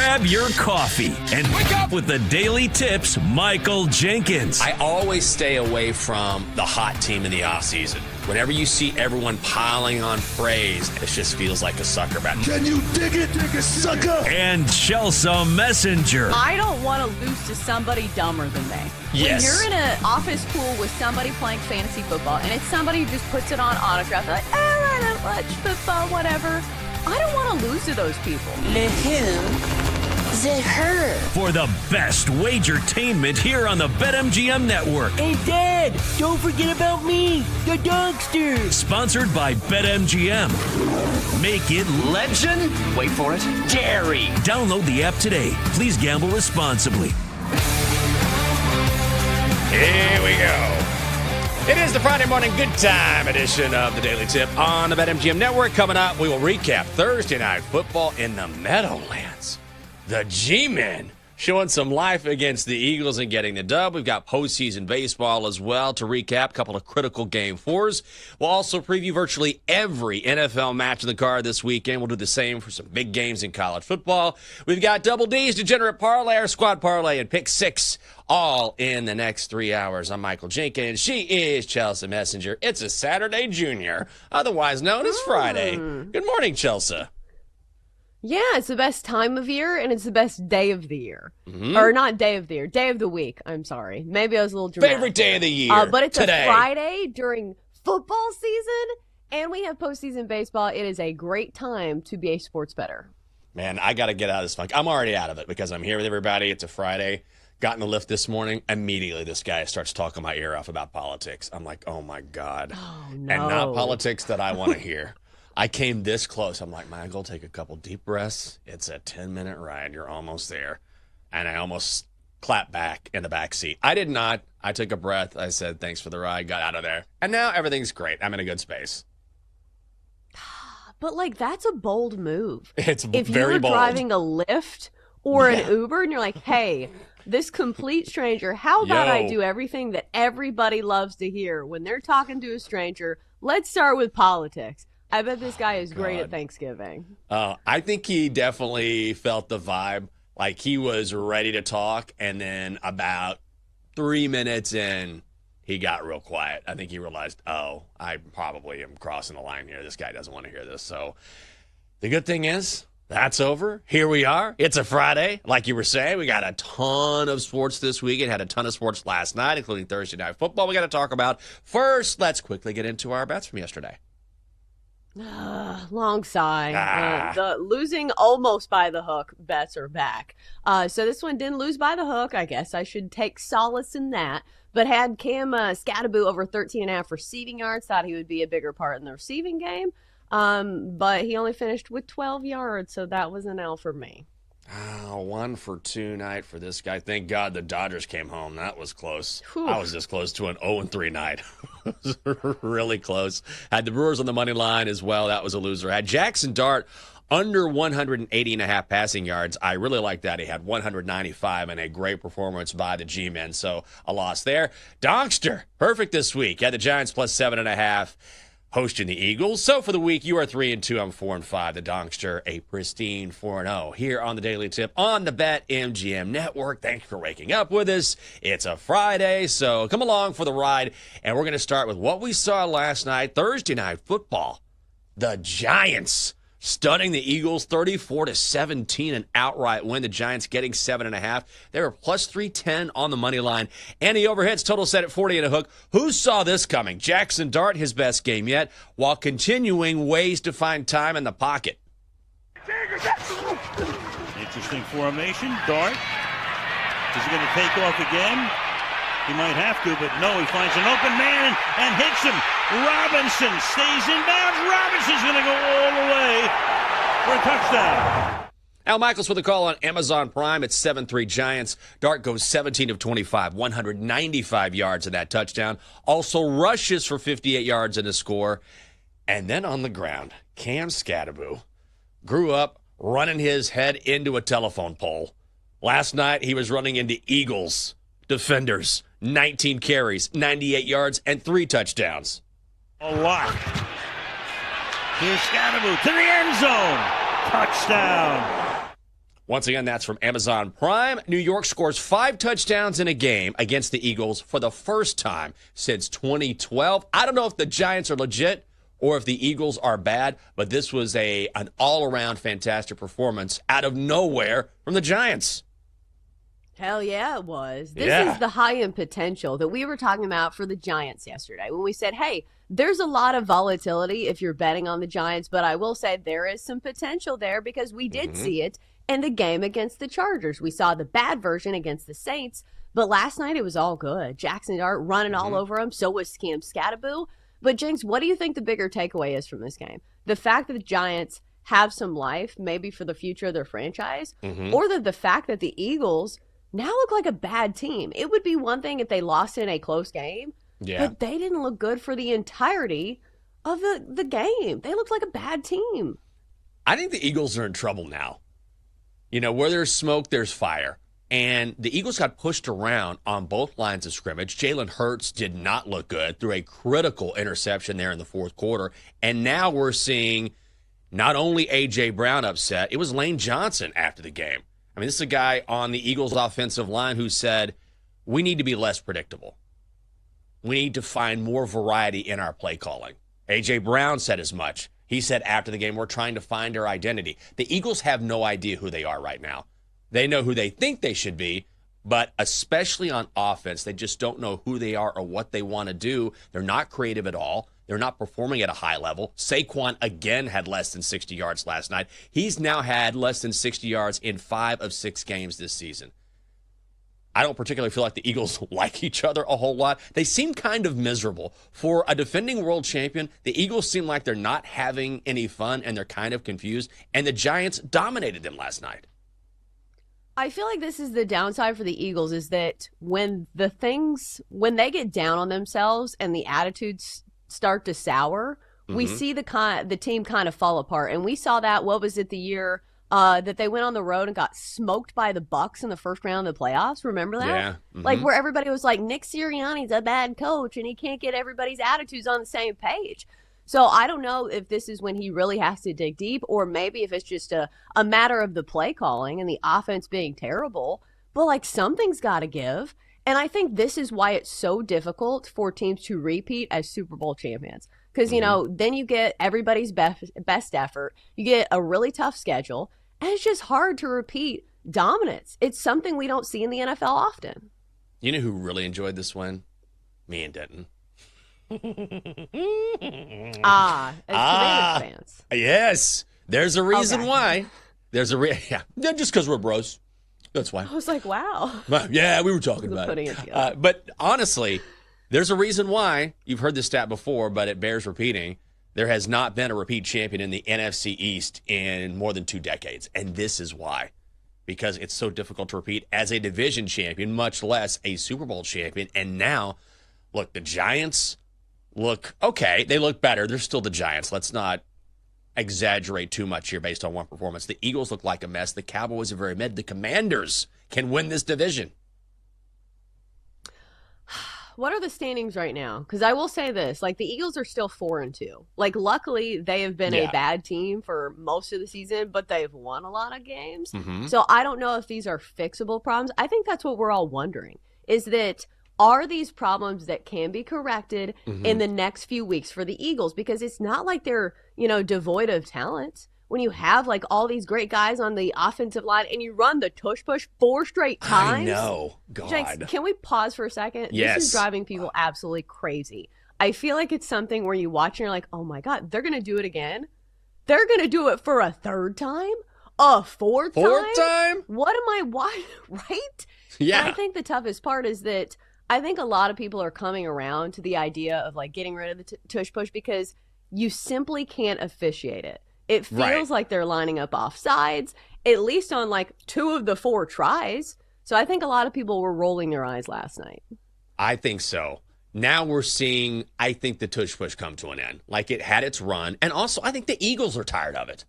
grab your coffee and wake up with the Daily Tips, Michael Jenkins. I always stay away from the hot team in the offseason. Whenever you see everyone piling on praise, it just feels like a sucker battle. Can you dig it, sucker? And Chelsea Messenger. I don't want to lose to somebody dumber than me. Yes. When you're in an office pool with somebody playing fantasy football, and it's somebody who just puts it on autograph, they're like, oh, I don't watch football, whatever. I don't want to lose to those people. The who, the her. For the best wagertainment here on the BetMGM Network. Hey, Dad, don't forget about me, the dogster. Sponsored by BetMGM. Make it legend. Wait for it. Dairy. Download the app today. Please gamble responsibly. Here we go. It is the Friday morning good time edition of the Daily Tip on the BetMGM Network. Coming up, we will recap Thursday night football in the Meadowlands. The G-Men showing some life against the Eagles and getting the dub. We've got postseason baseball as well to recap. A couple of critical Game 4s. We'll also preview virtually every NFL match in the card this weekend. We'll do the same for some big games in college football. We've got Double D's, Degenerate Parlay, our Squad Parlay, and Pick 6 all in the next 3 hours. I'm Michael Jenkins. She is Chelsea Messenger. It's a Saturday Junior, otherwise known as Friday. Good morning, Chelsea. Yeah, it's the best time of year, and it's the best day of the year. Or not day of the year, day of the week. I'm sorry. Maybe I was a little dramatic. Favorite day of the year. But it's today. a Friday during football season, and we have postseason baseball. It is a great time to be a sports bettor. Man, I got to get out of this funk. I'm already out of it because I'm here with everybody. It's a Friday. Got in the lift this morning. Immediately, this guy starts talking my ear off about politics. I'm like, oh, my God. Oh, no. And not politics that I want to hear. I came this close. I'm like, Michael, take a couple deep breaths. It's a 10-minute ride. You're almost there. And I almost clapped back in the back seat. I did not. I took a breath. I said, thanks for the ride. Got out of there. And now everything's great. I'm in a good space. But, like, that's a bold move. It's if very you were bold. driving a Lyft or an Uber and you're like, hey, this complete stranger, how about I do everything that everybody loves to hear when they're talking to a stranger? Let's start with politics. I bet this guy is great at Thanksgiving. I think he definitely felt the vibe. Like he was ready to talk, and then about 3 minutes in, he got real quiet. I think he realized, oh, I probably am crossing the line here. This guy doesn't want to hear this. So the good thing is, that's over. Here we are. It's a Friday. Like you were saying, we got a ton of sports this weekend. Had a ton of sports last night, including Thursday night football we got to talk about. First, let's quickly get into our bets from yesterday. Long sigh. The losing almost by the hook bets are back. So this one didn't lose by the hook. I guess I should take solace in that. But had Cam Scattaboo over 13.5 receiving yards. Thought he would be a bigger part in the receiving game. But he only finished with 12 yards, so that was an L for me. 1 for 2 night for this guy. Thank God the Dodgers came home. That was close. Whew. I was this close to an 0-3 night. It was really close. Had the Brewers on the money line as well. That was a loser. Had Jackson Dart under 180.5 passing yards. I really like that. He had 195 and a great performance by the G-men. So a loss there. Donkster, perfect this week. Had the Giants plus 7.5. Hosting the Eagles. So for the week, you are 3-2. I'm 4-5. The Donkster, a pristine 4-0 here on the Daily Tip on the BetMGM Network. Thank you for waking up with us. It's a Friday, so come along for the ride. And we're going to start with what we saw last night, Thursday night football. The Giants stunning the Eagles 34-17, an outright win. The Giants getting 7.5. They were plus 310 on the money line. And the overheads total set at 40 and a hook. Who saw this coming? Jackson Dart, his best game yet, while continuing ways to find time in the pocket. Interesting formation. Dart. Is he going to take off again? He might have to, but no, he finds an open man and hits him. Robinson stays in bounds. Robinson's going to go all the way for a touchdown. Al Michaels with a call on Amazon Prime. It's 7-3 Giants. Dart goes 17 of 25, 195 yards in that touchdown. Also rushes for 58 yards in a score. And then on the ground, Cam Scattaboo grew up running his head into a telephone pole. Last night, he was running into Eagles defenders. 19 carries, 98 yards, and 3 touchdowns. A lot. Here's Scattaboo to the end zone. Touchdown. Once again, that's from Amazon Prime. New York scores 5 touchdowns in a game against the Eagles for the first time since 2012. I don't know if the Giants are legit or if the Eagles are bad, but this was an all-around fantastic performance out of nowhere from the Giants. Hell yeah, it was. This is the high-end potential that we were talking about for the Giants yesterday when we said, hey, there's a lot of volatility if you're betting on the Giants, but I will say there is some potential there because we did see it in the game against the Chargers. We saw the bad version against the Saints, but last night it was all good. Jackson Dart running all over them. So was Cam Scattaboo. But, Jinx, what do you think the bigger takeaway is from this game? The fact that the Giants have some life, maybe for the future of their franchise, or the fact that the Eagles now look like a bad team. It would be one thing if they lost in a close game, but they didn't look good for the entirety of the game. They looked like a bad team. I think the Eagles are in trouble now. You know, where there's smoke, there's fire. And the Eagles got pushed around on both lines of scrimmage. Jalen Hurts did not look good through a critical interception there in the fourth quarter. And now we're seeing not only A.J. Brown upset, it was Lane Johnson after the game. I mean, this is a guy on the Eagles offensive line who said, we need to be less predictable. We need to find more variety in our play calling. A.J. Brown said as much. He said after the game, we're trying to find our identity. The Eagles have no idea who they are right now. They know who they think they should be, but especially on offense, they just don't know who they are or what they want to do. They're not creative at all. They're not performing at a high level. Saquon, again, had less than 60 yards last night. He's now had less than 60 yards in 5 of 6 games this season. I don't particularly feel like the Eagles like each other a whole lot. They seem kind of miserable. For a defending world champion, the Eagles seem like they're not having any fun and they're kind of confused, and the Giants dominated them last night. I feel like this is the downside for the Eagles is that when they get down on themselves and the attitudes start to sour, we see the team kind of fall apart. And we saw that, what was it, the year that they went on the road and got smoked by the Bucs in the first round of the playoffs? Remember that? Yeah. Like where everybody was like, Nick Sirianni's a bad coach and he can't get everybody's attitudes on the same page. So I don't know if this is when he really has to dig deep or maybe if it's just a matter of the play calling and the offense being terrible. But, like, something's got to give. And I think this is why it's so difficult for teams to repeat as Super Bowl champions. Because, you know, then you get everybody's best effort. You get a really tough schedule. And it's just hard to repeat dominance. It's something we don't see in the NFL often. You know who really enjoyed this win? Me and Denton. As Commanders fans. Yes. There's a reason why. There's a yeah, just because we're bros. That's why. I was like, wow. Yeah, we were talking about putting it. it together. But honestly, there's a reason why. You've heard this stat before, but it bears repeating. There has not been a repeat champion in the NFC East in more than 2 decades. And this is why. Because it's so difficult to repeat as a division champion, much less a Super Bowl champion. And now, look, the Giants look okay. They look better. They're still the Giants. Let's not exaggerate too much here based on one performance. The Eagles look like a mess. The Cowboys are very mid. The Commanders can win this division. What are the standings right now? Because I will say this, like the Eagles are still 4-2. Like luckily they have been a bad team for most of the season, but they've won a lot of games. So I don't know if these are fixable problems. I think that's what we're all wondering is that are these problems that can be corrected in the next few weeks for the Eagles? Because it's not like they're, devoid of talent. When you have like all these great guys on the offensive line and you run the tush push 4 straight times. I know. God. Jenks, can we pause for a second? Yes. This is driving people absolutely crazy. I feel like it's something where you watch and you're like, oh my God, they're going to do it again. They're going to do it for a 3rd time? A 4th time? 4th time? What am I, why, right? Yeah. And I think the toughest part is that I think a lot of people are coming around to the idea of like getting rid of the tush push because you simply can't officiate it. It feels like they're lining up off sides, at least on like 2 of the 4 tries. So I think a lot of people were rolling their eyes last night. I think so. Now we're seeing, I think, the tush push come to an end. Like it had its run. And also, I think the Eagles are tired of it.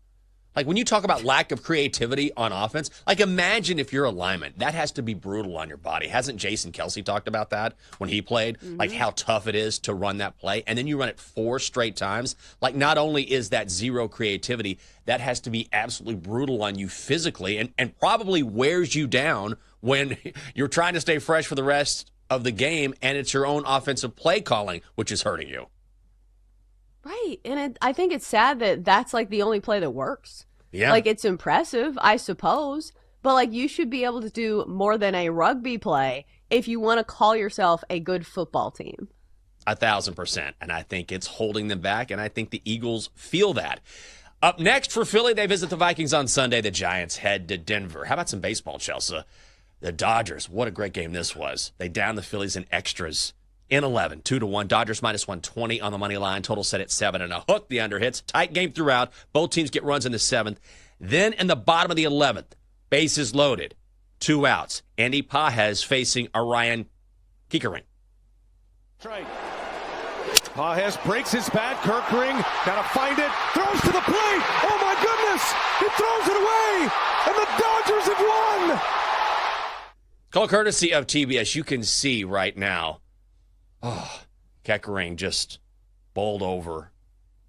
Like, when you talk about lack of creativity on offense, like, imagine if you're a lineman. That has to be brutal on your body. Hasn't Jason Kelsey talked about that when he played? Like, how tough it is to run that play. And then you run it 4 straight times. Like, not only is that zero creativity, that has to be absolutely brutal on you physically and probably wears you down when you're trying to stay fresh for the rest of the game, and it's your own offensive play calling, which is hurting you. Right. And I think it's sad that that's like the only play that works. Yeah. Like, it's impressive, I suppose, but like, you should be able to do more than a rugby play if you want to call yourself a good football team. 1,000%. And I think it's holding them back, and I think the Eagles feel that. Up next for Philly, they visit the Vikings on Sunday. The Giants head to Denver. How about some baseball, Chelsea? The Dodgers, what a great game this was. They downed the Phillies in extras. In 11, 2-1. Dodgers minus 120 on the money line. Total set at 7 and a hook. The under hits. Tight game throughout. Both teams get runs in the 7th. Then in the bottom of the 11th, bases loaded. 2 outs. Andy Pages facing Orion Kikering. Right. Pages breaks his bat. Kirkering gotta find it. Throws to the plate. Oh my goodness! He throws it away, and the Dodgers have won. Call courtesy of TBS. You can see right now. Oh, Kekering just bowled over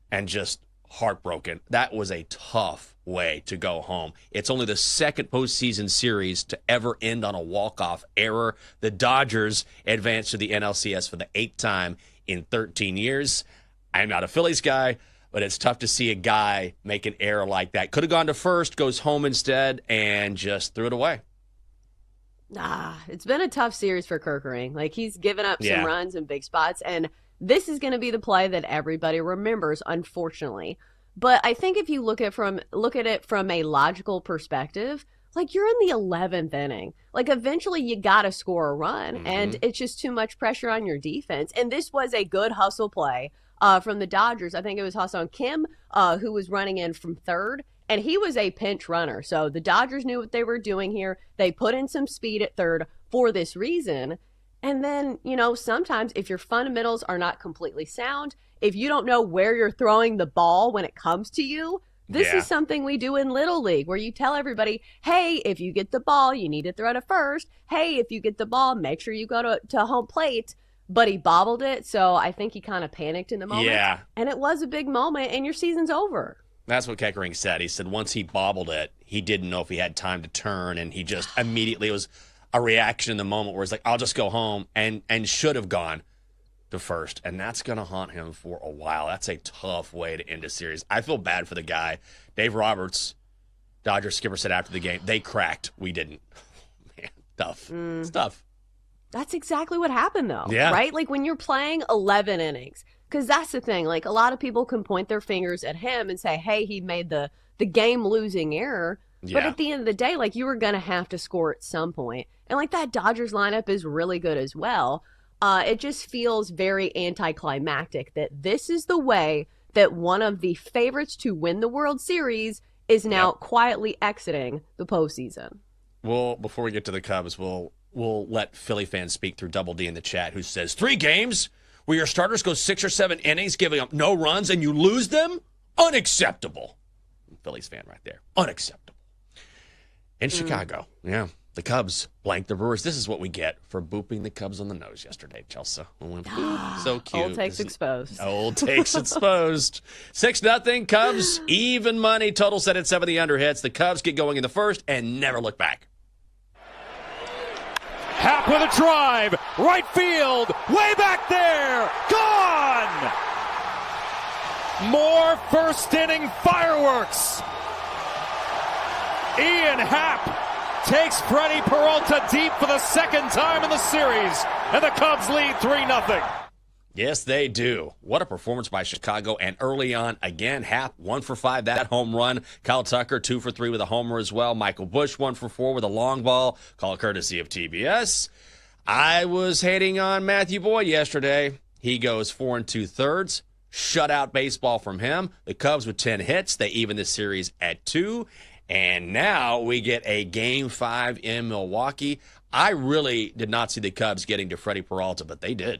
and just heartbroken. That was a tough way to go home. It's only the second postseason series to ever end on a walk-off error. The Dodgers advanced to the NLCS for the 8th time in 13 years. I'm not a Phillies guy, but it's tough to see a guy make an error like that. Could have gone to first, goes home instead, and just threw it away. It's been a tough series for Kirkering. Like, he's given up some runs in big spots, and this is going to be the play that everybody remembers, unfortunately. But I think if you look at it from a logical perspective, like, you're in the 11th inning. Like, eventually you got to score a run, and it's just too much pressure on your defense. And this was a good hustle play from the Dodgers. I think it was Ha-Seong Kim who was running in from third. And he was a pinch runner. So the Dodgers knew what they were doing here. They put in some speed at third for this reason. And then, sometimes if your fundamentals are not completely sound, if you don't know where you're throwing the ball when it comes to you, this is something we do in Little League, where you tell everybody, hey, if you get the ball, you need to throw to first. Hey, if you get the ball, make sure you go to home plate. But he bobbled it. So I think he kind of panicked in the moment. Yeah. And it was a big moment, and your season's over. That's what Kekering said. He said once he bobbled it, he didn't know if he had time to turn, and he just immediately, it was a reaction in the moment where he's like, I'll just go home, and should have gone to first. And that's going to haunt him for a while. That's a tough way to end a series. I feel bad for the guy. Dave Roberts, Dodgers skipper, said after the game, they cracked. We didn't. Man, tough. It's tough. That's exactly what happened, though. Yeah. Right? Like, when you're playing 11 innings, because that's the thing. Like, a lot of people can point their fingers at him and say, hey, he made the game-losing error. Yeah. But at the end of the day, like, you were going to have to score at some point. And, like, that Dodgers lineup is really good as well. It just feels very anticlimactic that this is the way that one of the favorites to win the World Series is now quietly exiting the postseason. Well, before we get to the Cubs, we'll let Philly fans speak through Double D in the chat, who says, 3 games where your starters go 6 or 7 innings, giving up no runs, and you lose them? Unacceptable. Phillies fan right there. Unacceptable. In Chicago, the Cubs blanked the Brewers. This is what we get for booping the Cubs on the nose yesterday, Chelsea. We went, so cute. Old takes exposed. Old takes exposed. 6-0 Cubs. Even money. Total set at 7. The under hits. The Cubs get going in the first and never look back. Happ with a drive, right field, way back there, gone! More first inning fireworks. Ian Happ takes Freddie Peralta deep for the second time in the series, and the Cubs lead 3-0. Yes, they do. What a performance by Chicago. And early on, again, Happ 1 for 5, that home run. Kyle Tucker 2 for 3 with a homer as well. Michael Busch 1 for 4 with a long ball. Call courtesy of TBS. I was hating on Matthew Boyd yesterday. He goes 4 2/3. Shutout baseball from him. The Cubs with 10 hits. They even this series at 2. And now we get a Game 5 in Milwaukee. I really did not see the Cubs getting to Freddie Peralta, but they did.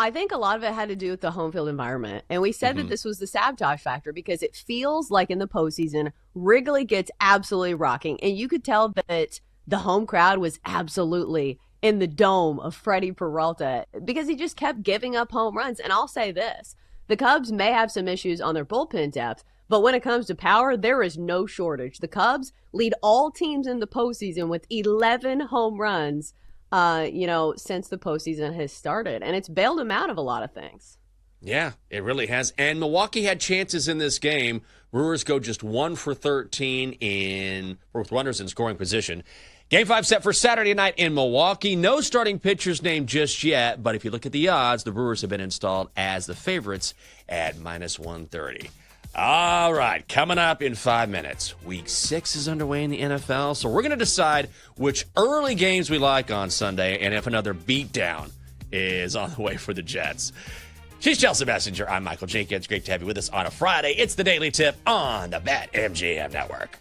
I think a lot of it had to do with the home field environment. And we said that this was the sabotage factor because it feels like in the postseason, Wrigley gets absolutely rocking. And you could tell that the home crowd was absolutely in the dome of Freddie Peralta because he just kept giving up home runs. And I'll say this, the Cubs may have some issues on their bullpen depth, but when it comes to power, there is no shortage. The Cubs lead all teams in the postseason with 11 home runs since the postseason has started. And it's bailed them out of a lot of things. Yeah, it really has. And Milwaukee had chances in this game. Brewers go just 1 for 13 with runners in scoring position. Game 5 set for Saturday night in Milwaukee. No starting pitchers named just yet, but if you look at the odds, the Brewers have been installed as the favorites at -130. All right, coming up in 5 minutes, Week 6 is underway in the NFL, so we're going to decide which early games we like on Sunday and if another beatdown is on the way for the Jets. She's Chelsea Messenger. I'm Michael Jenkins. Great to have you with us on a Friday. It's the Daily Tip on the BetMGM Network.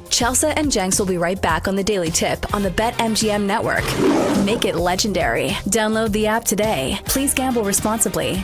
Chelsea and Jenks will be right back on the Daily Tip on the BetMGM Network. Make it legendary. Download the app today. Please gamble responsibly.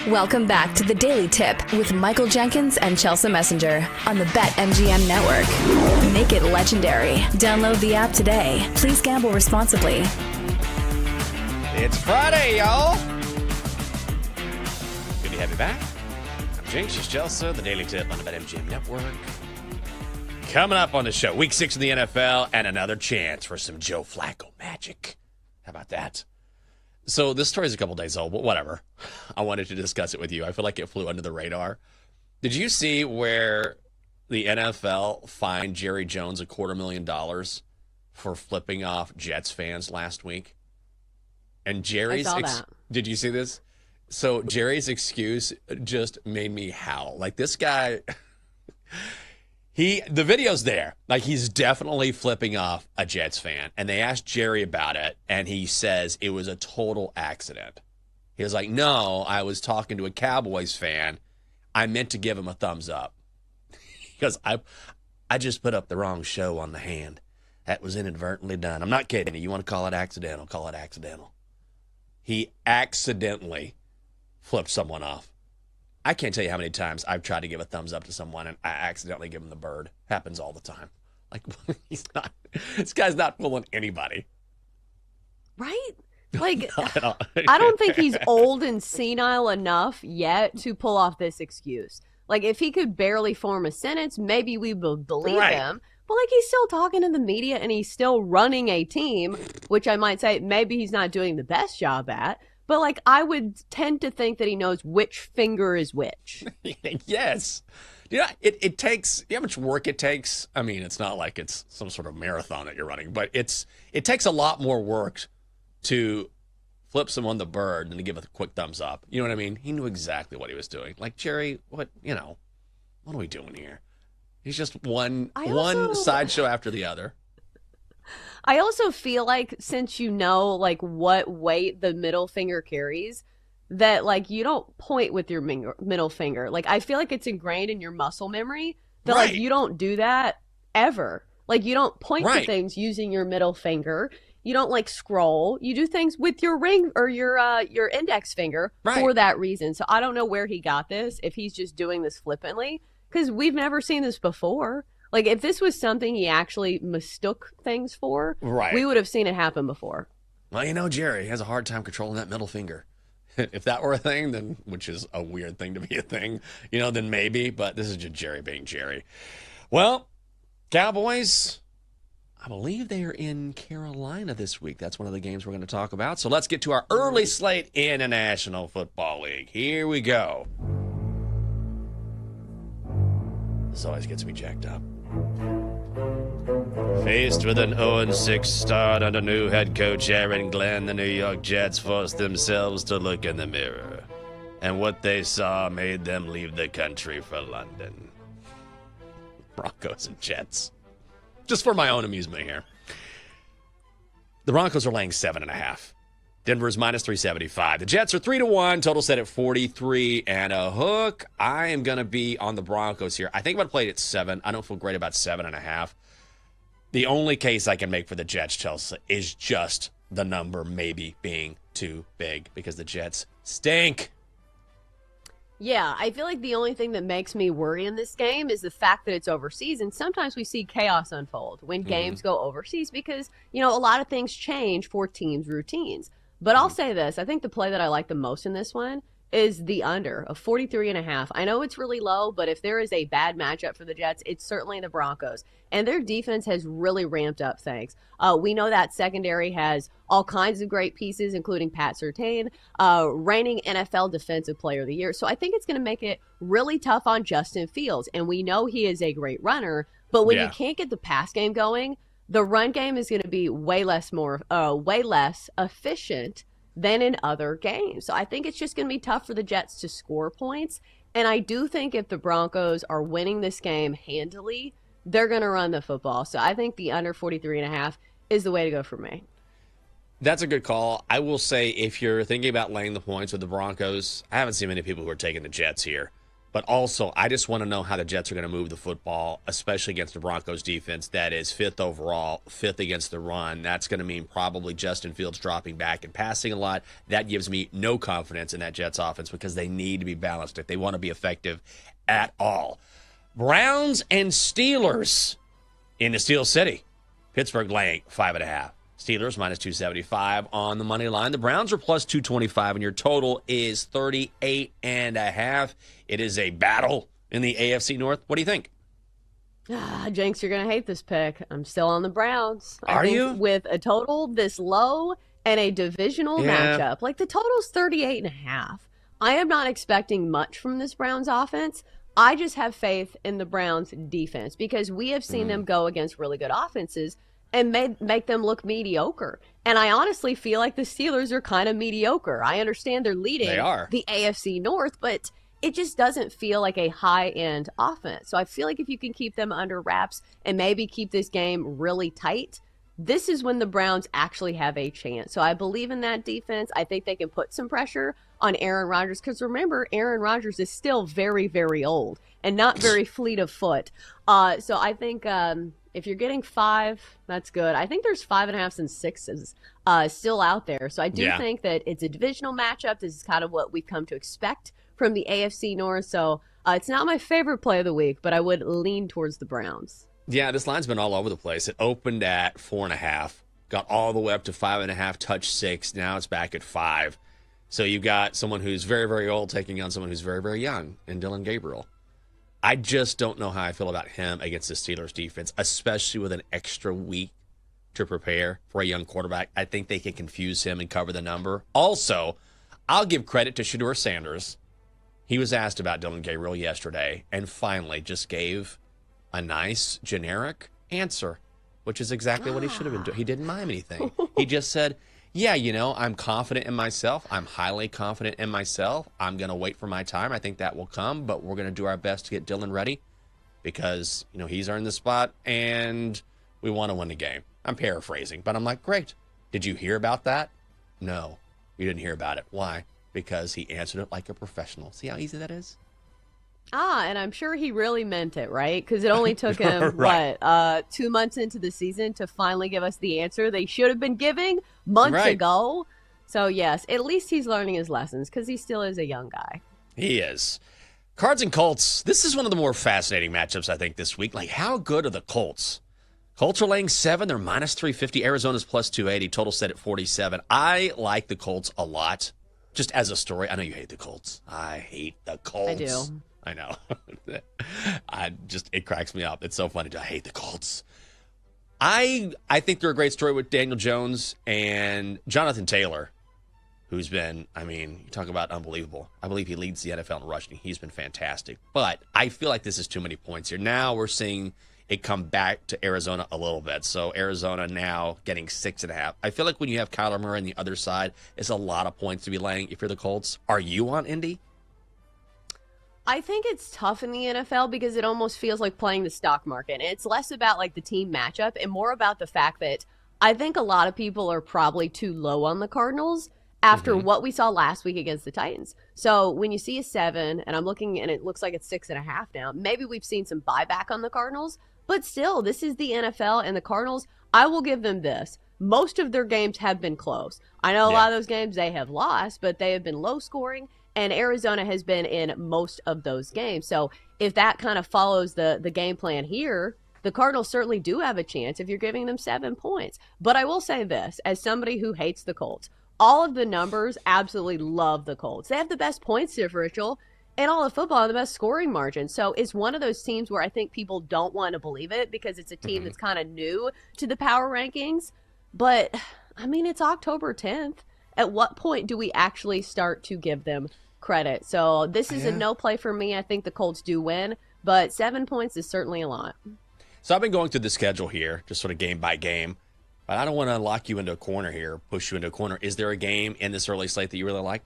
Welcome back to the Daily Tip with Michael Jenkins and Chelsea Messenger on the BetMGM Network. Make it legendary. Download the app today. Please gamble responsibly. It's Friday, y'all. Good to have you back. I'm Jinx, she's Chelsea, the Daily Tip on the BetMGM Network. Coming up on the show, Week 6 of the NFL, and another chance for some Joe Flacco magic. How about that? So this story's a couple days old, but whatever. I wanted to discuss it with you. I feel like it flew under the radar. Did you see where the NFL fined Jerry Jones $250,000 for flipping off Jets fans last week? And Jerry's, I saw that. Did you see this? So Jerry's excuse just made me howl. Like, this guy, the video's there. Like, he's definitely flipping off a Jets fan. And they asked Jerry about it, and he says it was a total accident. He was like, no, I was talking to a Cowboys fan. I meant to give him a thumbs up. Because I just put up the wrong show on the hand. That was inadvertently done. I'm not kidding you. You want to call it accidental, call it accidental. He accidentally flipped someone off. I can't tell you how many times I've tried to give a thumbs up to someone and I accidentally give them the bird. Happens all the time. Like, this guy's not fooling anybody. Right? Like, I don't think he's old and senile enough yet to pull off this excuse. Like, if he could barely form a sentence, maybe we would believe him. But, like, he's still talking to the media and he's still running a team, which I might say maybe he's not doing the best job at. But, like, I would tend to think that he knows which finger is which. Yes. You know, it takes, you know how much work it takes? I mean, it's not like it's some sort of marathon that you're running, but it takes a lot more work to flip someone the bird than to give a quick thumbs up. You know what I mean? He knew exactly what he was doing. Like, Jerry, what are we doing here? He's just one sideshow after the other. I also feel like, since you know, like, what weight the middle finger carries, that, like, you don't point with your middle finger. Like, I feel like it's ingrained in your muscle memory that, like, you don't do that ever. Like, you don't point to things using your middle finger. You don't, like, scroll. You do things with your ring or your index finger for that reason. So I don't know where he got this, if he's just doing this flippantly, because we've never seen this before. Like, if this was something he actually mistook things for, we would have seen it happen before. Well, you know, Jerry has a hard time controlling that middle finger. If that were a thing, then, which is a weird thing to be a thing, then maybe. But this is just Jerry being Jerry. Well, Cowboys, I believe they are in Carolina this week. That's one of the games we're going to talk about. So let's get to our early slate in the National Football League. Here we go. This always gets me jacked up. Faced with an 0-6 start under new head coach Aaron Glenn, the New York Jets forced themselves to look in the mirror. And what they saw made them leave the country for London. Broncos and Jets. Just for my own amusement here. The Broncos are laying 7.5. Denver's minus 375. The Jets are 3-1. Total set at 43 and a hook. I am going to be on the Broncos here. I think I'm going to play it at 7. I don't feel great about 7.5. The only case I can make for the Jets, Chelsea, is just the number maybe being too big because the Jets stink. Yeah, I feel like the only thing that makes me worry in this game is the fact that it's overseas. And sometimes we see chaos unfold when games go overseas because, a lot of things change for teams' routines. But I'll say this. I think the play that I like the most in this one is the under of 43.5. I know it's really low, but if there is a bad matchup for the Jets, it's certainly the Broncos. And their defense has really ramped up, thanks. We know that secondary has all kinds of great pieces, including Pat Surtain, reigning NFL Defensive Player of the Year. So I think it's going to make it really tough on Justin Fields. And we know he is a great runner, but when you can't get the pass game going, the run game is going to be way less efficient than in other games. So I think it's just going to be tough for the Jets to score points. And I do think if the Broncos are winning this game handily, they're going to run the football. So I think the under 43.5 is the way to go for me. That's a good call. I will say, if you're thinking about laying the points with the Broncos, I haven't seen many people who are taking the Jets here. But also, I just want to know how the Jets are going to move the football, especially against the Broncos defense that is 5th overall, 5th against the run. That's going to mean probably Justin Fields dropping back and passing a lot. That gives me no confidence in that Jets offense because they need to be balanced if they want to be effective at all. Browns and Steelers in the Steel City. Pittsburgh laying 5.5. Steelers minus 275 on the money line. The Browns are plus 225, and your total is 38.5. It is a battle in the AFC North. What do you think? Jenks, you're going to hate this pick. I'm still on the Browns. Are you? With a total this low and a divisional matchup, like the total's 38.5. I am not expecting much from this Browns offense. I just have faith in the Browns defense because we have seen them go against really good offenses and make them look mediocre. And I honestly feel like the Steelers are kind of mediocre. I understand they're leading the AFC North, but it just doesn't feel like a high-end offense. So I feel like if you can keep them under wraps and maybe keep this game really tight, this is when the Browns actually have a chance. So I believe in that defense. I think they can put some pressure on Aaron Rodgers because remember, Aaron Rodgers is still very, very old and not very fleet of foot. So I think if you're getting 5, that's good. I think there's 5.5s and 6s still out there. So I do think that it's a divisional matchup. This is kind of what we've come to expect from the AFC North. So it's not my favorite play of the week, but I would lean towards the Browns. Yeah, this line's been all over the place. It opened at 4.5, got all the way up to 5.5, touch 6. Now it's back at 5. So you got someone who's very, very old taking on someone who's very, very young in Dylan Gabriel. I just don't know how I feel about him against the Steelers defense, especially with an extra week to prepare for a young quarterback. I think they can confuse him and cover the number. Also, I'll give credit to Shedeur Sanders. He was asked about Dylan Gabriel yesterday and finally just gave a nice generic answer, which is exactly what he should have been doing. He didn't mime anything. He just said, yeah, I'm confident in myself. I'm highly confident in myself. I'm going to wait for my time. I think that will come, but we're going to do our best to get Dylan ready because, he's earned the spot and we want to win the game. I'm paraphrasing, but I'm like, great. Did you hear about that? No, you didn't hear about it. Why? Because he answered it like a professional. See how easy that is? And I'm sure he really meant it, right? Because it only took him, 2 months into the season to finally give us the answer they should have been giving months ago. So, yes, at least he's learning his lessons because he still is a young guy. He is. Cards and Colts. This is one of the more fascinating matchups, I think, this week. Like, how good are the Colts? Colts are laying 7. They're minus 350. Arizona's plus 280. Total set at 47. I like the Colts a lot. Just as a story. I know you hate the Colts. I hate the Colts. I do. I know. It cracks me up. It's so funny. I hate the Colts. I think they're a great story with Daniel Jones and Jonathan Taylor, who's been, you talk about unbelievable. I believe he leads the NFL in rushing. He's been fantastic. But I feel like this is too many points here. Now we're seeing it come back to Arizona a little bit. So Arizona now getting 6.5. I feel like when you have Kyler Murray on the other side, it's a lot of points to be laying if you're the Colts. Are you on Indy? I think it's tough in the NFL because it almost feels like playing the stock market. And it's less about the team matchup and more about the fact that I think a lot of people are probably too low on the Cardinals after what we saw last week against the Titans. So when you see a 7, and I'm looking and it looks like it's 6.5 now, maybe we've seen some buyback on the Cardinals, but still, this is the NFL and the Cardinals. I will give them this. Most of their games have been close. I know a lot of those games they have lost, but they have been low scoring. And Arizona has been in most of those games. So if that kind of follows the game plan here, the Cardinals certainly do have a chance if you're giving them 7 points. But I will say this, as somebody who hates the Colts, all of the numbers absolutely love the Colts. They have the best points differential in all of football and the best scoring margin. So it's one of those teams where I think people don't want to believe it because it's a team that's kind of new to the power rankings. But, it's October 10th. At what point do we actually start to give them credit? So this is a no play for me. I think the Colts do win, but 7 points is certainly a lot. So I've been going through the schedule here, just sort of game by game, but I don't want to lock you into a corner here, push you into a corner. Is there a game in this early slate that you really like?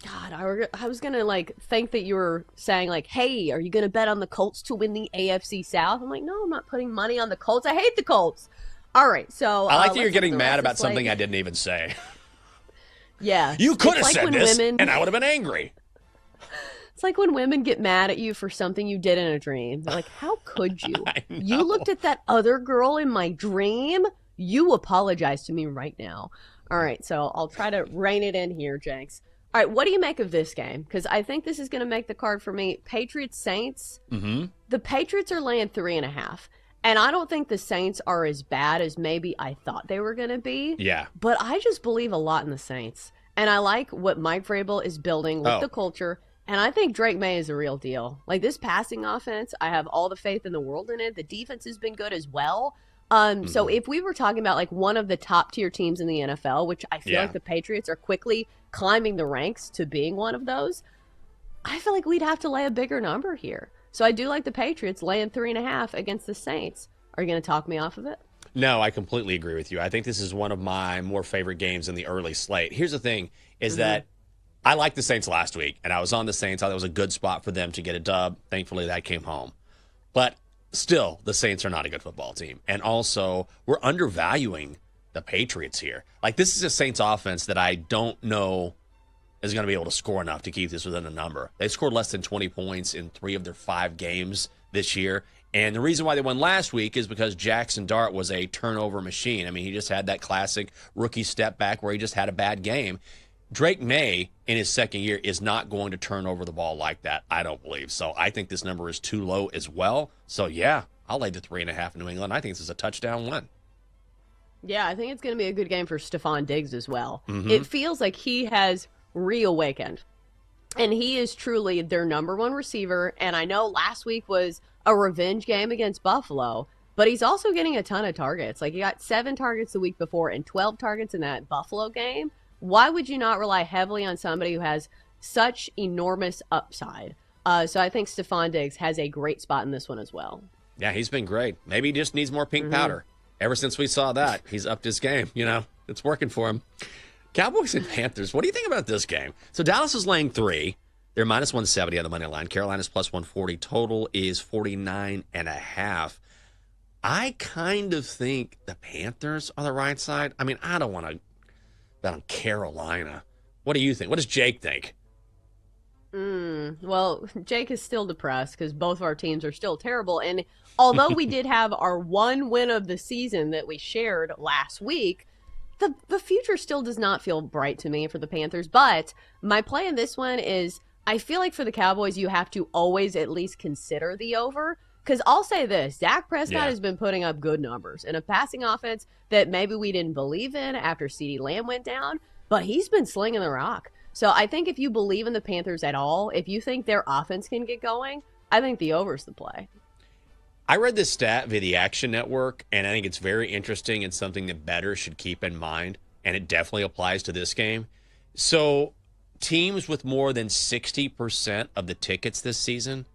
God, I was going to think that you were saying hey, are you going to bet on the Colts to win the AFC South? I'm like, no, I'm not putting money on the Colts. I hate the Colts. All right. So I like that you're getting mad about something I didn't even say. Yeah. You could have said this, and I would have been angry. It's like when women get mad at you for something you did in a dream. They're like, how could you? You looked at that other girl in my dream? You apologize to me right now. All right, so I'll try to rein it in here, Jenks. All right, what do you make of this game? Because I think this is going to make the card for me. Patriots-Saints. Mm-hmm. The Patriots are laying 3.5. And I don't think the Saints are as bad as maybe I thought they were going to be. Yeah. But I just believe a lot in the Saints. And I like what Mike Vrabel is building with the culture. And I think Drake May is a real deal. Like, this passing offense, I have all the faith in the world in it. The defense has been good as well. So if we were talking about, like, one of the top-tier teams in the NFL, which I feel like the Patriots are quickly climbing the ranks to being one of those, I feel like we'd have to lay a bigger number here. So I do like the Patriots laying 3.5 against the Saints. Are you going to talk me off of it? No, I completely agree with you. I think this is one of my more favorite games in the early slate. Here's the thing, is that I liked the Saints last week, and I was on the Saints. I thought it was a good spot for them to get a dub. Thankfully, that came home. But still, the Saints are not a good football team. And also, we're undervaluing the Patriots here. Like, this is a Saints offense that I don't know is going to be able to score enough to keep this within a number. They scored less than 20 points in 3 of their 5 games this year. And the reason why they won last week is because Jackson Dart was a turnover machine. I mean, he just had that classic rookie step back where he just had a bad game. Drake May, in his second year, is not going to turn over the ball like that, I don't believe. So I think this number is too low as well. So, yeah, I'll lay the 3.5 in New England. I think this is a touchdown win. Yeah, I think it's going to be a good game for Stephon Diggs as well. It feels like he has reawakened. And he is truly their number one receiver. And I know last week was a revenge game against Buffalo, but he's also getting a ton of targets. Like, he got 7 targets the week before and 12 targets in that Buffalo game. Why would you not rely heavily on somebody who has such enormous upside? So I think Stephon Diggs has a great spot in this one as well. Yeah, he's been great. Maybe he just needs more pink powder. Ever since we saw that, he's upped his game. You know, it's working for him. Cowboys and Panthers, what do you think about this game? So Dallas is laying 3. They're minus 170 on the money line. Carolina's plus 140. Total is 49.5. I kind of think the Panthers are the right side. I mean, I don't want to bet on Carolina. What do you think? What does Jake think? Well, Jake is still depressed because both of our teams are still terrible. And although we did have our one win of the season that we shared last week, the future still does not feel bright to me for the Panthers. But my play in this one is I feel like for the Cowboys, you have to always at least consider the over. Because I'll say this, Dak Prescott has been putting up good numbers in a passing offense that maybe we didn't believe in after CeeDee Lamb went down, but he's been slinging the rock. So I think if you believe in the Panthers at all, if you think their offense can get going, I think the over's the play. I read this stat via the Action Network, and I think it's very interesting and something that bettors should keep in mind, and it definitely applies to this game. So teams with more than 60% of the tickets this season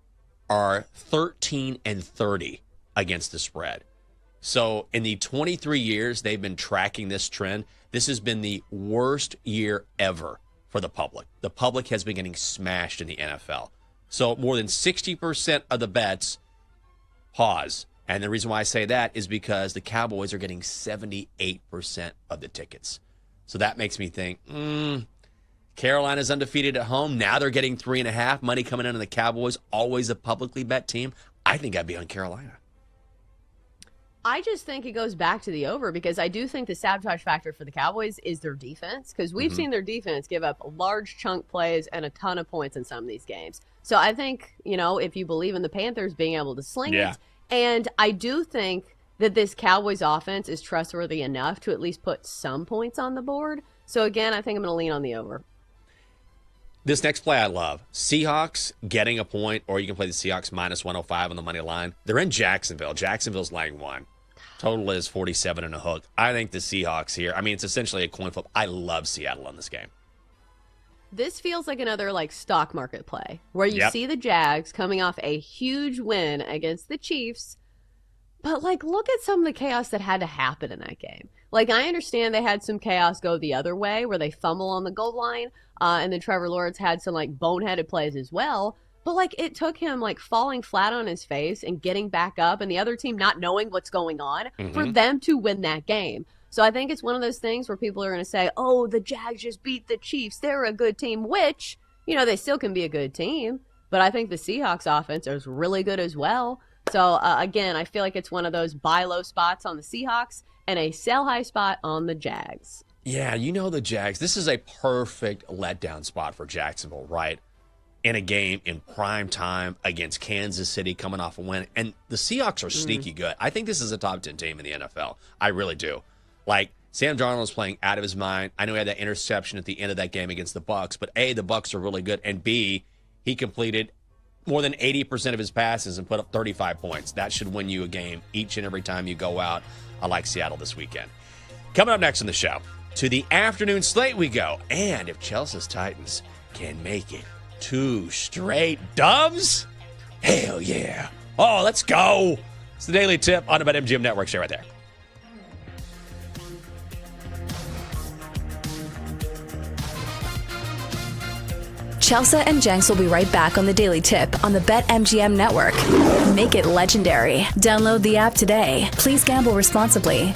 are 13-30 against the spread. So in the 23 years they've been tracking this trend, this has been the worst year ever for the public. The public has been getting smashed in the NFL. So more than 60% of the bets pause. And the reason why I say that is because the Cowboys are getting 78% of the tickets. So that makes me think, Carolina's undefeated at home. Now they're getting 3.5. Money coming in on the Cowboys, always a publicly bet team. I think I'd be on Carolina. I just think it goes back to the over because I do think the sabotage factor for the Cowboys is their defense because we've seen their defense give up large chunk plays and a ton of points in some of these games. So I think, if you believe in the Panthers being able to sling it, and I do think that this Cowboys offense is trustworthy enough to at least put some points on the board. So again, I think I'm going to lean on the over. This next play I love. Seahawks getting a point, or you can play the Seahawks minus 105 on the money line. They're in Jacksonville. Jacksonville's laying 1. Total is 47 and a hook. I think the Seahawks here, it's essentially a coin flip. I love Seattle in this game. This feels like another stock market play where you see the Jags coming off a huge win against the Chiefs. But look at some of the chaos that had to happen in that game. I understand they had some chaos go the other way where they fumble on the goal line. And then Trevor Lawrence had some boneheaded plays as well. But it took him falling flat on his face and getting back up and the other team not knowing what's going on for them to win that game. So I think it's one of those things where people are going to say, oh, the Jags just beat the Chiefs. They're a good team, which, they still can be a good team. but I think the Seahawks offense is really good as well. So, again, I feel like it's one of those buy low spots on the Seahawks and a sell high spot on the Jags. Yeah, you know the Jags. This is a perfect letdown spot for Jacksonville, right? In a game in prime time against Kansas City coming off a win. And the Seahawks are sneaky good. I think this is a top 10 team in the NFL. I really do. Like, Sam Darnold was playing out of his mind. I know he had that interception at the end of that game against the Bucs, but A, the Bucs are really good, and B, he completed more than 80% of his passes and put up 35 points. That should win you a game each and every time you go out. I like Seattle this weekend. Coming up next on the show, to the afternoon slate we go. And if Chelsea's Titans can make it 2 straight dubs, hell yeah. Oh, let's go. It's the Daily Tip on the BetMGM Network. Stay right there. Chelsea and Jenks will be right back on the Daily Tip on the BetMGM Network. Make it legendary. Download the app today. Please gamble responsibly.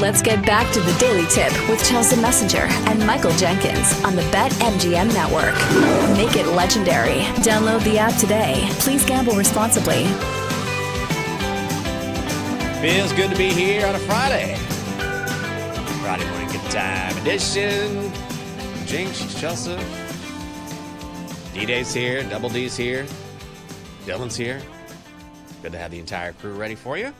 Let's get back to the Daily Tip with Chelsea Messenger and Michael Jenkins on the BetMGM Network. Make it legendary. Download the app today. Please gamble responsibly. Feels good to be here on a Friday. Friday morning good time edition. Jinx, Chelsea. D-Day's here, Double D's here. Dylan's here. Good to have the entire crew ready for you.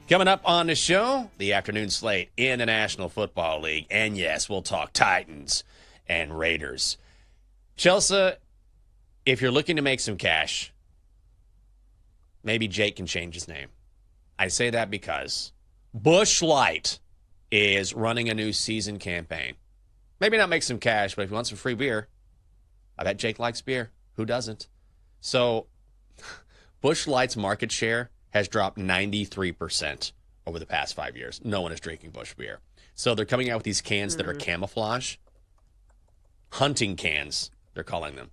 Coming up on the show, the afternoon slate in the National Football League. And yes, we'll talk Titans and Raiders. Chelsea, if you're looking to make some cash, maybe Jake can change his name. I say that because Busch Light is running a new season campaign. Maybe not make some cash, but if you want some free beer, I bet Jake likes beer. Who doesn't? So Busch Light's market share has dropped 93% over the past 5 years. No one is drinking Busch beer. So they're coming out with these cans that are camouflage. Hunting cans, they're calling them.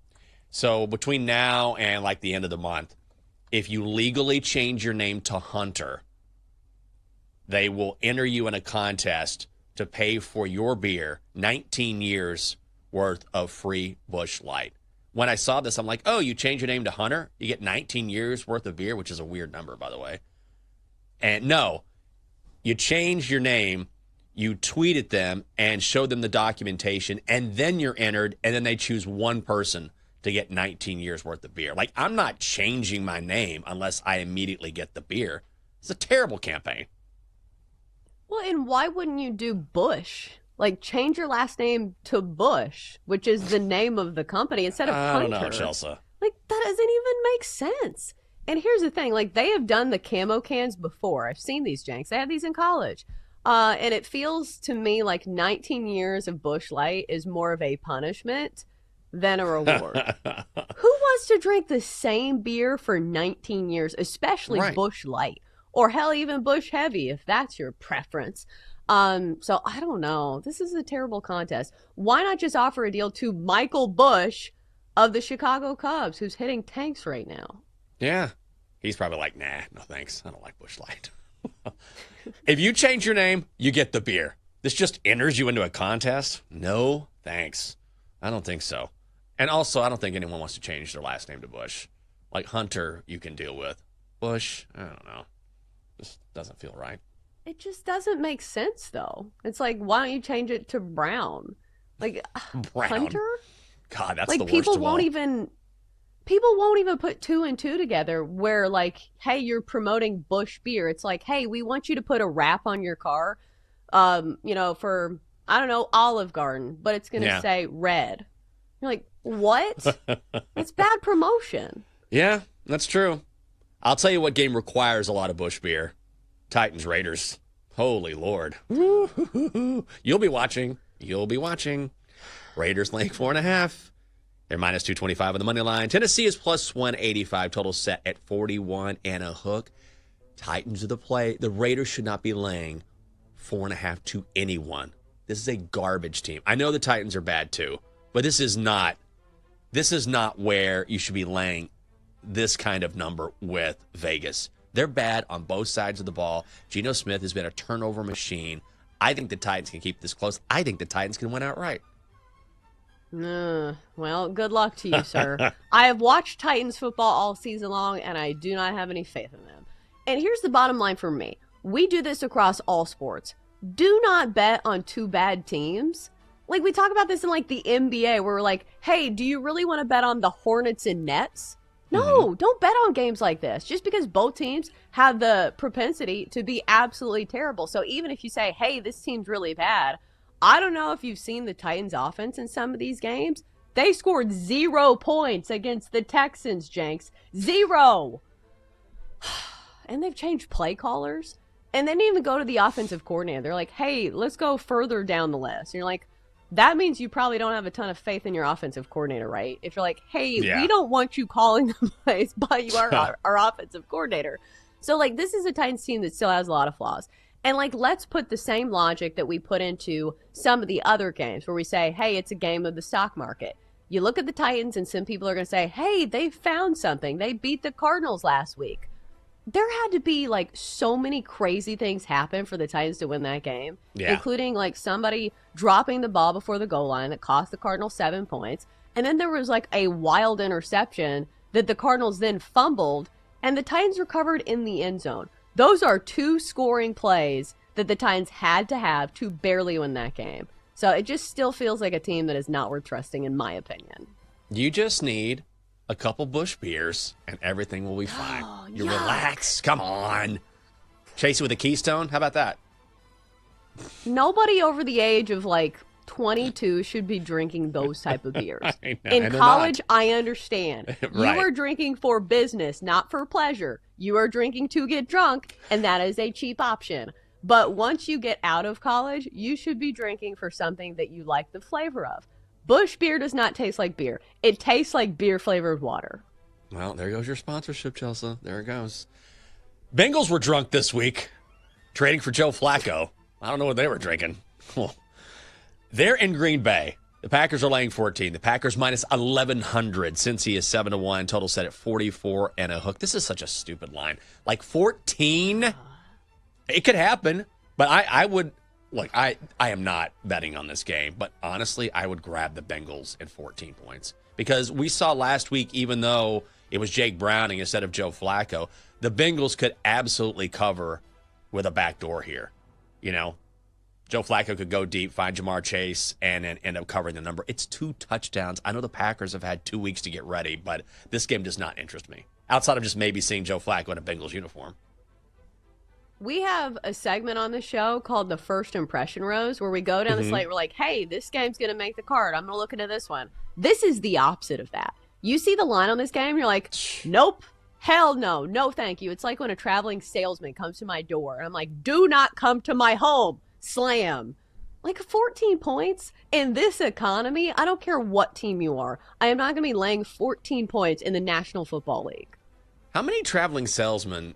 So between now and like the end of the month, if you legally change your name to Hunter, they will enter you in a contest to pay for your beer 19 years worth of free Busch Light. When I saw this, I'm like, oh, you change your name to Hunter? You get 19 years worth of beer, which is a weird number, by the way. And no, you change your name, you tweet at them and show them the documentation, and then you're entered, and then they choose one person to get 19 years worth of beer. Like, I'm not changing my name unless I immediately get the beer. It's a terrible campaign. Well, and why wouldn't you do Bush? Like, change your last name to Bush, which is the name of the company, instead of Hunter. I don't know, Chelsea. Like, that doesn't even make sense. And here's the thing. Like, they have done the camo cans before. I've seen these, Janks. They had these in college. And it feels to me like 19 years of Busch Light is more of a punishment than a reward. Who wants to drink the same beer for 19 years, especially Busch Light? Or hell, even Busch Heavy, if that's your preference. So I don't know. This is a terrible contest. Why not just offer a deal to Michael Busch of the Chicago Cubs, who's hitting tanks right now? Yeah. He's probably like, nah, no thanks. I don't like Busch Light. If you change your name, you get the beer. This just enters you into a contest? No, thanks. I don't think so. And also, I don't think anyone wants to change their last name to Busch. Like Hunter, you can deal with. Busch, I don't know. Just doesn't feel right. It just doesn't make sense, though. It's like, why don't you change it to Brown? Like, Brown. Hunter? God, that's like, the worst people of won't all. people won't even put two and two together where, like, hey, you're promoting Busch beer. It's like, hey, we want you to put a wrap on your car, for, I don't know, Olive Garden, but it's going to say red. You're like, what? That's bad promotion. Yeah, that's true. I'll tell you what game requires a lot of Busch beer. Titans Raiders. Holy Lord. You'll be watching. Raiders laying 4.5. They're minus 225 on the money line. Tennessee is plus 185. Total set at 41 and a hook. Titans are the play. The Raiders should not be laying 4.5 to anyone. This is a garbage team. I know the Titans are bad too, but this is not where you should be laying this kind of number with Vegas. They're bad on both sides of the ball. Geno Smith has been a turnover machine. I think the Titans can keep this close. I think the Titans can win outright. Well, good luck to you, sir. I have watched Titans football all season long, and I do not have any faith in them. And here's the bottom line for me. We do this across all sports. Do not bet on two bad teams. Like, we talk about this in, like, the NBA, where we're like, hey, do you really want to bet on the Hornets and Nets? No, don't bet on games like this, just because both teams have the propensity to be absolutely terrible. So even if you say, hey, this team's really bad, I don't know if you've seen the Titans offense in some of these games. They scored 0 points against the Texans, Jenks. 0. And they've changed play callers. And they didn't even go to the offensive coordinator. They're like, hey, let's go further down the list. And you're like, that means you probably don't have a ton of faith in your offensive coordinator, right? If you're like, hey, we don't want you calling the plays, but you are our offensive coordinator. So, like, this is a Titans team that still has a lot of flaws. And, like, let's put the same logic that we put into some of the other games where we say, hey, it's a game of the stock market. You look at the Titans and some people are going to say, hey, they found something. They beat the Cardinals last week. there had to be like so many crazy things happen for the Titans to win that game, including like somebody dropping the ball before the goal line that cost the Cardinals 7 points. And then there was like a wild interception that the Cardinals then fumbled and the Titans recovered in the end zone. Those are 2 scoring plays that the Titans had to have to barely win that game. So it just still feels like a team that is not worth trusting, in my opinion. You just need a couple Busch beers and everything will be fine. You relax. Come on. Chase it with a Keystone. How about that? Nobody over the age of like 22 should be drinking those type of beers. In college, I understand. Right. You are drinking for business, not for pleasure. You are drinking to get drunk, and that is a cheap option. But once you get out of college, you should be drinking for something that you like the flavor of. Busch beer does not taste like beer. It tastes like beer-flavored water. Well, there goes your sponsorship, Chelsea. There it goes. Bengals were drunk this week, trading for Joe Flacco. I don't know what they were drinking. They're in Green Bay. The Packers are laying 14. The Packers minus 1,100 since he is 7-1. Total set at 44 and a hook. This is such a stupid line. Like 14? It could happen, but I would... Look, I am not betting on this game, but honestly, I would grab the Bengals at 14 points. Because we saw last week, even though it was Jake Browning instead of Joe Flacco, the Bengals could absolutely cover with a backdoor here. You know, Joe Flacco could go deep, find Jamar Chase, and then end up covering the number. It's 2 touchdowns. I know the Packers have had 2 weeks to get ready, but this game does not interest me. Outside of just maybe seeing Joe Flacco in a Bengals uniform. We have a segment on the show called the First Impression Rose, where we go down the slate. We're like, hey, this game's going to make the card. I'm going to look into this one. This is the opposite of that. You see the line on this game, you're like, nope, hell no, no thank you. It's like when a traveling salesman comes to my door, and I'm like, do not come to my home. Slam. Like 14 points in this economy, I don't care what team you are. I am not going to be laying 14 points in the National Football League. How many traveling salesmen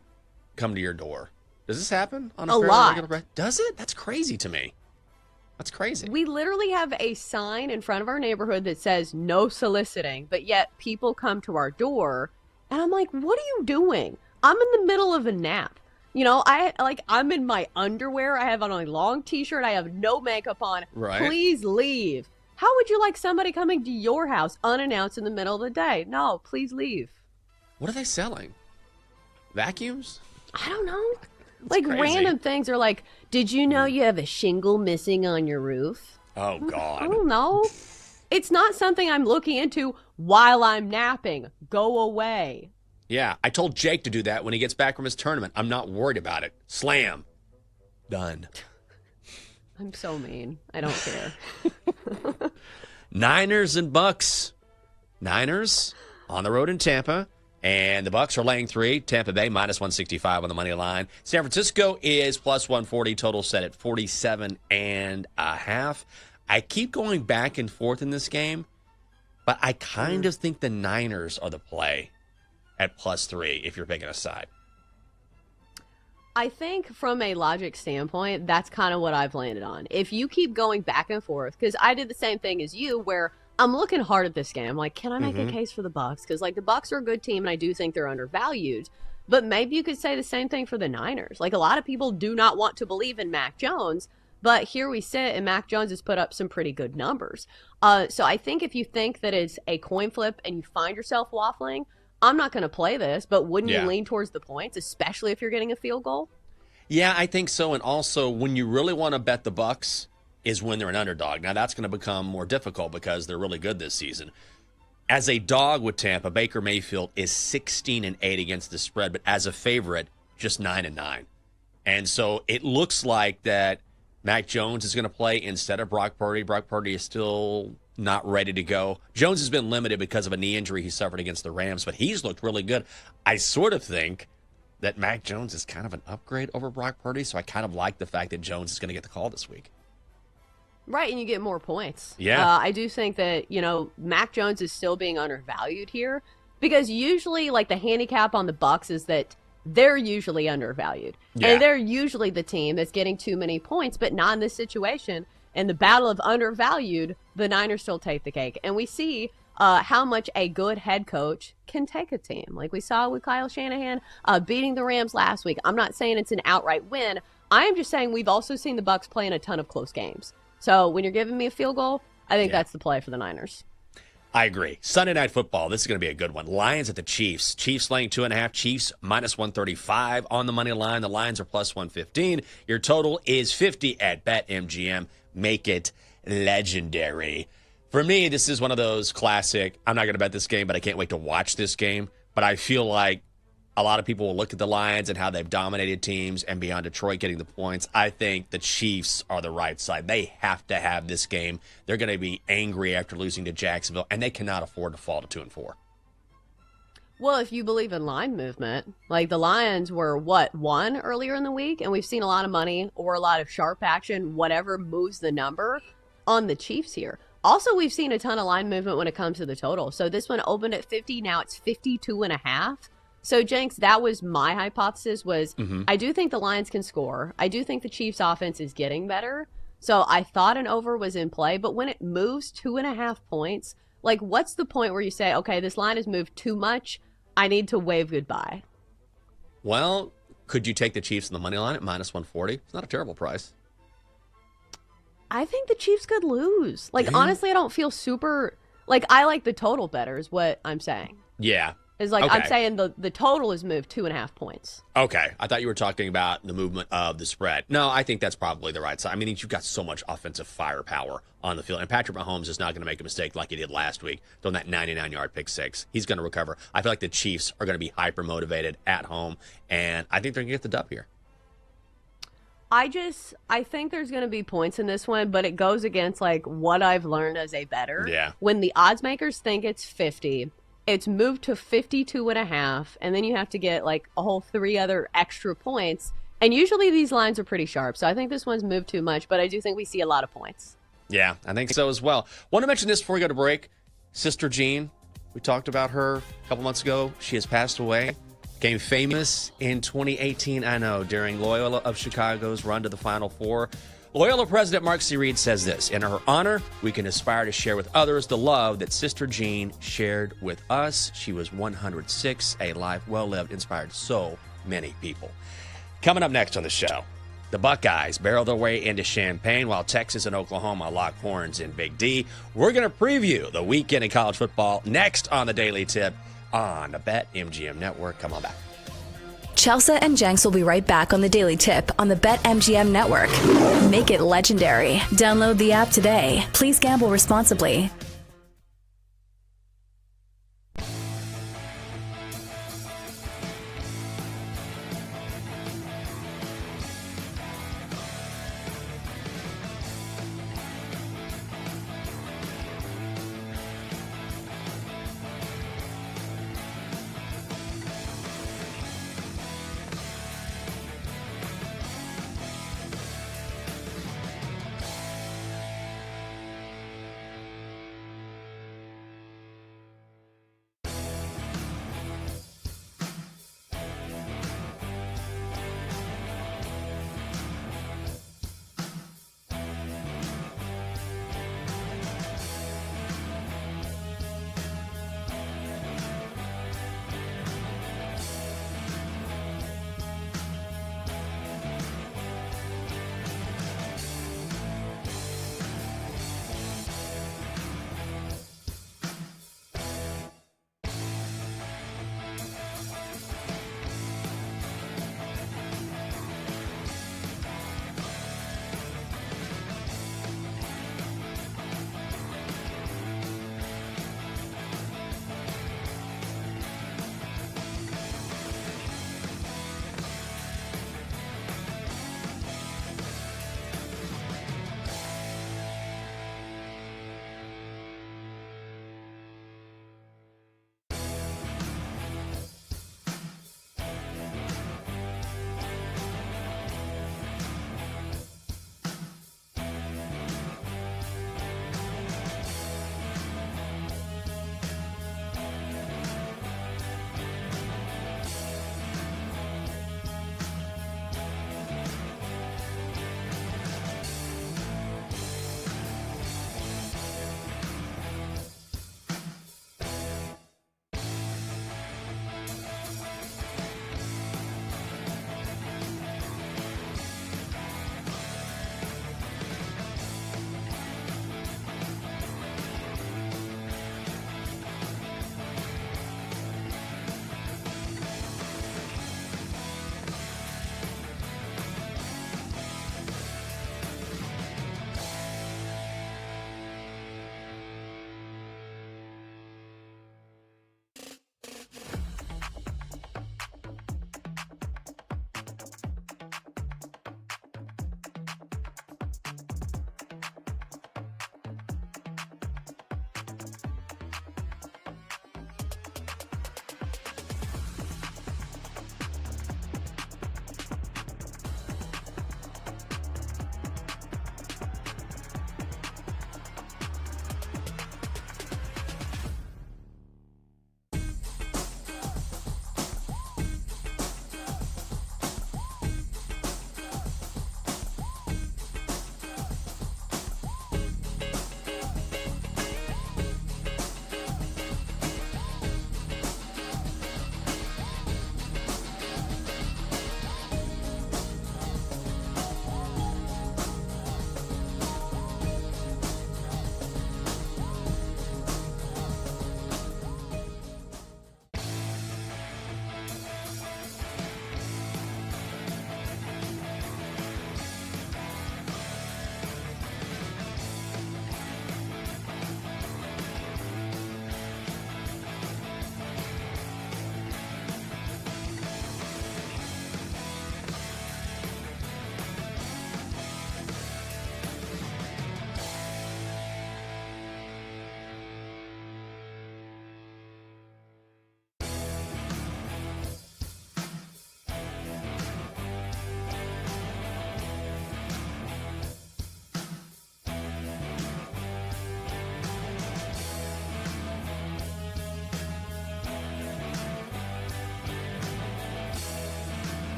come to your door? Does this happen on a lot? Regular bread? Does it? That's crazy to me. That's crazy. We literally have a sign in front of our neighborhood that says no soliciting, but yet people come to our door, and I'm like, what are you doing? I'm in the middle of a nap. You know, I'm in my underwear. I have on a long t-shirt. I have no makeup on. Right. Please leave. How would you like somebody coming to your house unannounced in the middle of the day? No, please leave. What are they selling? Vacuums? I don't know. Like crazy. Random things are like, did you know you have a shingle missing on your roof? Oh, God. I don't know. It's not something I'm looking into while I'm napping. Go away. Yeah, I told Jake to do that when he gets back from his tournament. I'm not worried about it. Slam. Done. I'm so mean. I don't care. Niners and Bucks. Niners on the road in Tampa. And the Bucks are laying 3. Tampa Bay minus 165 on the money line. San Francisco is plus 140. Total set at 47.5. I keep going back and forth in this game, but I kind of think the Niners are the play at plus 3 if you're picking a side. I think from a logic standpoint, that's kind of what I've landed on. If you keep going back and forth, because I did the same thing as you, where I'm looking hard at this game. I'm like, can I make a case for the Bucks? Because like the Bucks are a good team, and I do think they're undervalued. But maybe you could say the same thing for the Niners. Like a lot of people do not want to believe in Mac Jones, but here we sit, and Mac Jones has put up some pretty good numbers. So I think if you think that it's a coin flip and you find yourself waffling, I'm not going to play this. But wouldn't you lean towards the points, especially if you're getting a field goal? Yeah, I think so. And also, when you really want to bet the Bucks is when they're an underdog. Now, that's going to become more difficult because they're really good this season. As a dog with Tampa, Baker Mayfield is 16-8 against the spread, but as a favorite, just 9-9. And so it looks like that Mac Jones is going to play instead of Brock Purdy. Brock Purdy is still not ready to go. Jones has been limited because of a knee injury he suffered against the Rams, but he's looked really good. I sort of think that Mac Jones is kind of an upgrade over Brock Purdy, so I kind of like the fact that Jones is going to get the call this week. Right, and you get more points. Yeah. I do think that, Mac Jones is still being undervalued here because usually, like, the handicap on the Bucks is that they're usually undervalued. Yeah. And they're usually the team that's getting too many points, but not in this situation. In the battle of undervalued, the Niners still take the cake. And we see how much a good head coach can take a team. Like we saw with Kyle Shanahan beating the Rams last week. I'm not saying it's an outright win. I am just saying we've also seen the Bucs play in a ton of close games. So when you're giving me a field goal, I think that's the play for the Niners. I agree. Sunday Night Football, this is going to be a good one. Lions at the Chiefs. Chiefs laying 2.5. Chiefs minus 135 on the money line. The Lions are plus 115. Your total is 50 at BetMGM. Make it legendary. For me, this is one of those classic, I'm not going to bet this game, but I can't wait to watch this game. But I feel like a lot of people will look at the Lions and how they've dominated teams and beyond Detroit getting the points. I think the Chiefs are the right side. They have to have this game. They're going to be angry after losing to Jacksonville, and they cannot afford to fall to 2-4. Well, if you believe in line movement, like the Lions were, 1 earlier in the week, and we've seen a lot of money or a lot of sharp action, whatever moves the number on the Chiefs here. Also, we've seen a ton of line movement when it comes to the total. So this one opened at 50. Now it's 52.5. So, Jenks, that was my hypothesis was I do think the Lions can score. I do think the Chiefs' offense is getting better. So I thought an over was in play. But when it moves 2.5 points, like what's the point where you say, okay, this line has moved too much. I need to wave goodbye. Well, could you take the Chiefs on the money line at minus 140? It's not a terrible price. I think the Chiefs could lose. Like, honestly, I don't feel super – like, I like the total better is what I'm saying. Yeah. It's like okay. I'm saying the total is moved 2.5 points. Okay. I thought you were talking about the movement of the spread. No, I think that's probably the right side. I mean, you've got so much offensive firepower on the field. And Patrick Mahomes is not going to make a mistake like he did last week, throwing that 99-yard pick six. He's going to recover. I feel like the Chiefs are going to be hyper-motivated at home, and I think they're going to get the dub here. I think there's going to be points in this one, but it goes against, like, what I've learned as a bettor. Yeah. When the odds makers think it's 50, it's moved to 52.5, and then you have to get, like, a whole 3 other extra points. And usually these lines are pretty sharp, so I think this one's moved too much, but I do think we see a lot of points. Yeah, I think so as well. Want to mention this before we go to break. Sister Jean, we talked about her a couple months ago. She has passed away. Became famous in 2018, I know, during Loyola of Chicago's run to the Final Four. Loyola President Mark C. Reed says this: in her honor, we can aspire to share with others the love that Sister Jean shared with us. She was 106, a life well lived, inspired so many people. Coming up next on the show, the Buckeyes barrel their way into Champaign while Texas and Oklahoma lock horns in Big D. We're going to preview the weekend in college football next on the Daily Tip on the BetMGM Network. Come on back. Chelsea and Jenks will be right back on the Daily Tip on the BetMGM Network. Make it legendary. Download the app today. Please gamble responsibly.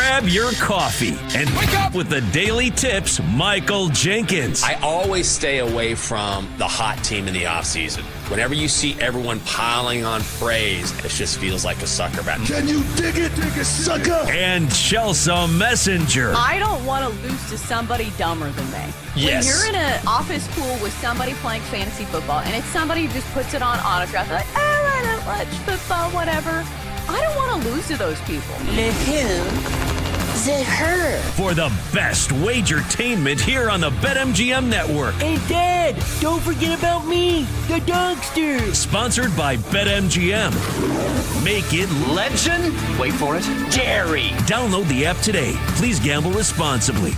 Grab your coffee and wake up with the Daily Tips, Michael Jenkins. I always stay away from the hot team in the offseason. Whenever you see everyone piling on praise, it just feels like a sucker bet. Can you dig it, sucker? And Chelsea Messenger. I don't want to lose to somebody dumber than me. Yes. When you're in an office pool with somebody playing fantasy football and it's somebody who just puts it on autograph, like, oh, I don't watch football, whatever. I don't want to lose to those people. Le who? The her. For the best wagertainment here on the BetMGM Network. Hey, Dad, don't forget about me, the Dogster. Sponsored by BetMGM. Make it Legend? Wait for it. Dairy. Download the app today. Please gamble responsibly.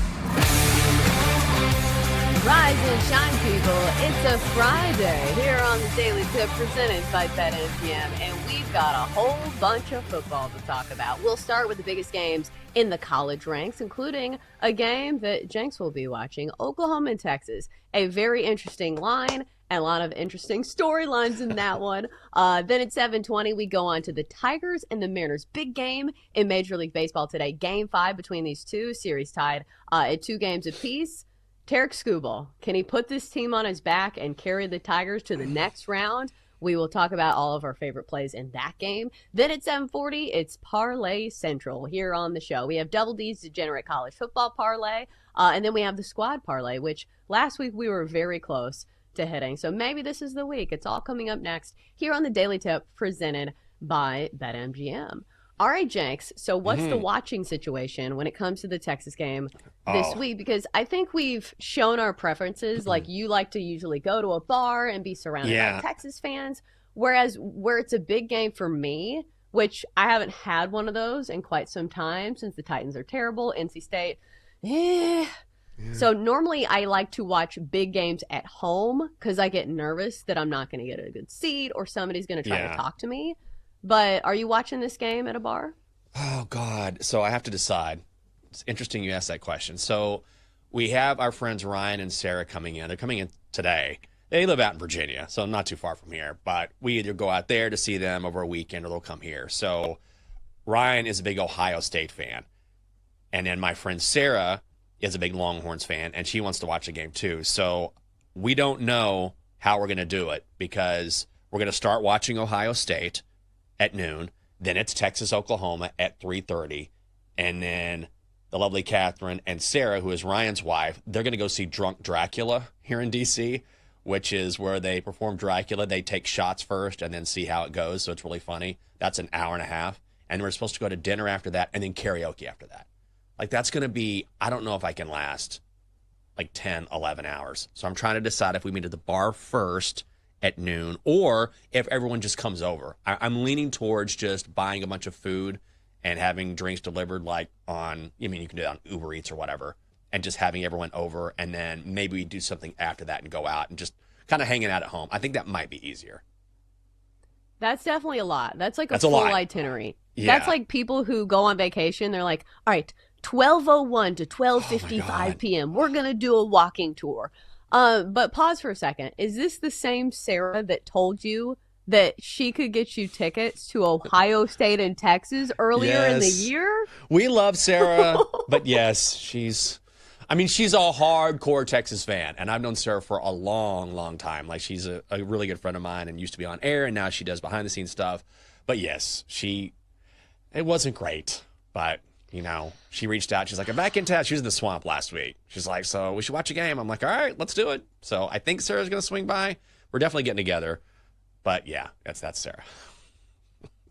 Rise and shine, people. It's a Friday here on the Daily Tip presented by BetMGM, and we've got a whole bunch of football to talk about. We'll start with the biggest games in the college ranks, including a game that Jenks will be watching, Oklahoma and Texas. A very interesting line and a lot of interesting storylines in that one. Then at 7:20, we go on to the Tigers and the Mariners. Big game in Major League Baseball today. Game 5 between these two, series tied at 2 games apiece. Tarek Skubal, can he put this team on his back and carry the Tigers to the next round? We will talk about all of our favorite plays in that game. Then at 7:40, it's Parlay Central here on the show. We have Double D's Degenerate College Football Parlay, and then we have the Squad Parlay, which last week we were very close to hitting. So maybe this is the week. It's all coming up next here on the Daily Tip presented by BetMGM. All right, Jenks, so what's the watching situation when it comes to the Texas game this week? Because I think we've shown our preferences. Like, you like to usually go to a bar and be surrounded by Texas fans, whereas where it's a big game for me, which I haven't had one of those in quite some time since the Titans are terrible, NC State, So normally I like to watch big games at home because I get nervous that I'm not going to get a good seat or somebody's going to try to talk to me. But are you watching this game at a bar? Oh, God. So I have to decide. It's interesting you asked that question. So we have our friends Ryan and Sarah coming in. They're coming in today. They live out in Virginia, so not too far from here. But we either go out there to see them over a weekend or they'll come here. So Ryan is a big Ohio State fan. And then my friend Sarah is a big Longhorns fan, and she wants to watch the game too. So we don't know how we're going to do it because we're going to start watching Ohio State at noon, then it's Texas, Oklahoma at 3:30, and then the lovely Catherine and Sarah, who is Ryan's wife, they're going to go see Drunk Dracula here in D.C., which is where they perform Dracula. They take shots first and then see how it goes, so it's really funny. That's an hour and a half, and we're supposed to go to dinner after that and then karaoke after that. Like, that's going to be, I don't know if I can last like 10, 11 hours. So I'm trying to decide if we meet at the bar first at noon, or if everyone just comes over. I'm leaning towards just buying a bunch of food and having drinks delivered, like you can do it on Uber Eats or whatever, and just having everyone over, and then maybe we do something after that and go out and just kind of hanging out at home. I think that might be easier. That's definitely a lot. That's like a full itinerary. Yeah. That's like people who go on vacation. They're like, all right, 12:01 to 12:55 p.m. We're going to do a walking tour. But pause for a second. Is this the same Sarah that told you that she could get you tickets to Ohio State and Texas earlier in the year? We love Sarah, but yes, she's a hardcore Texas fan, and I've known Sarah for a long, long time. Like, she's a really good friend of mine and used to be on air, and now she does behind-the-scenes stuff. But yes, it wasn't great, but she reached out. She's like, I'm back in town. She was in the swamp last week. She's like, so we should watch a game. I'm like, all right, let's do it. So I think Sarah's going to swing by. We're definitely getting together. But yeah, that's Sarah.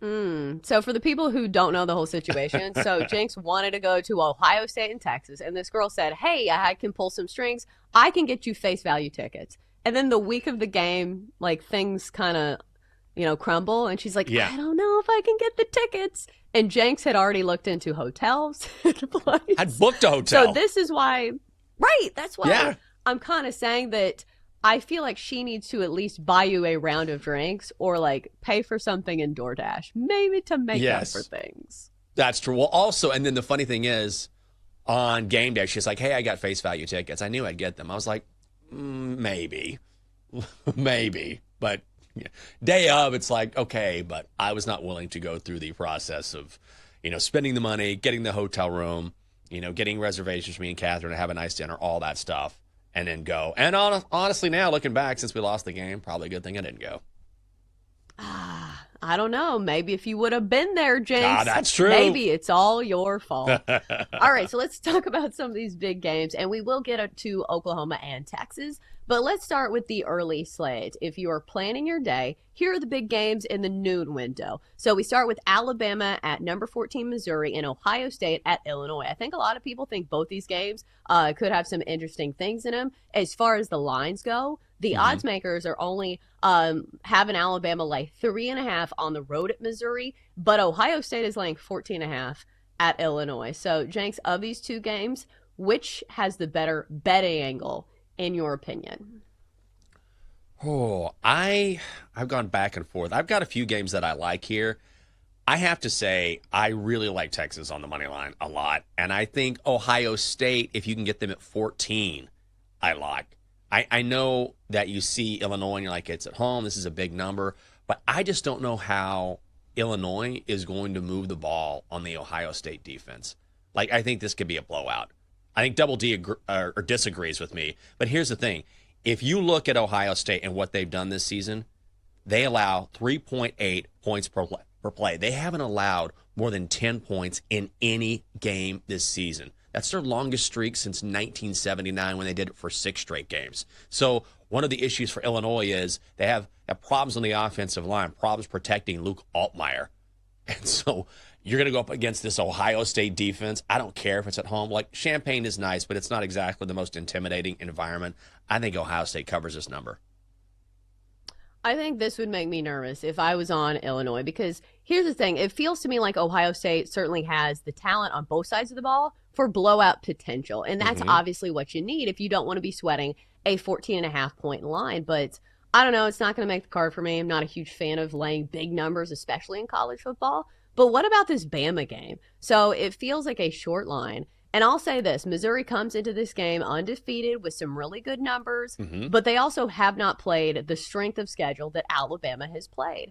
So for the people who don't know the whole situation, so Jenks wanted to go to Ohio State and Texas, and this girl said, hey, I can pull some strings. I can get you face value tickets. And then the week of the game, like, things kind of, crumble. And she's like, I don't know if I can get the tickets. And Jenks had already looked into hotels. I'd booked a hotel. So this is why, that's why I'm kind of saying that I feel like she needs to at least buy you a round of drinks or, like, pay for something in DoorDash, maybe to make up for things. That's true. Well, also, and then the funny thing is, on game day, she's like, hey, I got face value tickets. I knew I'd get them. I was like, maybe. But day of, it's like, okay, but I was not willing to go through the process of, spending the money, getting the hotel room, getting reservations for me and Catherine to have a nice dinner, all that stuff, and then go. And honestly, now looking back, since we lost the game, probably a good thing I didn't go. I don't know. Maybe if you would have been there, James. That's true. Maybe it's all your fault. All right, so let's talk about some of these big games, and we will get to Oklahoma and Texas. But let's start with the early slate. If you are planning your day, here are the big games in the noon window. So we start with Alabama at number 14, Missouri, and Ohio State at Illinois. I think a lot of people think both these games could have some interesting things in them. As far as the lines go, the odds makers are only having Alabama lay 3.5 on the road at Missouri, but Ohio State is laying 14.5 at Illinois. So, Jenks, of these two games, which has the better betting angle, in your opinion? I've gone back and forth. I've got a few games that I like here. I have to say, I really like Texas on the money line a lot. And I think Ohio State, if you can get them at 14, I like. I know that you see Illinois and you're like, it's at home, this is a big number. But I just don't know how Illinois is going to move the ball on the Ohio State defense. Like, I think this could be a blowout. I think Double D disagrees with me. But here's the thing. If you look at Ohio State and what they've done this season, they allow 3.8 points per play. They haven't allowed more than 10 points in any game this season. That's their longest streak since 1979 when they did it for 6 straight games. So one of the issues for Illinois is they have problems on the offensive line, problems protecting Luke Altmaier. And so you're going to go up against this Ohio State defense. I don't care if it's at home. Like, Champaign is nice, but it's not exactly the most intimidating environment. I think Ohio State covers this number. I think this would make me nervous if I was on Illinois, because here's the thing. It feels to me like Ohio State certainly has the talent on both sides of the ball for blowout potential. And that's obviously what you need if you don't want to be sweating a 14.5 point line. But I don't know. It's not going to make the card for me. I'm not a huge fan of laying big numbers, especially in college football. But what about this Bama game? So it feels like a short line. And I'll say this, Missouri comes into this game undefeated with some really good numbers, but they also have not played the strength of schedule that Alabama has played.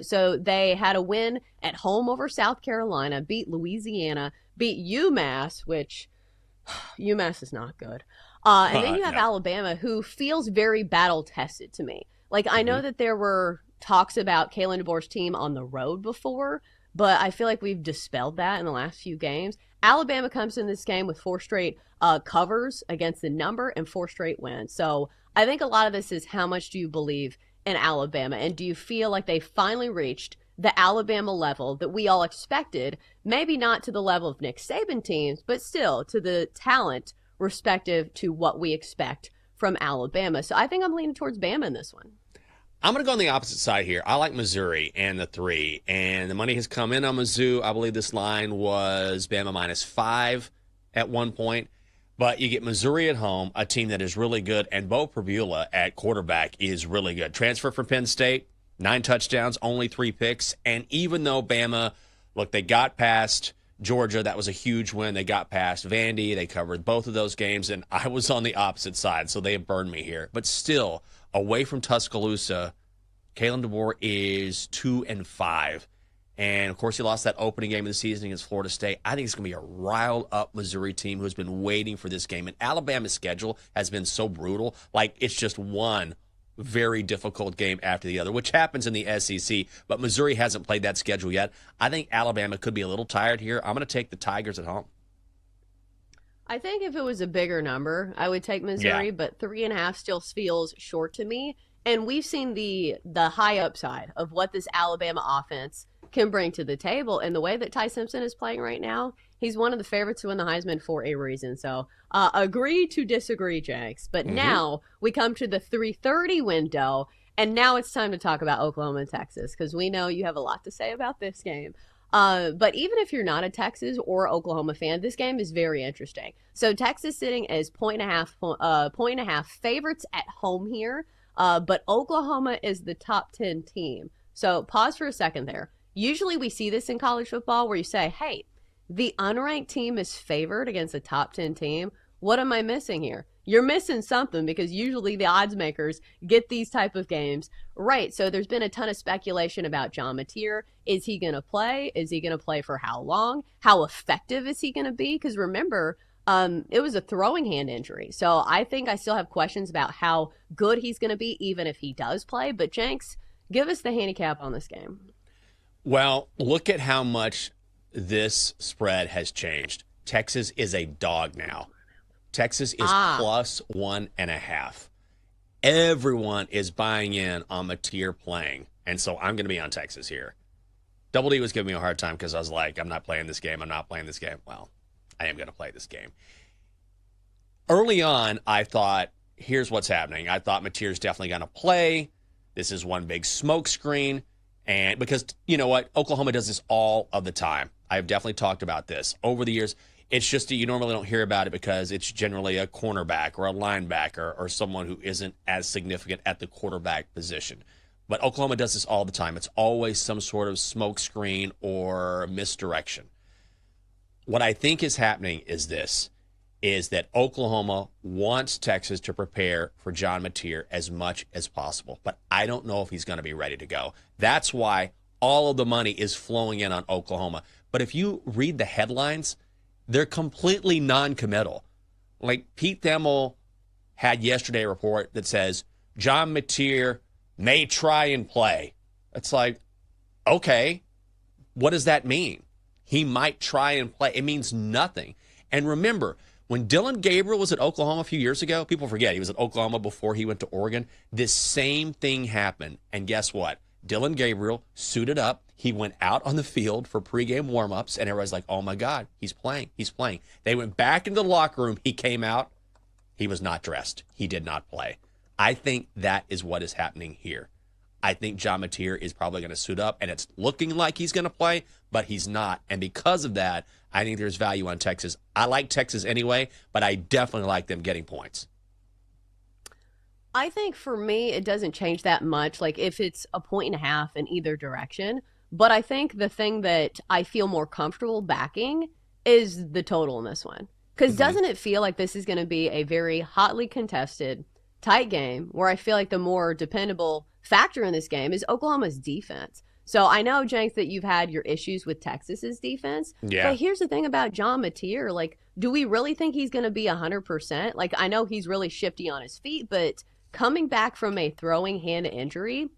So they had a win at home over South Carolina, beat Louisiana, beat UMass, which UMass is not good. And then you have Alabama, who feels very battle-tested to me. Like, I know that there were talks about Kalen DeBoer's team on the road before, but I feel like we've dispelled that in the last few games. Alabama comes in this game with 4 straight covers against the number and 4 straight wins. So I think a lot of this is how much do you believe in Alabama? And do you feel like they finally reached the Alabama level that we all expected? Maybe not to the level of Nick Saban teams, but still to the talent respective to what we expect from Alabama. So I think I'm leaning towards Bama in this one. I'm going to go on the opposite side here. I like Missouri and the 3, and the money has come in on Mizzou. I believe this line was Bama -5 at one point, but you get Missouri at home, a team that is really good, and Bo Pribula at quarterback is really good. Transfer from Penn State, 9 touchdowns, only 3 picks, and even though Bama, look, they got past Georgia, that was a huge win. They got past Vandy. They covered both of those games, and I was on the opposite side, so they have burned me here. But still, away from Tuscaloosa, Kalen DeBoer is 2-5. And, of course, he lost that opening game of the season against Florida State. I think it's going to be a riled-up Missouri team who has been waiting for this game. And Alabama's schedule has been so brutal. Like, it's just one very difficult game after the other, which happens in the SEC. But Missouri hasn't played that schedule yet. I think Alabama could be a little tired here. I'm going to take the Tigers at home. I think if it was a bigger number, I would take Missouri, but 3.5 still feels short to me. And we've seen the high upside of what this Alabama offense can bring to the table. And the way that Ty Simpson is playing right now, he's one of the favorites to win the Heisman for a reason. So agree to disagree, Jax. But now we come to the 3:30 window, and now it's time to talk about Oklahoma and Texas, because we know you have a lot to say about this game. But even if you're not a Texas or Oklahoma fan, this game is very interesting. So Texas sitting as point and a half favorites at home here. But Oklahoma is the top 10 team. So pause for a second there. Usually we see this in college football where you say, hey, the unranked team is favored against a top 10 team. What am I missing here? you're missing something, because usually the odds makers get these type of games right. So there's been a ton of speculation about John Mateer. Is he going to play? Is he going to play for how long? How effective is he going to be? Because remember, it was a throwing hand injury. So I think I still have questions about how good he's going to be, even if he does play. But Jenks, give us the handicap on this game. Well, look at how much this spread has changed. Texas is a dog now. Texas is plus 1.5. Everyone is buying in on Mateer playing. And so I'm going to be on Texas here. Double D was giving me a hard time because I was like, I'm not playing this game. I'm not playing this game. Well, I am going to play this game. Early on, I thought, here's what's happening. I thought Mateer's definitely going to play. This is one big smoke screen. And because, you know what, Oklahoma does this all of the time. I've definitely talked about this over the years. It's just that you normally don't hear about it because it's generally a cornerback or a linebacker or someone who isn't as significant at the quarterback position. But Oklahoma does this all the time. It's always some sort of smoke screen or misdirection. What I think is happening is this, is that Oklahoma wants Texas to prepare for John Mateer as much as possible. But I don't know if he's going to be ready to go. That's why all of the money is flowing in on Oklahoma. But if you read the headlines, they're completely non-committal. Like Pete Thamel had yesterday a report that says John Mateer may try and play. It's like, okay, what does that mean? He might try and play. It means nothing. And remember, when Dillon Gabriel was at Oklahoma a few years ago, people forget he was at Oklahoma before he went to Oregon. This same thing happened. And guess what? Dillon Gabriel suited up. He went out on the field for pregame warmups, and everybody's like, oh, my God, he's playing. He's playing. They went back into the locker room. He came out. He was not dressed. He did not play. I think that is what is happening here. I think John Mateer is probably going to suit up, and it's looking like he's going to play, but he's not. And because of that, I think there's value on Texas. I like Texas anyway, but I definitely like them getting points. I think for me, it doesn't change that much, like if it's 1.5 in either direction. But I think the thing that I feel more comfortable backing is the total in this one. Because doesn't it feel like this is going to be a very hotly contested, tight game where I feel like the more dependable factor in this game is Oklahoma's defense. So I know, Jenks, that you've had your issues with Texas's defense. Yeah. But here's the thing about John Mateer. Like, do we really think he's going to be 100%? Like, I know he's really shifty on his feet, but coming back from a throwing hand injury,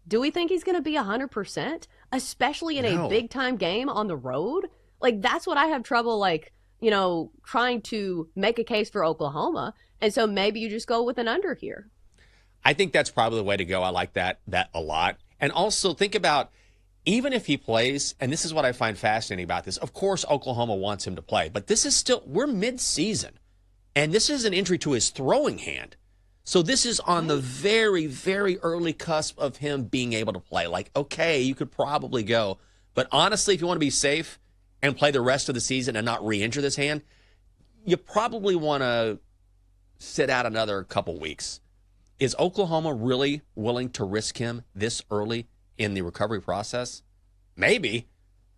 do we think he's going to be 100%? Especially in a big-time game on the road? Like, that's what I have trouble, like, you know, trying to make a case for Oklahoma. And so maybe you just go with an under here. I think that's probably the way to go. I like that a lot. And also think about, even if he plays, and this is what I find fascinating about this, of course Oklahoma wants him to play, but this is still, we're mid-season, and this is an injury to his throwing hand. So this is on the very, very early cusp of him being able to play. Like, okay, you could probably go. But honestly, if you want to be safe and play the rest of the season and not re-injure this hand, you probably want to sit out another couple weeks. Is Oklahoma really willing to risk him this early in the recovery process? Maybe.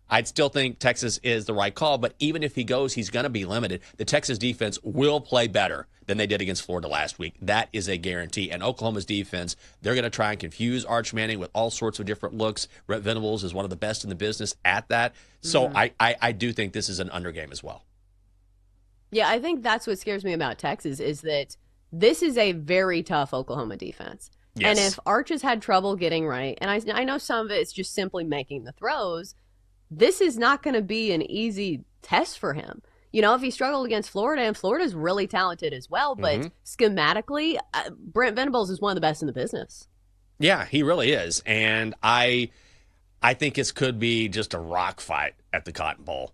I'd still think Texas is the right call, but even if he goes, he's going to be limited. The Texas defense will play better than they did against Florida last week. That is a guarantee. And Oklahoma's defense, they're going to try and confuse Arch Manning with all sorts of different looks. Brent Venables is one of the best in the business at that. So I do think this is an under game as well. Yeah, I think that's what scares me about Texas is that this is a very tough Oklahoma defense. Yes. And if Arch has had trouble getting right, and I know some of it is just simply making the throws, this is not going to be an easy test for him. You know, if he struggled against Florida, and Florida's really talented as well, but schematically, Brent Venables is one of the best in the business. Yeah, he really is. And I think this could be just a rock fight at the Cotton Bowl.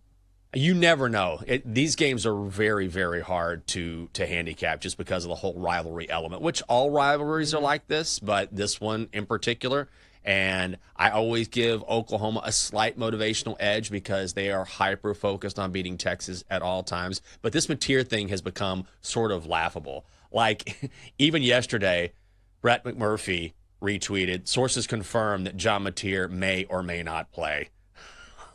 You never know. These games are very, very hard to handicap just because of the whole rivalry element, which all rivalries are like this, but this one in particular. And I always give Oklahoma a slight motivational edge because they are hyper-focused on beating Texas at all times. But this Mateer thing has become sort of laughable. Like, even yesterday, Brett McMurphy retweeted, sources confirm that John Mateer may or may not play.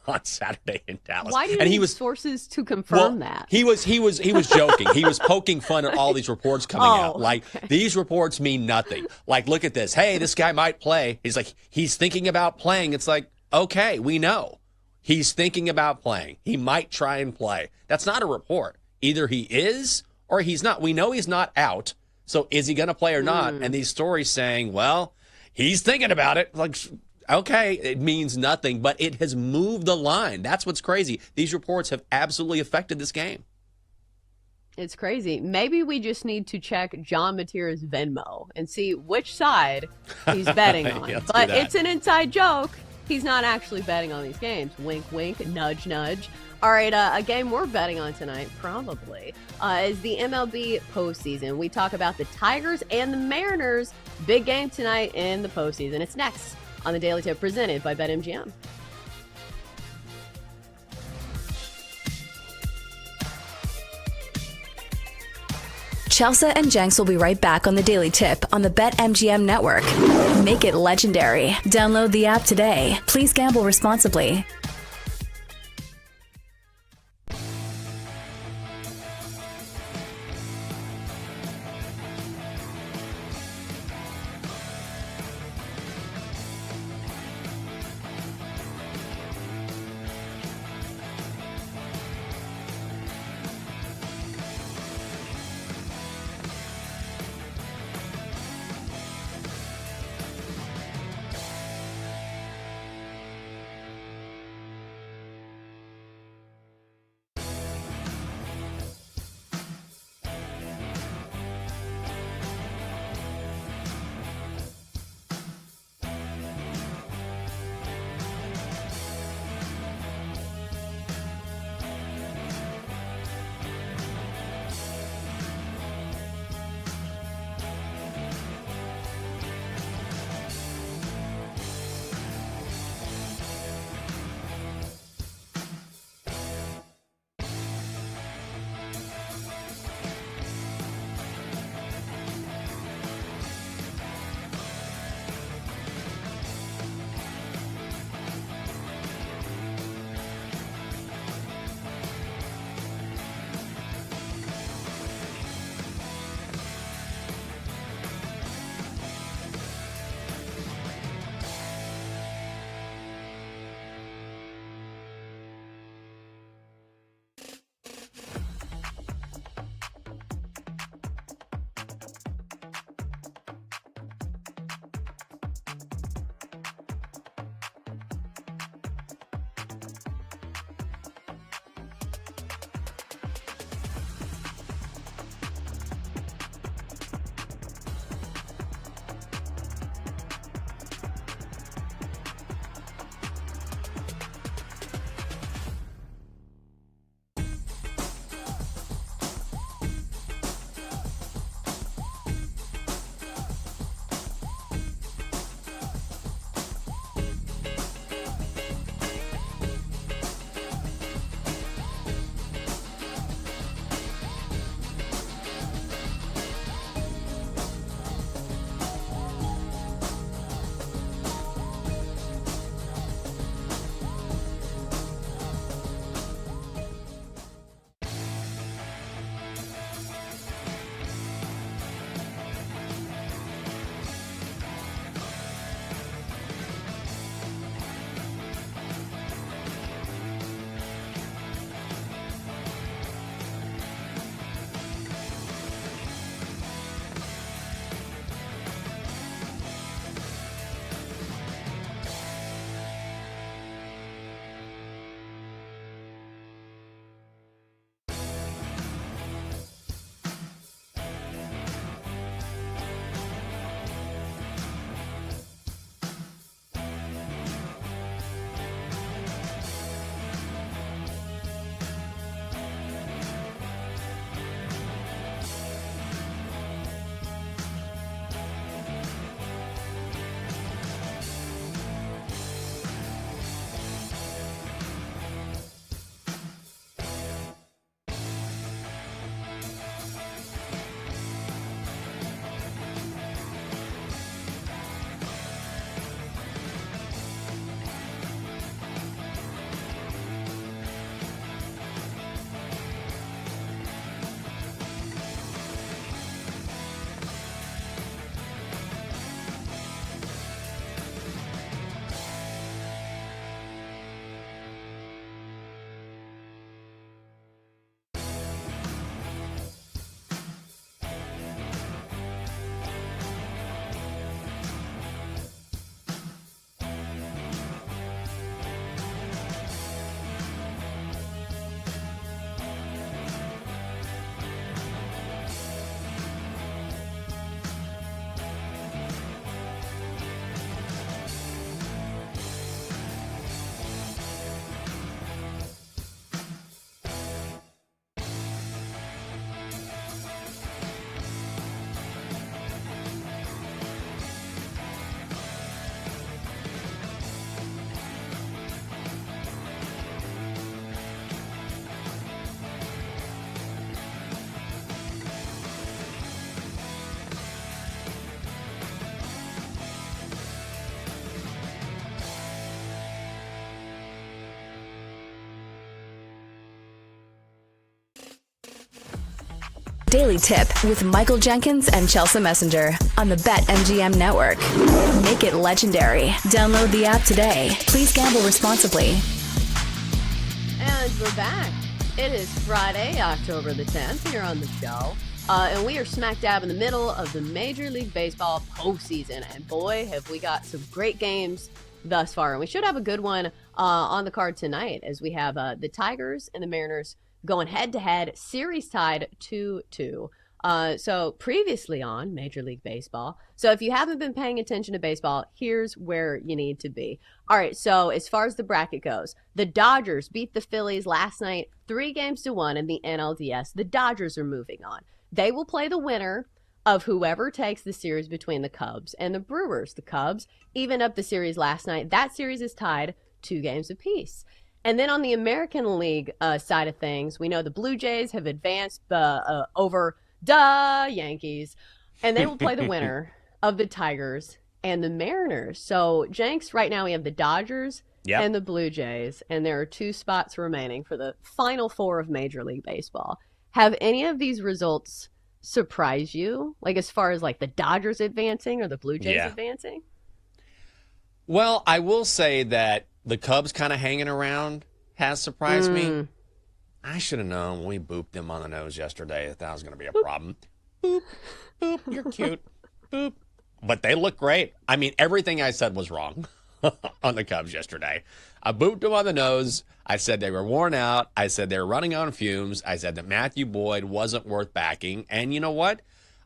on Saturday in Dallas. Why do you and need sources to confirm that? He was joking. He was poking fun at all these reports coming out. Like, these reports mean nothing. Like, look at this. Hey, this guy might play. He's like, he's thinking about playing. It's like, okay, we know. He's thinking about playing. He might try and play. That's not a report. Either he is or he's not. We know he's not out. So is he going to play or not? And these stories saying, well, he's thinking about it. Like, okay, it means nothing, but it has moved the line. That's what's crazy. These reports have absolutely affected this game. It's crazy. Maybe we just need to check John Matera's Venmo and see which side he's betting on. Yeah, but it's an inside joke. He's not actually betting on these games. Wink, wink, nudge, nudge. All right, a game we're betting on tonight, probably, is the MLB postseason. We talk about the Tigers and the Mariners. Big game tonight in the postseason. It's next on the Daily Tip, presented by BetMGM. Chelsea and Jenks will be right back on the Daily Tip on the BetMGM network. Make it legendary. Download the app today. Please gamble responsibly. Daily Tip with Michael Jenkins and Chelsea Messenger on the BetMGM Network. Make it legendary. Download the app today. Please gamble responsibly. And we're back. It is Friday, October the 10th, here on the show. And we are smack dab in the middle of the Major League Baseball postseason. And boy, have we got some great games thus far. And we should have a good one on the card tonight as we have the Tigers and the Mariners going head-to-head, series tied 2-2. So previously on Major League Baseball. So if you haven't been paying attention to baseball, here's where you need to be. All right, so as far as the bracket goes, the Dodgers beat the Phillies last night 3-1 in the NLDS. The Dodgers are moving on. They will play the winner of whoever takes the series between the Cubs and the Brewers. The Cubs evened up the series last night. That series is tied 2 games apiece. And then on the American League side of things, we know the Blue Jays have advanced over the Yankees, and they will play the winner of the Tigers and the Mariners. So, Jenks, right now we have the Dodgers and the Blue Jays, and there are 2 spots remaining for the Final Four of Major League Baseball. Have any of these results surprised you? Like as far as like the Dodgers advancing or the Blue Jays advancing? Well, I will say that the Cubs kind of hanging around has surprised me. I should have known when we booped them on the nose yesterday that was going to be a problem. Boop, boop, you're cute. Boop. But they look great. I mean, everything I said was wrong on the Cubs yesterday. I booped them on the nose. I said they were worn out. I said they were running on fumes. I said that Matthew Boyd wasn't worth backing. And you know what?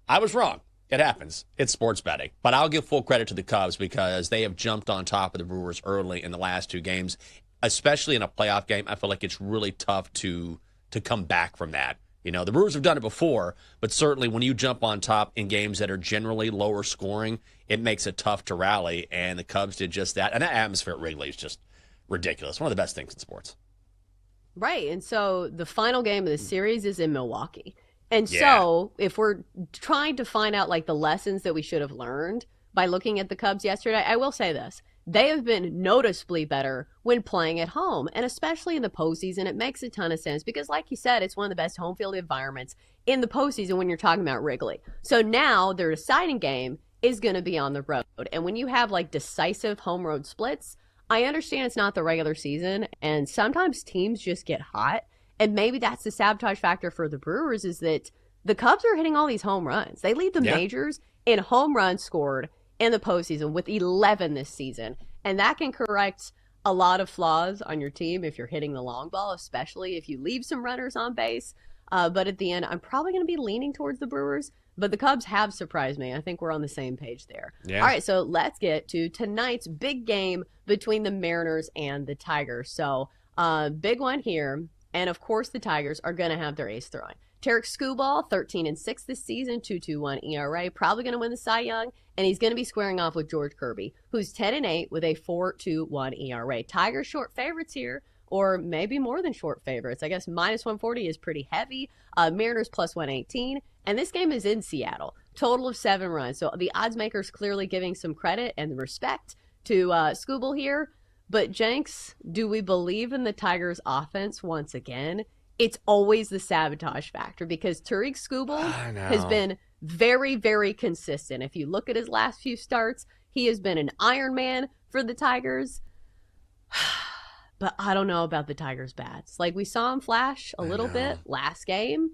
I was wrong. It happens. It's sports betting. But I'll give full credit to the Cubs because they have jumped on top of the Brewers early in the last 2 games, especially in a playoff game. I feel like it's really tough to come back from that. You know, the Brewers have done it before, but certainly when you jump on top in games that are generally lower scoring, it makes it tough to rally, and the Cubs did just that. And that atmosphere at Wrigley is just ridiculous. One of the best things in sports. Right, and so the final game of the series is in Milwaukee. And so if we're trying to find out like the lessons that we should have learned by looking at the Cubs yesterday, I will say this. They have been noticeably better when playing at home, and especially in the postseason. It makes a ton of sense because, like you said, it's one of the best home field environments in the postseason when you're talking about Wrigley. So now their deciding game is going to be on the road. And when you have like decisive home road splits, I understand it's not the regular season, and sometimes teams just get hot. And maybe that's the sabotage factor for the Brewers is that the Cubs are hitting all these home runs. They lead the majors in home runs scored in the postseason with 11 this season. And that can correct a lot of flaws on your team if you're hitting the long ball, especially if you leave some runners on base. But at the end, I'm probably going to be leaning towards the Brewers. But the Cubs have surprised me. I think we're on the same page there. Yeah. All right, so let's get to tonight's big game between the Mariners and the Tigers. So big one here. And, of course, the Tigers are going to have their ace throwing. Tarek Skubal, 13-6 this season, 2.21 ERA, probably going to win the Cy Young, and he's going to be squaring off with George Kirby, who's 10-8 with a 4.21 ERA. Tigers short favorites here, or maybe more than short favorites. I guess minus 140 is pretty heavy. Mariners plus 118, and this game is in Seattle. Total of 7 runs. So the odds makers clearly giving some credit and respect to Skubal here. But, Jenks, do we believe in the Tigers' offense once again? It's always the sabotage factor because Tariq Skubal has been very, very consistent. If you look at his last few starts, he has been an Iron Man for the Tigers. But I don't know about the Tigers' bats. Like, we saw him flash a little bit last game,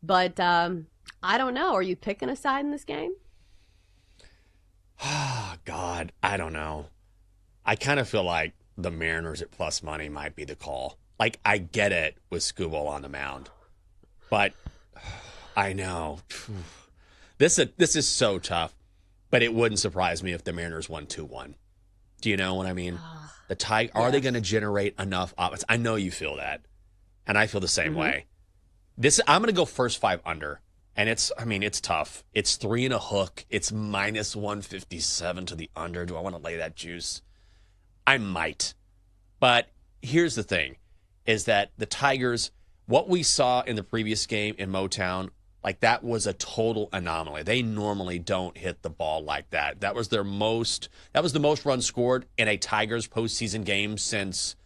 but I don't know. Are you picking a side in this game? Oh, God, I don't know. I kind of feel like the Mariners at plus money might be the call. Like, I get it with Skubal on the mound, but I know this is so tough. But it wouldn't surprise me if the Mariners won 2-1. Do you know what I mean? Are they going to generate enough offense? I know you feel that, and I feel the same way. I'm going to go first 5 under, and it's tough. It's 3 and a hook. It's minus 157 to the under. Do I want to lay that juice? I might. But here's the thing, is that the Tigers, what we saw in the previous game in Motown, like that was a total anomaly. They normally don't hit the ball like that. That was the most runs scored in a Tigers postseason game since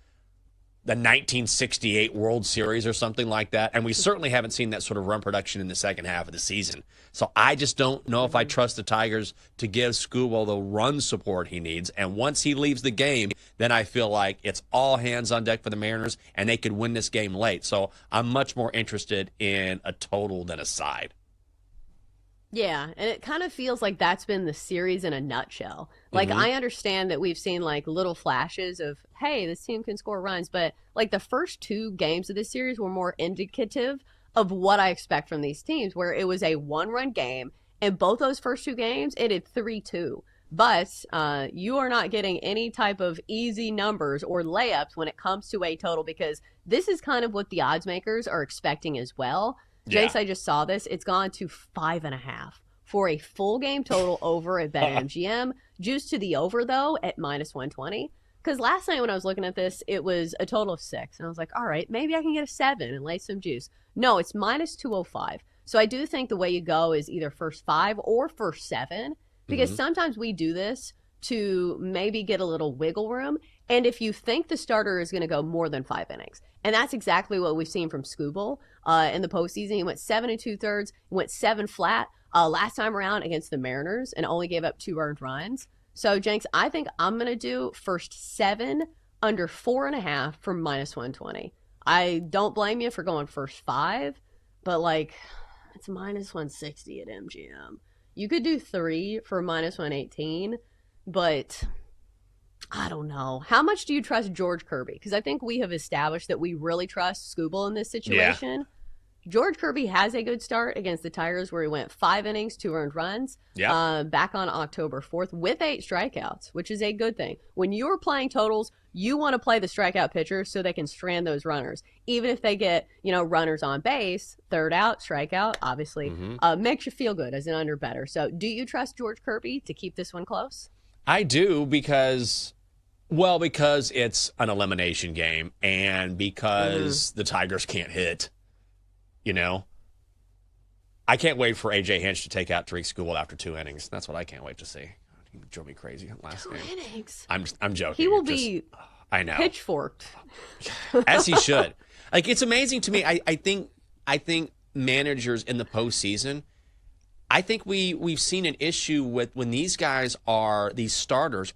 the 1968 World Series or something like that. And we certainly haven't seen that sort of run production in the second half of the season. So I just don't know if I trust the Tigers to give Skubal the run support he needs. And once he leaves the game, then I feel like it's all hands on deck for the Mariners, and they could win this game late. So I'm much more interested in a total than a side. Yeah, and it kind of feels like that's been the series in a nutshell. Like, I understand that we've seen, like, little flashes of, hey, this team can score runs, but, like, the first 2 games of this series were more indicative of what I expect from these teams, where it was a 1-run game, and both those first 2 games ended 3-2. But you are not getting any type of easy numbers or layups when it comes to a total, because this is kind of what the odds makers are expecting as well. Jace, I just saw this. It's gone to 5.5 for a full game total over at BetMGM. Juice to the over, though, at -120. Because last night when I was looking at this, it was a total of 6. And I was like, all right, maybe I can get a 7 and lay some juice. No, it's -205. So I do think the way you go is either first 5 or first 7. Because sometimes we do this to maybe get a little wiggle room. And if you think the starter is going to go more than 5 innings, and that's exactly what we've seen from Skubal in the postseason. He went 7 2/3, went 7 flat last time around against the Mariners and only gave up 2 earned runs. So, Jenks, I think I'm going to do first 7 under 4.5 for -120. I don't blame you for going first 5, but, like, it's -160 at MGM. You could do 3 for -118, but I don't know. How much do you trust George Kirby? Because I think we have established that we really trust Skubal in this situation. Yeah. George Kirby has a good start against the Tigers, where he went 5 innings, 2 earned runs, back on October 4th with 8 strikeouts, which is a good thing. When you're playing totals, you want to play the strikeout pitcher so they can strand those runners. Even if they get, runners on base, 3rd out, strikeout, obviously, makes you feel good as an under better. So do you trust George Kirby to keep this one close? I do, because it's an elimination game, and because the Tigers can't hit. I can't wait for A.J. Hinch to take out Tariq Skubal after 2 innings. That's what I can't wait to see. He drove me crazy last 2 game. innings? I'm joking. He will be I know. pitchforked. As he should. Like, it's amazing to me. I think managers in the postseason, I think we've seen an issue with when these starters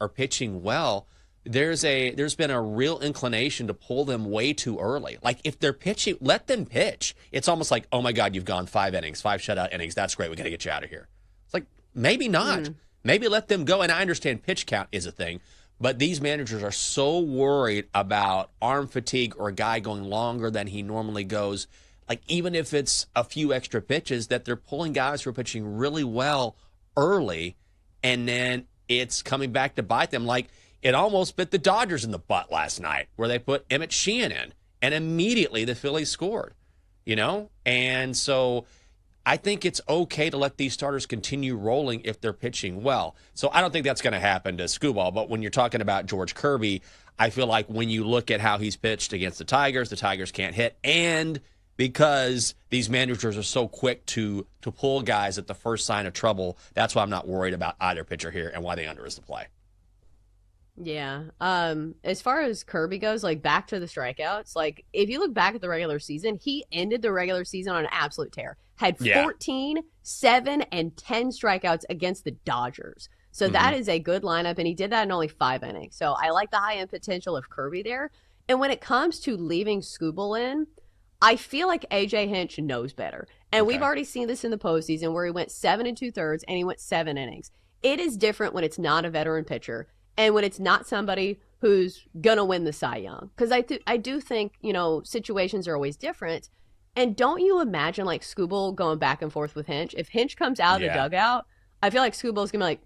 are pitching well. There's been a real inclination to pull them way too early. Like, if they're pitching, let them pitch. It's almost like, oh my God, you've gone 5 innings, 5 shutout innings. That's great. We got to get you out of here. It's like, maybe not. Maybe let them go. And I understand pitch count is a thing, but these managers are so worried about arm fatigue or a guy going longer than he normally goes. Like, even if it's a few extra pitches, that they're pulling guys who are pitching really well early, and then it's coming back to bite them. Like, it almost bit the Dodgers in the butt last night, where they put Emmett Sheehan in, and immediately the Phillies scored, And so I think it's okay to let these starters continue rolling if they're pitching well. So I don't think that's going to happen to Skubal. But when you're talking about George Kirby, I feel like when you look at how he's pitched against the Tigers can't hit. And because these managers are so quick to pull guys at the first sign of trouble, that's why I'm not worried about either pitcher here and why the under is the play. Yeah. As far as Kirby goes, like, back to the strikeouts, like, if you look back at the regular season, he ended the regular season on an absolute tear. Had 14, 7, and 10 strikeouts against the Dodgers. So that is a good lineup, and he did that in only 5 innings. So I like the high-end potential of Kirby there. And when it comes to leaving Skubal in, I feel like A.J. Hinch knows better. And we've already seen this in the postseason, where he went 7 2/3 and he went 7 innings. It is different when it's not a veteran pitcher and when it's not somebody who's going to win the Cy Young. Because I do think, situations are always different. And don't you imagine, like, Skubal going back and forth with Hinch? If Hinch comes out of the dugout, I feel like Skubal's going to be like,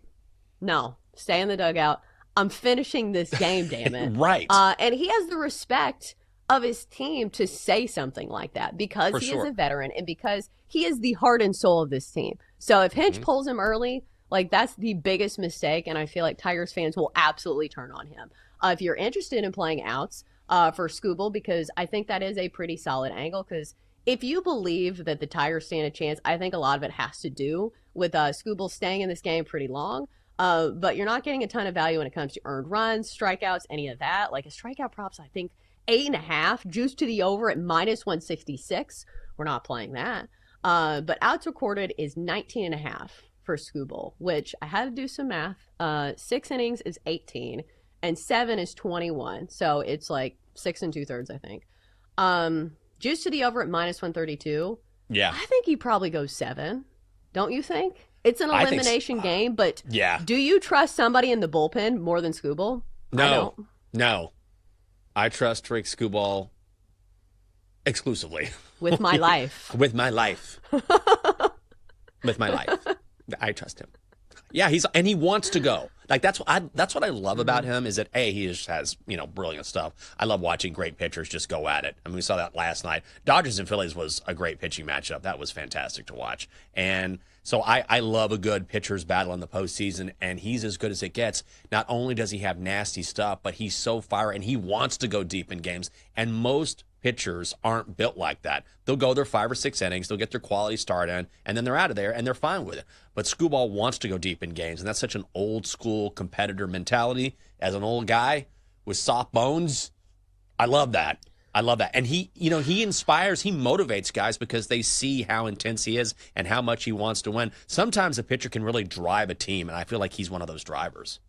no, stay in the dugout. I'm finishing this game, damn it. Right. And he has the respect of his team to say something like that, because he is a veteran and because he is the heart and soul of this team. So if Hinch pulls him early, like, that's the biggest mistake, and I feel like Tigers fans will absolutely turn on him. If you're interested in playing outs for Skubal, because I think that is a pretty solid angle, because if you believe that the Tigers stand a chance, I think a lot of it has to do with Skubal staying in this game pretty long. But you're not getting a ton of value when it comes to earned runs, strikeouts, any of that. Like, a strikeout props, I think, 8.5, juiced to the over at -166. We're not playing that. But outs recorded is 19.5 for Skubal, which I had to do some math. 6 innings is 18, and 7 is 21. So it's like 6 2/3, I think. Juiced to the over at -132. Yeah. I think he probably goes 7. Don't you think? It's an elimination game, but do you trust somebody in the bullpen more than Skubal? No. I trust Rick Skubal exclusively. With my life. With my life. With my life. I trust him. Yeah, he wants to go. Like that's what I love about him is that he just has, brilliant stuff. I love watching great pitchers just go at it. I mean, we saw that last night. Dodgers and Phillies was a great pitching matchup. That was fantastic to watch. And so I love a good pitcher's battle in the postseason, and he's as good as it gets. Not only does he have nasty stuff, but he's so fiery, and he wants to go deep in games. And most pitchers aren't built like that. They'll go their 5 or 6 innings, they'll get their quality start in, and then they're out of there, and they're fine with it. But Skubal wants to go deep in games, and that's such an old-school competitor mentality. As an old guy with soft bones, I love that. And he inspires, he motivates guys because they see how intense he is and how much he wants to win. Sometimes a pitcher can really drive a team, and I feel like he's one of those drivers.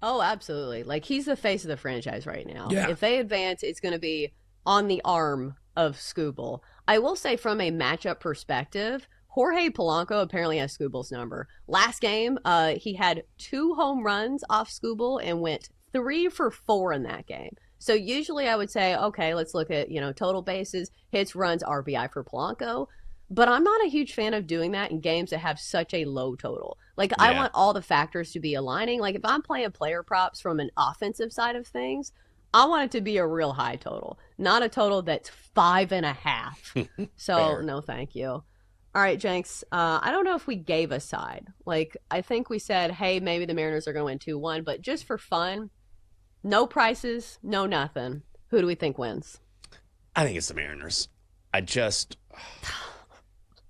Oh, absolutely. Like, he's the face of the franchise right now. Yeah. If they advance, it's going to be on the arm of Skubal. I will say, from a matchup perspective, Jorge Polanco apparently has Skubal's number. Last game, he had 2 home runs off Skubal and went 3 for 4 in that game. So usually I would say, okay, let's look at, total bases, hits, runs, RBI for Polanco. But I'm not a huge fan of doing that in games that have such a low total. Like, I want all the factors to be aligning. Like, if I'm playing player props from an offensive side of things, I want it to be a real high total, not a total that's 5.5. So, no, thank you. All right, Jenks, I don't know if we gave a side. Like, I think we said, hey, maybe the Mariners are going to win 2-1. But just for fun, no prices, no nothing. Who do we think wins? I think it's the Mariners. I think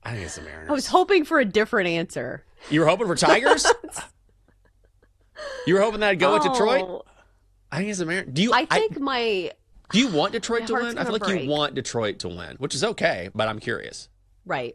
it's the Mariners. I was hoping for a different answer. You were hoping for Tigers? You were hoping that I'd go with Detroit? I think it's the Mariners. Do you want Detroit to win? I feel like you want Detroit to win, which is okay, but I'm curious. Right.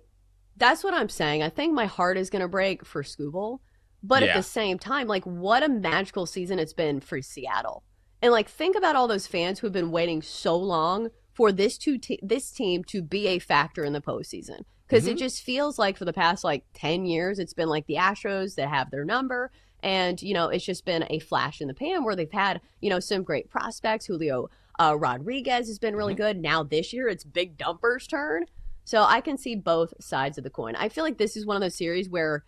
That's what I'm saying. I think my heart is going to break for Skubal, but at the same time, like, what a magical season it's been for Seattle. And, like, think about all those fans who have been waiting so long for this team to be a factor in the postseason. Because it just feels like for the past, 10 years, it's been like the Astros that have their number. And, it's just been a flash in the pan where they've had, some great prospects. Julio Rodriguez has been really good. Now this year, it's Big Dumper's turn. So I can see both sides of the coin. I feel like this is one of those series where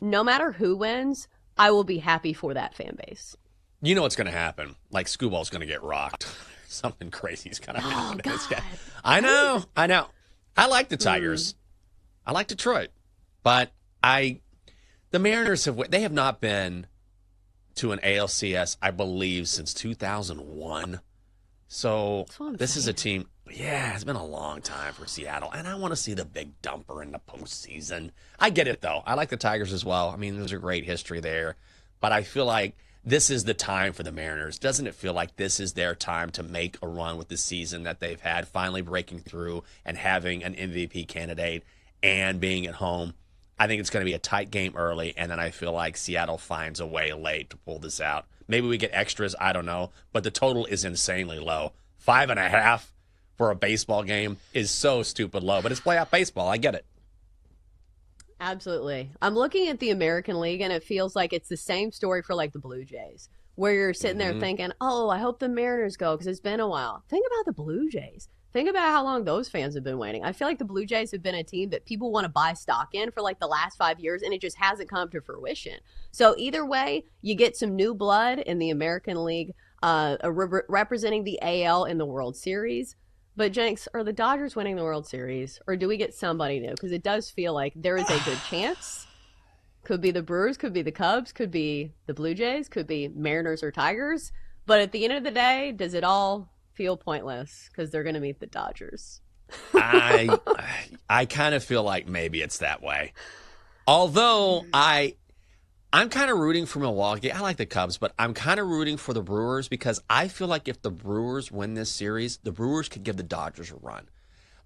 no matter who wins, I will be happy for that fan base. You know what's going to happen. Like, Skubal's going to get rocked. Something crazy is going to happen to this guy. I know. I like the Tigers. I like Detroit. But the Mariners they have not been to an ALCS, I believe, since 2001. So this is a team. Yeah, it's been a long time for Seattle, and I want to see the Big Dumper in the postseason. I get it, though. I like the Tigers as well. I mean, there's a great history there, but I feel like this is the time for the Mariners. Doesn't it feel like this is their time to make a run with the season that they've had, finally breaking through and having an MVP candidate and being at home? I think it's going to be a tight game early, and then I feel like Seattle finds a way late to pull this out. Maybe we get extras, I don't know, but the total is insanely low. 5.5 for a baseball game is so stupid low, but it's playoff baseball. I get it. Absolutely. I'm looking at the American League, and it feels like it's the same story for, the Blue Jays, where you're sitting there thinking, oh, I hope the Mariners go because it's been a while. Think about the Blue Jays. Think about how long those fans have been waiting. I feel like the Blue Jays have been a team that people want to buy stock in for the last 5 years, and it just hasn't come to fruition. So either way, you get some new blood in the American League representing the AL in the World Series. But Jenks, are the Dodgers winning the World Series, or do we get somebody new? Because it does feel like there is a good chance. Could be the Brewers, could be the Cubs, could be the Blue Jays, could be Mariners or Tigers. But at the end of the day, does it all feel pointless because they're going to meet the Dodgers? I kind of feel like maybe it's that way. Although I'm kind of rooting for Milwaukee. I like the Cubs, but I'm kind of rooting for the Brewers because I feel like if the Brewers win this series, the Brewers could give the Dodgers a run.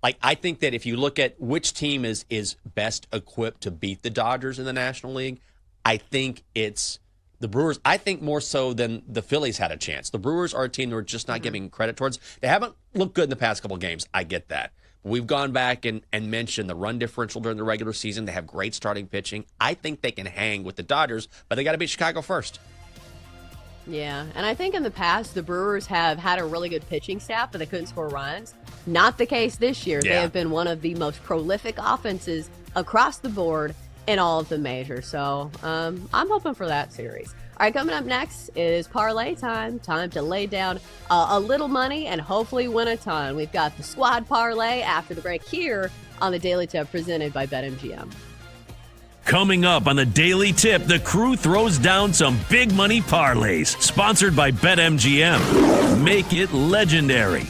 Like, I think that if you look at which team is best equipped to beat the Dodgers in the National League, I think it's the Brewers. I think more so than the Phillies had a chance. The Brewers are a team that we're just not giving credit towards. They haven't looked good in the past couple of games. I get that. We've gone back and mentioned the run differential during the regular season. They have great starting pitching. I think they can hang with the Dodgers, but they got to beat Chicago first. Yeah, and I think in the past, the Brewers have had a really good pitching staff, but they couldn't score runs. Not the case this year. Yeah. They have been one of the most prolific offenses across the board in all of the majors. So I'm hoping for that series. All right, coming up next is parlay time. Time to lay down a little money and hopefully win a ton. We've got the squad parlay after the break here on the Daily Tip presented by BetMGM. Coming up on the Daily Tip, the crew throws down some big money parlays. Sponsored by BetMGM. Make it legendary.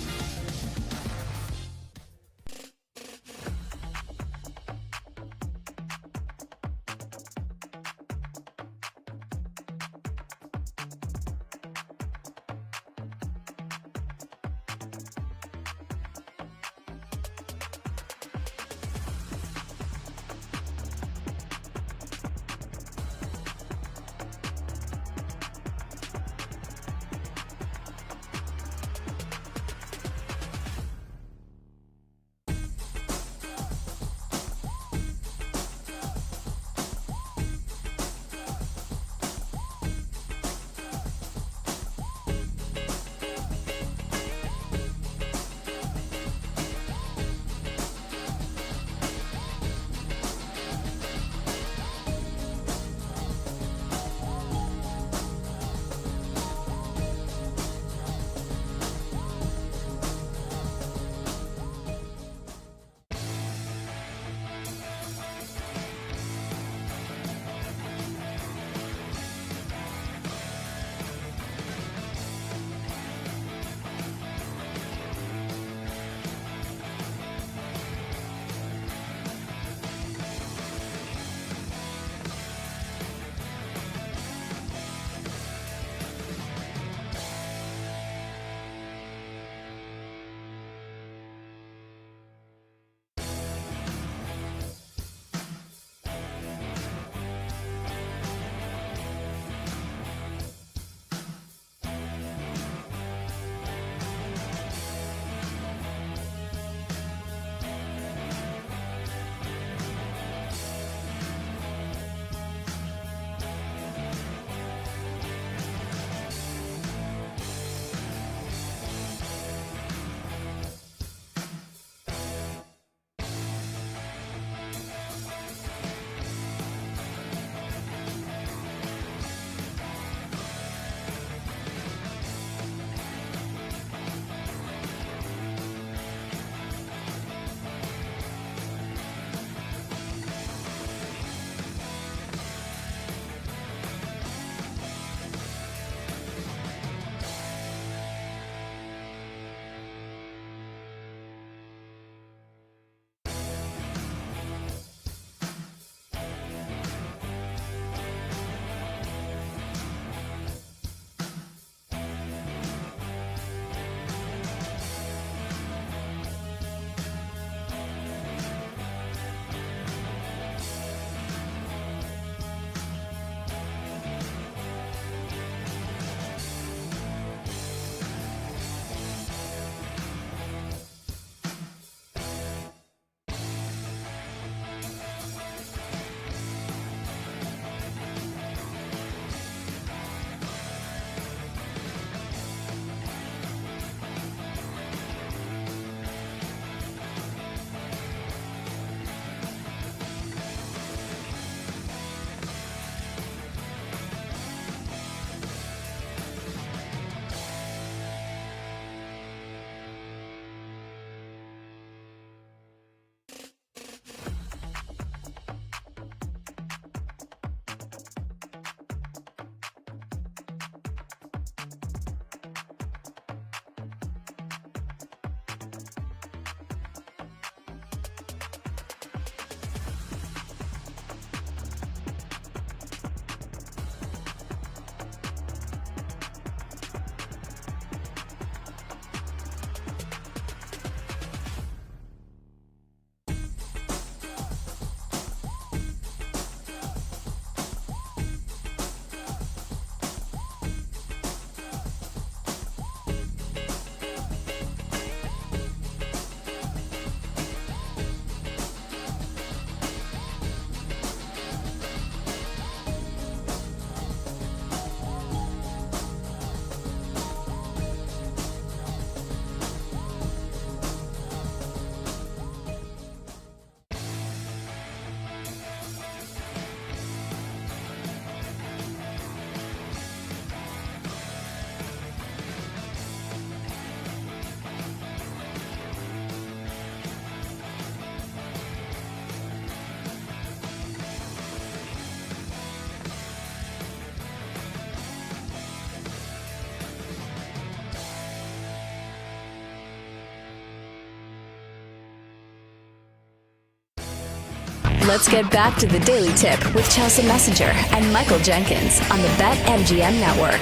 Let's get back to the Daily Tip with Chelsea Messenger and Michael Jenkins on the BetMGM Network.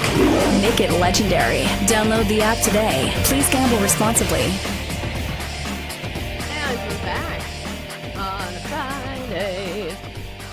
Make it legendary. Download the app today. Please gamble responsibly. And we're back on a Friday,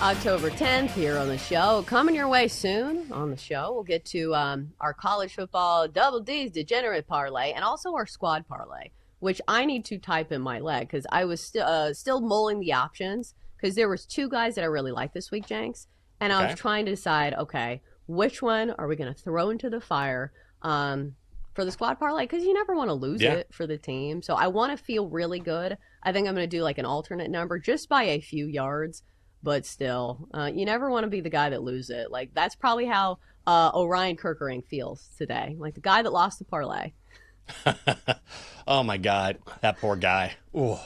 October 10th here on the show. Coming your way soon on the show, we'll get to our college football Double D's Degenerate Parlay and also our Squad Parlay, which I need to type in my leg because I was still mulling the options because there was two guys that I really liked this week, Jenks, and I was trying to decide, okay, which one are we going to throw into the fire for the Squad Parlay? Because you never want to lose it for the team. So I want to feel really good. I think I'm going to do like an alternate number just by a few yards, but still, you never want to be the guy that loses it. Like that's probably how Orion Kirkering feels today, like the guy that lost the parlay. Oh my God, that poor guy. Ooh.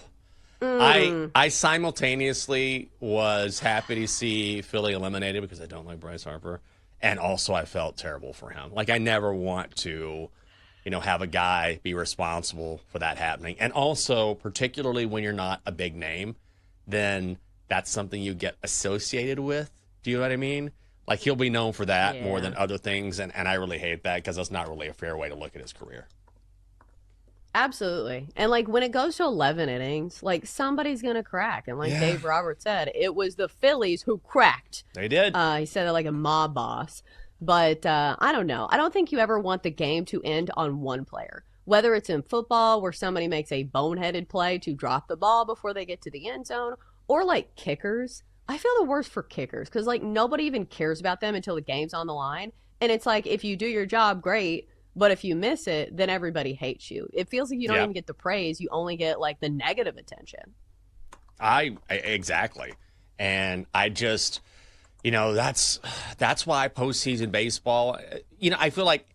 I simultaneously was happy to see Philly eliminated because I don't like Bryce Harper, and also I felt terrible for him. Like I never want to, have a guy be responsible for that happening. And also, particularly when you're not a big name, then that's something you get associated with. Do you know what I mean? Like he'll be known for that more than other things, and I really hate that because that's not really a fair way to look at his career. Absolutely. And like when it goes to 11 innings, like somebody's going to crack. And like Dave Roberts said, it was the Phillies who cracked. They did. He said it like a mob boss. But I don't know. I don't think you ever want the game to end on one player. Whether it's in football where somebody makes a boneheaded play to drop the ball before they get to the end zone, or like kickers. I feel the worst for kickers because like nobody even cares about them until the game's on the line. And it's like if you do your job, great. But if you miss it, then everybody hates you. It feels like you don't even get the praise. You only get like the negative attention. Exactly. And I just, that's why postseason baseball, I feel like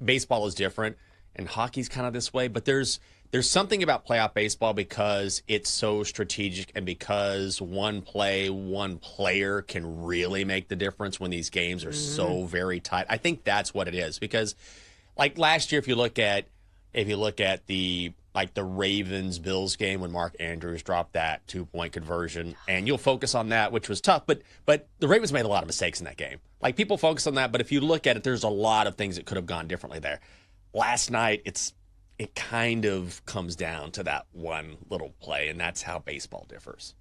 baseball is different and hockey's kind of this way, but there's something about playoff baseball because it's so strategic and because one player can really make the difference when these games are so very tight. I think that's what it is because like last year, if you look at the Ravens Bills game when Mark Andrews dropped that 2-point conversion, and you'll focus on that, which was tough. But the Ravens made a lot of mistakes in that game. Like people focus on that, but if you look at it, there's a lot of things that could have gone differently there. Last night, it kind of comes down to that one little play, and that's how baseball differs.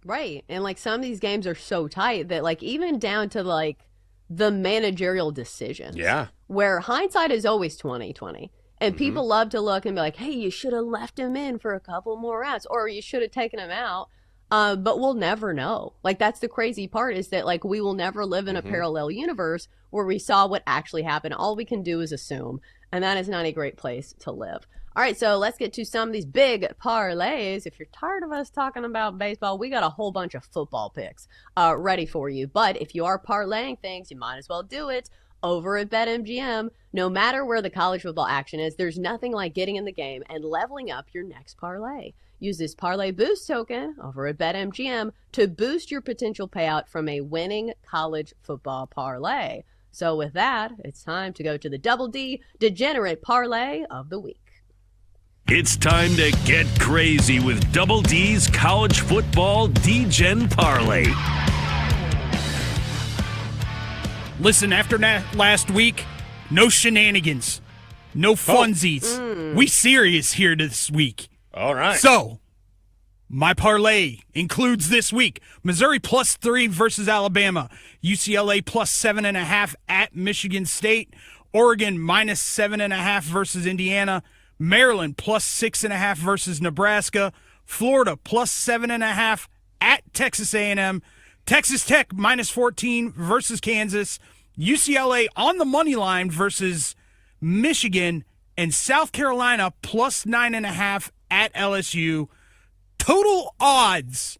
Right, and like some of these games are so tight that like even down to like the managerial decisions. Yeah. Where hindsight is always 20/20. And people love to look and be like, hey, you should have left him in for a couple more rounds or you should have taken him out. But we'll never know. Like that's the crazy part is that like we will never live in a parallel universe where we saw what actually happened. All we can do is assume. And that is not a great place to live. All right, so let's get to some of these big parlays. If you're tired of us talking about baseball, we got a whole bunch of football picks ready for you. But if you are parlaying things, you might as well do it over at BetMGM. No matter where the college football action is, there's nothing like getting in the game and leveling up your next parlay. Use this Parlay Boost token over at BetMGM to boost your potential payout from a winning college football parlay. So with that, it's time to go to the Double D Degenerate Parlay of the Week. It's time to get crazy with Double D's College Football D-Gen Parlay. Listen, after last week, no shenanigans, no funsies. We serious here this week. All right. So, my parlay includes this week, Missouri +3 versus Alabama, UCLA +7.5 at Michigan State, Oregon -7.5 versus Indiana, Maryland +6.5 versus Nebraska, Florida +7.5 at Texas A&M, Texas Tech -14 versus Kansas, UCLA on the money line versus Michigan, and South Carolina +9.5 at LSU. Total odds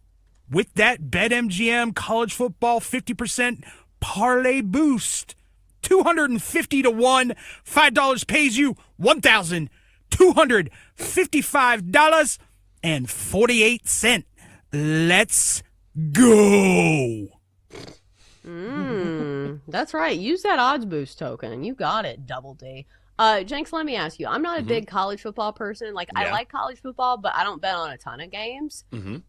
with that BetMGM college football 50% parlay boost. 250 to 1. $5 pays you $1,255.48. Let's go. That's right. Use that odds boost token. You got it, Double D. Jenks, let me ask you. I'm not a big college football person. Like, I like college football, but I don't bet on a ton of games.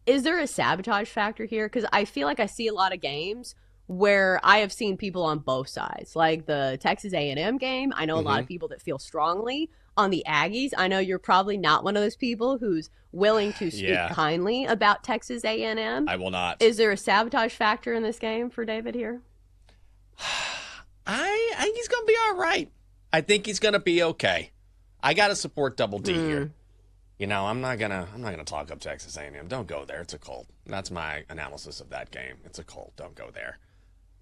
Is there a sabotage factor here? Because I feel like I see a lot of games where I have seen people on both sides. Like the Texas A&M game, I know a lot of people that feel strongly on the Aggies. I know you're probably not one of those people who's willing to speak kindly about Texas A&M. I will not. Is there a sabotage factor in this game for David here? I think he's going to be all right. I think he's going to be okay. I got to support Double D here. You know, I'm not gonna talk up Texas A&M. Don't go there. It's a cult. That's my analysis of that game. It's a cult. Don't go there.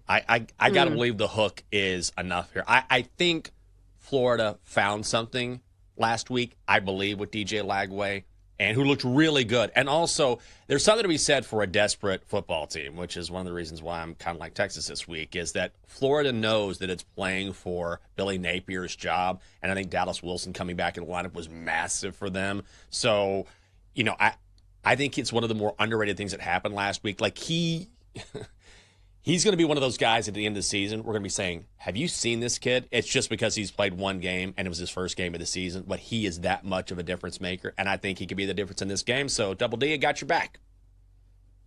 I got to believe the hook is enough here. I think Florida found something last week, I believe, with DJ Lagway, and who looked really good. And also, there's something to be said for a desperate football team, which is one of the reasons why I'm kind of like Texas this week, is that Florida knows that it's playing for Billy Napier's job, and I think Dallas Wilson coming back in the lineup was massive for them. So, you know, I think it's one of the more underrated things that happened last week. Like, he's going to be one of those guys at the end of the season. We're going to be saying, have you seen this kid? It's just because he's played one game and it was his first game of the season, but he is that much of a difference maker, and I think he could be the difference in this game. So, Double D, I got your back.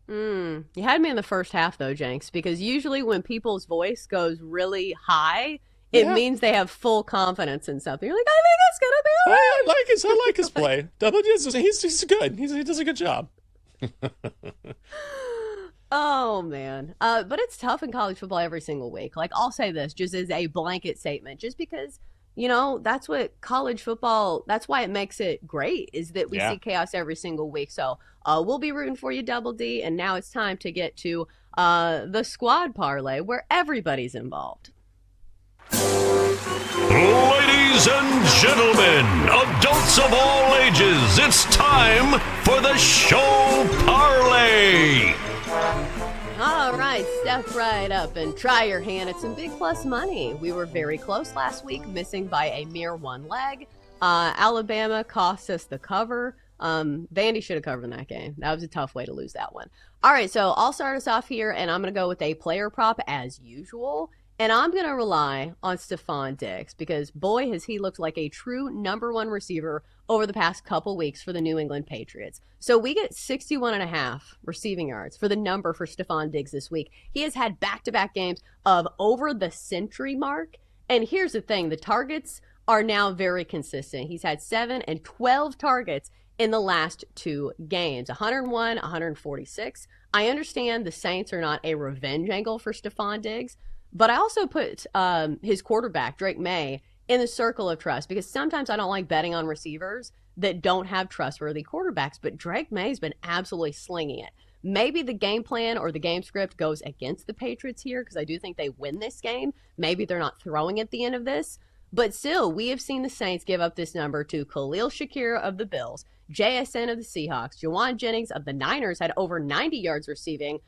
You had me in the first half, though, Jenks, because usually when people's voice goes really high, it means they have full confidence in something. You're like, I think it's going to be all right. I like his play. Double D, he's good. He does a good job. Oh, man. But it's tough in college football every single week. Like, I'll say this just as a blanket statement, just because, you know, that's what college football, that's why it makes it great, is that we see chaos every single week. So we'll be rooting for you, Double D. And now it's time to get to the squad parlay where everybody's involved. Ladies and gentlemen, adults of all ages, it's time for the show parlay. All right, step right up and try your hand at some big plus money. We were very close last week, missing by a mere one leg. Alabama cost us the cover. Vandy should have covered in that game. That was a tough way to lose that one. All right, so I'll start us off here, and I'm going to go with a player prop as usual. And I'm going to rely on Stephon Diggs because, boy, has he looked like a true number one receiver over the past couple weeks for the New England Patriots. So we get 61.5 receiving yards for the number for Stephon Diggs this week. He has had back-to-back games of over the century mark. And here's the thing. The targets are now very consistent. He's had 7 and 12 targets in the last 2 games, 101, 146. I understand the Saints are not a revenge angle for Stephon Diggs, but I also put his quarterback, Drake May, in the circle of trust because sometimes I don't like betting on receivers that don't have trustworthy quarterbacks, but Drake May's been absolutely slinging it. Maybe the game plan or the game script goes against the Patriots here because I do think they win this game. Maybe they're not throwing at the end of this. But still, we have seen the Saints give up this number to Khalil Shakir of the Bills, JSN of the Seahawks, Juwan Jennings of the Niners had over 90 yards receiving.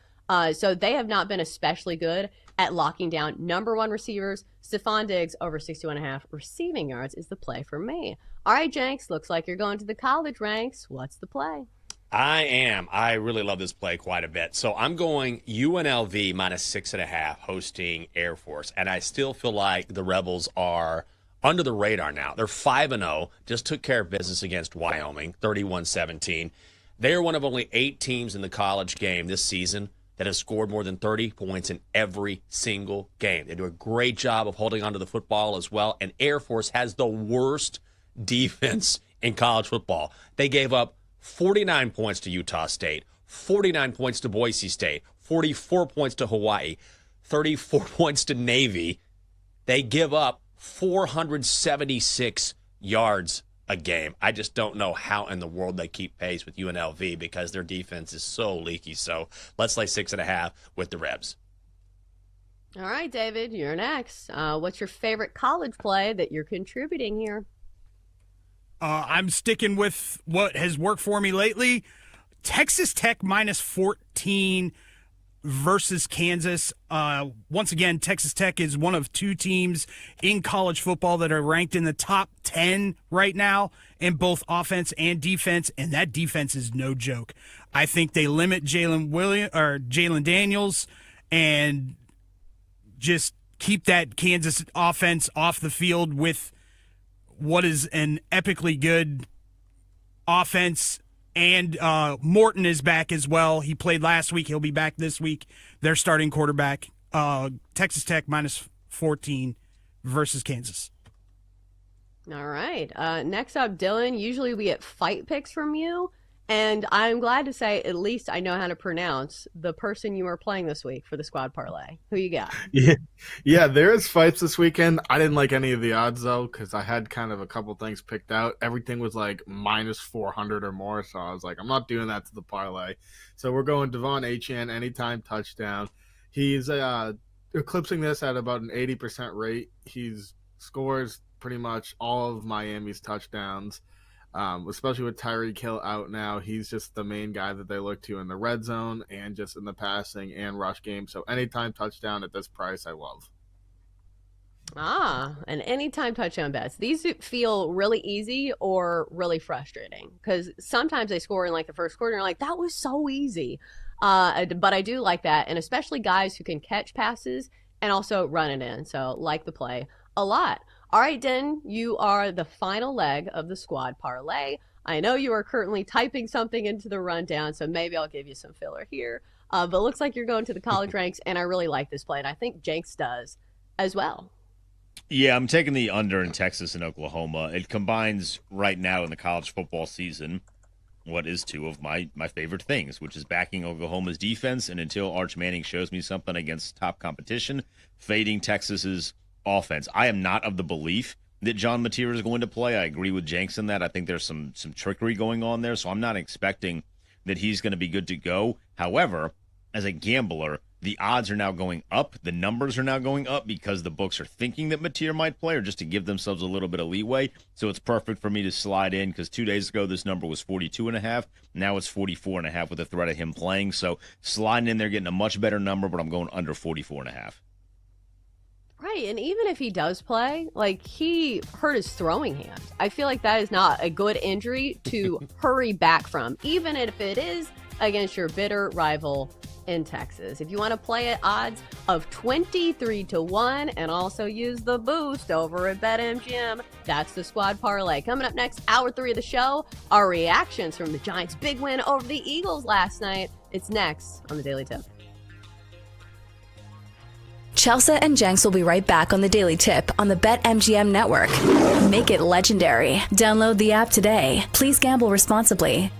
So they have not been especially good at locking down number one receivers. Stephon Diggs over 61.5 receiving yards is the play for me. All right, Jenks, looks like you're going to the college ranks. What's the play? I am. I really love this play quite a bit. So I'm going UNLV minus 6.5 hosting Air Force. And I still feel like the Rebels are under the radar now. They're 5-0, just took care of business against Wyoming, 31-17. They are one of only 8 teams in the college game this season that have scored more than 30 points in every single game. They do a great job of holding onto the football as well. And Air Force has the worst defense in college football. They gave up 49 points to Utah State, 49 points to Boise State, 44 points to Hawaii, 34 points to Navy. They give up 476 yards a game. I just don't know how in the world they keep pace with UNLV because their defense is so leaky. So let's lay 6.5 with the Rebs. All right, David, you're next. What's your favorite college play that you're contributing here? I'm sticking with what has worked for me lately. Texas Tech minus 14 versus Kansas. Once again, Texas Tech is one of 2 teams in college football that are ranked in the top 10 right now in both offense and defense, and that defense is no joke. I think they limit Jalen Daniels and just keep that Kansas offense off the field with what is an epically good offense. And Morton is back as well. He played last week. He'll be back this week. Their starting quarterback, Texas Tech minus 14 versus Kansas. All right. Next up, Dylan. Usually we get fight picks from you. And I'm glad to say at least I know how to pronounce the person you are playing this week for the squad parlay. Who you got? Yeah, there is fights this weekend. I didn't like any of the odds, though, because I had kind of a couple things picked out. Everything was like minus 400 or more, so I was like, I'm not doing that to the parlay. So we're going Devon Achane, anytime touchdown. He's eclipsing this at about an 80% rate. He scores pretty much all of Miami's touchdowns. Especially with Tyreek Hill out now, he's just the main guy that they look to in the red zone and just in the passing and rush game. So anytime touchdown at this price, I love. An anytime touchdown bets. These feel really easy or really frustrating because sometimes they score in like the first quarter and you're like, that was so easy. But I do like that, and especially guys who can catch passes and also run it in. So like the play a lot. All right, Den, you are the final leg of the squad parlay. I know you are currently typing something into the rundown, so maybe I'll give you some filler here. But it looks like you're going to the college ranks, and I really like this play, and I think Jenks does as well. Yeah, I'm taking the under in Texas and Oklahoma. It combines right now in the college football season what is two of my favorite things, which is backing Oklahoma's defense, and until Arch Manning shows me something against top competition, fading Texas's offense. I am not of the belief that John Mateer is going to play. I agree with Jenks in that. I think there's some trickery going on there, so I'm not expecting that he's going to be good to go. However, as a gambler, the odds are now going up. The numbers are now going up because the books are thinking that Mateer might play or just to give themselves a little bit of leeway. So it's perfect for me to slide in because 2 days ago this number was 42.5. Now it's 44.5 with the threat of him playing. So sliding in there, getting a much better number, but I'm going under 44.5. Right, and even if he does play, like, he hurt his throwing hand. I feel like that is not a good injury to hurry back from, even if it is against your bitter rival in Texas. If you want to play at odds of 23-1 and also use the boost over at BetMGM, that's the squad parlay. Coming up next, hour 3 of the show, our reactions from the Giants' big win over the Eagles last night. It's next on the Daily Tip. Chelsea and Jenks will be right back on the Daily Tip on the BetMGM network. Make it legendary. Download the app today. Please gamble responsibly.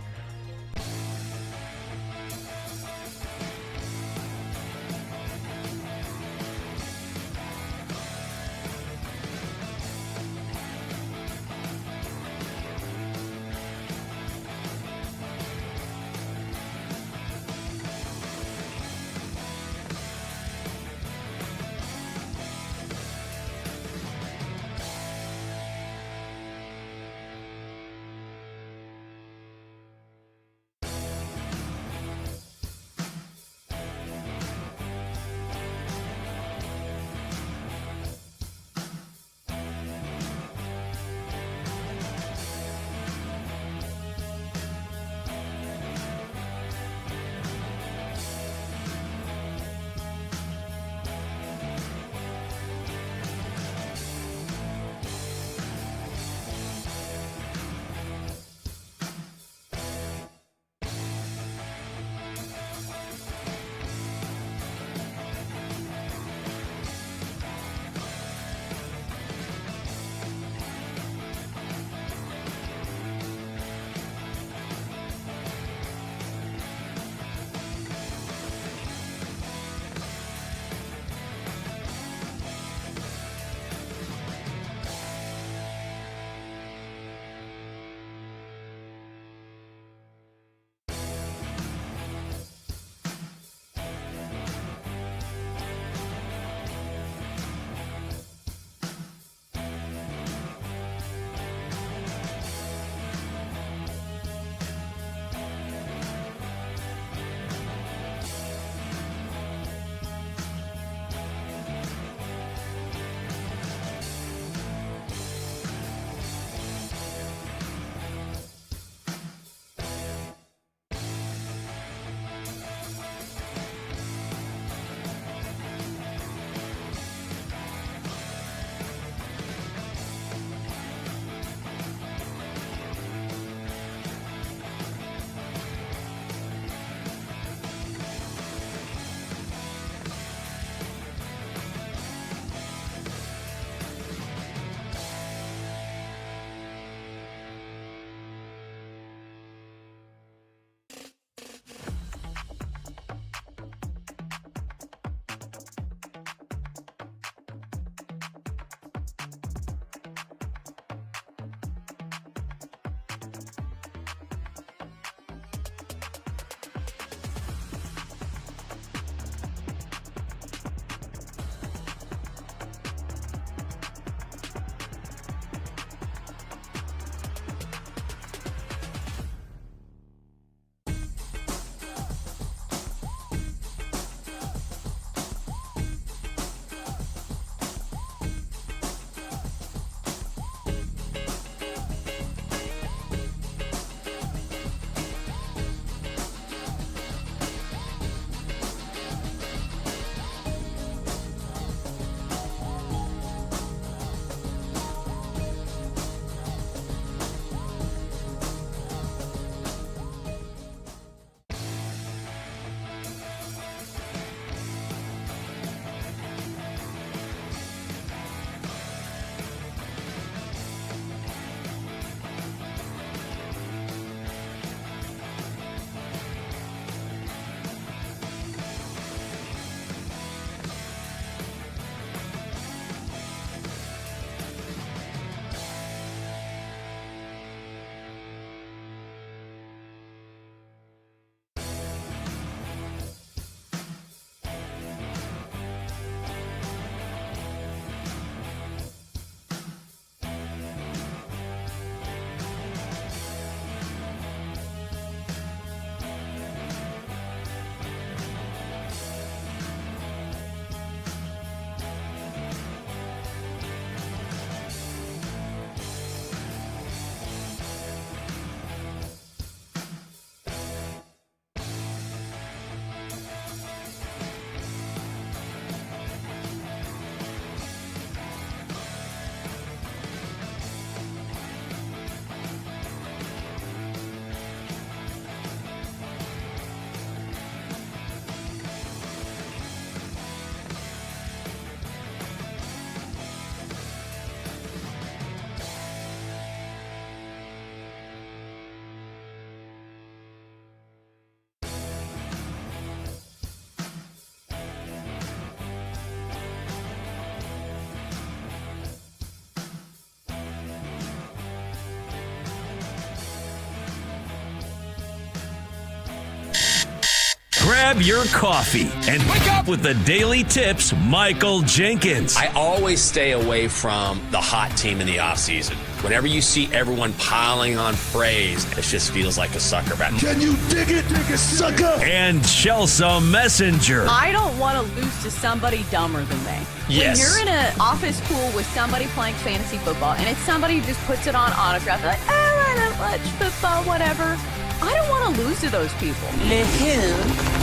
Grab your coffee and wake up with the Daily Tips, Michael Jenkins. I always stay away from the hot team in the offseason. Whenever you see everyone piling on praise, it just feels like a sucker bet. Can you dig it, sucker? And Chelsea Messenger. I don't want to lose to somebody dumber than me. Yes. When you're in an office pool with somebody playing fantasy football and it's somebody who just puts it on autograph, like, I don't watch football, whatever. I don't want to lose to those people. The who?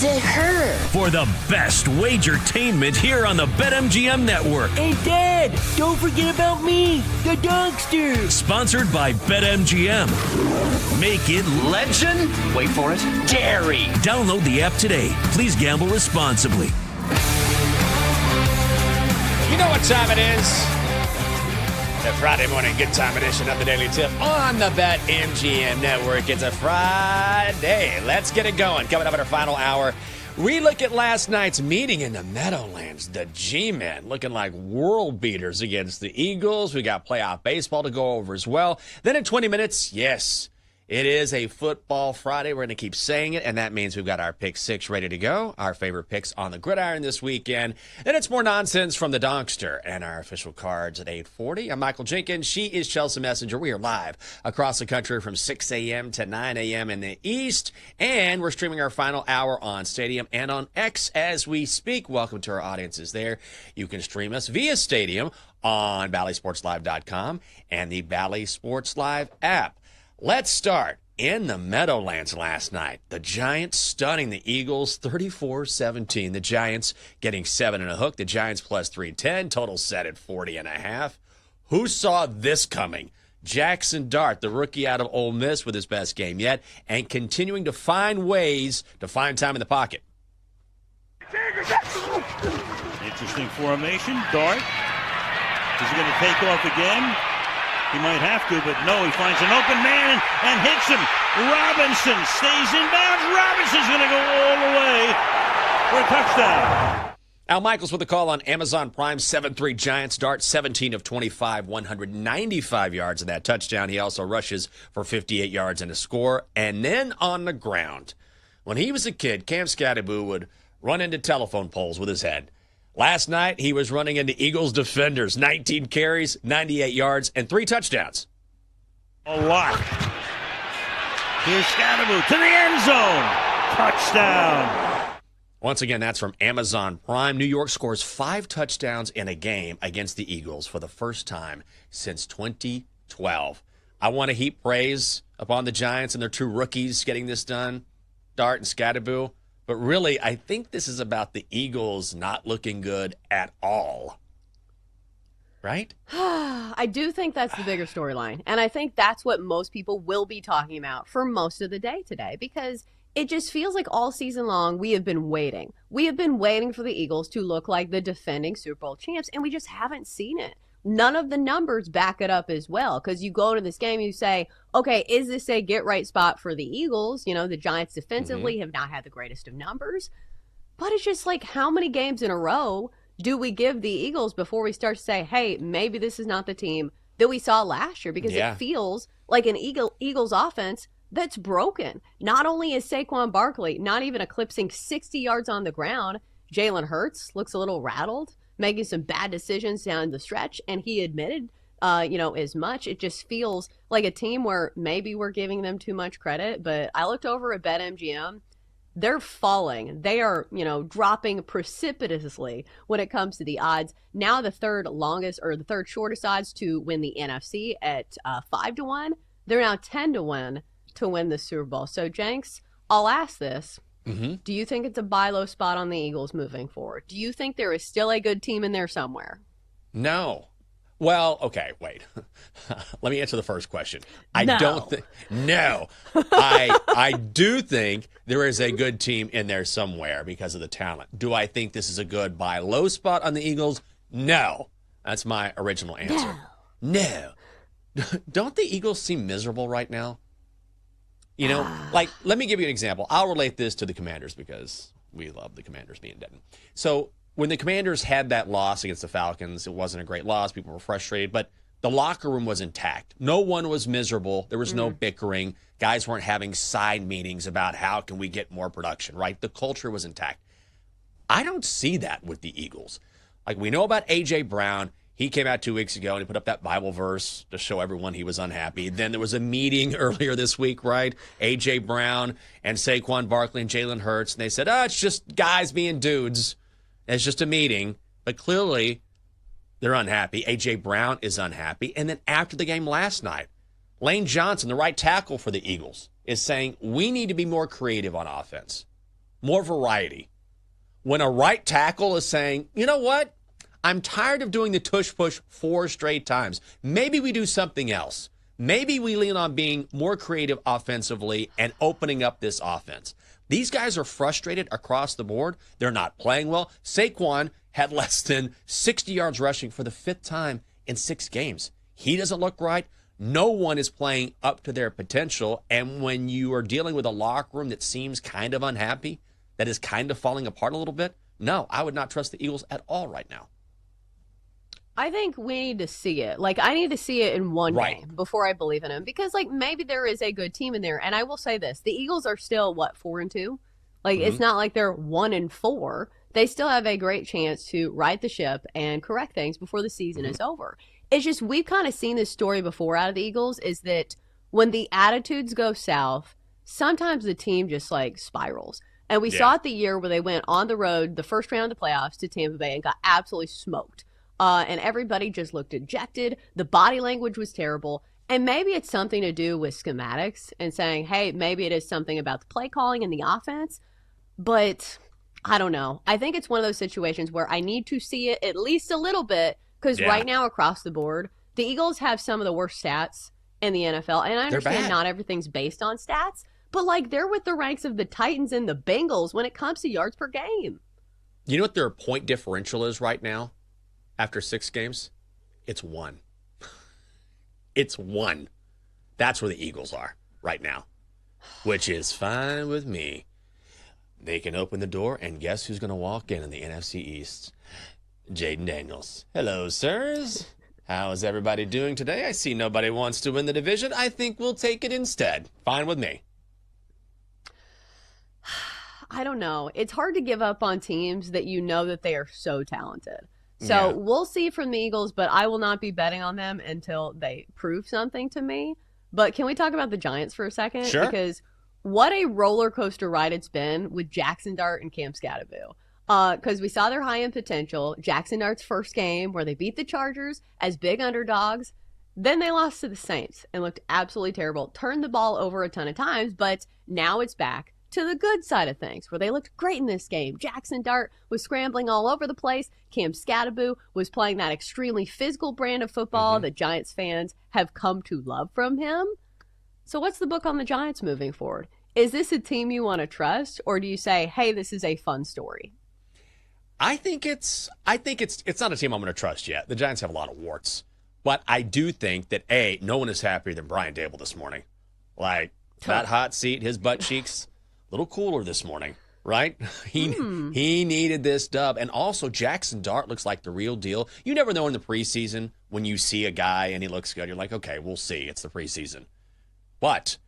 The her. For the best wagertainment here on the BetMGM Network. Hey, Dad, don't forget about me, the Donkster. Sponsored by BetMGM. Make it Legend? Wait for it. Dairy. Download the app today. Please gamble responsibly. You know what time it is? The Friday morning good time edition of the Daily Tip on the BetMGM Network. It's a Friday. Let's get it going. Coming up in our final hour, we look at last night's meeting in the Meadowlands. The G-Men looking like world beaters against the Eagles. We got playoff baseball to go over as well. Then in 20 minutes, yes, it is a football Friday. We're going to keep saying it, and that means we've got our pick six ready to go, our favorite picks on the gridiron this weekend. Then it's more nonsense from the Donkster and our official cards at 8:40. I'm Michael Jenkins. She is Chelsea Messenger. We are live across the country from 6 a.m. to 9 a.m. in the East, and we're streaming our final hour on Stadium and on X as we speak. Welcome to our audiences there. You can stream us via Stadium on ValleySportsLive.com and the Valley Sports Live app. Let's start in the Meadowlands last night. The Giants stunning the Eagles 34-17. The Giants getting 7 and a hook. The Giants plus 310. Total set at 40.5. Who saw this coming? Jackson Dart, the rookie out of Ole Miss with his best game yet, and continuing to find ways to find time in the pocket. Interesting formation. Dart. Is he going to take off again? He might have to, but no, he finds an open man and hits him. Robinson stays in bounds. Robinson's going to go all the way for a touchdown. Al Michaels with a call on Amazon Prime. 7-3 Giants. Dart 17 of 25, 195 yards in that touchdown. He also rushes for 58 yards and a score. And then on the ground, when he was a kid, Cam Scatterbo would run into telephone poles with his head. Last night, he was running into Eagles defenders. 19 carries, 98 yards, and 3 touchdowns. A lot. Here's Scatterbo to the end zone. Touchdown. Once again, that's from Amazon Prime. New York scores 5 touchdowns in a game against the Eagles for the first time since 2012. I want to heap praise upon the Giants and their 2 rookies getting this done, Dart and Scatterbo. But really, I think this is about the Eagles not looking good at all. Right? I do think that's the bigger storyline. And I think that's what most people will be talking about for most of the day today. Because it just feels like all season long we have been waiting. We have been waiting for the Eagles to look like the defending Super Bowl champs. And we just haven't seen it. None of the numbers back it up as well, because you go to this game, you say, okay, is this a get-right spot for the Eagles? You know, the Giants defensively have not had the greatest of numbers. But it's just like, how many games in a row do we give the Eagles before we start to say, hey, maybe this is not the team that we saw last year? Because it feels like an Eagles offense that's broken. Not only is Saquon Barkley not even eclipsing 60 yards on the ground, Jalen Hurts looks a little rattled, making some bad decisions down the stretch, and he admitted, as much. It just feels like a team where maybe we're giving them too much credit, but I looked over at BetMGM. They're falling. They are, dropping precipitously when it comes to the odds. Now the third shortest odds to win the NFC at 5-1. They're now 10-1 to win the Super Bowl. So, Jenks, I'll ask this. Do you think it's a buy low spot on the Eagles moving forward? Do you think there is still a good team in there somewhere? No. Well, okay, wait. Let me answer the first question. I do think there is a good team in there somewhere because of the talent. Do I think this is a good buy low spot on the Eagles? No. That's my original answer. No. Don't the Eagles seem miserable right now? Let me give you an example. I'll relate this to the Commanders because we love the Commanders, me and Denton. So when the Commanders had that loss against the Falcons, it wasn't a great loss. People were frustrated. But The locker room was intact. No one was miserable. There was no bickering. Guys weren't having side meetings about how can we get more production, right? The culture was intact. I don't see that with the Eagles. Like, we know about A.J. Brown. He came out 2 weeks ago and he put up that Bible verse to show everyone he was unhappy. Then there was a meeting earlier this week, right? A.J. Brown and Saquon Barkley and Jalen Hurts. And they said, it's just guys being dudes. It's just a meeting. But clearly, they're unhappy. A.J. Brown is unhappy. And then after the game last night, Lane Johnson, the right tackle for the Eagles, is saying we need to be more creative on offense, more variety. When a right tackle is saying, you know what? I'm tired of doing the tush-push 4 straight times. Maybe we do something else. Maybe we lean on being more creative offensively and opening up this offense. These guys are frustrated across the board. They're not playing well. Saquon had less than 60 yards rushing for the 5th time in 6 games. He doesn't look right. No one is playing up to their potential. And when you are dealing with a locker room that seems kind of unhappy, that is kind of falling apart a little bit, no, I would not trust the Eagles at all right now. I think we need to see it. Like, I need to see it in one game before I believe in him. Because, like, maybe there is a good team in there. And I will say this. The Eagles are still, 4-2? Like, it's not like they're 1-4. They still have a great chance to right the ship and correct things before the season is over. It's just, we've kind of seen this story before out of the Eagles, is that when the attitudes go south, sometimes the team just, spirals. And we saw it the year where they went on the road, the first round of the playoffs, to Tampa Bay and got absolutely smoked. And everybody just looked dejected. The body language was terrible. And maybe it's something to do with schematics and saying, hey, maybe it is something about the play calling and the offense. But I don't know. I think it's one of those situations where I need to see it at least a little bit, because right now across the board, the Eagles have some of the worst stats in the NFL. And I understand not everything's based on stats, but they're with the ranks of the Titans and the Bengals when it comes to yards per game. You know what their point differential is right now? After 6 games, it's 1. It's 1. That's where the Eagles are right now, which is fine with me. They can open the door, and guess who's going to walk in the NFC East? Jaden Daniels. Hello, sirs. How is everybody doing today? I see nobody wants to win the division. I think we'll take it instead. Fine with me. I don't know. It's hard to give up on teams that you know that they are so talented. So we'll see from the Eagles, but I will not be betting on them until they prove something to me. But can we talk about the Giants for a second? Sure. Because what a roller coaster ride it's been with Jackson Dart and Cam Scatterville. Because we saw their high-end potential. Jackson Dart's first game where they beat the Chargers as big underdogs. Then they lost to the Saints and looked absolutely terrible. Turned the ball over a ton of times, but now it's back to the good side of things, where they looked great in this game. Jackson Dart was scrambling all over the place. Cam Scatterville was playing that extremely physical brand of football that Giants fans have come to love from him. So what's the book on the Giants moving forward? Is this a team you want to trust, or do you say, hey, this is a fun story? I think it's not a team I'm going to trust yet. The Giants have a lot of warts. But I do think that, no one is happier than Brian Dable this morning. That hot seat, his butt cheeks, a little cooler this morning, right? He needed this dub. And also, Jackson Dart looks like the real deal. You never know in the preseason when you see a guy and he looks good. You're like, okay, we'll see. It's the preseason. But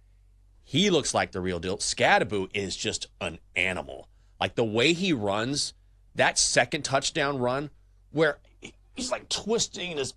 he looks like the real deal. Scatterville is just an animal. The way he runs, that second touchdown run where he's twisting his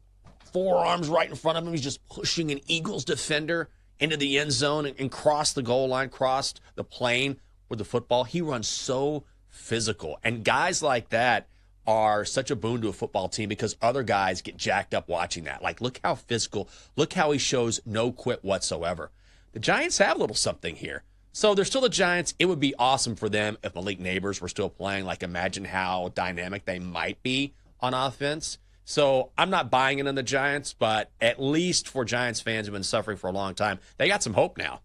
forearms right in front of him. He's just pushing an Eagles defender into the end zone and crossed the goal line, crossed the plane with the football. He runs so physical. And guys like that are such a boon to a football team because other guys get jacked up watching that. Look how physical. Look how he shows no quit whatsoever. The Giants have a little something here. So they're still the Giants. It would be awesome for them if Malik Neighbors were still playing. Imagine how dynamic they might be on offense. So I'm not buying it on the Giants, but at least for Giants fans who've been suffering for a long time, they got some hope now.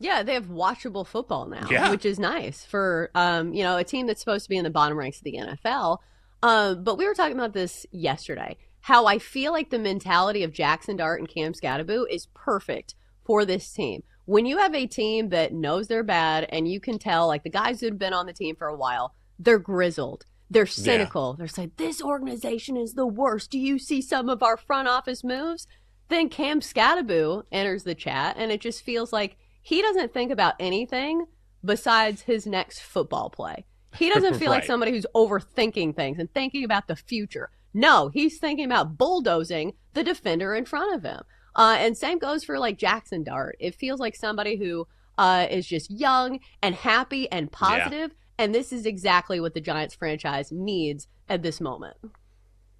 Yeah, they have watchable football now, which is nice for a team that's supposed to be in the bottom ranks of the NFL. But we were talking about this yesterday, how I feel like the mentality of Jackson Dart and Cam Scatterville is perfect for this team. When you have a team that knows they're bad and you can tell, the guys who've been on the team for a while, they're grizzled. They're cynical. Yeah. They're saying, this organization is the worst. Do you see some of our front office moves? Then Cam Scattaboo enters the chat, and it just feels like he doesn't think about anything besides his next football play. He doesn't feel like somebody who's overthinking things and thinking about the future. No, he's thinking about bulldozing the defender in front of him. And same goes for like Jackson Dart. It feels like somebody who is just young and happy and positive. Yeah. And this is exactly what the Giants franchise needs at this moment.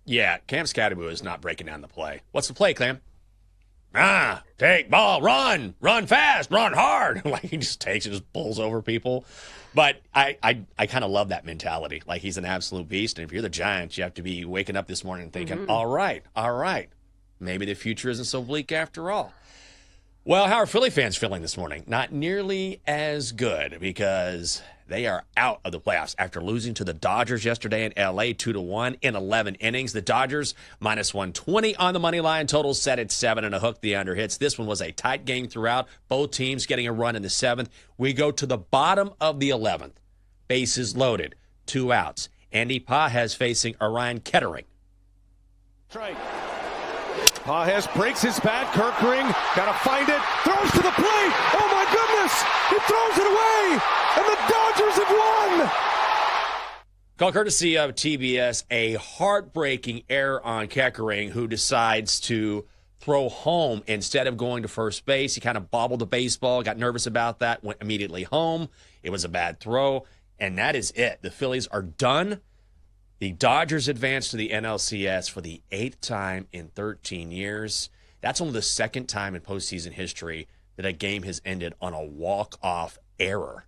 Yeah, Cam Scattaboo is not breaking down the play. What's the play, Cam? Take ball, run fast, run hard. Like he just takes and just pulls over people. But I kind of love that mentality. Like he's an absolute beast. And if you're the Giants, you have to be waking up this morning and thinking, all right, maybe the future isn't so bleak after all. Well, how are Philly fans feeling this morning? Not nearly as good because they are out of the playoffs after losing to the Dodgers yesterday in L.A. 2-1 in 11 innings. The Dodgers minus 120 on the money line. Total set at 7 and a hook. The under hits. This one was a tight game throughout. Both teams getting a run in the 7th. We go to the bottom of the 11th. Bases loaded. 2 outs. Andy Pages facing Orion Kettering. Strike. Pages breaks his bat. Kerkering got to find it. Throws to the plate. Oh, my goodness. He throws it away. And the Dodgers have won. Call courtesy of TBS, a heartbreaking error on Kettering, who decides to throw home instead of going to first base. He kind of bobbled the baseball, got nervous about that, went immediately home. It was a bad throw, and that is it. The Phillies are done. The Dodgers advance to the NLCS for the 8th time in 13 years. That's only the 2nd time in postseason history that a game has ended on a walk-off error.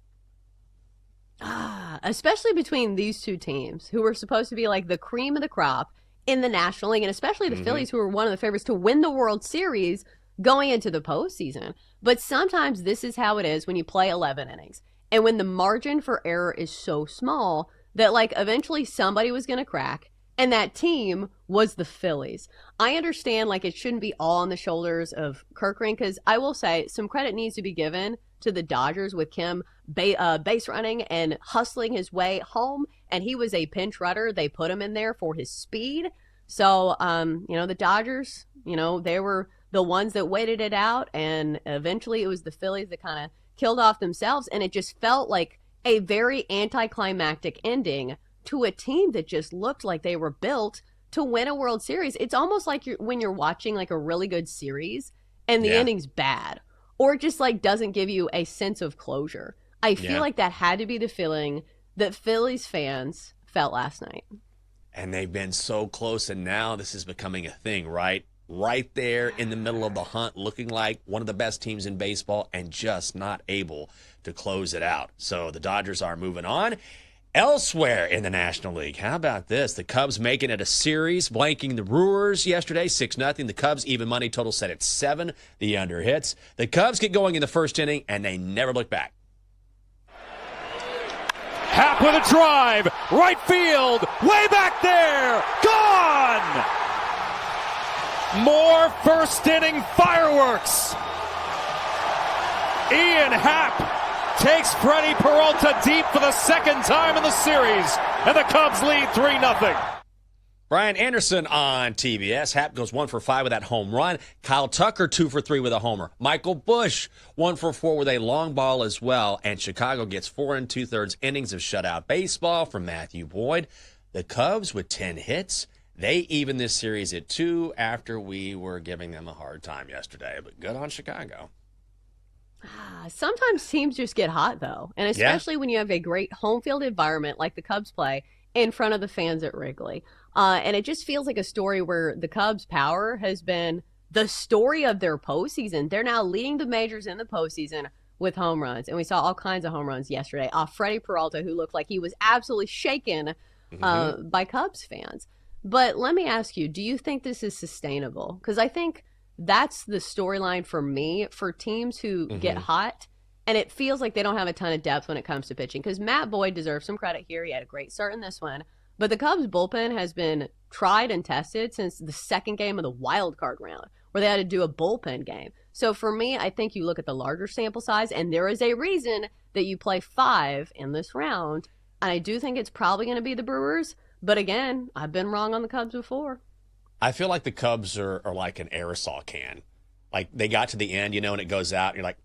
Especially between these two teams who were supposed to be like the cream of the crop in the National League, and especially the Phillies, who were one of the favorites to win the World Series going into the postseason. But sometimes this is how it is when you play 11 innings. And when the margin for error is so small that like eventually somebody was going to crack, and that team was the Phillies. I understand like it shouldn't be all on the shoulders of Kerkering, because I will say some credit needs to be given to the Dodgers with Kim base running and hustling his way home, and he was a pinch runner. They put him in there for his speed. So, the Dodgers, they were the ones that waited it out, and eventually it was the Phillies that kind of killed off themselves, and it just felt like a very anticlimactic ending to a team that just looked like they were built to win a World Series. It's almost like when you're watching like a really good series and the ending's bad, or it just like doesn't give you a sense of closure. I feel like that had to be the feeling that Phillies fans felt last night. And they've been so close, and now this is becoming a thing, right? Right there in the middle of the hunt, looking like one of the best teams in baseball and just not able to close it out. So the Dodgers are moving on. Elsewhere in the National League, how about this? The Cubs making it a series, blanking the Brewers yesterday, 6-0. The Cubs even money, total set at 7. The under hits. The Cubs get going in the first inning, and they never look back. Happ with a drive, right field, way back there, gone! More first inning fireworks. Ian Happ takes Freddie Peralta deep for the 2nd time in the series, and the Cubs lead 3-0. Brian Anderson on TBS. Happ goes 1 for 5 with that home run. Kyle Tucker 2 for 3 with a homer. Michael Busch 1 for 4 with a long ball as well. And Chicago gets 4 2/3 innings of shutout baseball from Matthew Boyd. The Cubs with 10 hits. They even this series at 2 after we were giving them a hard time yesterday. But good on Chicago. Sometimes teams just get hot, though. And especially when you have a great home field environment like the Cubs play in front of the fans at Wrigley. And it just feels like a story where the Cubs' power has been the story of their postseason. They're now leading the majors in the postseason with home runs. And we saw all kinds of home runs yesterday off Freddie Peralta, who looked like he was absolutely shaken by Cubs fans. But let me ask you, do you think this is sustainable? Because I think that's the storyline for me for teams who get hot. And it feels like they don't have a ton of depth when it comes to pitching. Because Matt Boyd deserves some credit here. He had a great start in this one. But the Cubs bullpen has been tried and tested since the 2nd game of the wild card round, where they had to do a bullpen game. So for me, I think you look at the larger sample size, and there is a reason that you play 5 in this round. And I do think it's probably going to be the Brewers. But again, I've been wrong on the Cubs before. I feel like the Cubs are like an aerosol can. Like they got to the end, and it goes out, and you're like,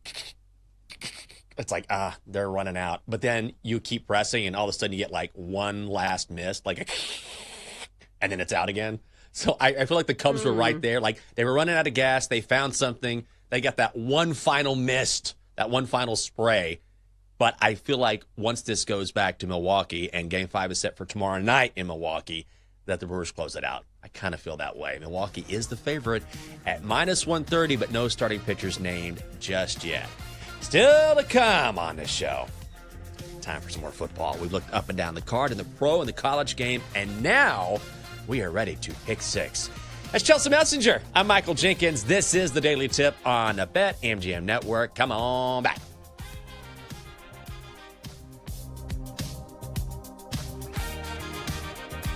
it's like, they're running out. But then you keep pressing, and all of a sudden you get like one last miss, and then it's out again. So I feel like the Cubs were right there. Like they were running out of gas. They found something. They got that one final mist, that one final spray. But I feel like once this goes back to Milwaukee and Game 5 is set for tomorrow night in Milwaukee, that the Brewers close it out. I kind of feel that way. Milwaukee is the favorite at -130, but no starting pitchers named just yet. Still to come on this show. Time for some more football. We've looked up and down the card in the pro and the college game, and now we are ready to pick six. That's Chelsea Messenger. I'm Michael Jenkins. This is the Daily Tip on the BetMGM Network. Come on back.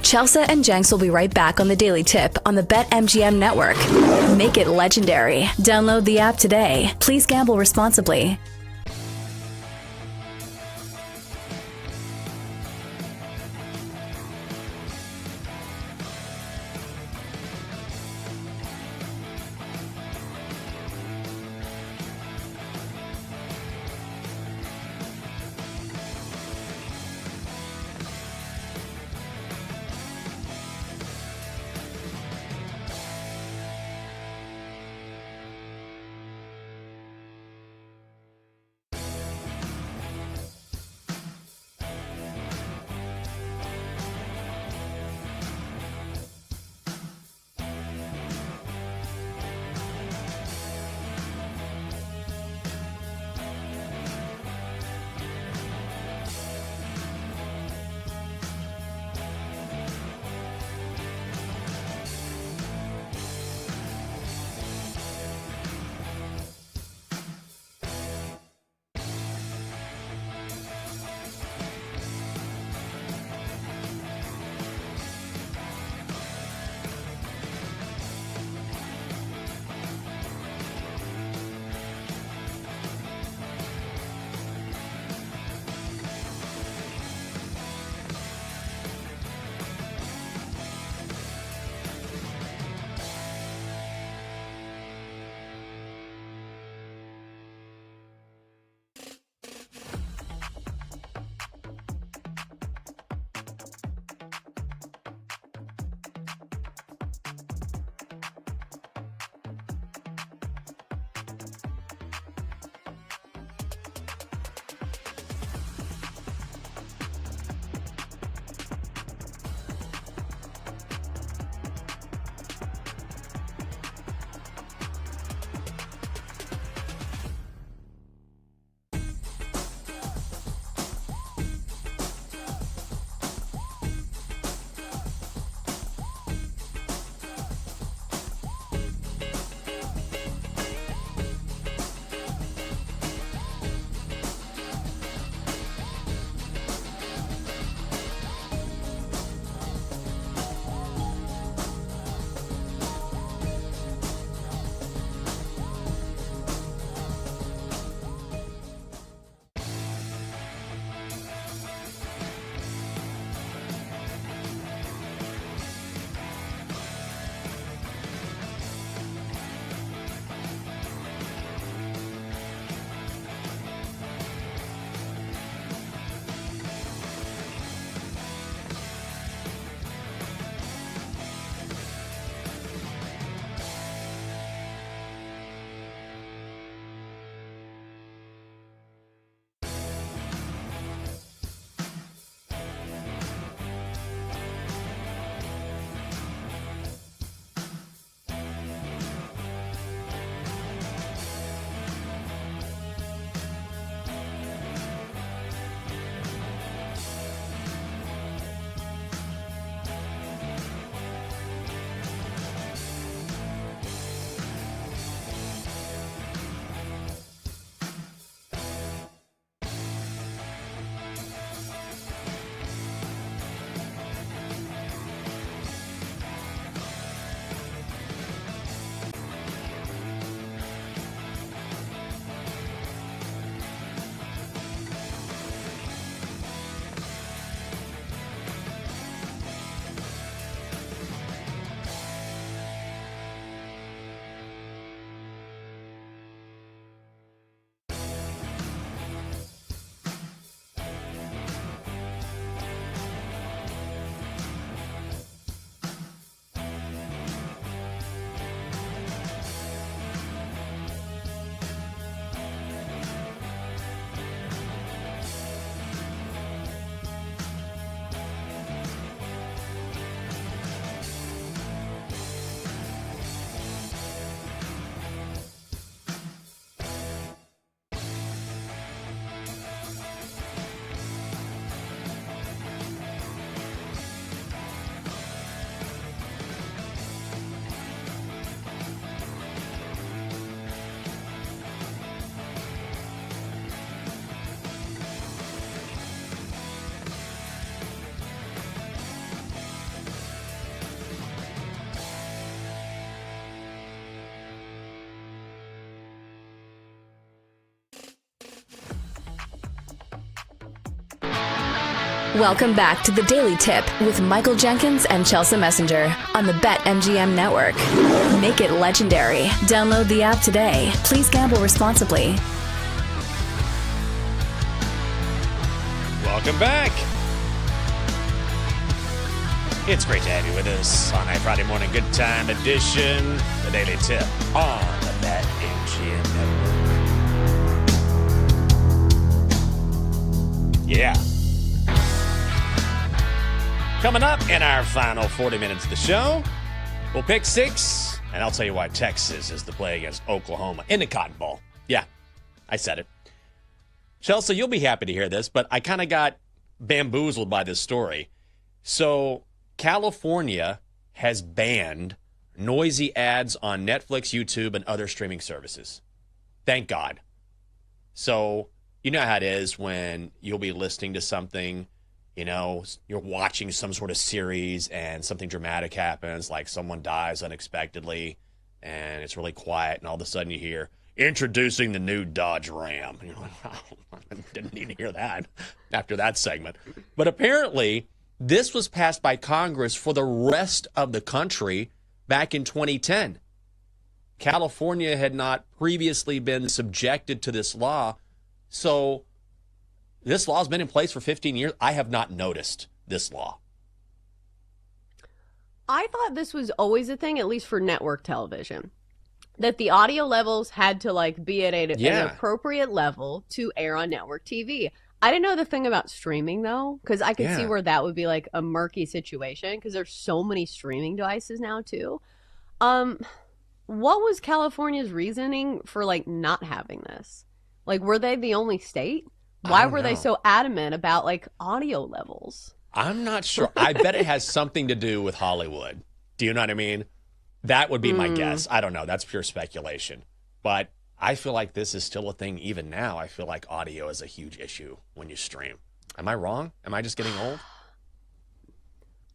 Chelsea and Jenks will be right back on the Daily Tip on the BetMGM Network. Make it legendary. Download the app today. Please gamble responsibly. Welcome back to the Daily Tip with Michael Jenkins and Chelsea Messenger on the BetMGM Network. Make it legendary. Download the app today. Please gamble responsibly. Welcome back. It's great to have you with us on a Friday morning good time edition, the Daily Tip on the BetMGM Network. Yeah. Coming up in our final 40 minutes of the show, we'll pick six, and I'll tell you why Texas is the play against Oklahoma in the Cotton Bowl. Yeah, I said it. Chelsea, you'll be happy to hear this, but I kind of got bamboozled by this story. So California has banned noisy ads on Netflix, YouTube, and other streaming services. Thank God. So you know how it is when you'll be listening to something, you're watching some sort of series and something dramatic happens, like someone dies unexpectedly, and it's really quiet, and all of a sudden you hear, introducing the new Dodge Ram. And you're like, oh, I didn't need to hear that after that segment. But apparently, this was passed by Congress for the rest of the country back in 2010. California had not previously been subjected to this law, so this law has been in place for 15 years. I have not noticed this law. I thought this was always a thing, at least for network television, that the audio levels had to be at an appropriate level to air on network TV. I didn't know the thing about streaming, though, because I could see where that would be a murky situation, because there's so many streaming devices now, too. What was California's reasoning for not having this? Were they the only state? Why were they so adamant about audio levels? I'm not sure. I bet it has something to do with Hollywood. Do you know what I mean? That would be my guess. I don't know. That's pure speculation. But I feel like this is still a thing even now. I feel like audio is a huge issue when you stream. Am I wrong? Am I just getting old?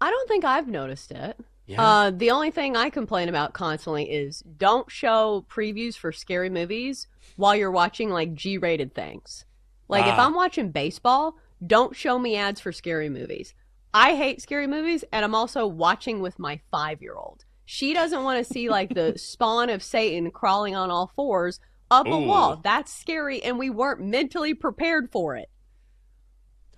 I don't think I've noticed it. Yeah. The only thing I complain about constantly is don't show previews for scary movies while you're watching G-rated things. If I'm watching baseball, don't show me ads for scary movies. I hate scary movies, and I'm also watching with my 5-year-old. She doesn't want to see the spawn of Satan crawling on all fours up a wall. That's scary, and we weren't mentally prepared for it.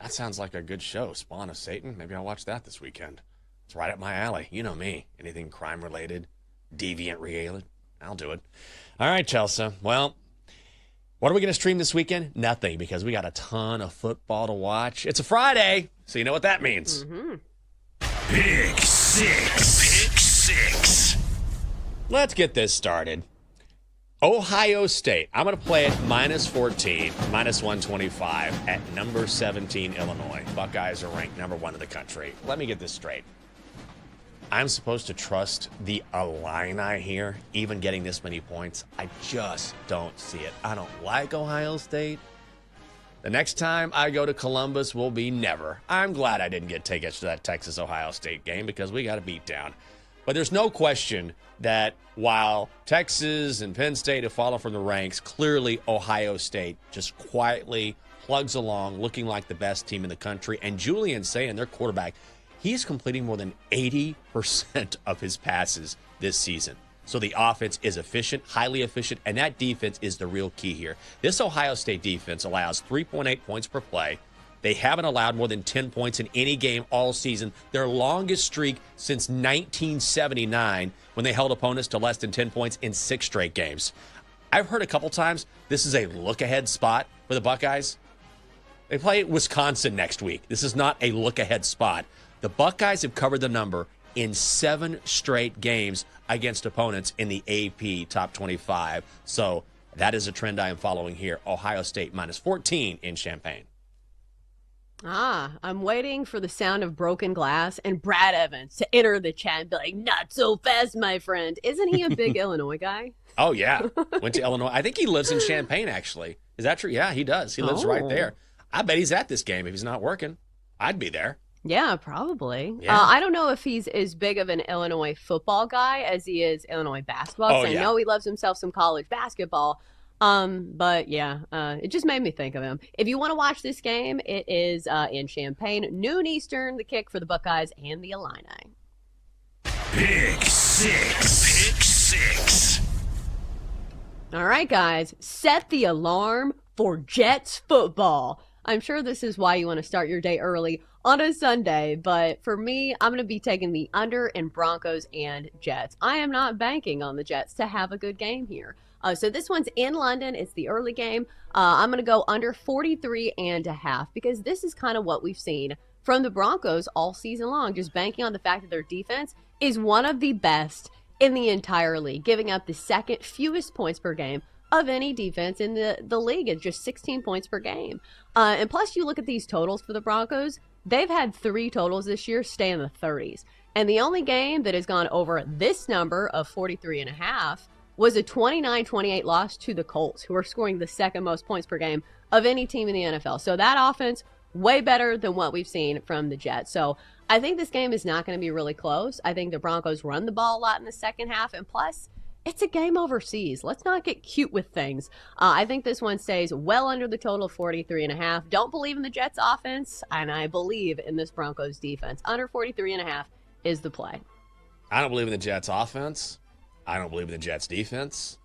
That sounds like a good show, Spawn of Satan. Maybe I'll watch that this weekend. It's right up my alley. You know me. Anything crime-related, deviant-related, I'll do it. All right, Chelsea. Well, what are we going to stream this weekend? Nothing, because we got a ton of football to watch. It's a Friday, so you know what that means. Mm-hmm. Pick six. Pick six. Let's get this started. Ohio State. I'm going to play it -14, -125 at number 17, Illinois. Buckeyes are ranked number 1 in the country. Let me get this straight. I'm supposed to trust the Illini here, even getting this many points. I just don't see it. I don't like Ohio State. The next time I go to Columbus will be never. I'm glad I didn't get tickets to that Texas-Ohio State game because we got a beat down. But there's no question that while Texas and Penn State have fallen from the ranks, clearly Ohio State just quietly plugs along, looking like the best team in the country. And Julian Sayin, their quarterback, he's completing more than 80% of his passes this season. So the offense is efficient, highly efficient, and that defense is the real key here. This Ohio State defense allows 3.8 points per play. They haven't allowed more than 10 points in any game all season, their longest streak since 1979 when they held opponents to less than 10 points in 6 straight games. I've heard a couple times this is a look-ahead spot for the Buckeyes. They play Wisconsin next week. This is not a look-ahead spot. The Buckeyes have covered the number in 7 straight games against opponents in the AP Top 25. So that is a trend I am following here. Ohio State -14 in Champaign. I'm waiting for the sound of broken glass and Brad Evans to enter the chat and be like, not so fast, my friend. Isn't he a big Illinois guy? Oh, yeah. Went to Illinois. I think he lives in Champaign, actually. Is that true? Yeah, he does. He lives right there. I bet he's at this game if he's not working. I'd be there. Yeah, probably. Yeah. I don't know if he's as big of an Illinois football guy as he is Illinois basketball. Oh, I know he loves himself some college basketball. But yeah, it just made me think of him. If you want to watch this game, it is in Champaign, noon Eastern, the kick for the Buckeyes and the Illini. Pick six. Pick six. All right, guys, set the alarm for Jets football. I'm sure this is why you want to start your day early on a Sunday, but for me, I'm going to be taking the under in Broncos and Jets. I am not banking on the Jets to have a good game here. So this one's in London. It's the early game. I'm going to go under 43.5 because this is kind of what we've seen from the Broncos all season long, just banking on the fact that their defense is one of the best in the entire league, giving up the second fewest points per game of any defense in the league. It's just 16 points per game. And plus, you look at these totals for the Broncos, they've had 3 totals this year stay in the 30s. And the only game that has gone over this number of 43.5 was a 29-28 loss to the Colts, who are scoring the second most points per game of any team in the NFL. So that offense, way better than what we've seen from the Jets. So I think this game is not going to be really close. I think the Broncos run the ball a lot in the second half. And plus, it's a game overseas. Let's not get cute with things. I think this one stays well under the total of 43.5. Don't believe in the Jets offense, and I believe in this Broncos defense. Under 43.5 is the play. I don't believe in the Jets offense. I don't believe in the Jets defense.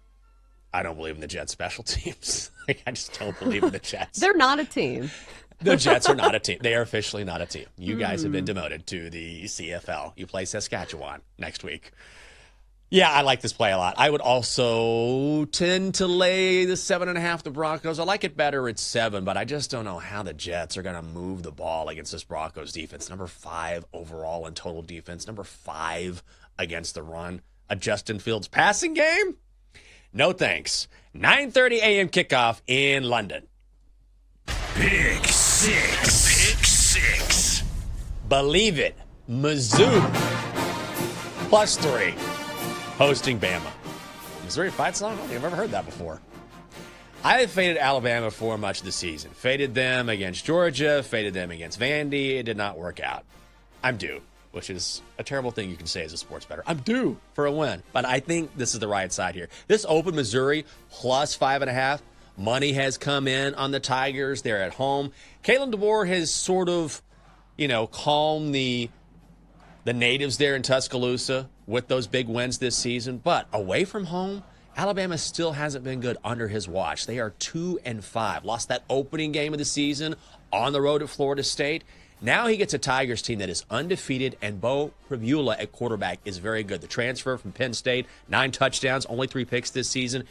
I don't believe in the Jets special teams. I just don't believe in the Jets. They're not a team. The Jets are not a team. They are officially not a team. You guys have been demoted to the CFL. You play Saskatchewan next week. Yeah, I like this play a lot. I would also tend to lay the 7.5, the Broncos. I like it better at 7, but I just don't know how the Jets are going to move the ball against this Broncos defense. Number 5 overall in total defense. Number 5 against the run. A Justin Fields passing game? No thanks. 9:30 a.m. kickoff in London. Pick six. Pick six. Believe it. Mizzou. +3. Hosting Bama. Missouri fight song? I don't think I've ever heard that before. I have faded Alabama for much of the season. Faded them against Georgia. Faded them against Vandy. It did not work out. I'm due, which is a terrible thing you can say as a sports bettor. I'm due for a win. But I think this is the right side here. This open Missouri +5.5. Money has come in on the Tigers. They're at home. Kalen DeBoer has sort of, calmed the natives there in Tuscaloosa with those big wins this season. But away from home, Alabama still hasn't been good under his watch. They are 2-5. Lost that opening game of the season on the road at Florida State. Now he gets a Tigers team that is undefeated, and Bo Pribula at quarterback is very good. The transfer from Penn State, 9 touchdowns, only 3 picks this season.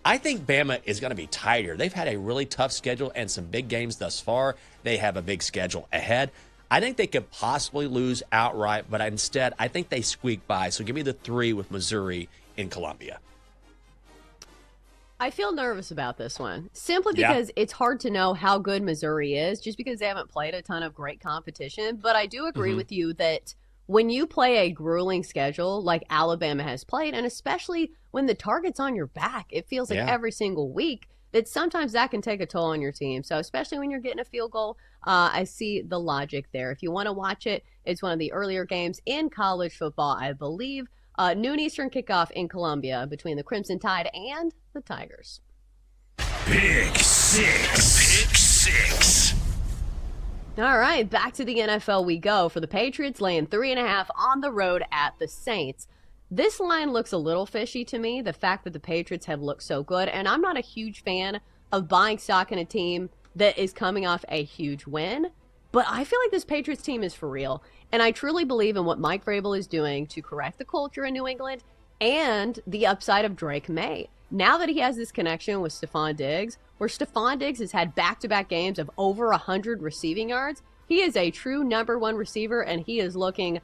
I think Bama is going to be tighter. They've had a really tough schedule and some big games thus far. They have a big schedule ahead. I think they could possibly lose outright, but instead, I think they squeak by. So give me the 3 with Missouri in Columbia. I feel nervous about this one, simply because it's hard to know how good Missouri is, just because they haven't played a ton of great competition. But I do agree with you that when you play a grueling schedule like Alabama has played, and especially when the target's on your back, it feels like every single week, that sometimes that can take a toll on your team. So especially when you're getting a field goal, I see the logic there. If you want to watch it, it's one of the earlier games in college football, I believe. Noon Eastern kickoff in Columbia between the Crimson Tide and the Tigers. Pick six. Pick six. All right, back to the NFL we go for the Patriots laying 3.5 on the road at the Saints. This line looks a little fishy to me, the fact that the Patriots have looked so good, and I'm not a huge fan of buying stock in a team that is coming off a huge win, but I feel like this Patriots team is for real, and I truly believe in what Mike Vrabel is doing to correct the culture in New England and the upside of Drake May. Now that he has this connection with Stephon Diggs, where Stephon Diggs has had back-to-back games of over 100 receiving yards, he is a true number 1 receiver, and he is looking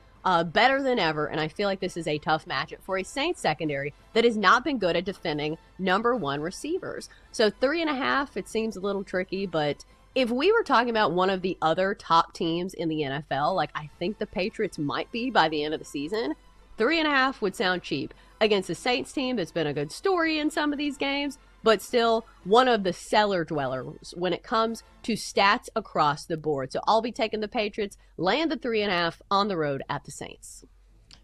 better than ever, and I feel like this is a tough matchup for a Saints secondary that has not been good at defending number 1 receivers. So 3.5, it seems a little tricky, but if we were talking about one of the other top teams in the NFL, like I think the Patriots might be by the end of the season, 3.5 would sound cheap against the Saints team that's been a good story in some of these games, but still one of the cellar dwellers when it comes to stats across the board. So I'll be taking the Patriots, laying the 3.5 on the road at the Saints.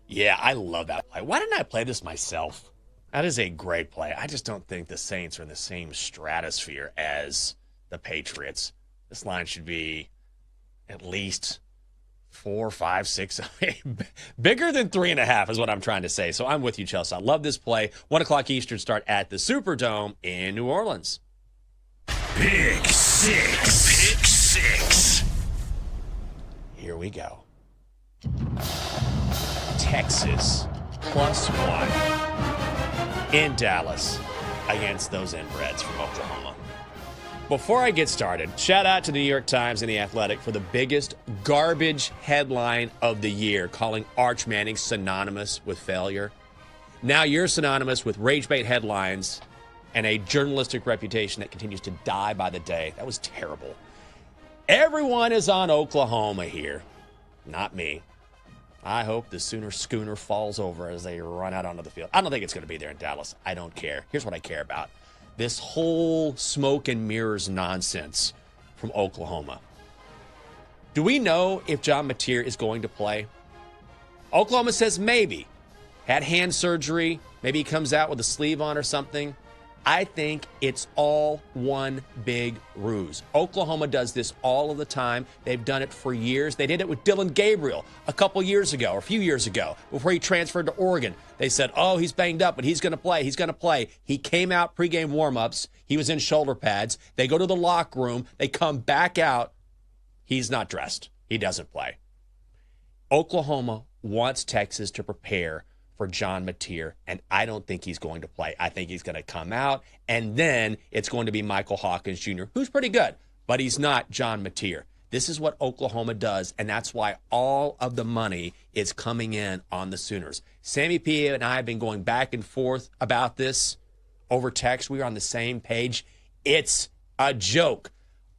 Yeah, I love that play. Why didn't I play this myself? That is a great play. I just don't think the Saints are in the same stratosphere as the Patriots. This line should be at least 4, 5, 6, bigger than 3.5 is what I'm trying to say. So I'm with you, Chelsea. I love this play. 1 o'clock Eastern start at the Superdome in New Orleans. Pick six. Pick six. Here we go. Texas +1 in Dallas against those inbreds from Oklahoma. Before I get started, shout out to the New York Times and The Athletic for the biggest garbage headline of the year, calling Arch Manning synonymous with failure. Now you're synonymous with rage bait headlines and a journalistic reputation that continues to die by the day. That was terrible. Everyone is on Oklahoma here. Not me. I hope the Sooner schooner falls over as they run out onto the field. I don't think it's going to be there in Dallas. I don't care. Here's what I care about. This whole smoke and mirrors nonsense from Oklahoma. Do we know if John Mateer is going to play? Oklahoma says maybe. Had hand surgery. Maybe he comes out with a sleeve on or something. I think it's all one big ruse. Oklahoma does this all of the time. They've done it for years. They did it with Dylan Gabriel a couple years ago, or a few years ago, before he transferred to Oregon. They said, oh, he's banged up, but he's going to play. He's going to play. He came out pregame warmups. He was in shoulder pads. They go to the locker room. They come back out. He's not dressed. He doesn't play. Oklahoma wants Texas to prepare for John Mateer, and I don't think he's going to play. I think he's going to come out, and then it's going to be Michael Hawkins Jr., who's pretty good, but he's not John Mateer. This is what Oklahoma does, and that's why all of the money is coming in on the Sooners. Sammy P. and I have been going back and forth about this over text. We are on the same page. It's a joke.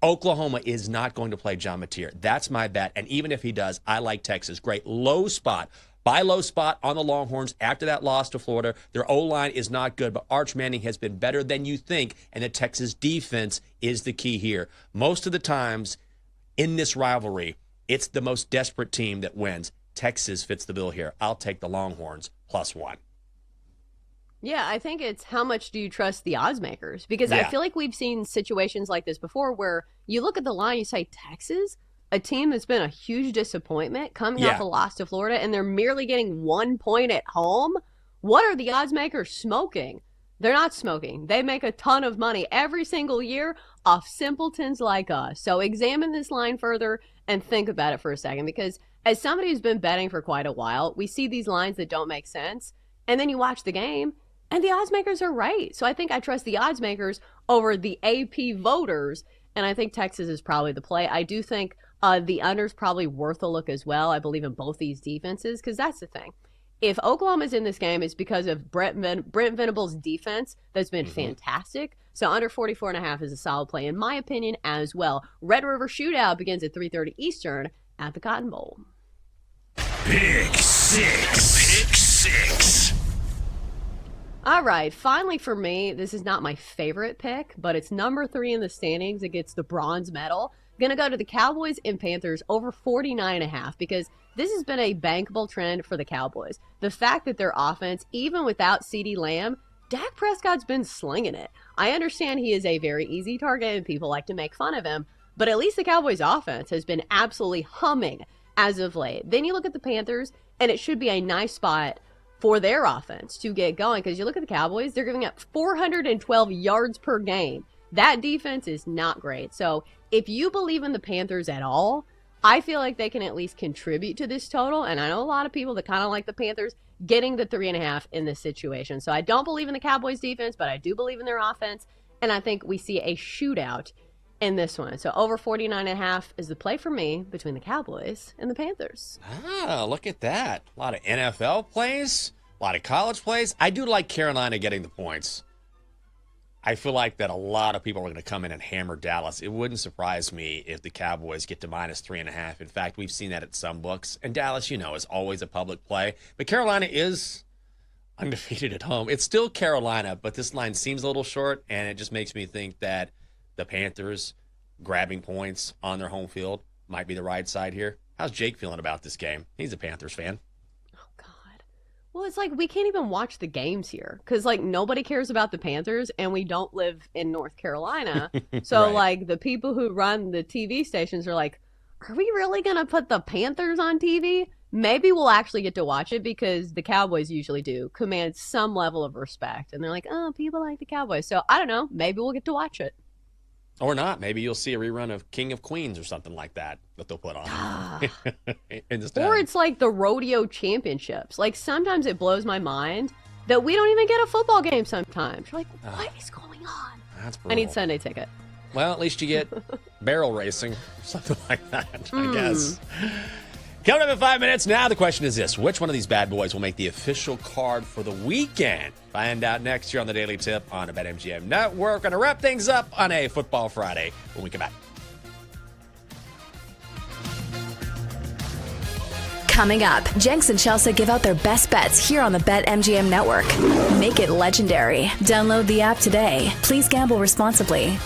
Oklahoma is not going to play John Mateer. That's my bet, and even if he does, I like Texas. Great low spot. Buy low spot on the Longhorns after that loss to Florida. Their O-line is not good, but Arch Manning has been better than you think, and the Texas defense is the key here. Most of the times in this rivalry, it's the most desperate team that wins. Texas fits the bill here. I'll take the Longhorns +1. Yeah, I think it's how much do you trust the odds makers? Because I feel like we've seen situations like this before where you look at the line, you say, Texas? A team that's been a huge disappointment coming off a loss to Florida, and they're merely getting 1 point at home? What are the odds makers smoking? They're not smoking. They make a ton of money every single year off simpletons like us. So examine this line further and think about it for a second, because as somebody who's been betting for quite a while, we see these lines that don't make sense, and then you watch the game, and the odds makers are right. So I think I trust the odds makers over the AP voters, and I think Texas is probably the play. I do think the under's probably worth a look as well. I believe in both these defenses, because that's the thing. If Oklahoma's in this game, it's because of Brent Venables' defense that's been fantastic. So under 44.5 is a solid play, in my opinion, as well. Red River Shootout begins at 3:30 Eastern at the Cotton Bowl. Pick six. Pick six. All right, finally for me, this is not my favorite pick, but it's number 3 in the standings. It gets the bronze medal. Going to go to the Cowboys and Panthers over 49.5, because this has been a bankable trend for the Cowboys. The fact that their offense, even without CeeDee Lamb, Dak Prescott's been slinging it. I understand he is a very easy target and people like to make fun of him, but at least the Cowboys offense has been absolutely humming as of late. Then you look at the Panthers, and it should be a nice spot for their offense to get going, because you look at the Cowboys, they're giving up 412 yards per game. That defense is not great. So if you believe in the Panthers at all, I feel like they can at least contribute to this total. And I know a lot of people that kind of like the Panthers getting the 3.5 in this situation. So I don't believe in the Cowboys defense, but I do believe in their offense. And I think we see a shootout in this one. So over 49.5 is the play for me between the Cowboys and the Panthers. Ah, look at that. A lot of NFL plays, a lot of college plays. I do like Carolina getting the points. I feel like that a lot of people are going to come in and hammer Dallas. It wouldn't surprise me if the Cowboys get to -3.5. In fact, we've seen that at some books. And Dallas, you know, is always a public play. But Carolina is undefeated at home. It's still Carolina, but this line seems a little short, and it just makes me think that the Panthers grabbing points on their home field might be the right side here. How's Jake feeling about this game? He's a Panthers fan. Well, it's like we can't even watch the games here because, like, nobody cares about the Panthers and we don't live in North Carolina. So, Right. like, the people who run the TV stations are like, are we really going to put the Panthers on TV? Maybe we'll actually get to watch it because the Cowboys usually do command some level of respect. And they're like, oh, people like the Cowboys. So, I don't know. Maybe we'll get to watch it. Or not. Maybe you'll see a rerun of King of Queens or something like that they'll put on. Instead. Or it's like the rodeo championships. Like, sometimes it blows my mind that we don't even get a football game sometimes. You're like, what is going on? That's I need brutal. Sunday ticket. Well, at least you get barrel racing or something like that, I guess. Coming up in 5 minutes, now the question is this. Which one of these bad boys will make the official card for the weekend? Find out next year on the Daily Tip on the BetMGM Network. Going to wrap things up on a Football Friday when we come back. Coming up, Jenks and Chelsea give out their best bets here on the BetMGM Network. Make it legendary. Download the app today. Please gamble responsibly.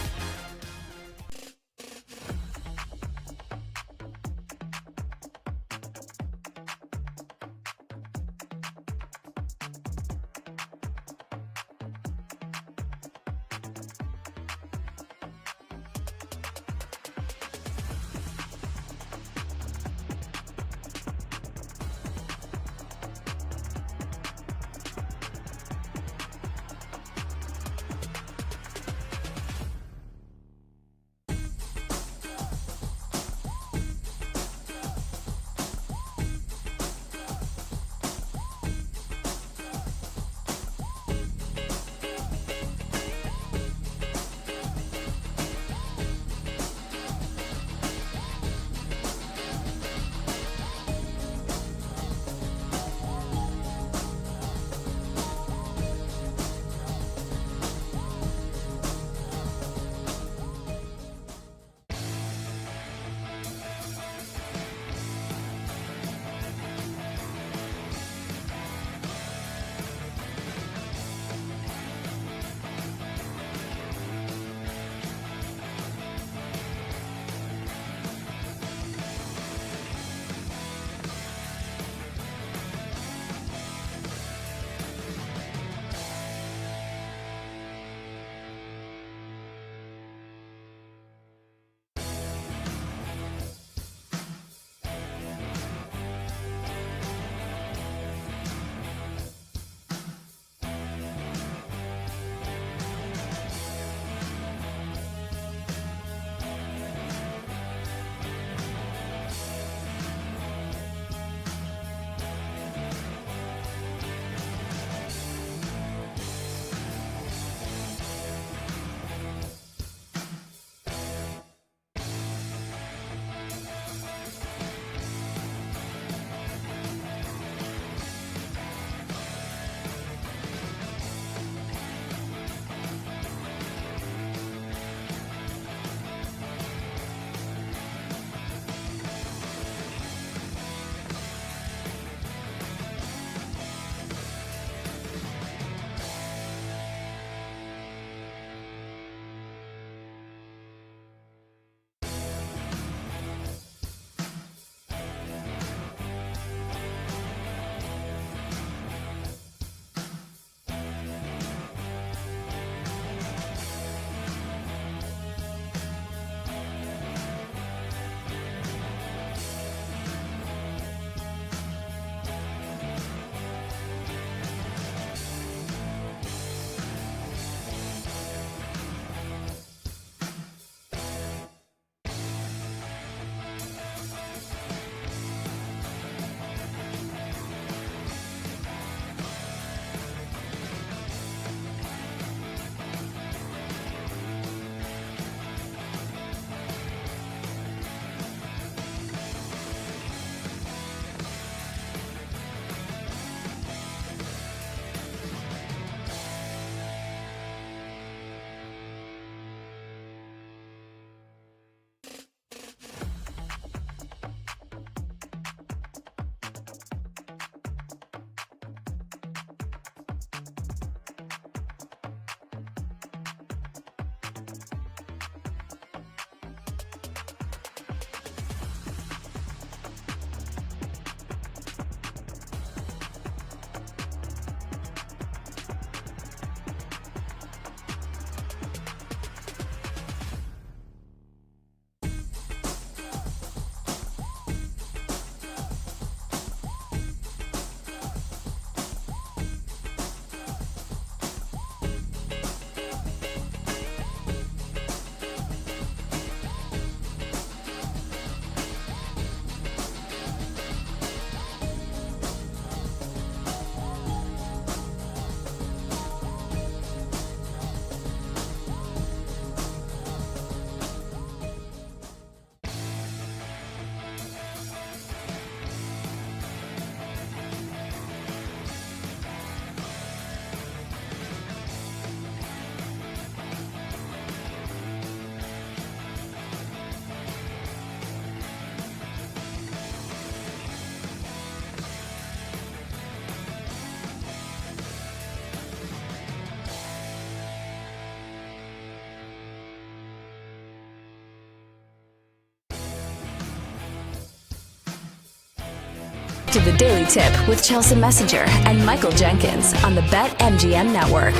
to the Daily Tip with Chelsea Messenger and Michael Jenkins on the BetMGM Network.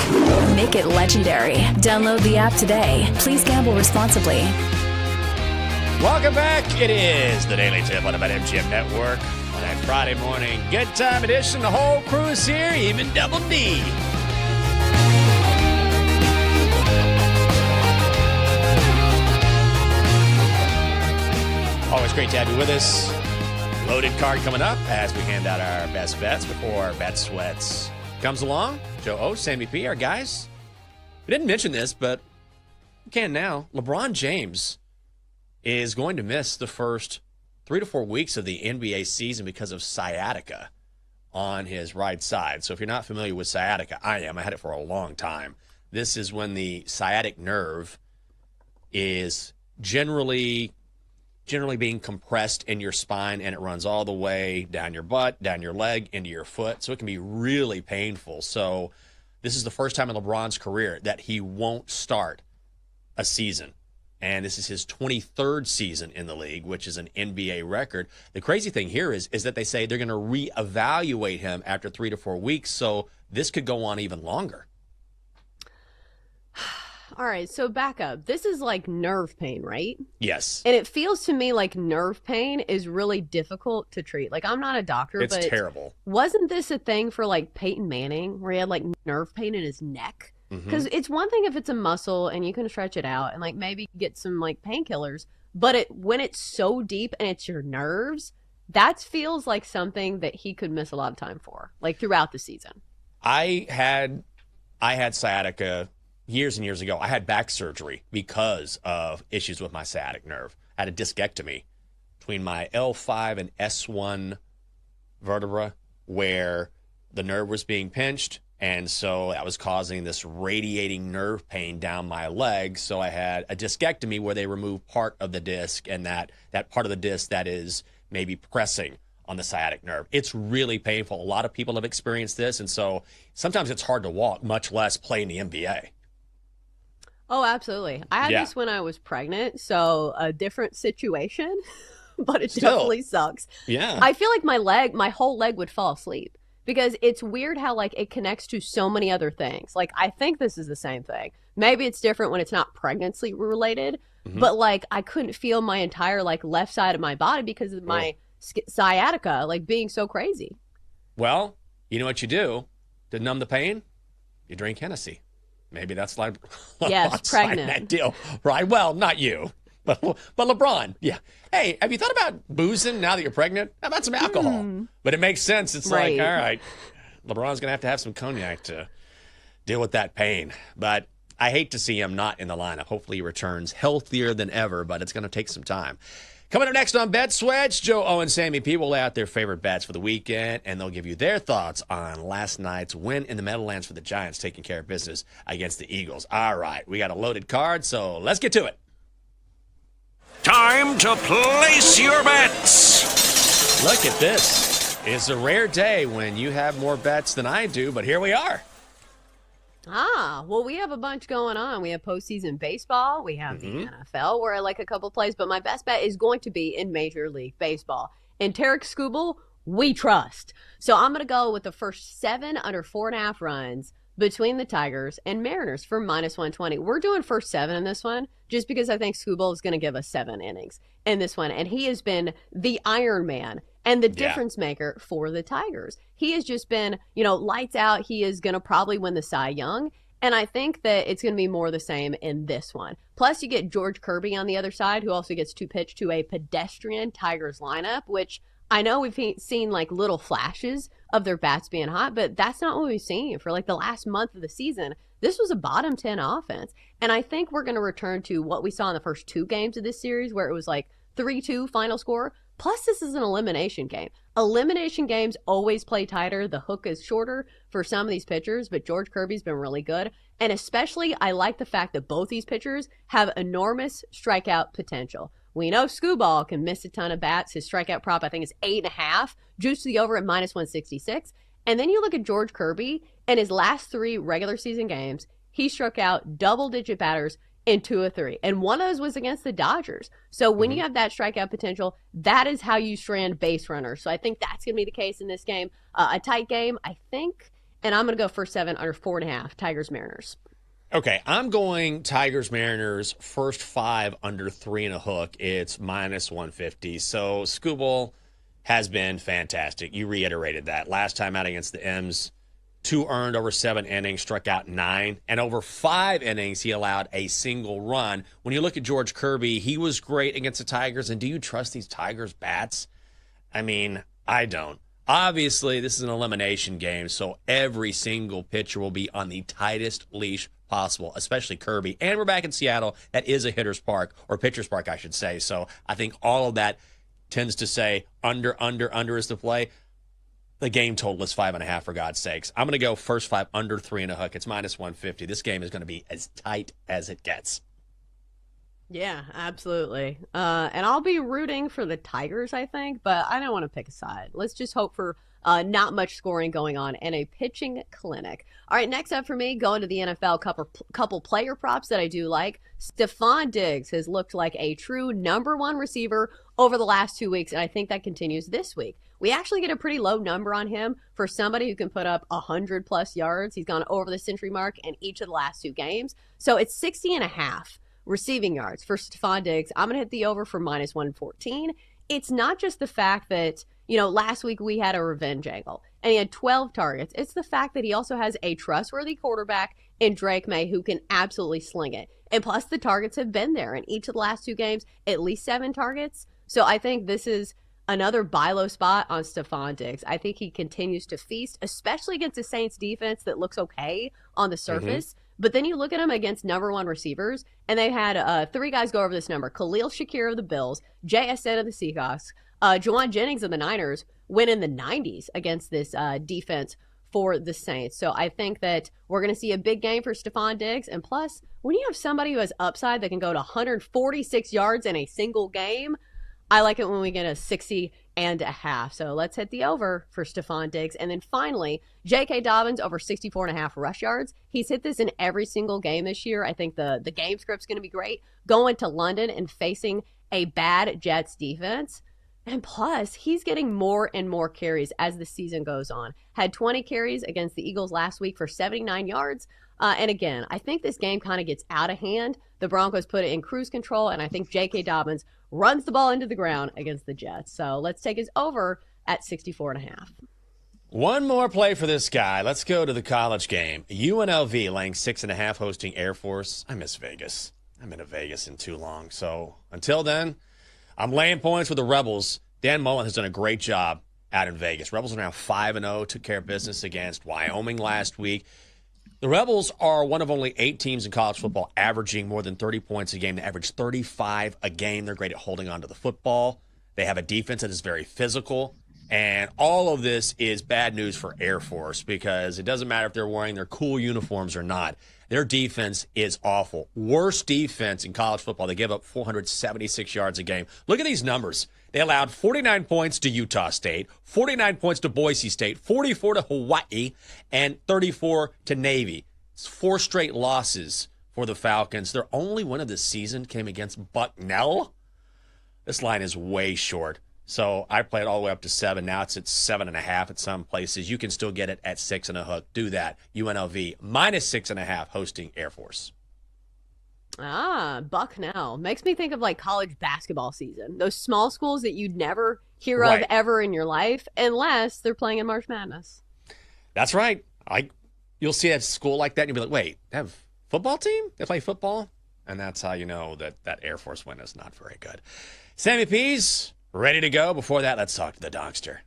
Make it legendary. Download the app today. Please gamble responsibly. Welcome back. It is the Daily Tip on the BetMGM Network on that Friday morning. Good time edition. The whole crew is here, even Double D. Always great to have you with us. Loaded card coming up as we hand out our best bets before Bet Sweats comes along. Joe O, Sammy P, our guys. We didn't mention this, but we can now. LeBron James is going to miss the first 3 to 4 weeks of the NBA season because of sciatica on his right side. So if you're not familiar with sciatica, I am. I had it for a long time. This is when the sciatic nerve is generally being compressed in your spine, and it runs all the way down your butt, down your leg, into your foot. So it can be really painful. So this is the first time in LeBron's career that he won't start a season. And this is his 23rd season in the league, which is an NBA record. The crazy thing here is that they say they're going to reevaluate him after 3 to 4 weeks. So this could go on even longer. All right, so back up. This is like nerve pain, right? Yes. And it feels to me like nerve pain is really difficult to treat. Like, I'm not a doctor, It's but terrible. Wasn't this a thing for like Peyton Manning where he had like nerve pain in his neck? Because it's one thing if it's a muscle and you can stretch it out and like maybe get some like painkillers, but when it's so deep and it's your nerves, that feels like something that he could miss a lot of time for, like throughout the season. I had sciatica years and years ago. I had back surgery because of issues with my sciatic nerve. I had a discectomy between my L5 and S1 vertebra where the nerve was being pinched. And so that was causing this radiating nerve pain down my leg. So I had a discectomy where they remove part of the disc, and that part of the disc that is maybe pressing on the sciatic nerve. It's really painful. A lot of people have experienced this. And so sometimes it's hard to walk, much less play in the NBA. Oh, absolutely. I had this when I was pregnant, so a different situation, but it definitely sucks. Yeah. I feel like my whole leg would fall asleep because it's weird how like it connects to so many other things. Like I think this is the same thing. Maybe it's different when it's not pregnancy related, but like I couldn't feel my entire like left side of my body because of my sciatica like being so crazy. Well, you know what you do to numb the pain? You drink Hennessy. Maybe that's like pregnant that deal, right? Well, not you, but LeBron. Yeah. Hey, have you thought about boozing now that you're pregnant? How about some alcohol? But it makes sense. It's like, all right, LeBron's gonna have to have some cognac to deal with that pain. But I hate to see him not in the lineup. Hopefully, he returns healthier than ever. But it's gonna take some time. Coming up next on Bet Sweats, Joe O and Sammy P will lay out their favorite bets for the weekend, and they'll give you their thoughts on last night's win in the Meadowlands for the Giants taking care of business against the Eagles. All right, we got a loaded card, so let's get to it. Time to place your bets. Look at this. It's a rare day when you have more bets than I do, but here we are. Well, we have a bunch going on. We have postseason baseball. We have the NFL where I like a couple plays, but my best bet is going to be in Major League Baseball. And Tarek Skubal, we trust. So I'm going to go with the first 7 under 4.5 runs between the Tigers and Mariners for -120. We're doing first 7 in this one just because I think Skubal is going to give us 7 innings in this one. And he has been the Iron Man and the difference maker for the Tigers. He has just been, lights out. He is going to probably win the Cy Young. And I think that it's going to be more the same in this one. Plus, you get George Kirby on the other side, who also gets to pitch to a pedestrian Tigers lineup, which I know we've seen like little flashes of their bats being hot, but that's not what we've seen for like the last month of the season. This was a bottom 10 offense. And I think we're going to return to what we saw in the first 2 games of this series, where it was like 3-2 final score. Plus, this is an elimination game. Elimination games always play tighter. The hook is shorter for some of these pitchers, but George Kirby's been really good. And especially, I like the fact that both these pitchers have enormous strikeout potential. We know Skubal can miss a ton of bats. His strikeout prop, I think, is 8.5. Juice to the over at -166. And then you look at George Kirby, and his last 3 regular season games, he struck out double-digit batters in 2 of 3. And one of those was against the Dodgers. So when you have that strikeout potential, that is how you strand base runners. So I think that's going to be the case in this game. A tight game, I think. And I'm going to go first 7 under 4.5, Tigers-Mariners. Okay, I'm going Tigers-Mariners first 5 under 3.5. It's minus 150. So Skubal has been fantastic. You reiterated that. Last time out against the M's, 2 earned over 7 innings, struck out 9. And over 5 innings, he allowed a single run. When you look at George Kirby, he was great against the Tigers. And do you trust these Tigers bats? I mean, I don't. Obviously, this is an elimination game, so every single pitcher will be on the tightest leash possible, especially Kirby. And we're back in Seattle. That is a hitter's park, or pitcher's park, I should say. So I think all of that tends to say under is the play. The game total is 5.5, for God's sakes. I'm going to go first 5 under 3.5. It's minus 150. This game is going to be as tight as it gets. Yeah, absolutely. And I'll be rooting for the Tigers, I think, but I don't want to pick a side. Let's just hope for not much scoring going on and a pitching clinic. All right, next up for me, going to the NFL, couple player props that I do like. Stephon Diggs has looked like a true number 1 receiver over the last 2 weeks, and I think that continues this week. We actually get a pretty low number on him for somebody who can put up 100-plus yards. He's gone over the century mark in each of the last 2 games. So it's 60.5 receiving yards for Stephon Diggs. I'm going to hit the over for minus 114. It's not just the fact that, last week we had a revenge angle and he had 12 targets. It's the fact that he also has a trustworthy quarterback in Drake May who can absolutely sling it. And plus the targets have been there in each of the last 2 games, at least 7 targets. So I think this is another buy low spot on Stephon Diggs. I think he continues to feast, especially against the Saints defense that looks okay on the surface. But then you look at him against number 1 receivers, and they had 3 guys go over this number. Khalil Shakir of the Bills, JSN of the Seahawks, Juwan Jennings of the Niners went in the 90s against this defense for the Saints. So I think that we're going to see a big game for Stephon Diggs. And plus, when you have somebody who has upside that can go to 146 yards in a single game, I like it when we get a 60.5. So let's hit the over for Stephon Diggs. And then finally, J.K. Dobbins over 64.5 rush yards. He's hit this in every single game this year. I think the game script's going to be great. Going to London and facing a bad Jets defense. And plus, he's getting more and more carries as the season goes on. Had 20 carries against the Eagles last week for 79 yards. And again, I think this game kind of gets out of hand. The Broncos put it in cruise control, and I think J.K. Dobbins runs the ball into the ground against the Jets. So let's take his over at 64.5. One more play for this guy. Let's go to the college game. UNLV laying 6.5 hosting Air Force. I miss Vegas. I haven't been to Vegas in too long. So until then, I'm laying points with the Rebels. Dan Mullen has done a great job out in Vegas. Rebels are now 5-0, took care of business against Wyoming last week. The Rebels are one of only 8 teams in college football averaging more than 30 points a game. They average 35 a game. They're great at holding on to the football. They have a defense that is very physical. And all of this is bad news for Air Force because it doesn't matter if they're wearing their cool uniforms or not. Their defense is awful. Worst defense in college football. They give up 476 yards a game. Look at these numbers. They allowed 49 points to Utah State, 49 points to Boise State, 44 to Hawaii, and 34 to Navy. It's 4 straight losses for the Falcons. Their only win of the season came against Bucknell. This line is way short. So I played all the way up to 7. Now it's at 7.5 at some places. You can still get it at 6 and a hook. Do that. UNLV minus 6.5 hosting Air Force. Bucknell. Makes me think of like college basketball season. Those small schools that you'd never hear Right. of ever in your life unless they're playing in March Madness. That's right. You'll see a school like that and you'll be like, wait, they have a football team? They play football? And that's how you know that Air Force win is not very good. Sammy P's ready to go. Before that, let's talk to the Donkster.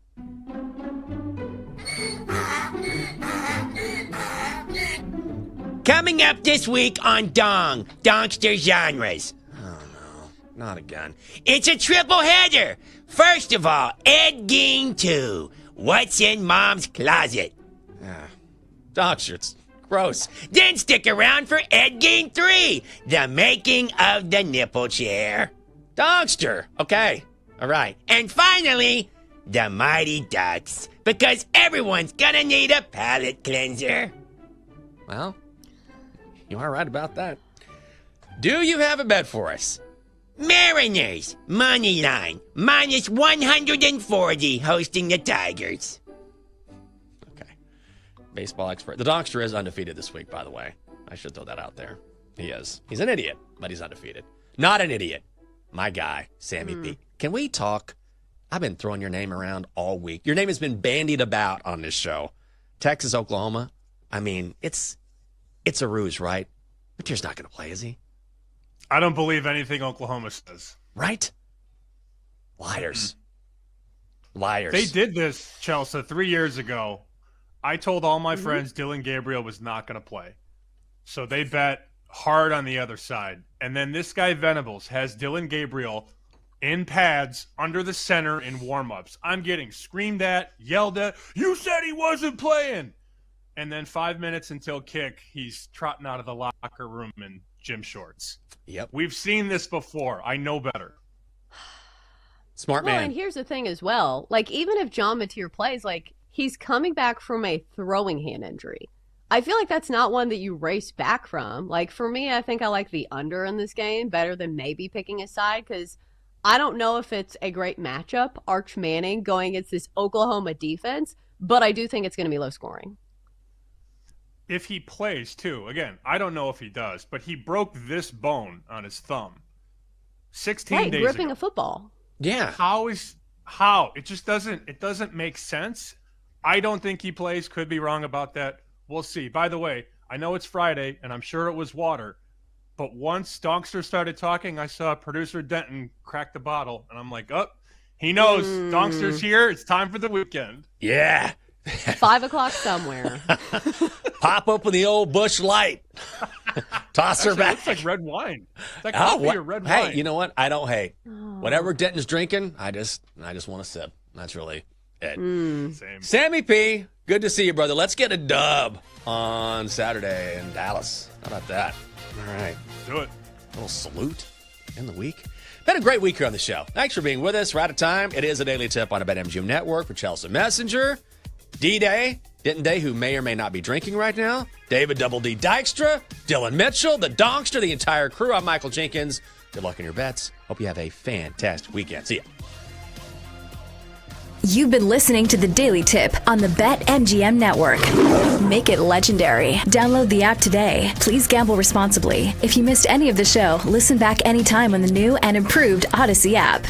Coming up this week on Donkster Genres. Oh, no. Not again. It's a triple header. First of all, Ed Gein 2. What's in Mom's closet? Donkster, it's gross. Then stick around for Ed Gein 3. The making of the nipple chair. Donkster. Okay. All right. And finally, the Mighty Ducks. Because everyone's gonna need a palate cleanser. Well, you are right about that. Do you have a bet for us? Mariners, money line, minus 140, hosting the Tigers. Okay. Baseball expert. The Donkster is undefeated this week, by the way. I should throw that out there. He is. He's an idiot, but he's undefeated. Not an idiot. My guy, Sammy P. Can we talk? I've been throwing your name around all week. Your name has been bandied about on this show. Texas, Oklahoma. I mean, it's a ruse, right? Mateer's not going to play, is he? I don't believe anything Oklahoma says. Right? Liars. Liars. They did this, Chelsea, 3 years ago. I told all my friends Dylan Gabriel was not going to play. So they bet hard on the other side. And then this guy Venables has Dylan Gabriel in pads under the center in warm-ups. I'm getting screamed at, yelled at. You said he wasn't playing. And then 5 minutes until kick, he's trotting out of the locker room in gym shorts. Yep. We've seen this before. I know better. Smart man. Well, and here's the thing as well. Like, even if John Mateer plays, like, he's coming back from a throwing hand injury. I feel like that's not one that you race back from. Like, for me, I think I like the under in this game better than maybe picking a side because I don't know if it's a great matchup, Arch Manning going against this Oklahoma defense, but I do think it's going to be low scoring. If he plays, too, again, I don't know if he does, but he broke this bone on his thumb 16 days gripping ago. a football. Yeah. How? It just doesn't make sense. I don't think he plays. Could be wrong about that. We'll see. By the way, I know it's Friday, and I'm sure it was water, but once Donkster started talking, I saw producer Denton crack the bottle, and I'm like, oh, he knows. Donkster's here. It's time for the weekend. Yeah. 5 o'clock somewhere. Pop open the old Busch Light. Toss her back. It's like red wine. It's like coffee or red wine. Hey, you know what? I don't hate. Whatever Denton's drinking, I just want to sip. That's really it. Same. Sammy P, good to see you, brother. Let's get a dub on Saturday in Dallas. How about that? All right. Do it. A little salute in the week. Been a great week here on the show. Thanks for being with us. We're out of time. It is a daily tip on a BetMGM network for Chelsea Messenger, D-Day, Denton Day, who may or may not be drinking right now, David Double D Dykstra, Dylan Mitchell, the Donkster, the entire crew. I'm Michael Jenkins. Good luck in your bets. Hope you have a fantastic weekend. See ya. You've been listening to the Daily Tip on the BetMGM network. Make it legendary. Download the app today. Please gamble responsibly. If you missed any of the show, listen back anytime on the new and improved Odyssey app.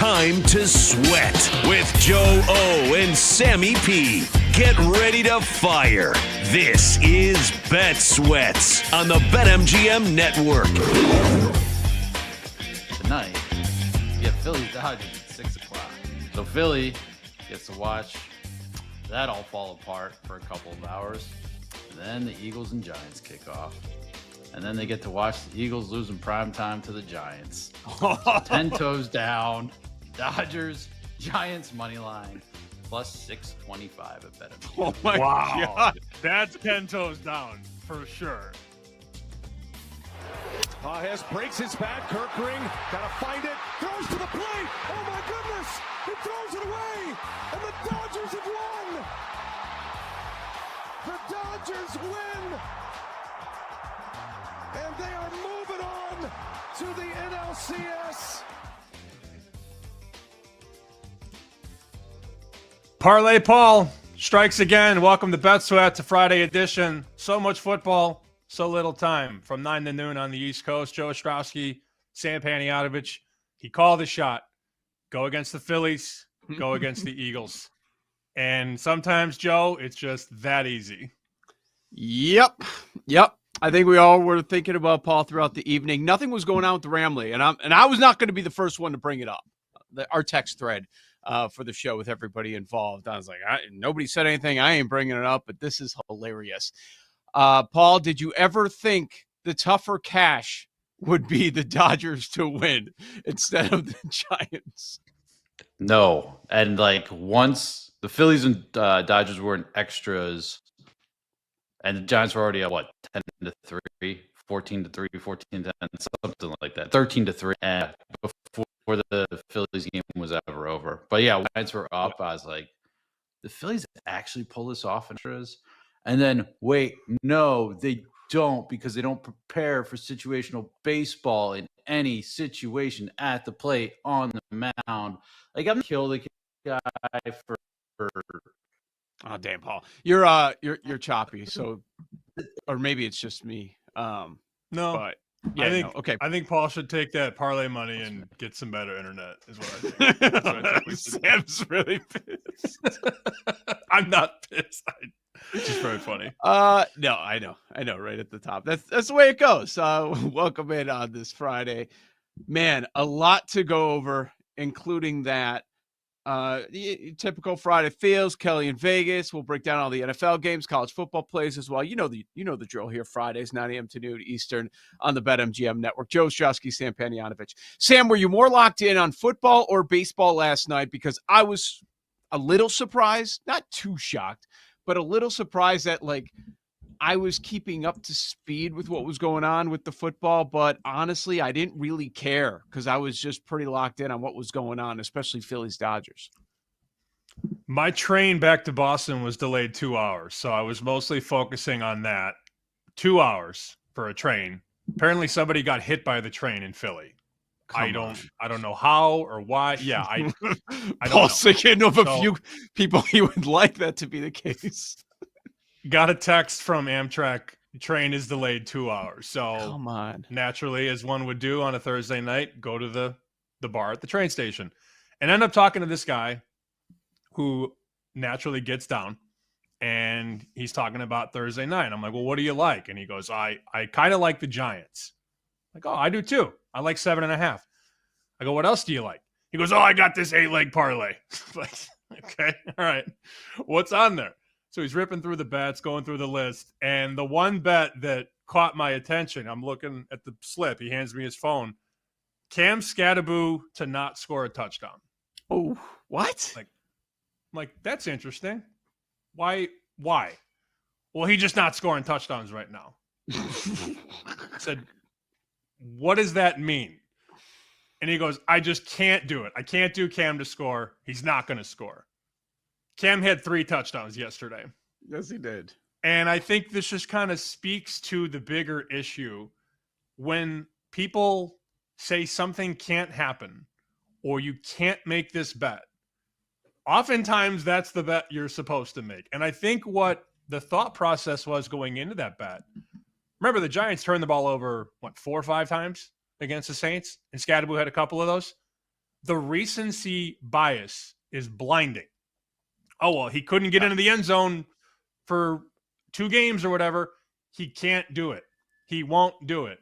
time to sweat with Joe O and Sammy P. Get ready to fire. This is Bet Sweats on the BetMGM Network. Tonight, you get Philly Dodgers at 6 o'clock. So Philly gets to watch that all fall apart for a couple of hours. And then the Eagles and Giants kick off. And then they get to watch the Eagles lose in prime time to the Giants. So 10 toes down. Dodgers, Giants money line, plus 625 at BetMGM. Oh my God. That's 10 toes down for sure. Pajes breaks his bat. Kirkring gotta find it. Throws to the plate. Oh my goodness! He throws it away, and the Dodgers have won. The Dodgers win, and they are moving on to the NLCS. Parlay Paul strikes again. Welcome to Bet Sweat, to Friday edition. So much football, so little time. From 9 to noon on the East Coast, Joe Ostrowski, Sam Panayotovich. He called the shot. Go against the Phillies, go against the Eagles. And sometimes, Joe, it's just that easy. Yep. I think we all were thinking about Paul throughout the evening. Nothing was going on with Ramley, and I was not going to be the first one to bring it up. Our text thread for the show with everybody involved. I was like, nobody said anything. I ain't bringing it up, but this is hilarious. Paul, did you ever think the tougher cash would be the Dodgers to win instead of the Giants? No. And like once the Phillies and Dodgers were in extras, and the Giants were already at 10-3, 14-3, 14-10, something like that, 13-3, and before the Phillies game was ever over. But yeah, when the Giants were up, I was like, the Phillies actually pull this off in extras? And then wait, no, they don't, because they don't prepare for situational baseball in any situation at the plate, on the mound. Like, I'm kill the guy for. Oh damn, Paul, you're choppy. So, or maybe it's just me. No, but yeah, I think Paul should take that parlay money and get some better internet. Is what I think. That's what I think. Sam's really pissed. I'm not pissed. It's just very funny. No, I know. Right at the top. That's the way it goes. Welcome in on this Friday, man. A lot to go over, including that. Typical Friday feels. Kelly in Vegas. We'll break down all the NFL games, college football plays as well. You know the drill here. Fridays, 9 a.m. to noon Eastern on the BetMGM Network. Joe Ostrowski, Sam Panayotovich. Sam, were you more locked in on football or baseball last night? Because I was a little surprised, not too shocked, but a little surprised that I was keeping up to speed with what was going on with the football, but honestly, I didn't really care because I was just pretty locked in on what was going on, especially Phillies Dodgers. My train back to Boston was delayed 2 hours, so I was mostly focusing on that. 2 hours for a train. Apparently, somebody got hit by the train in Philly. I don't know how or why. Yeah, I Paul's thinking of a few people he would like that to be the case. Got a text from Amtrak. Train is delayed 2 hours. So come on. Naturally, as one would do on a Thursday night, go to the bar at the train station and end up talking to this guy who naturally gets down, and he's talking about Thursday night. I'm like, well, what do you like? And he goes, I kind of like the Giants. I'm like, oh, I do too. I like 7.5. I go, what else do you like? He goes, oh, I got this 8-leg parlay. Like, okay, all right. What's on there? So he's ripping through the bets, going through the list. And the one bet that caught my attention, I'm looking at the slip. He hands me his phone. Cam Scattaboo to not score a touchdown. Oh, what? Like that's interesting. Why? Well, he's just not scoring touchdowns right now. I said, what does that mean? And he goes, I just can't do it. I can't do Cam to score. He's not going to score. Cam had 3 touchdowns yesterday. Yes, he did. And I think this just kind of speaks to the bigger issue. When people say something can't happen or you can't make this bet, oftentimes that's the bet you're supposed to make. And I think what the thought process was going into that bet, remember the Giants turned the ball over, 4 or 5 times against the Saints? And Scattaboo had a couple of those. the recency bias is blinding. Oh, well, he couldn't get into the end zone for 2 games or whatever. He can't do it. He won't do it.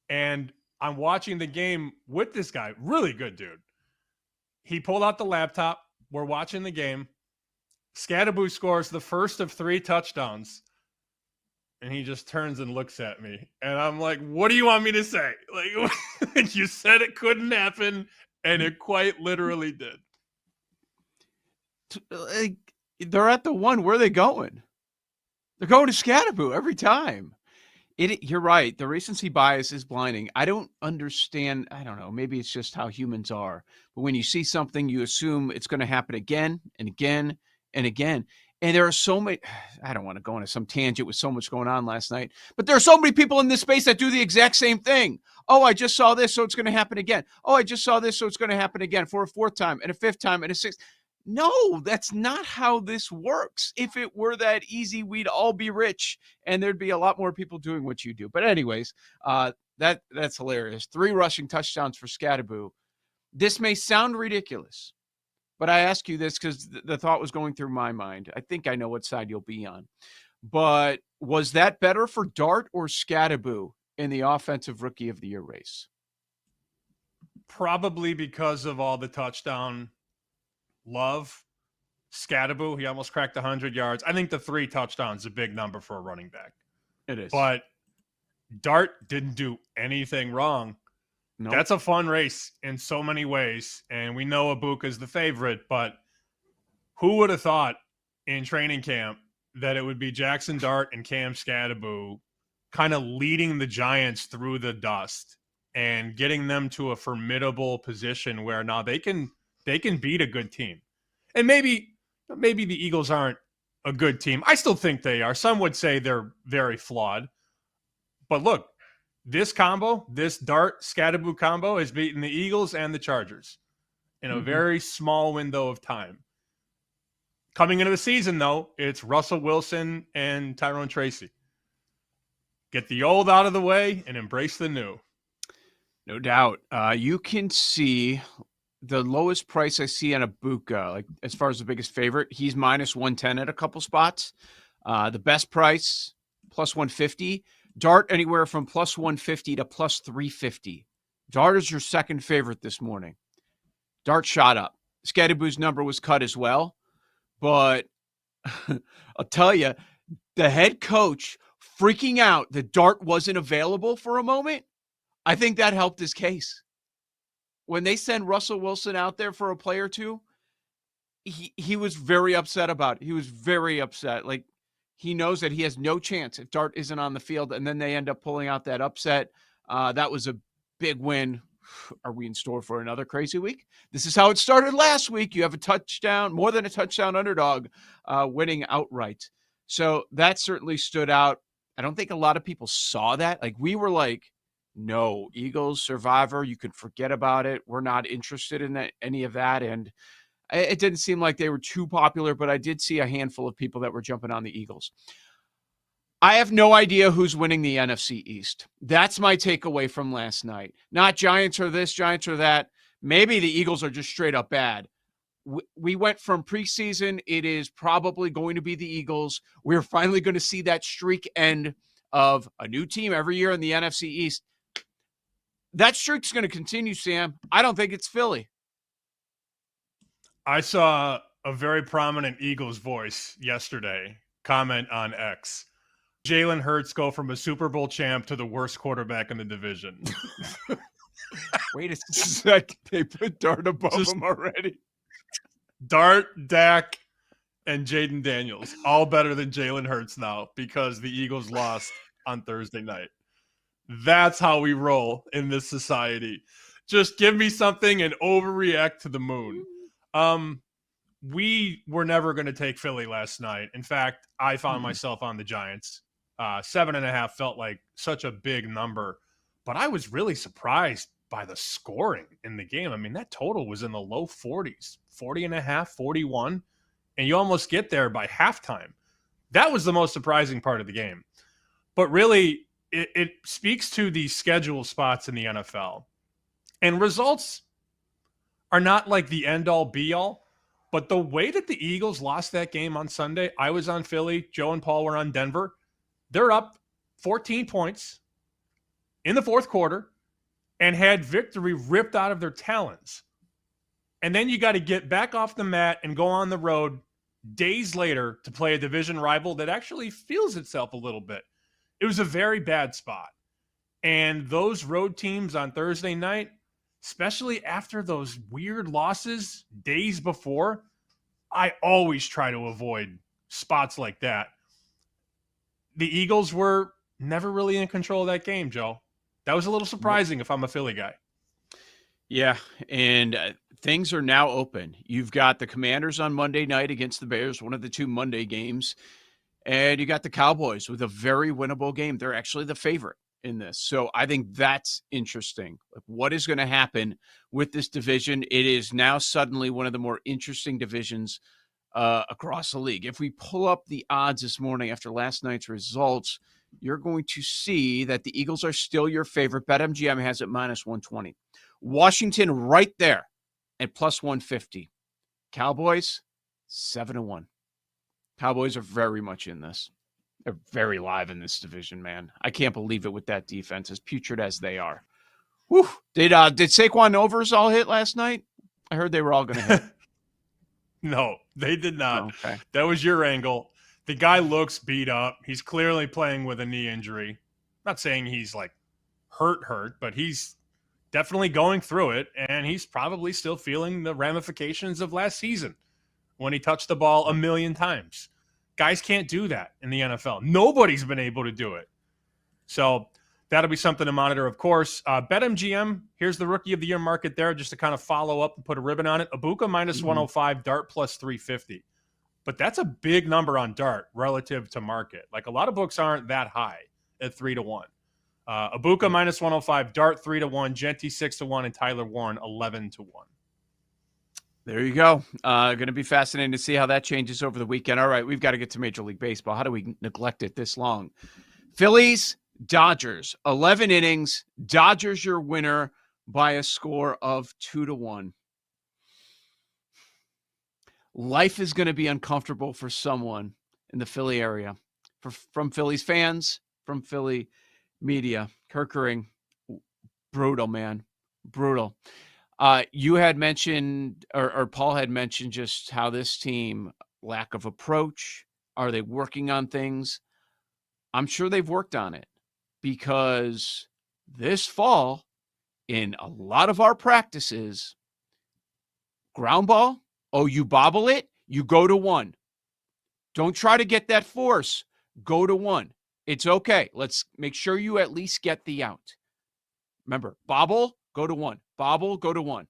And I'm watching the game with this guy. Really good dude. He pulled out the laptop. We're watching the game. Scadaboo scores the first of 3 touchdowns. And he just turns and looks at me. And I'm like, what do you want me to say? Like, you said it couldn't happen, and it quite literally did. Like, they're at the 1. Where are they going? They're going to Scadaboo every time. You're right. The recency bias is blinding. I don't understand. I don't know. Maybe it's just how humans are. But when you see something, you assume it's going to happen again and again and again. And there are so many. I don't want to go into some tangent with so much going on last night. But there are so many people in this space that do the exact same thing. Oh, I just saw this, so it's going to happen again. Oh, I just saw this, so it's going to happen again for a 4th time and a 5th time and a 6th. No, that's not how this works. If it were that easy, we'd all be rich and there'd be a lot more people doing what you do. But anyways, that's hilarious. 3 rushing touchdowns for Scadaboo. This may sound ridiculous, but I ask you this because the thought was going through my mind. I think I know what side you'll be on. But was that better for Dart or Scadaboo in the Offensive Rookie of the Year race? Probably because of all the touchdown love. Scadaboo, he almost cracked 100 yards. I think the 3 touchdowns is a big number for a running back. It is. But Dart didn't do anything wrong. Nope. That's a fun race in so many ways. And we know Ibuka's the favorite, but who would have thought in training camp that it would be Jackson Dart and Cam Scadaboo kind of leading the Giants through the dust and getting them to a formidable position where now they can beat a good team. And maybe the Eagles aren't a good team. I still think they are. Some would say they're very flawed. But look, this combo, this Dart Scadaboo combo has beaten the Eagles and the Chargers in a very small window of time. Coming into the season, though, it's Russell Wilson and Tyrone Tracy. Get the old out of the way and embrace the new. No doubt. You can see the lowest price I see on Ibuka, like as far as the biggest favorite, he's minus 110 at a couple spots. The best price, plus 150. Dart anywhere from plus 150 to plus 350. Dart is your second favorite this morning. Dart shot up. Scadaboo's number was cut as well. But I'll tell you, the head coach freaking out that Dart wasn't available for a moment, I think that helped his case. When they send Russell Wilson out there for a play or two, he was very upset about it. He was very upset. Like, he knows that he has no chance if Dart isn't on the field, and then they end up pulling out that upset. That was a big win. Are we in store for another crazy week? This is how it started last week. You have a touchdown, more than a touchdown underdog, winning outright. So that certainly stood out. I don't think a lot of people saw that. Like, we were like, no, Eagles, Survivor, you can forget about it. We're not interested in any of that. And it didn't seem like they were too popular, but I did see a handful of people that were jumping on the Eagles. I have no idea who's winning the NFC East. That's my takeaway from last night. Not Giants or this, Giants or that. Maybe the Eagles are just straight up bad. We went from preseason. It is probably going to be the Eagles. We're finally going to see that streak end of a new team every year in the NFC East. That streak's going to continue, Sam. I don't think it's Philly. I saw a very prominent Eagles voice yesterday comment on X. Jalen Hurts go from a Super Bowl champ to the worst quarterback in the division. Wait a second. They put Dart above him already. Dart, Dak, and Jaden Daniels, all better than Jalen Hurts now because the Eagles lost on Thursday night. That's how we roll in this society. Just give me something and overreact to the moon. We were never going to take Philly last night. In fact, I found myself on the Giants. 7.5 felt like such a big number, but I was really surprised by the scoring in the game. I mean, that total was in the low 40s, 40.5, 41, and you almost get there by halftime. That was the most surprising part of the game. But really, it speaks to the schedule spots in the NFL. And results are not like the end-all, be-all. But the way that the Eagles lost that game on Sunday, I was on Philly, Joe and Paul were on Denver. They're up 14 points in the fourth quarter and had victory ripped out of their talons. And then you got to get back off the mat and go on the road days later to play a division rival that actually feels itself a little bit. It was a very bad spot. And those road teams on Thursday night, especially after those weird losses days before, I always try to avoid spots like that. The Eagles were never really in control of that game, Joe. That was a little surprising if I'm a Philly guy. Yeah, and things are now open. You've got the Commanders on Monday night against the Bears, one of the two Monday games, and you got the Cowboys with a very winnable game. They're actually the favorite in this. So I think that's interesting. Like, what is going to happen with this division? It is now suddenly one of the more interesting divisions across the league. If we pull up the odds this morning after last night's results, you're going to see that the Eagles are still your favorite. BetMGM has it minus 120. Washington right there at plus 150. Cowboys 7-1. Cowboys are very much in this. They're very live in this division, man. I can't believe it with that defense, as putrid as they are. Whew. Did Saquon overs all hit last night? I heard they were all going to hit. No, they did not. Oh, okay. That was your angle. The guy looks beat up. He's clearly playing with a knee injury. I'm not saying he's like hurt, but he's definitely going through it, and he's probably still feeling the ramifications of last season when he touched the ball a million times. Guys can't do that in the NFL. Nobody's been able to do it. So that'll be something to monitor, of course. BetMGM, here's the Rookie of the Year market there, just to kind of follow up and put a ribbon on it. Ibuka minus 105, Dart plus 350. But that's a big number on Dart relative to market. Like, a lot of books aren't that high at 3-1. Ibuka minus 105, Dart 3-1, Genty 6-1, and Tyler Warren 11-1. There you go. Going to be fascinating to see how that changes over the weekend. All right, we've got to get to Major League Baseball. How do we neglect it this long? Phillies, Dodgers, 11 innings. Dodgers your winner by a score of 2-1. Life is going to be uncomfortable for someone in the Philly area. From Phillies fans, from Philly media. Kirkering, brutal, man. Brutal. You had mentioned, or Paul had mentioned, just how this team, lack of approach. Are they working on things? I'm sure they've worked on it, because this fall, in a lot of our practices, ground ball, you bobble it, you go to 1. Don't try to get that force. Go to 1. It's okay. Let's make sure you at least get the out. Remember, bobble, go to 1. Bobble, go to 1.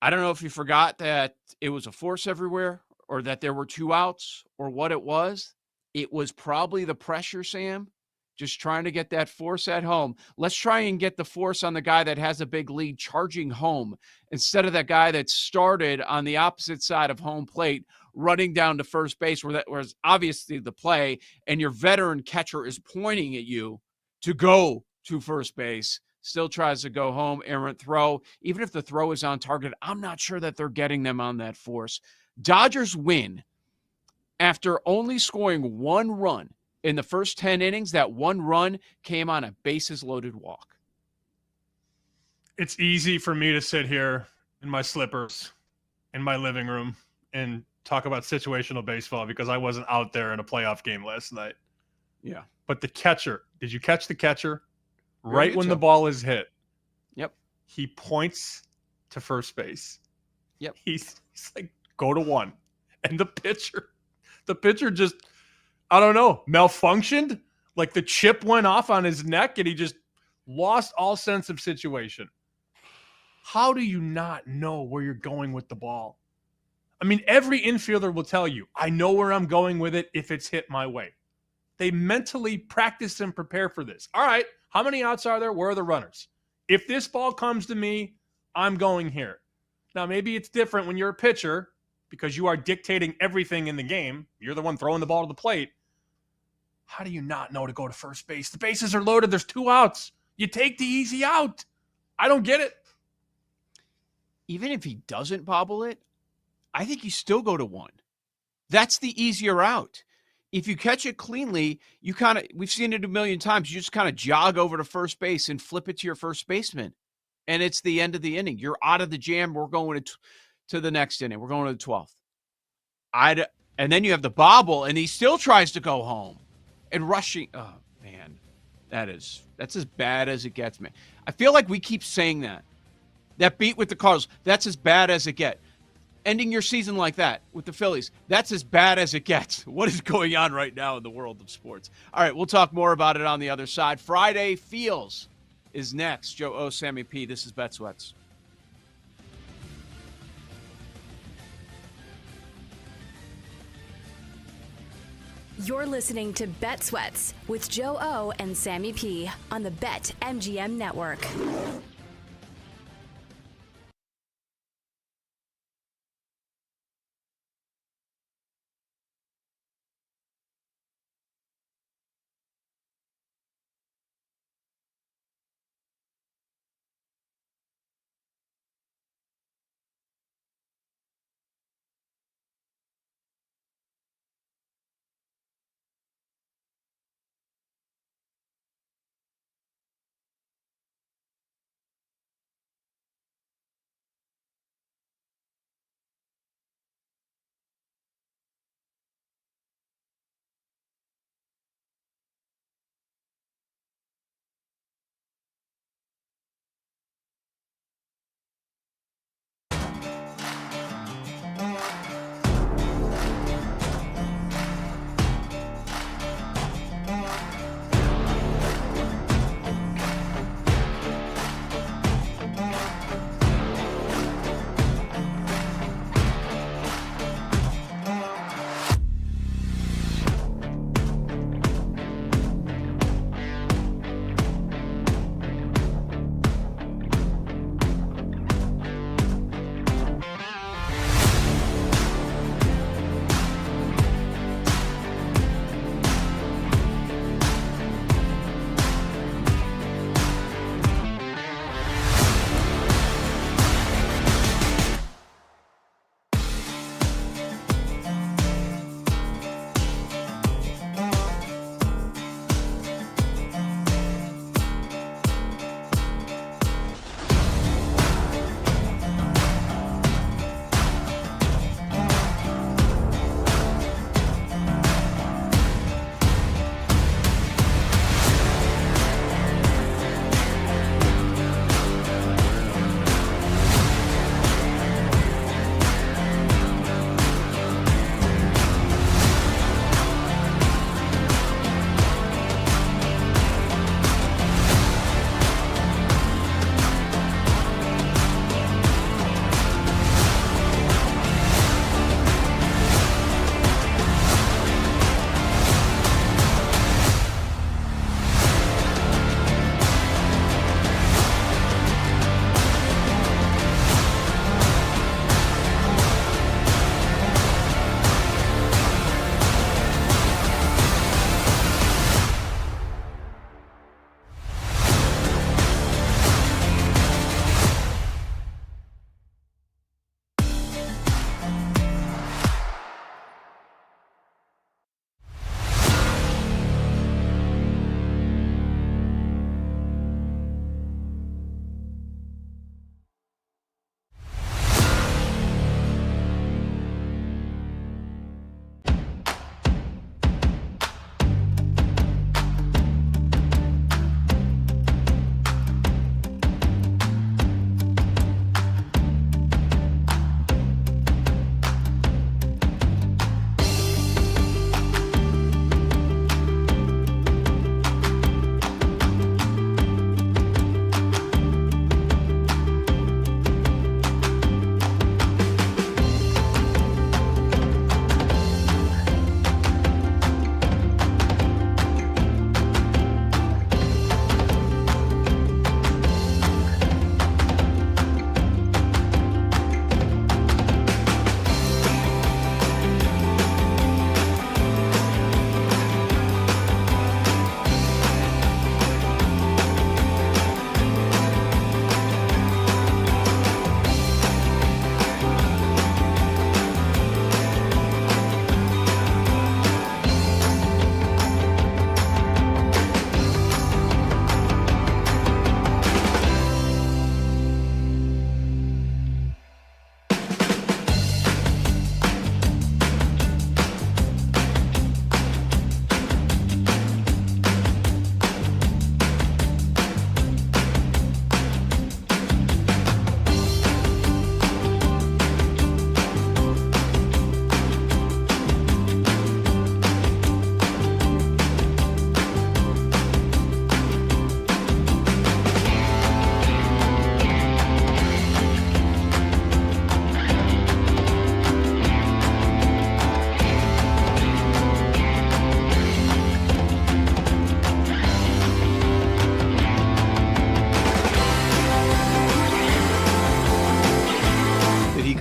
I don't know if you forgot that it was a force everywhere, or that there were 2 outs, or what it was. It was probably the pressure, Sam, just trying to get that force at home. Let's try and get the force on the guy that has a big lead charging home, instead of that guy that started on the opposite side of home plate, running down to first base, where that was obviously the play, and your veteran catcher is pointing at you to go to first base. Still tries to go home, errant throw. Even if the throw is on target, I'm not sure that they're getting them on that force. Dodgers win after only scoring 1 run in the first 10 innings. That 1 run came on a bases-loaded walk. It's easy for me to sit here in my slippers in my living room and talk about situational baseball, because I wasn't out there in a playoff game last night. Yeah. But the catcher, did you catch the catcher? Right when the ball is hit. Yep. He points to first base. Yep. He's like, go to 1. And the pitcher just, I don't know, malfunctioned. Like, the chip went off on his neck and he just lost all sense of situation. How do you not know where you're going with the ball? I mean, every infielder will tell you, I know where I'm going with it if it's hit my way. They mentally practice and prepare for this. All right, how many outs are there? Where are the runners? If this ball comes to me, I'm going here. Now, maybe it's different when you're a pitcher, because you are dictating everything in the game. You're the one throwing the ball to the plate. How do you not know to go to first base? The bases are loaded. There's 2 outs. You take the easy out. I don't get it. even if he doesn't bobble it, I think you still go to 1. That's the easier out. If you catch it cleanly, you we've seen it a million times. You just kind of jog over to first base and flip it to your first baseman. And it's the end of the inning. You're out of the jam. We're going to the next inning. We're going to the 12th. And then you have the bobble, and he still tries to go home. And rushing. Oh, man. That's as bad as it gets, man. I feel like we keep saying that. That beat with the Cardinals, that's as bad as it gets. Ending your season like that with the Phillies, that's as bad as it gets. What is going on right now in the world of sports? All right, we'll talk more about it on the other side. Friday Feels is next. Joe O, Sammy P. This is Bet Sweats. You're listening to Bet Sweats with Joe O and Sammy P on the BetMGM Network.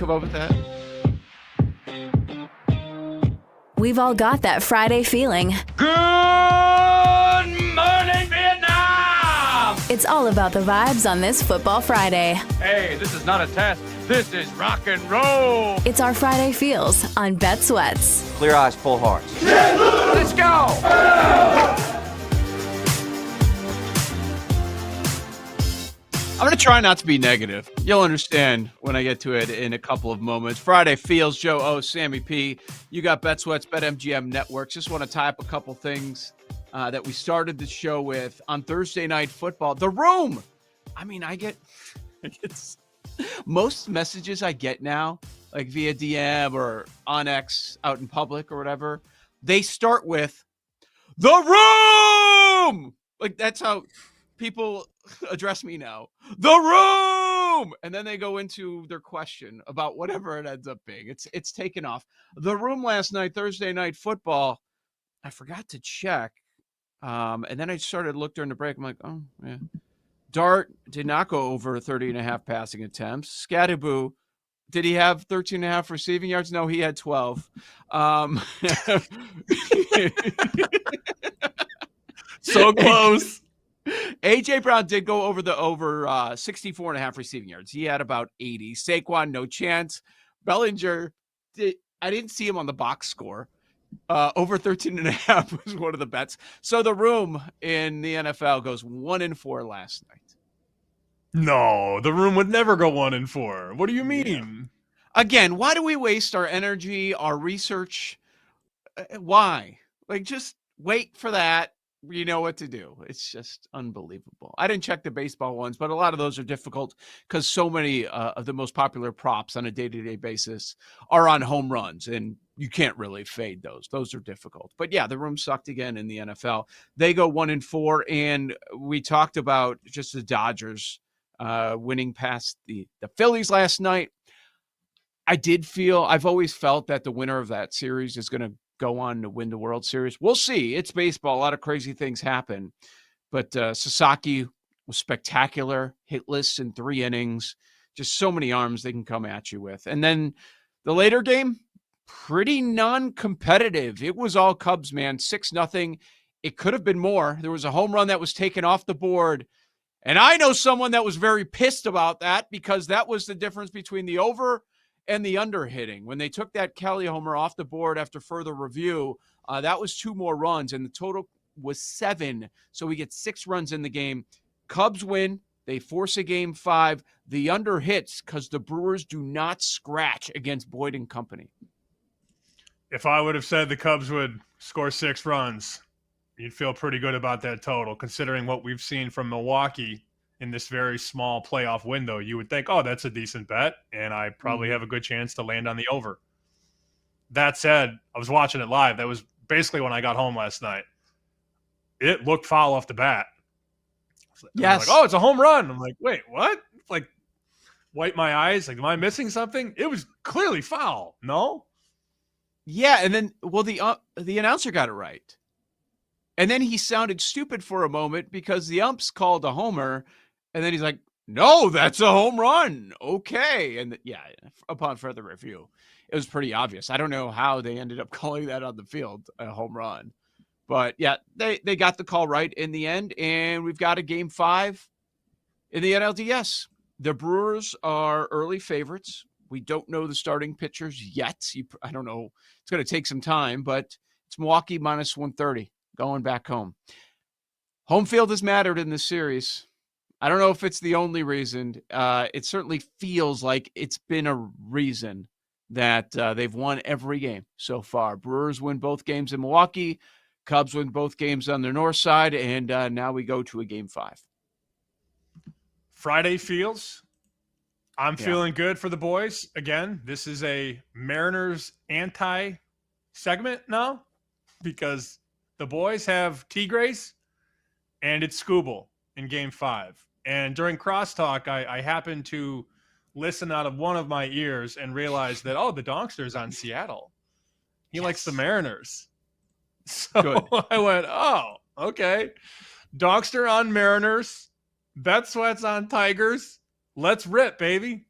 come up with that? We've all got that Friday feeling. Good morning, Vietnam! It's all about the vibes on this Football Friday. Hey, this is not a test. This is rock and roll. It's our Friday feels on Bet Sweats. Clear eyes, full hearts. Let's go! I'm going to try not to be negative. You'll understand when I get to it in a couple of moments. Friday feels, Joe O, Sammy P. You got Bet Sweats, BetMGM Network. Just want to tie up a couple things that we started the show with on Thursday Night Football. The Room. I mean, I get most messages I get now, like via DM or on X out in public or whatever, they start with The Room. Like, that's how people address me now. The Room. And then they go into their question about whatever it ends up being. It's taken off. The Room last night, Thursday Night Football, I forgot to check. And then I started to look during the break. I'm like, oh, yeah. Dart did not go over 30.5 passing attempts. Scatterboo, did he have 13.5 receiving yards? No, he had 12. So close. A.J. Brown did go over 64.5 receiving yards. He had about 80. Saquon, no chance. Bellinger, I didn't see him on the box score. Over 13.5 was one of the bets. So the Room in the NFL goes 1-4 last night. No, the Room would never go 1-4. What do you mean? Yeah. Again, why do we waste our energy, our research? Why? Like, just wait for that. You know what to do. It's just unbelievable. I didn't check the baseball ones, but a lot of those are difficult because so many of the most popular props on a day-to-day basis are on home runs, and you can't really fade those. Those are difficult. But yeah, the Room sucked again in the NFL. They go 1-4, and we talked about just the Dodgers winning past the Phillies last night. I've always felt that the winner of that series is going to go on to win the World Series. We'll see. It's baseball. A lot of crazy things happen. But Sasaki was spectacular, hitless in 3 innings. Just so many arms they can come at you with. And then the later game, pretty non-competitive. It was all Cubs, man. 6-0. It could have been more. There was a home run that was taken off the board. And I know someone that was very pissed about that because that was the difference between the over and the under hitting. When they took that Kelly homer off the board after further review, that was 2 more runs, and the total was 7. So we get 6 runs in the game. Cubs win. They force a game 5. The under hits because the Brewers do not scratch against Boyd and company. If I would have said the Cubs would score 6 runs, you'd feel pretty good about that total, considering what we've seen from Milwaukee in this very small playoff window. You would think, oh, that's a decent bet, and I probably have a good chance to land on the over. That said, I was watching it live. That was basically when I got home last night. It looked foul off the bat. Yes. Like, oh, it's a home run. I'm like, wait, what? Like, wipe my eyes. Like, am I missing something? It was clearly foul. No? Yeah, and then, well, the announcer got it right. And then he sounded stupid for a moment because the umps called a homer, and then he's like, no, that's a home run. Okay. And yeah, upon further review, it was pretty obvious. I don't know how they ended up calling that on the field a home run. But yeah, they got the call right in the end, and we've got a game 5 in the NLDS. The Brewers are early favorites. We don't know the starting pitchers yet. I don't know. It's going to take some time, but it's Milwaukee minus 130 going back home. Home field has mattered in this series. I don't know if it's the only reason. It certainly feels like it's been a reason that they've won every game so far. Brewers win both games in Milwaukee. Cubs win both games on the north side. And now we go to a game 5. Friday feels. I'm feeling good for the boys. Again, this is a Mariners anti-segment now because the boys have Tigres and it's Scooble in game 5. And during crosstalk, I happened to listen out of one of my ears and realized that, oh, the Donkster's on Seattle. He likes the Mariners. So good. I went, oh, okay. Donkster on Mariners. Bet Sweats on Tigers. Let's rip, baby.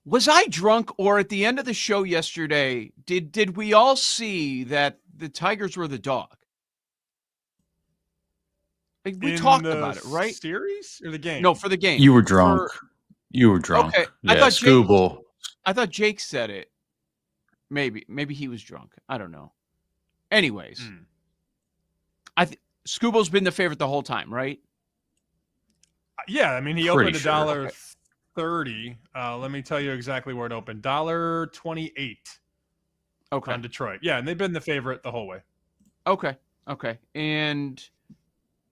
Was I drunk, or at the end of the show yesterday, did we all see that the Tigers were the dog? Like, we talked about it, right? Series or the game? No, for the game. You were drunk. You were drunk. Okay, Yeah, I thought Jake said it. Maybe he was drunk. I don't know. Anyways, Scubo's been the favorite the whole time, right? Yeah, I mean, he Pretty opened sure. $1.30. Let me tell you exactly where it opened. $1.28. Okay. On Detroit. Yeah, and they've been the favorite the whole way. Okay. And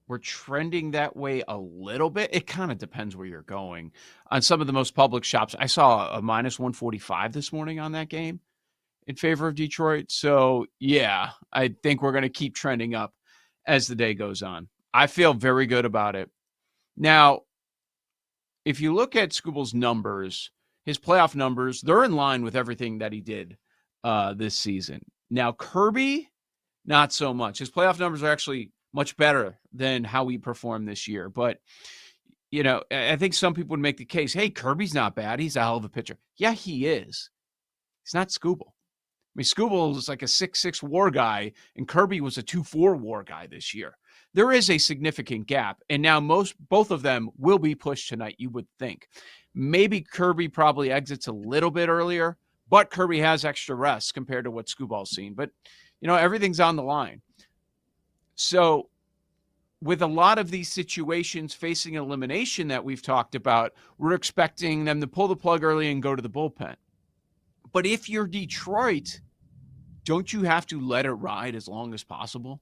we're trending that way a little bit. It kind of depends where you're going. On some of the most public shops, I saw a minus 145 this morning on that game in favor of Detroit. So, yeah, I think we're going to keep trending up as the day goes on. I feel very good about it. Now, if you look at Scubo's numbers, his playoff numbers, they're in line with everything that he did this season. Now, Kirby, not so much. His playoff numbers are actually much better than how he performed this year. But, you know, I think some people would make the case, hey, Kirby's not bad. He's a hell of a pitcher. Yeah, he is. He's not Scooble. I mean, Scooble is like a 6'6" WAR guy, and Kirby was a 2'4" WAR guy this year. There is a significant gap, and now both of them will be pushed tonight, you would think. Maybe Kirby probably exits a little bit earlier, but Kirby has extra rest compared to what Scooball's seen. But, you know, everything's on the line. So with a lot of these situations facing elimination that we've talked about, we're expecting them to pull the plug early and go to the bullpen. But if you're Detroit, don't you have to let it ride as long as possible?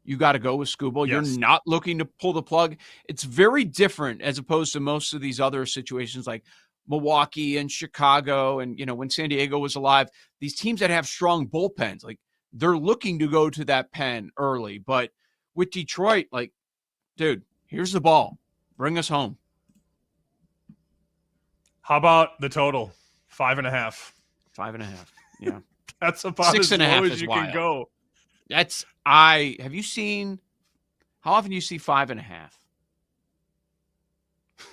You got to go with Scooble. Yes. You're not looking to pull the plug. It's very different as opposed to most of these other situations like Milwaukee and Chicago. And, you know, when San Diego was alive, these teams that have strong bullpens, like they're looking to go to that pen early. But with Detroit, like, dude, here's the ball. Bring us home. How about the total? 5.5. 5.5. Yeah. That's about 6.5 as low as is you wild. can go. Have you seen, how often do you see 5.5?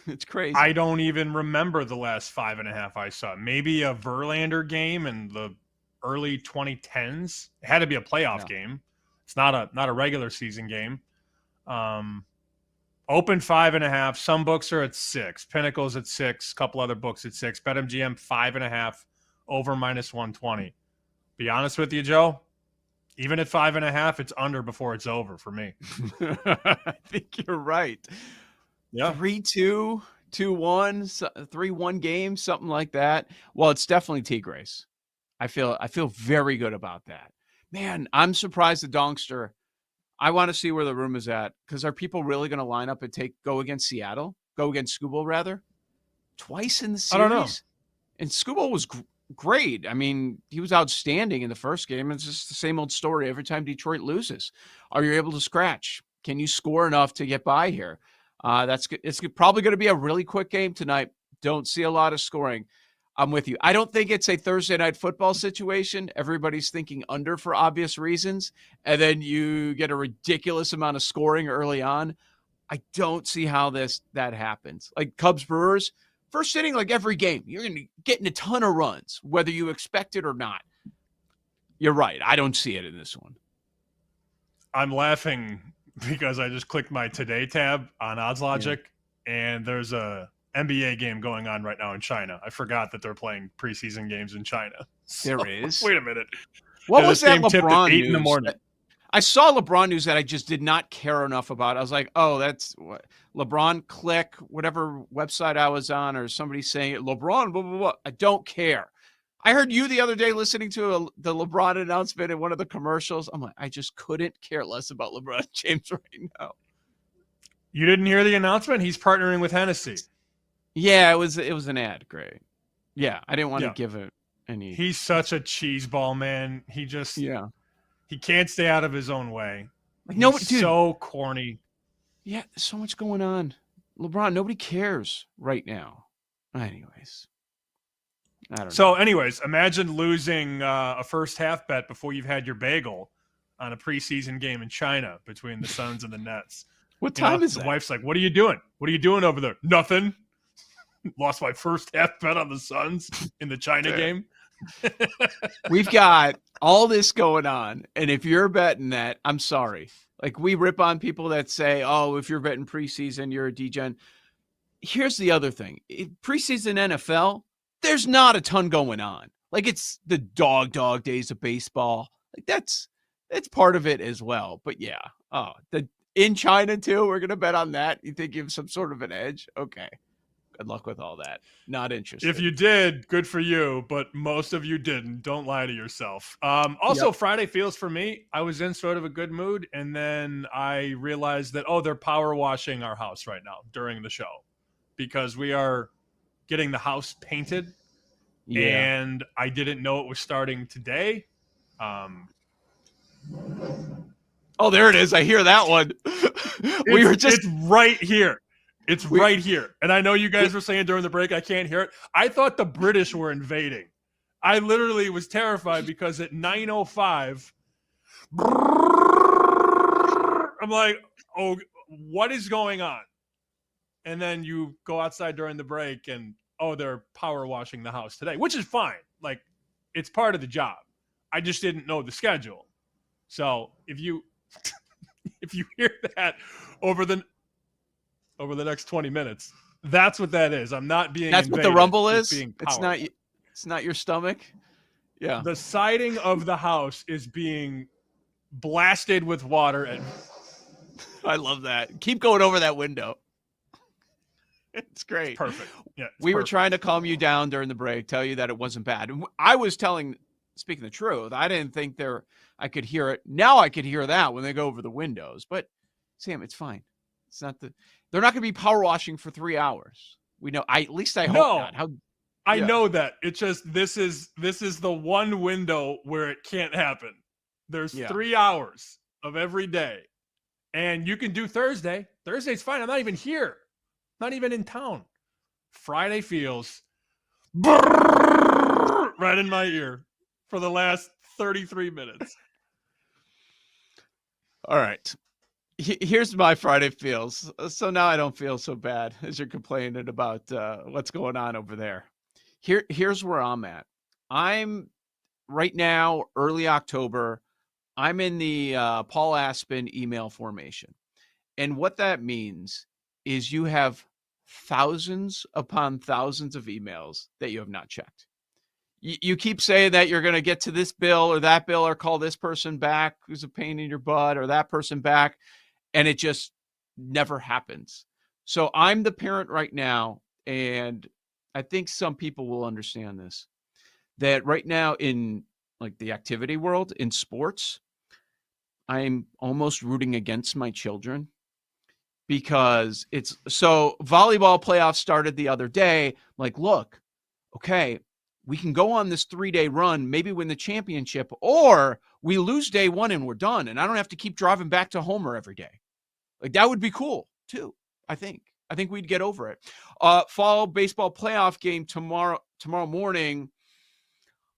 It's crazy. I don't even remember the last 5.5 I saw. Maybe a Verlander game in the early 2010s. It had to be a playoff game. It's not a regular season game. Open 5.5. Some books are at 6. Pinnacle's at 6. A couple other books at 6. BetMGM 5.5. Over minus 120. Be honest with you, Joe. Even at 5.5, it's under before it's over for me. I think you're right. Yeah. 3-2, 2-1, 3-1 game, something like that. Well, it's definitely Tigres. I feel very good about that. Man, I'm surprised the Donkster. I want to see where the room is at, because are people really going to line up and go against Seattle? Go against Scooble, rather? Twice in the series? I don't know. And Scooble was great. I mean, he was outstanding in the first game. It's just the same old story every time Detroit loses. Are you able to scratch? Can you score enough to get by here? It's probably going to be a really quick game tonight. Don't see a lot of scoring. I'm with you. I don't think it's a Thursday night football situation. Everybody's thinking under for obvious reasons, and then you get a ridiculous amount of scoring early on. I don't see how that happens. Like Cubs Brewers, first inning, like every game, you're going to be getting a ton of runs, whether you expect it or not. You're right. I don't see it in this one. I'm laughing because I just clicked my Today tab on Odds Logic, and there's a NBA game going on right now in China. I forgot that they're playing preseason games in China. There is. Wait a minute. What was that LeBron news? News? 8 in the morning. I saw LeBron news that I just did not care enough about. I was like, oh, that's what LeBron click, whatever website I was on, or somebody saying it, LeBron, blah, blah, blah. I don't care. I heard you the other day listening to the LeBron announcement in one of the commercials. I'm like, I just couldn't care less about LeBron James right now. You didn't hear the announcement? He's partnering with Hennessy. Yeah, it was an ad. Great. Yeah, I didn't want to give it any. He's such a cheeseball, man. He just he can't stay out of his own way. He's so corny. Yeah, there's so much going on. LeBron, nobody cares right now. Anyways, I don't know. So, anyways, imagine losing a first half bet before you've had your bagel on a preseason game in China between the Suns and the Nets. What time is the that? wife's like, "What are you doing? What are you doing over there?" Nothing. Lost my first half bet on the Suns in the China game. We've got all this going on, and if you're betting that, I'm sorry. Like, we rip on people that say, oh, if you're betting preseason, you're a degen. Here's the other thing. Preseason NFL, there's not a ton going on. Like, it's the dog days of baseball. Like, that's part of it as well. But yeah, in China too, we're going to bet on that. You think you have some sort of an edge? Okay. Good luck with all that. Not interested. If you did, good for you, but most of you didn't. Don't lie to yourself. Also, Friday feels for me, I was in sort of a good mood, and then I realized that, they're power washing our house right now during the show because we are getting the house painted, and I didn't know it was starting today. Oh, there it is. I hear that one. It's right here. It's right here. And I know you guys were saying during the break, I can't hear it. I thought the British were invading. I literally was terrified because at 9:05, I'm like, oh, what is going on? And then you go outside during the break and, they're power washing the house today, which is fine. Like, it's part of the job. I just didn't know the schedule. So if you hear that over the next 20 minutes, that's what that is. I'm not being That's invaded. what the rumble is? Being It's not your stomach? Yeah. The siding of the house is being blasted with water. I love that. Keep going over that window. It's great. It's perfect. Yeah, we were trying to calm you down during the break, tell you that it wasn't bad. And I was speaking the truth, I didn't think I could hear it. Now I could hear that when they go over the windows. But Sam, it's fine. It's not they're not going to be power washing for 3 hours. We know. At least I hope not. I know that. It's just this is the one window where it can't happen. There's 3 hours of every day, and you can do Thursday. Thursday's fine. I'm not even here. Not even in town. Friday feels right in my ear for the last 33 minutes. All right. Here's my Friday feels. So now I don't feel so bad as you're complaining about what's going on over there. Here's where I'm at. I'm right now, early October. I'm in the Paul Aspen email formation. And what that means is you have thousands upon thousands of emails that you have not checked. You keep saying that you're going to get to this bill or that bill or call this person back who's a pain in your butt or that person back, and it just never happens. So I'm the parent right now, and I think some people will understand this, that right now in like the activity world, in sports, I'm almost rooting against my children. Because volleyball playoffs started the other day. Like, look, okay, we can go on this 3-day run, maybe win the championship, or we lose day one and we're done. And I don't have to keep driving back to Homer every day. Like, that would be cool too. I think we'd get over it. Fall baseball playoff game tomorrow morning.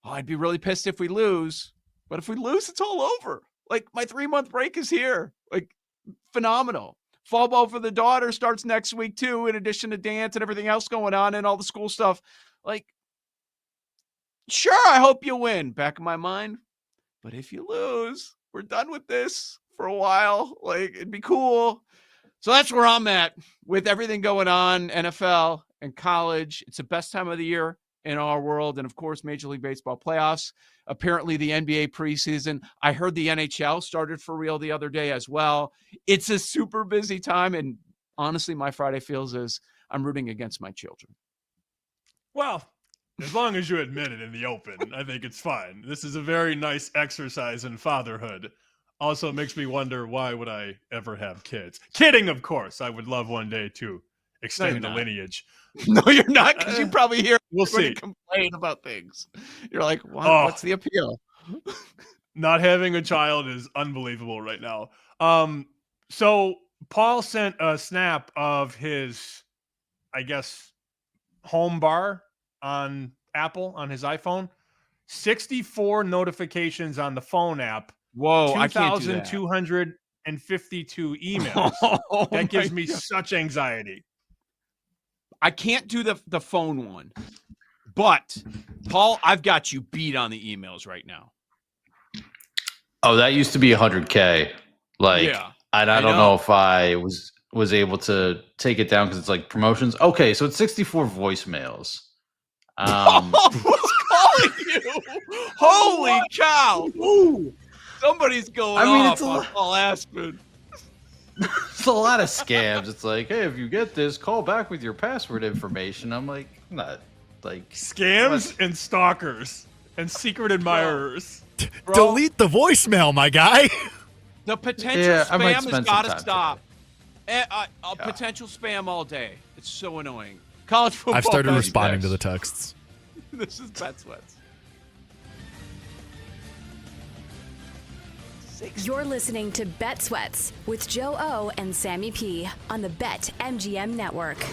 I'd be really pissed if we lose, but if we lose, it's all over. Like, my 3-month break is here. Like, phenomenal. Fall ball for the daughter starts next week too, in addition to dance and everything else going on and all the school stuff. Like, sure, I hope you win, back in my mind. But if you lose, we're done with this for a while. Like, it'd be cool. So that's where I'm at with everything going on, NFL and college. It's the best time of the year in our world. And of course, Major League Baseball playoffs. Apparently the NBA preseason. I heard the NHL started for real the other day as well. It's a super busy time. And honestly, my Friday feels is I'm rooting against my children. Well, as long as you admit it in the open, I think it's fine. This is a very nice exercise in fatherhood. Also, it makes me wonder, why would I ever have kids? Kidding, of course. I would love one day to extend the lineage. No, you're not, because you probably hear we'll see. Complain about things. You're like, what's the appeal? Not having a child is unbelievable right now. So Paul sent a snap of his, I guess, home bar on Apple on his iPhone. 64 notifications on the phone app. Whoa, I can't do that. 2,252 emails. That gives me such anxiety. I can't do the phone one. But Paul, I've got you beat on the emails right now. Oh, that used to be 100K. Like, Yeah, and I don't know if I was able to take it down because it's like promotions. Okay, so it's 64 voicemails. Who's calling you? Holy cow! Somebody's going off on Paul Aspen. It's a lot of scams. It's like, hey, if you get this, call back with your password information. I'm like, not like scams and stalkers and secret admirers. Delete the voicemail, my guy. The potential spam has got to stop. Potential spam all day. It's so annoying. College football. I've started responding to the texts. This is Bet Sweats. You're listening to Bet Sweats with Joe O and Sammy P on the BetMGM Network.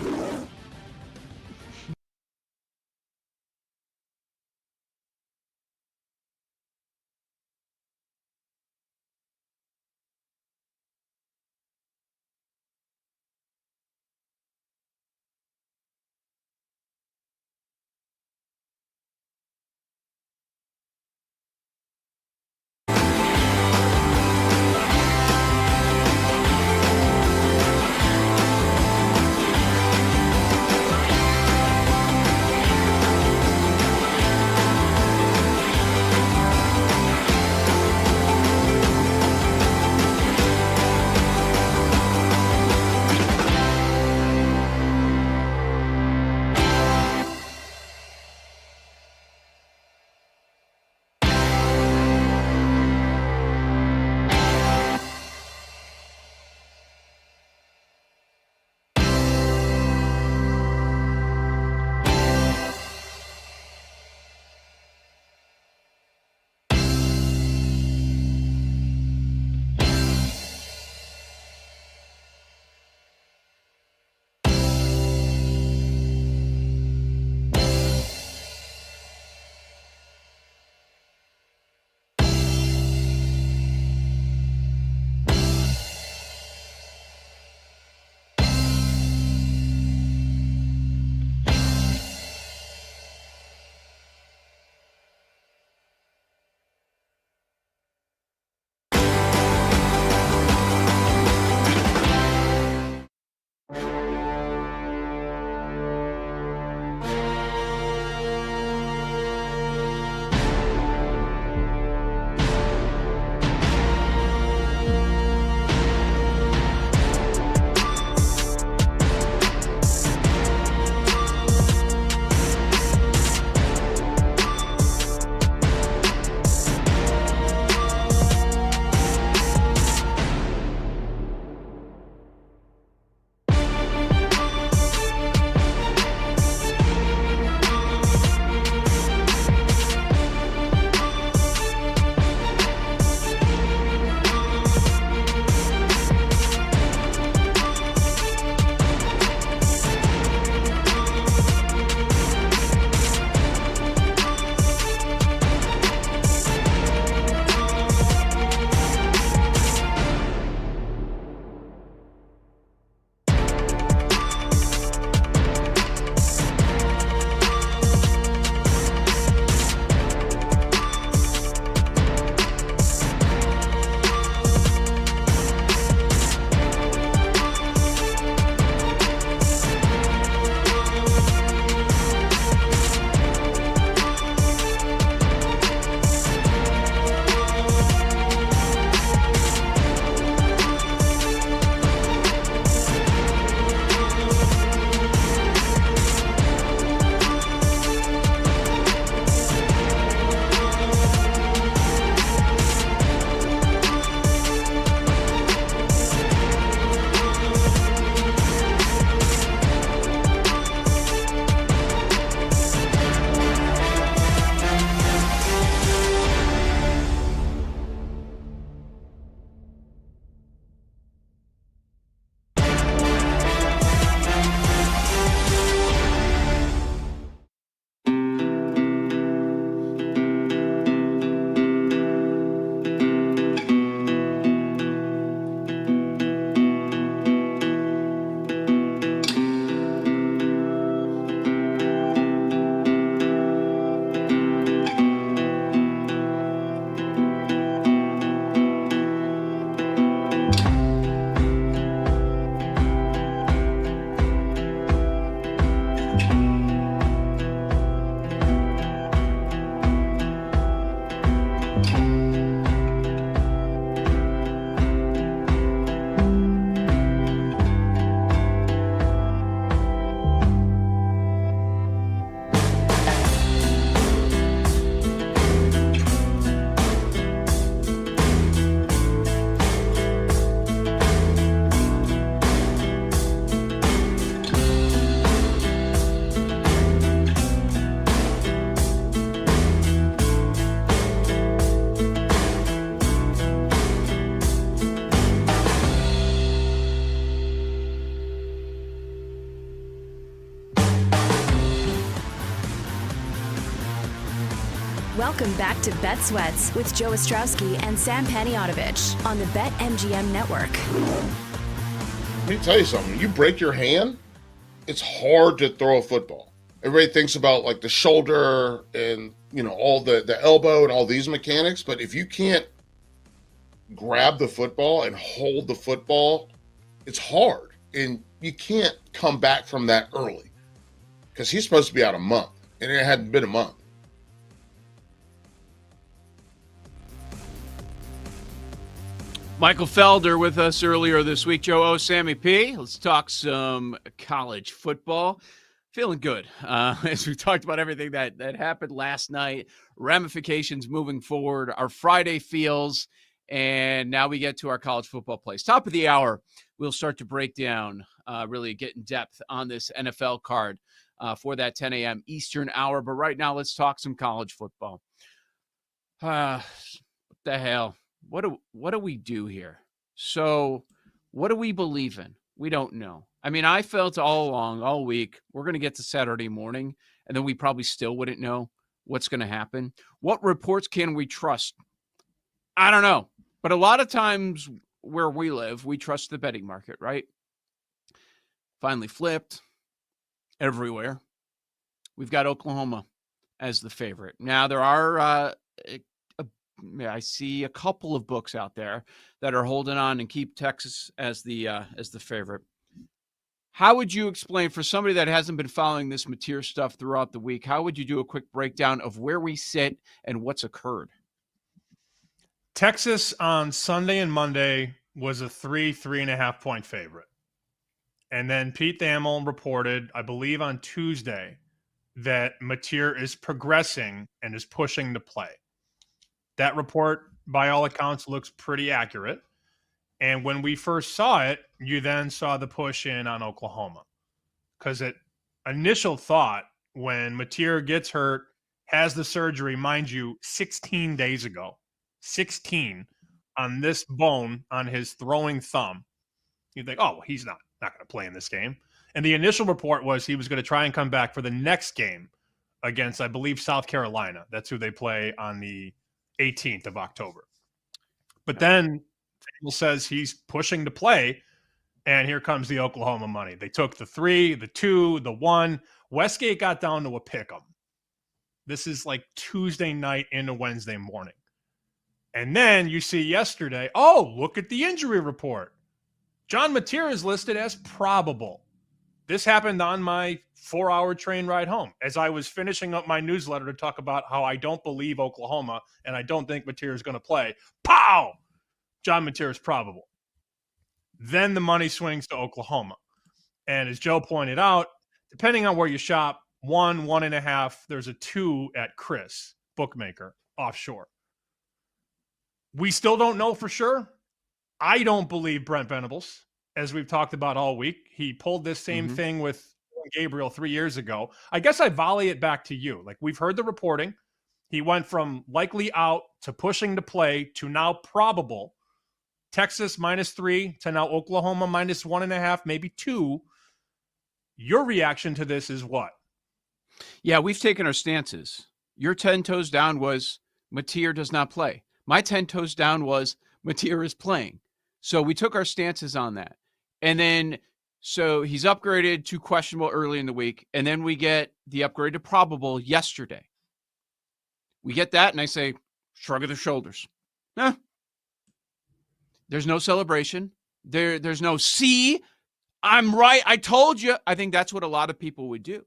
Welcome back to Bet Sweats with Joe Ostrowski and Sam Paniotovich on the BetMGM Network. Let me tell you something. You break your hand, it's hard to throw a football. Everybody thinks about like the shoulder and, all the elbow and all these mechanics. But if you can't grab the football and hold the football, it's hard. And you can't come back from that early because he's supposed to be out a month, and it hadn't been a month. Michael Felder with us earlier this week. Joe O, Sammy P. Let's talk some college football. Feeling good as we talked about everything that happened last night, ramifications moving forward, our Friday feels, and now we get to our college football plays. Top of the hour, we'll start to break down, really get in depth on this NFL card for that 10 a.m. Eastern hour. But right now, let's talk some college football. What the hell? What do we do here? So what do we believe in? We don't know. I mean, I felt all along, all week, we're going to get to Saturday morning, and then we probably still wouldn't know what's going to happen. What reports can we trust? I don't know. But a lot of times where we live, we trust the betting market, right? Finally flipped everywhere. We've got Oklahoma as the favorite. Now, there are I see a couple of books out there that are holding on and keep Texas as the favorite. How would you explain, for somebody that hasn't been following this Mateer stuff throughout the week, how would you do a quick breakdown of where we sit and what's occurred? Texas on Sunday and Monday was a 3.5 point favorite. And then Pete Thamel reported, I believe on Tuesday, that Mateer is progressing and is pushing to play. That report, by all accounts, looks pretty accurate. And when we first saw it, you then saw the push in on Oklahoma. Because at initial thought, when Mateer gets hurt, has the surgery, mind you, 16 days ago, 16 on this bone on his throwing thumb, you'd think, oh, well, he's not going to play in this game. And the initial report was he was going to try and come back for the next game against, I believe, South Carolina. That's who they play on the 18th of October. But then Thamel says he's pushing to play, and here comes the Oklahoma money. They took the 3, the 2, the 1. Westgate got down to a pick 'em. This is like Tuesday night into Wednesday morning. And then you see yesterday, oh, look at the injury report. John Mateer is listed as probable. This happened on my 4-hour train ride home as I was finishing up my newsletter to talk about how I don't believe Oklahoma and I don't think Mateer is going to play. Pow! John Mateer is probable. Then the money swings to Oklahoma. And as Joe pointed out, depending on where you shop, 1, 1.5, there's a 2 at Chris, bookmaker, offshore. We still don't know for sure. I don't believe Brent Venables, as we've talked about all week. He pulled this same thing with Gabriel 3 years ago. I guess I volley it back to you. Like, we've heard the reporting. He went from likely out to pushing to play to now probable. Texas -3 to now Oklahoma -1.5, maybe 2. Your reaction to this is what? Yeah, we've taken our stances. Your 10 toes down was Mateer does not play. My 10 toes down was Mateer is playing. So we took our stances on that. And then, so he's upgraded to questionable early in the week. And then we get the upgrade to probable yesterday. We get that, and I say, shrug of the shoulders. There's no celebration. There's no, see, I'm right. I told you. I think that's what a lot of people would do.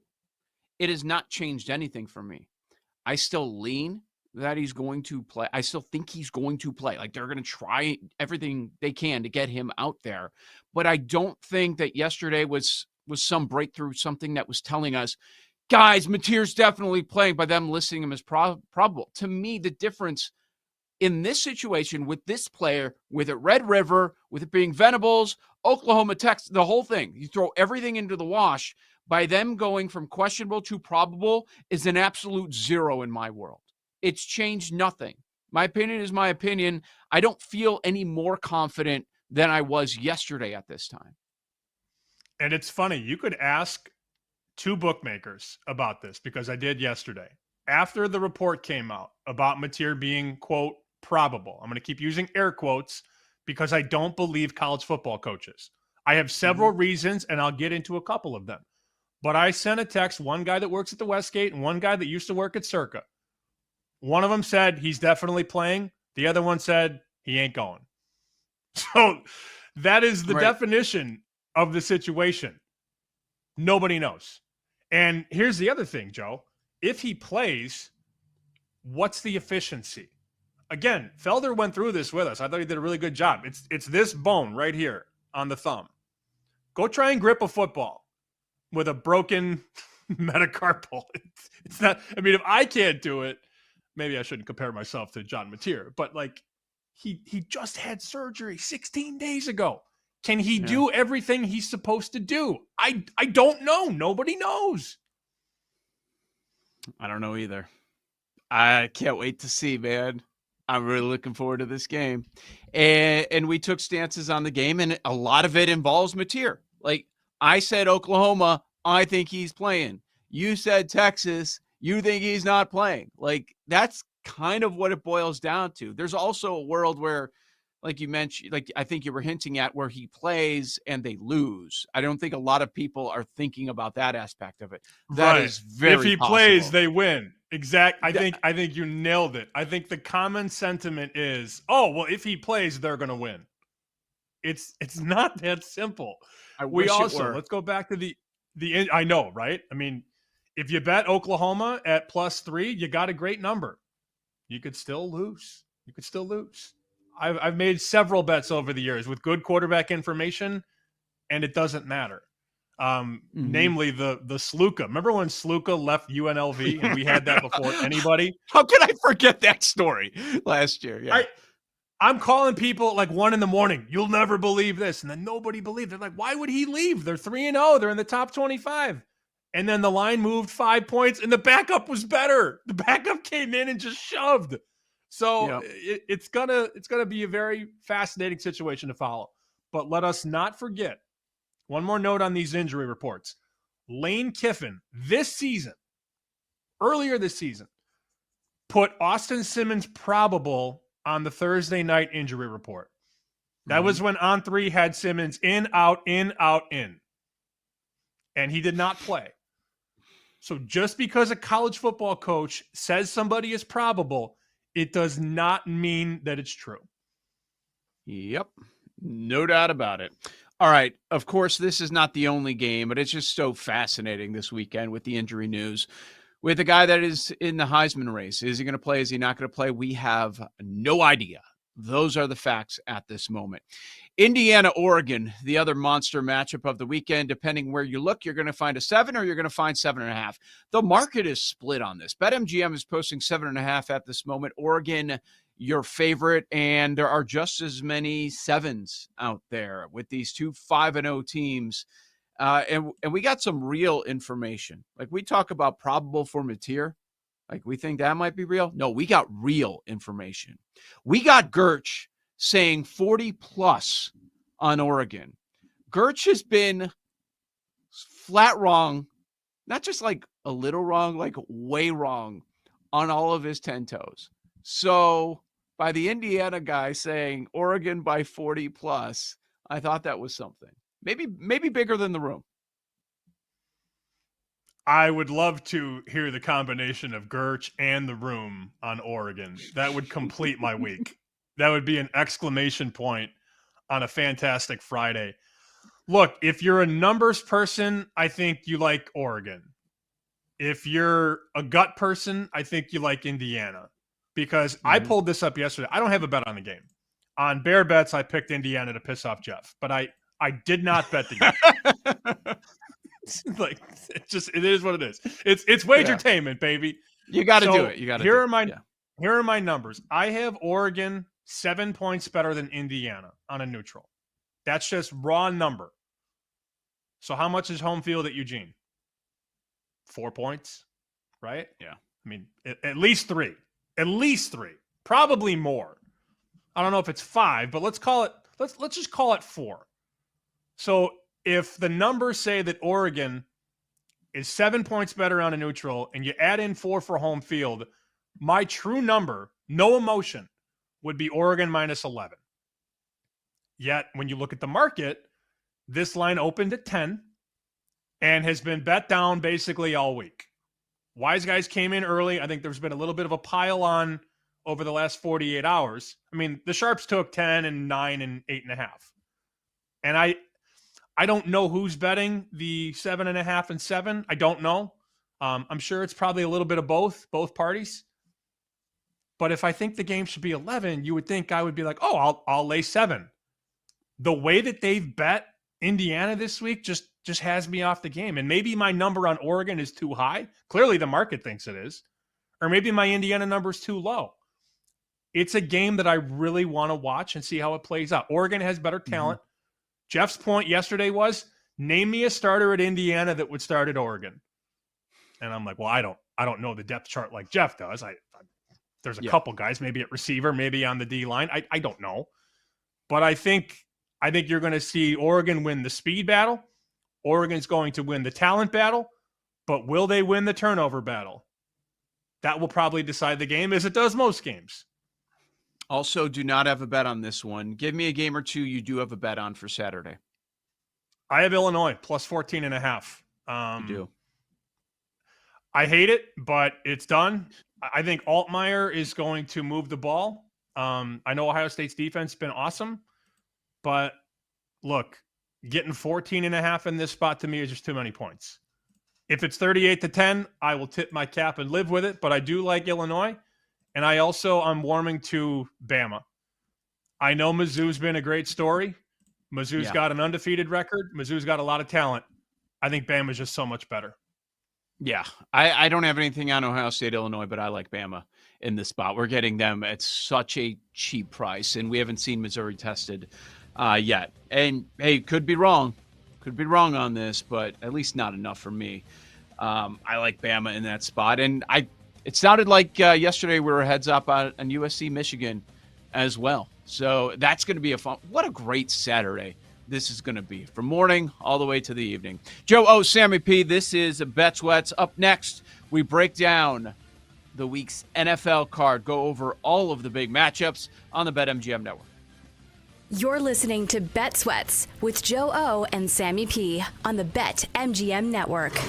It has not changed anything for me. I still lean that he's going to play. I still think he's going to play. Like, they're going to try everything they can to get him out there. But I don't think that yesterday was some breakthrough, something that was telling us, guys, Mateer's definitely playing, by them listing him as probable. To me, the difference in this situation with this player, with it Red River, with it being Venables, Oklahoma, Texas, the whole thing, you throw everything into the wash, by them going from questionable to probable is an absolute zero in my world. It's changed nothing. My opinion is my opinion. I don't feel any more confident than I was yesterday at this time. And it's funny. You could ask 2 bookmakers about this, because I did yesterday. after the report came out about Mateer being, quote, probable. I'm going to keep using air quotes because I don't believe college football coaches. I have several reasons, and I'll get into a couple of them. But I sent a text, one guy that works at the Westgate and one guy that used to work at Circa. One of them said he's definitely playing. The other one said he ain't going. So that is the definition of the situation. Nobody knows. And here's the other thing, Joe. If he plays, what's the efficiency? Again, Felder went through this with us. I thought he did a really good job. It's this bone right here on the thumb. Go try and grip a football with a broken metacarpal. It's not, I mean, if I can't do it, maybe I shouldn't compare myself to John Mateer, but like he just had surgery 16 days ago. Can he do everything he's supposed to do? I don't know. Nobody knows. I don't know either. I can't wait to see, man. I'm really looking forward to this game. And we took stances on the game, and a lot of it involves Mateer. Like, I said Oklahoma, I think he's playing. You said Texas, you think he's not playing. Like, that's kind of what it boils down to. There's also a world where, like you mentioned, like I think you were hinting at, where he plays and they lose. I don't think a lot of people are thinking about that aspect of it. That is very If he possible. plays, they win. I think you nailed it. I think the common sentiment is, oh, well, if he plays, they're going to win. It's not that simple. Let's go back to the I know, right? I mean, if you bet Oklahoma at +3, you got a great number. You could still lose. I've made several bets over the years with good quarterback information, and it doesn't matter. Namely the Sluka. Remember when Sluka left UNLV and we had that before anybody? How could I forget that story last year? Yeah. I'm calling people like 1 a.m. You'll never believe this. And then nobody believed. They're like, why would he leave? They're 3-0. They're in the top 25. And then the line moved 5 points and the backup was better. The backup came in and just shoved. So it's gonna be a very fascinating situation to follow. But let us not forget, one more note on these injury reports. Lane Kiffin earlier this season, put Austin Simmons probable on the Thursday night injury report. That was when On3 had Simmons in, out, in, out, in. And he did not play. So just because a college football coach says somebody is probable, it does not mean that it's true. Yep. No doubt about it. All right. Of course, this is not the only game, but it's just so fascinating this weekend with the injury news. With a guy that is in the Heisman race, is he going to play? Is he not going to play? We have no idea. Those are the facts at this moment. Indiana, Oregon, the other monster matchup of the weekend. Depending where you look, you're going to find a 7 or you're going to find 7.5. The market is split on this. BetMGM is posting 7.5 at this moment. Oregon, your favorite, and there are just as many 7s out there with these two 5-0 teams. And we got some real information. Like, we talk about probable for Mateer. Like, we think that might be real. No, we got real information. We got Gerch saying 40+ on Oregon. Gerch has been flat wrong, not just like a little wrong, like way wrong on all of his 10 toes. So by the Indiana guy saying Oregon by 40+, I thought that was something. Maybe bigger than the room. I would love to hear the combination of Gerch and the room on Oregon. That would complete my week. That would be an exclamation point on a fantastic Friday. Look, if you're a numbers person, I think you like Oregon. If you're a gut person, I think you like Indiana. Because I pulled this up yesterday. I don't have a bet on the game. On Bear Bets, I picked Indiana to piss off Jeff. But I did not bet the game. Like, it is what it is. It's Wagertainment, baby. You got to do it. Here are my numbers. I have Oregon 7 points better than Indiana on a neutral. That's just raw number. So how much is home field at Eugene? 4 points, right? Yeah. I mean, at least 3. At least 3. Probably more. I don't know if it's 5, but let's just call it 4. So if the numbers say that Oregon is 7 points better on a neutral, and you add in 4 for home field, my true number, no emotion, would be Oregon minus 11. Yet, when you look at the market, this line opened at 10 and has been bet down basically all week. Wise guys came in early. I think there's been a little bit of a pile on over the last 48 hours. I mean, the Sharps took 10 and 9 and 8.5. And I don't know who's betting the 7.5 and 7. I don't know. I'm sure it's probably a little bit of both parties. But if I think the game should be 11, you would think I would be like, oh, I'll lay 7. The way that they've bet Indiana this week just has me off the game. And maybe my number on Oregon is too high. Clearly the market thinks it is. Or maybe my Indiana number is too low. It's a game that I really want to watch and see how it plays out. Oregon has better talent. Jeff's point yesterday was, name me a starter at Indiana that would start at Oregon. And I'm like, well, I don't know the depth chart like Jeff does. There's a couple guys, maybe at receiver, maybe on the D line. I don't know. But I think you're going to see Oregon win the speed battle. Oregon's going to win the talent battle. But will they win the turnover battle? That will probably decide the game, as it does most games. Also, do not have a bet on this one. Give me a game or two you do have a bet on for Saturday. I have Illinois plus 14.5. You do. I hate it, but it's done. I think Altmaier is going to move the ball. I know Ohio State's defense has been awesome, but look, getting 14.5 in this spot to me is just too many points. If it's 38-10, I will tip my cap and live with it, but I do like Illinois, and I'm warming to Bama. I know Mizzou's been a great story. Mizzou's got an undefeated record. Mizzou's got a lot of talent. I think Bama's just so much better. Yeah, I don't have anything on Ohio State, Illinois, but I like Bama in this spot. We're getting them at such a cheap price, and we haven't seen Missouri tested yet. And, hey, could be wrong. Could be wrong on this, but at least not enough for me. I like Bama in that spot. And it sounded like yesterday we were heads up on USC, Michigan as well. So that's going to be what a great Saturday this is going to be, from morning all the way to the evening. Joe O, Sammy P, this is BetSweats. Up next, we break down the week's NFL card, go over all of the big matchups on the BetMGM network. You're listening to BetSweats with Joe O and Sammy P on the BetMGM network.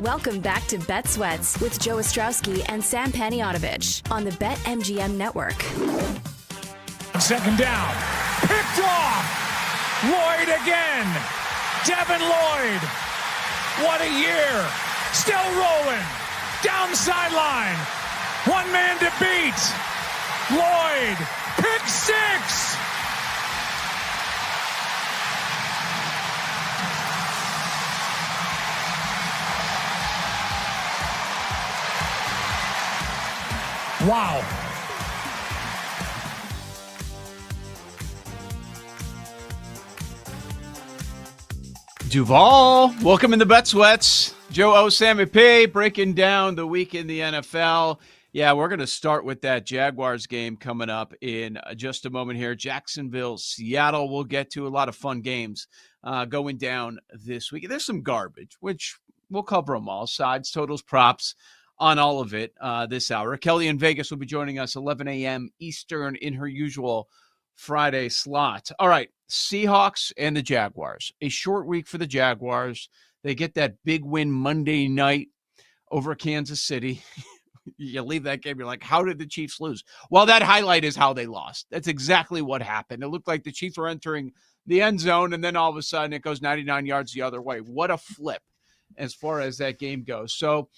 Welcome back to Bet Sweats with Joe Ostrowski and Sam Panayotovich on the BetMGM Network. Second down. Picked off. Lloyd again. Devin Lloyd. What a year. Still rolling. Down the sideline. One man to beat. Lloyd. Pick six. Wow. Duval, welcome in the Bet Sweats. Joe O, Sammy P, breaking down the week in the NFL. Yeah, we're going to start with that Jaguars game coming up in just a moment here. Jacksonville, Seattle, we'll get to a lot of fun games going down this week. There's some garbage, which we'll cover them all. Sides, totals, props on all of it this hour. Kelly in Vegas will be joining us 11 a.m. Eastern in her usual Friday slot. All right, Seahawks and the Jaguars. A short week for the Jaguars. They get that big win Monday night over Kansas City. You leave that game, you're like, how did the Chiefs lose? Well, that highlight is how they lost. That's exactly what happened. It looked like the Chiefs were entering the end zone, and then all of a sudden it goes 99 yards the other way. What a flip as far as that game goes. So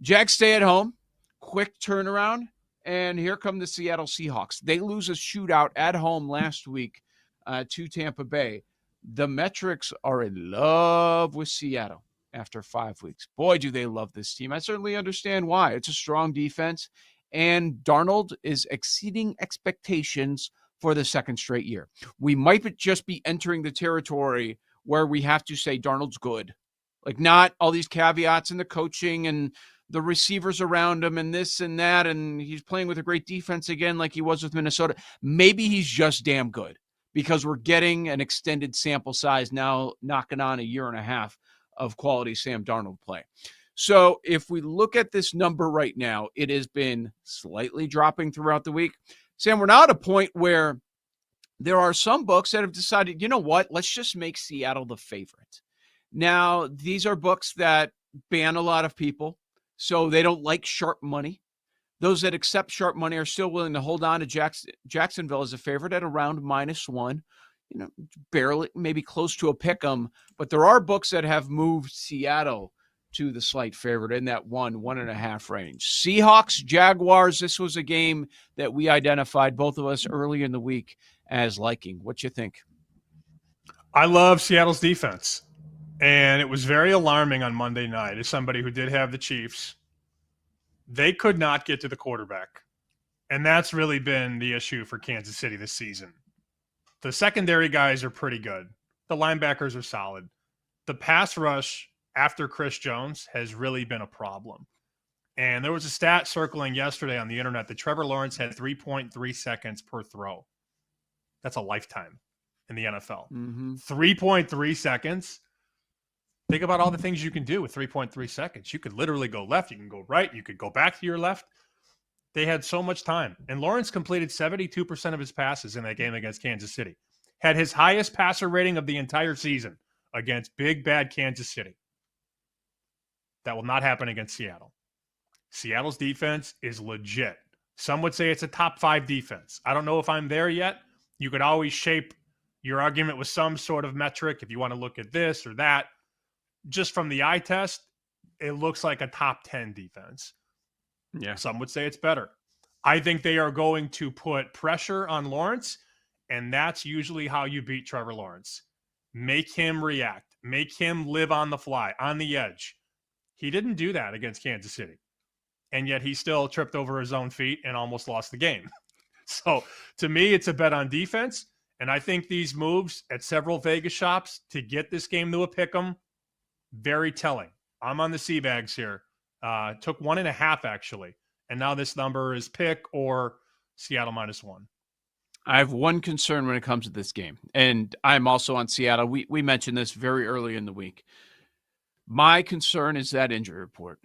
Jags stay at home, quick turnaround, and here come the Seattle Seahawks. They lose a shootout at home last week to Tampa Bay. The metrics are in love with Seattle after 5 weeks. Boy, do they love this team. I certainly understand why. It's a strong defense, and Darnold is exceeding expectations for the second straight year. We might just be entering the territory where we have to say Darnold's good. Like, not all these caveats in the coaching and the receivers around him and this and that, and he's playing with a great defense again like he was with Minnesota. Maybe he's just damn good because we're getting an extended sample size now, knocking on a year and a half of quality Sam Darnold play. So if we look at this number right now, it has been slightly dropping throughout the week. Sam, we're now at a point where there are some books that have decided, you know what, let's just make Seattle the favorite. Now, these are books that ban a lot of people, so they don't like sharp money. Those that accept sharp money are still willing to hold on to Jacksonville as a favorite at around -1. You know, barely, maybe close to a pick 'em. But there are books that have moved Seattle to the slight favorite in that 1.5 range. Seahawks, Jaguars, this was a game that we identified, both of us, early in the week as liking. What you think? I love Seattle's defense. And it was very alarming on Monday night as somebody who did have the Chiefs. They could not get to the quarterback. And that's really been the issue for Kansas City this season. The secondary guys are pretty good. The linebackers are solid. The pass rush after Chris Jones has really been a problem. And there was a stat circling yesterday on the internet that Trevor Lawrence had 3.3 seconds per throw. That's a lifetime in the NFL. 3.3 seconds. Think about all the things you can do with 3.3 seconds. You could literally go left. You can go right. You could go back to your left. They had so much time. And Lawrence completed 72% of his passes in that game against Kansas City. Had his highest passer rating of the entire season against big, bad Kansas City. That will not happen against Seattle. Seattle's defense is legit. Some would say it's a top 5 defense. I don't know if I'm there yet. You could always shape your argument with some sort of metric if you want to look at this or that. Just from the eye test, it looks like a top 10 defense. Yeah. Some would say it's better. I think they are going to put pressure on Lawrence, and that's usually how you beat Trevor Lawrence. Make him react. Make him live on the fly, on the edge. He didn't do that against Kansas City, and yet he still tripped over his own feet and almost lost the game. So, to me, it's a bet on defense, and I think these moves at several Vegas shops to get this game to a pick 'em, very telling. I'm on the Seabags here. Took 1.5 actually. And now this number is pick or Seattle -1. I have one concern when it comes to this game. And I'm also on Seattle. We mentioned this very early in the week. My concern is that injury report.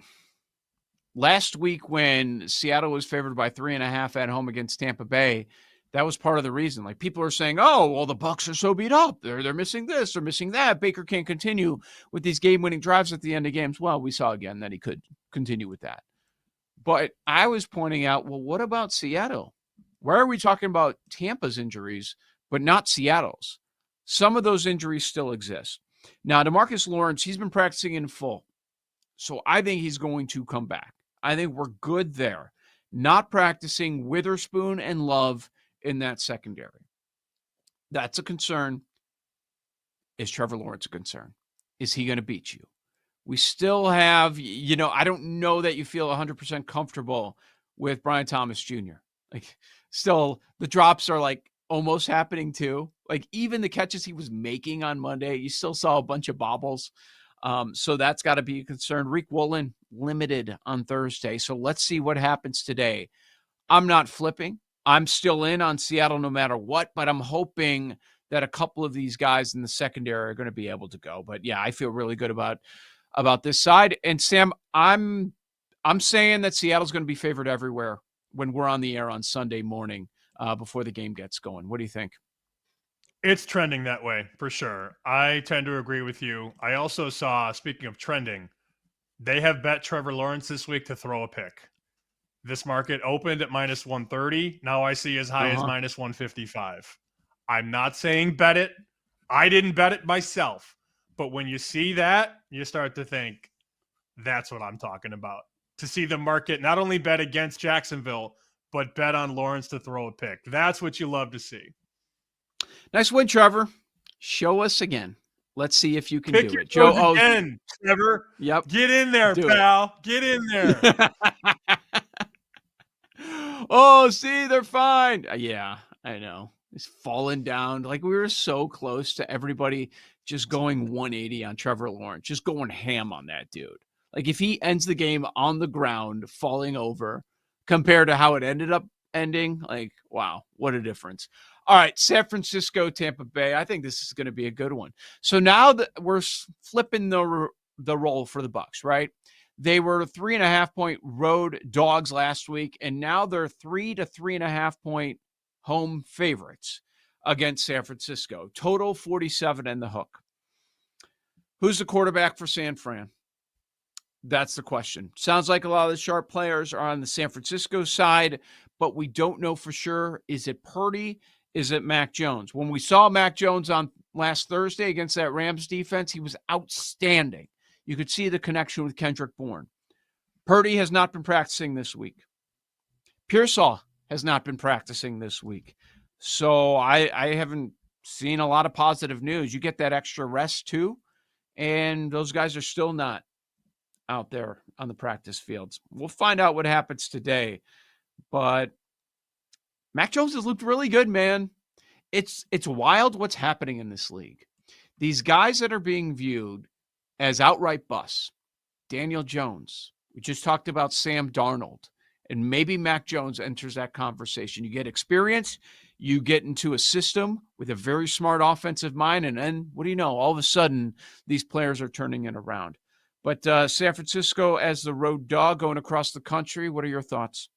Last week when Seattle was favored by 3.5 at home against Tampa Bay, That was part of the reason. Like, people are saying, oh, well, the Bucs are so beat up. They're missing this, they're missing that. Baker can't continue with these game-winning drives at the end of games. Well, we saw again that he could continue with that. But I was pointing out, well, what about Seattle? Why are we talking about Tampa's injuries, but not Seattle's? Some of those injuries still exist. Now, DeMarcus Lawrence, he's been practicing in full. So I think he's going to come back. I think we're good there. Not practicing Witherspoon and Love in that secondary. That's a concern. Is Trevor Lawrence a concern? Is he going to beat you? We still have, I don't know that you feel 100% comfortable with Brian Thomas Jr. Like, still, the drops are like almost happening too. Like, even the catches he was making on Monday, you still saw a bunch of bobbles. So that's got to be a concern. Reek Woolen limited on Thursday. So let's see what happens today. I'm not flipping. I'm still in on Seattle no matter what, but I'm hoping that a couple of these guys in the secondary are going to be able to go. But yeah, I feel really good about this side. And Sam, I'm saying that Seattle's going to be favored everywhere when we're on the air on Sunday morning before the game gets going. What do you think? It's trending that way for sure. I tend to agree with you. I also saw, speaking of trending, they have bet Trevor Lawrence this week to throw a pick. This market opened at minus 130. Now I see as high as minus 155. I'm not saying bet it. I didn't bet it myself. But when you see that, you start to think, that's what I'm talking about. To see the market not only bet against Jacksonville, but bet on Lawrence to throw a pick. That's what you love to see. Nice win, Trevor. Show us again. Let's see if you can Pick do your it. Joe, toes again, Trevor. Yep. Get in there, Do pal. Get in there. Oh, see, they're fine. Yeah, I know. It's falling down. Like, we were so close to everybody just going 180 on Trevor Lawrence, just going ham on that dude. Like, if he ends the game on the ground, falling over, compared to how it ended up ending, like, wow, what a difference. All right, San Francisco, Tampa Bay. I think this is going to be a good one. So now that we're flipping the role for the Bucs, right? They were 3.5-point road dogs last week, and now they're 3 to 3.5-point home favorites against San Francisco. Total 47 and the hook. Who's the quarterback for San Fran? That's the question. Sounds like a lot of the sharp players are on the San Francisco side, but we don't know for sure. Is it Purdy? Is it Mac Jones? When we saw Mac Jones on last Thursday against that Rams defense, he was outstanding. You could see the connection with Kendrick Bourne. Purdy has not been practicing this week. Pearsall has not been practicing this week. So I haven't seen a lot of positive news. You get that extra rest too, and those guys are still not out there on the practice fields. We'll find out what happens today. But Mac Jones has looked really good, man. It's wild what's happening in this league. These guys that are being viewed as outright busts, Daniel Jones. We just talked about Sam Darnold, and maybe Mac Jones enters that conversation. You get experience, you get into a system with a very smart offensive mind, and then what do you know? All of a sudden, these players are turning it around. But San Francisco as the road dog going across the country, what are your thoughts?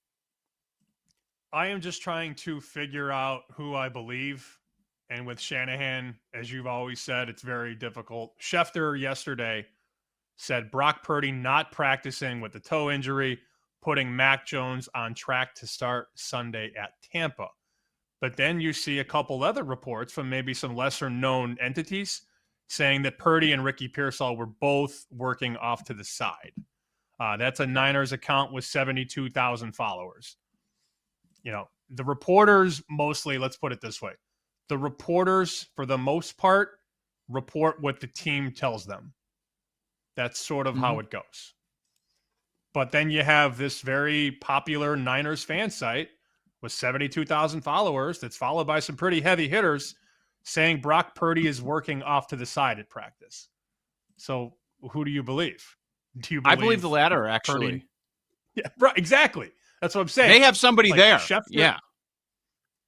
I am just trying to figure out who I believe. And with Shanahan, as you've always said, it's very difficult. Schefter yesterday said Brock Purdy not practicing with the toe injury, putting Mac Jones on track to start Sunday at Tampa. But then you see a couple other reports from maybe some lesser-known entities saying that Purdy and Ricky Pearsall were both working off to the side. That's a Niners account with 72,000 followers. The reporters mostly, let's put it this way, the reporters, for the most part, report what the team tells them. That's sort of how it goes. But then you have this very popular Niners fan site with 72,000 followers that's followed by some pretty heavy hitters saying Brock Purdy is working off to the side at practice. So who do you believe? Do you believe I believe the latter, actually. Purdy? Yeah, right, exactly. That's what I'm saying. They have somebody there. Schefter,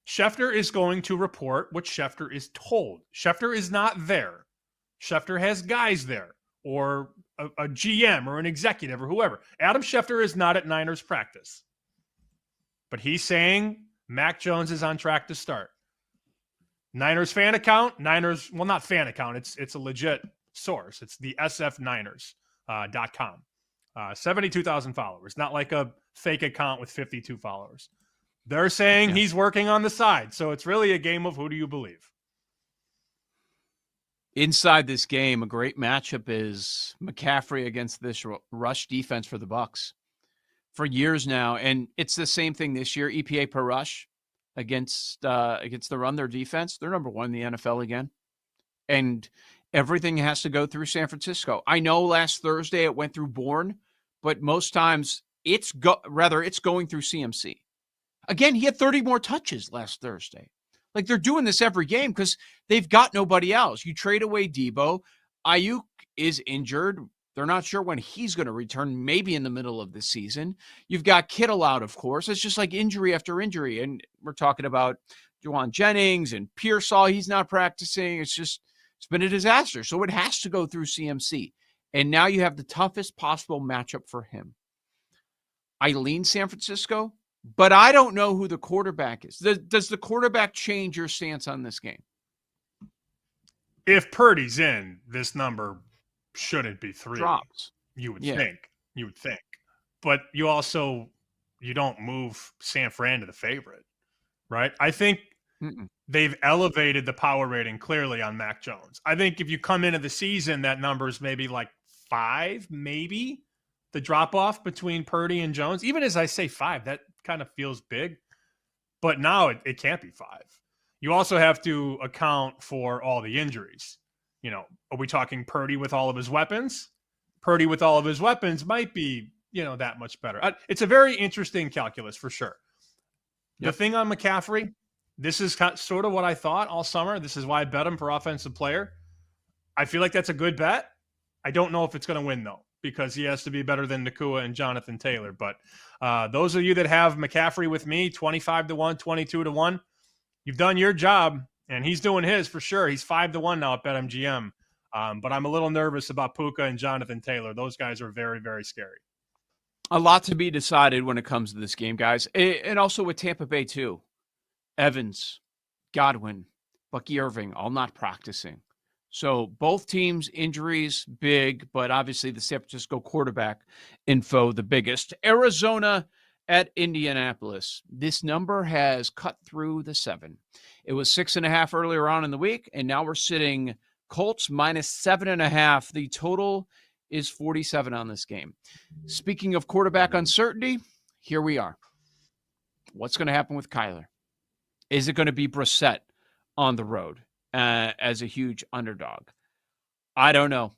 Schefter is going to report what Schefter is told. Schefter is not there. Schefter has guys there, or a GM or an executive or whoever. Adam Schefter is not at Niners practice. But he's saying Mac Jones is on track to start. Niners fan account. Niners, well, not fan account. It's a legit source. It's the sfniners.com. 72,000 followers. Not like a fake account with 52 followers. They're saying he's working on the side. So it's really a game of who do you believe? Inside this game, a great matchup is McCaffrey against this rush defense for the Bucs for years now, and it's the same thing this year. EPA per rush against the run, their defense, they're number one in the NFL again, and everything has to go through San Francisco. I know last Thursday it went through Bourne, but most times it's going through CMC. Again, he had 30 more touches last Thursday. Like, they're doing this every game because they've got nobody else. You trade away Debo. Ayuk is injured. They're not sure when he's going to return, maybe in the middle of the season. You've got Kittle out, of course. It's just like injury after injury. And we're talking about Juwan Jennings and Pearsall. He's not practicing. It's been a disaster. So it has to go through CMC. And now you have the toughest possible matchup for him. I lean San Francisco, but I don't know who the quarterback is. Does the quarterback change your stance on this game? If Purdy's in, this number shouldn't be 3. Drops. You would think. You would think. But you don't move San Fran to the favorite, right? I think they've elevated the power rating clearly on Mac Jones. I think if you come into the season, that number is maybe like 5, maybe. The drop-off between Purdy and Jones. Even as I say 5, that kind of feels big. But now it can't be 5. You also have to account for all the injuries. You know, are we talking Purdy with all of his weapons? Purdy with all of his weapons might be, that much better. It's a very interesting calculus for sure. Yep. The thing on McCaffrey, this is sort of what I thought all summer. This is why I bet him for offensive player. I feel like that's a good bet. I don't know if it's going to win, though, because he has to be better than Nakua and Jonathan Taylor. But those of you that have McCaffrey with me, 25-1, 22-1, you've done your job, and he's doing his for sure. He's 5-1 now at BetMGM. But I'm a little nervous about Puka and Jonathan Taylor. Those guys are very, very scary. A lot to be decided when it comes to this game, guys. And also with Tampa Bay, too. Evans, Godwin, Bucky Irving, all not practicing. So both teams' injuries, big, but obviously the San Francisco quarterback info, the biggest. Arizona at Indianapolis. This number has cut through the 7. It was 6.5 earlier on in the week, and now we're sitting Colts minus 7.5. The total is 47 on this game. Speaking of quarterback uncertainty, here we are. What's going to happen with Kyler? Is it going to be Brissett on the road as a huge underdog? I don't know.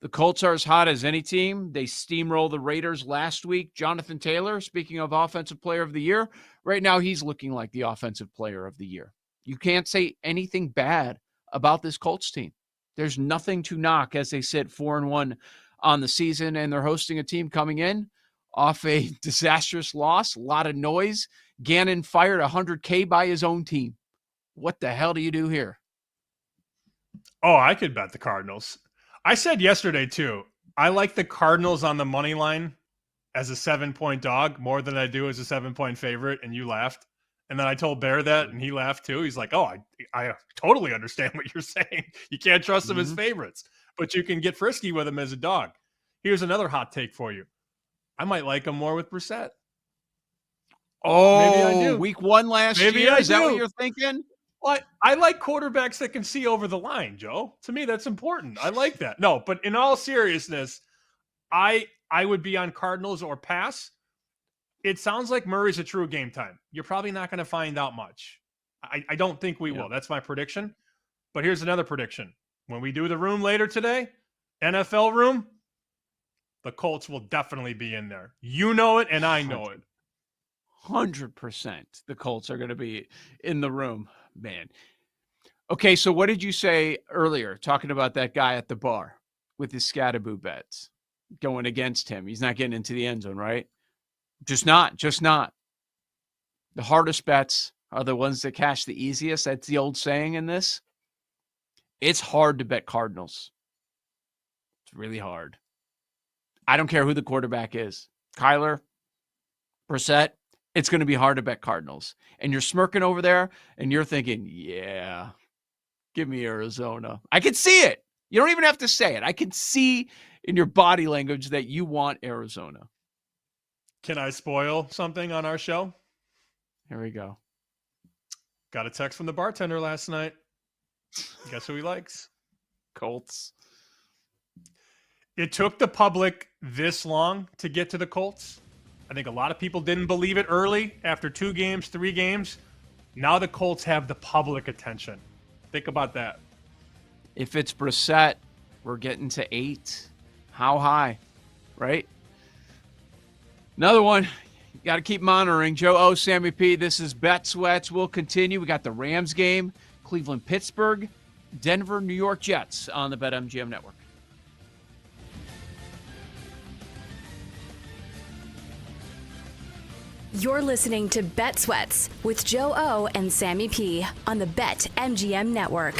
The Colts are as hot as any team. They steamrolled the Raiders last week. Jonathan Taylor, speaking of Offensive Player of the Year, right now he's looking like the Offensive Player of the Year. You can't say anything bad about this Colts team. There's nothing to knock as they sit 4-1 on the season, and they're hosting a team coming in off a disastrous loss, a lot of noise. Gannon fired $100K by his own team. What the hell do you do here? Oh, I could bet the Cardinals. I said yesterday, too, I like the Cardinals on the money line as a 7-point dog more than I do as a 7-point favorite, and you laughed. And then I told Bear that, and he laughed, too. He's like, oh, I totally understand what you're saying. You can't trust them as favorites, but you can get frisky with them as a dog. Here's another hot take for you. I might like them more with Brissett. Oh, maybe I do. Week 1 last year? Is that what you're thinking? Well, I like quarterbacks that can see over the line, Joe. To me, that's important. I like that. No, but in all seriousness, I would be on Cardinals or pass. It sounds like Murray's a true game time. You're probably not going to find out much. I don't think we will. That's my prediction. But here's another prediction. When we do the room later today, NFL room, the Colts will definitely be in there. You know it, and I know it. 100% the Colts are going to be in the room, man. Okay, so what did you say earlier, talking about that guy at the bar with his Scatterboo bets going against him? He's not getting into the end zone, right? Just not. The hardest bets are the ones that cash the easiest. That's the old saying in this. It's hard to bet Cardinals. It's really hard. I don't care who the quarterback is. Kyler, Brissett, it's going to be hard to bet Cardinals. And you're smirking over there and you're thinking, yeah, give me Arizona. I can see it. You don't even have to say it. I can see in your body language that you want Arizona. Can I spoil something on our show? Here we go. Got a text from the bartender last night. Guess who he likes? Colts. It took the public this long to get to the Colts. I think a lot of people didn't believe it early after 2 games, 3 games. Now the Colts have the public attention. Think about that. If it's Brissett, we're getting to 8. How high? Right? Another one. You got to keep monitoring. Joe O, Sammy P. This is Bet Sweats. We'll continue. We got the Rams game, Cleveland, Pittsburgh, Denver, New York Jets on the BetMGM network. You're listening to Bet Sweats with Joe O and Sammy P on the BetMGM network.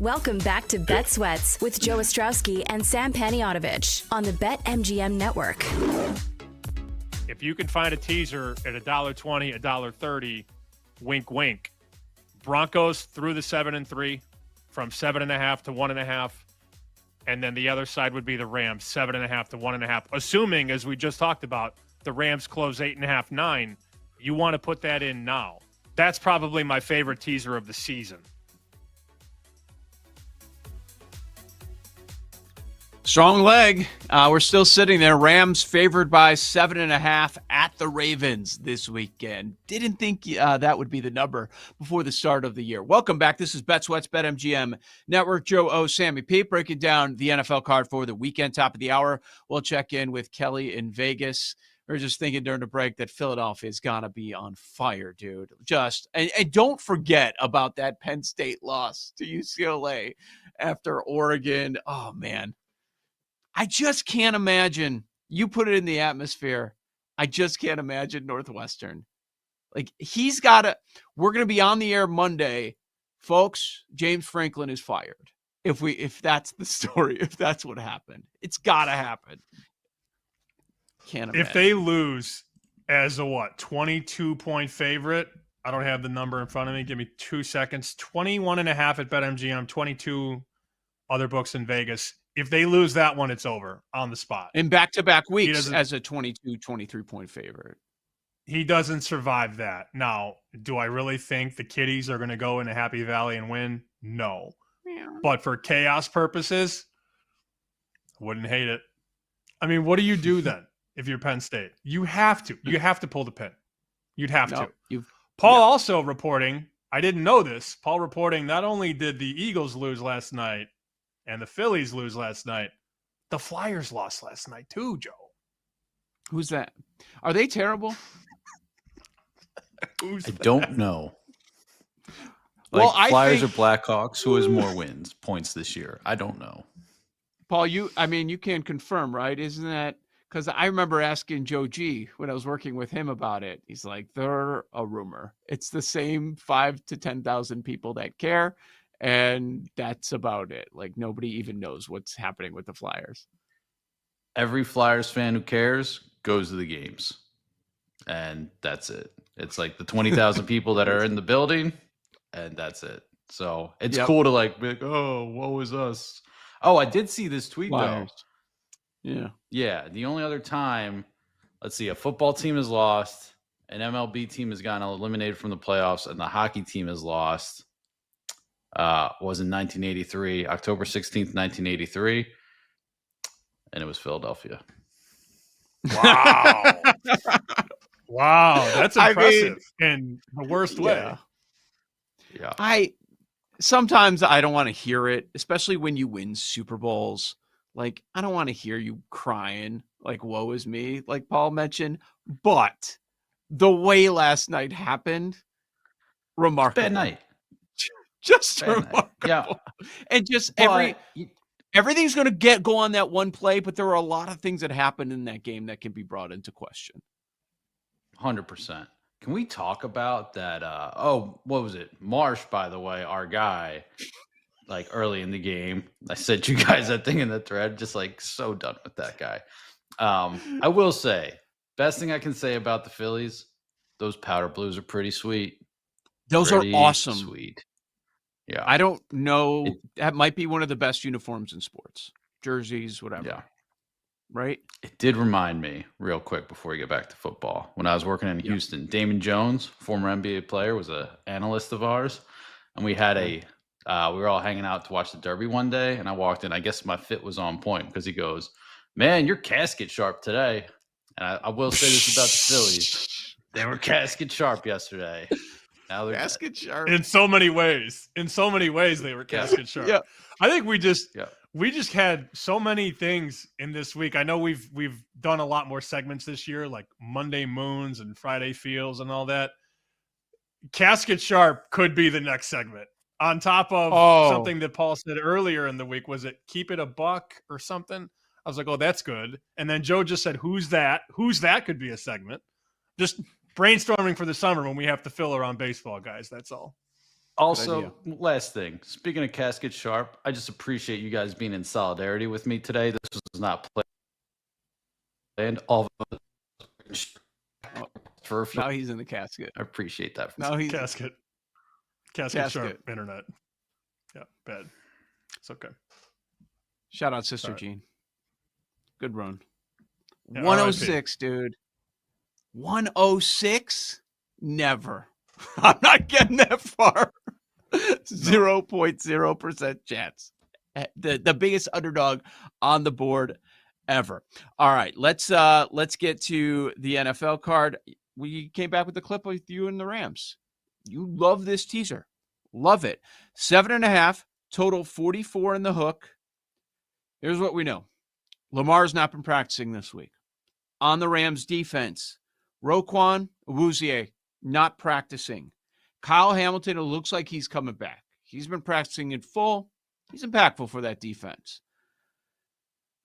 Welcome back to Bet Sweats with Joe Ostrowski and Sam Paniotovich on the BetMGM Network. If you can find a teaser at $1.20, $1.30, wink, wink. Broncos through the 7-3 from 7.5 to 1.5. And then the other side would be the Rams, 7.5 to 1.5. Assuming, as we just talked about, the Rams close 8.5, 9. You want to put that in now. That's probably my favorite teaser of the season. Strong leg. We're still sitting there. Rams favored by 7.5 at the Ravens this weekend. Didn't think that would be the number before the start of the year. Welcome back. This is Bet Sweats, BetMGM Network. Joe O, Sammy Pete, breaking down the NFL card for the weekend. Top of the hour, we'll check in with Kelly in Vegas. We were just thinking during the break that Philadelphia's got to be on fire, dude. And don't forget about that Penn State loss to UCLA after Oregon. Oh, man. I just can't imagine. You put it in the atmosphere. I just can't imagine Northwestern. Like, we're going to be on the air Monday. Folks, James Franklin is fired. If that's the story, if that's what happened, it's got to happen. Can't imagine. If they lose as a 22-point favorite, I don't have the number in front of me. Give me 2 seconds. 21.5 at BetMGM, 22 other books in Vegas. If they lose that one, it's over on the spot. In back-to-back weeks as a 22, 23-point favorite. He doesn't survive that. Now, do I really think the Kitties are going to go into Happy Valley and win? No. Yeah. But for chaos purposes, wouldn't hate it. I mean, what do you do then if you're Penn State? You have to. You have to pull the pin. You'd have to. Paul also reporting, I didn't know this, Paul reporting not only did the Eagles lose last night, and the Phillies lose last night, the Flyers lost last night too, Joe. Who's that? Are they terrible? I don't know. Flyers or Blackhawks, who has more points this year? I don't know. Paul, you can confirm, right? Isn't that because I remember asking Joe G when I was working with him about it. He's like, they're a rumor. It's the same 5,000 to 10,000 people that care. And that's about it. Like, nobody even knows what's happening with the Flyers. Every Flyers fan who cares goes to the games. And that's it. It's like the 20,000 people that are in the building, and that's it. So it's cool to be like, oh, woe is us. Oh, I did see this tweet, Flyers. though. Yeah. Yeah. The only other time, let's see, a football team has lost, an MLB team has gotten eliminated from the playoffs, and the hockey team has lost. Was in 1983, October 16th, 1983, and it was Philadelphia. Wow. Wow, that's impressive in the worst way. Yeah. Sometimes I don't want to hear it, especially when you win Super Bowls. Like, I don't want to hear you crying, like, woe is me, like Paul mentioned. But the way last night happened, remarkable. Bad night. Just remarkable. Yeah. And just everything's going to go on that one play, but there were a lot of things that happened in that game that can be brought into question. 100%. Can we talk about that? What was it? Marsh, by the way, our guy, early in the game. I sent you guys that thing in the thread, just so done with that guy. I will say, best thing I can say about the Phillies, those powder blues are pretty sweet. Those are awesome. Sweet. Yeah. I don't know. That might be one of the best uniforms in sports. Jerseys, whatever. Yeah. Right? It did remind me, real quick, before we get back to football. When I was working in Houston, Damon Jones, former NBA player, was an analyst of ours. And we had we were all hanging out to watch the Derby one day. And I walked in. I guess my fit was on point because he goes, man, you're casket sharp today. And I will say this about the Phillies. They were casket sharp yesterday. Now they're casket sharp in so many ways. In so many ways, they were casket sharp. Yeah. I think we just had so many things in this week. I know we've done a lot more segments this year, like Monday Moons and Friday Feels and all that. Casket sharp could be the next segment. On top of something that Paul said earlier in the week, was it keep it a buck or something? I was like, oh, that's good. And then Joe just said, who's that? Who's that could be a segment. Just brainstorming for the summer when we have to fill around baseball, guys. That's all. Also, last thing, speaking of Casket Sharp, I just appreciate you guys being in solidarity with me today. This was not planned. All of us for a few. Now he's in the casket. I appreciate that. Now he's Casket Sharp internet. Yeah, bad. It's okay. Shout out Sister Jean. Good run. Yeah, 106, dude. 106? Never. I'm not getting that far. 0.0% chance. The biggest underdog on the board ever. All right, let's get to the NFL card. We came back with the clip with you and the Rams. You love this teaser. Love it. 7.5, total 44 in the hook. Here's what we know. Lamar's not been practicing this week. On the Rams defense, Roquan Awuzie not practicing. Kyle Hamilton, it looks like he's coming back. He's been practicing in full. He's impactful for that defense.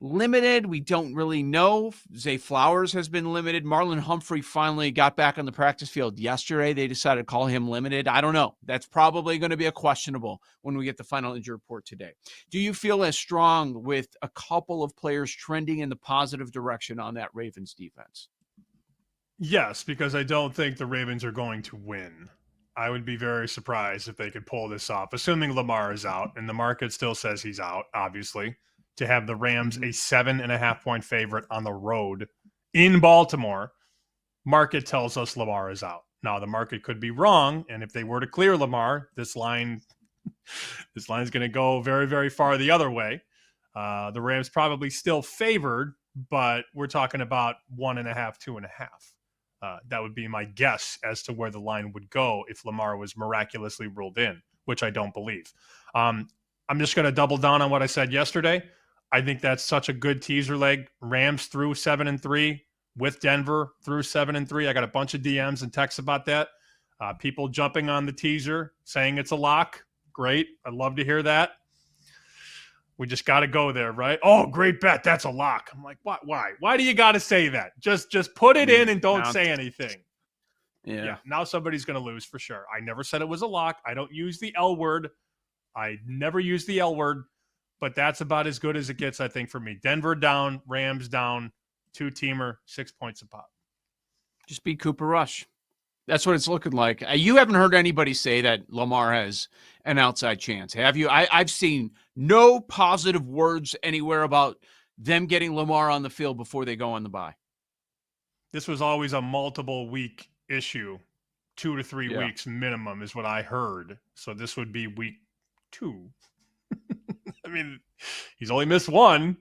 Limited, we don't really know. Zay Flowers has been limited. Marlon Humphrey finally got back on the practice field yesterday. They decided to call him limited. I don't know. That's probably going to be a questionable when we get the final injury report today. Do you feel as strong with a couple of players trending in the positive direction on that Ravens defense? Yes, because I don't think the Ravens are going to win. I would be very surprised if they could pull this off, assuming Lamar is out, and the market still says he's out, obviously. To have the Rams a 7.5-point favorite on the road in Baltimore, market tells us Lamar is out. Now, the market could be wrong, and if they were to clear Lamar, this line is going to go very, very far the other way. The Rams probably still favored, but we're talking about 1.5, 2.5. That would be my guess as to where the line would go if Lamar was miraculously ruled in, which I don't believe. I'm just going to double down on what I said yesterday. I think that's such a good teaser leg. Rams through 7-3 with Denver through 7-3. I got a bunch of DMs and texts about that. People jumping on the teaser saying it's a lock. Great. I'd love to hear that. We just got to go there, right? Oh, great bet. That's a lock. I'm like, what? Why? Why do you got to say that? Just put it in and don't say anything. Yeah. Now somebody's going to lose for sure. I never said it was a lock. I don't use the L word. I never use the L word, but that's about as good as it gets, I think, for me. Denver down, Rams down, 2-teamer, 6 points a pop. Just beat Cooper Rush. That's what it's looking like. You haven't heard anybody say that Lamar has an outside chance, have you? I've seen no positive words anywhere about them getting Lamar on the field before they go on the bye. This was always a multiple week issue. 2 to 3 weeks minimum is what I heard. So this would be week 2. I mean, he's only missed one.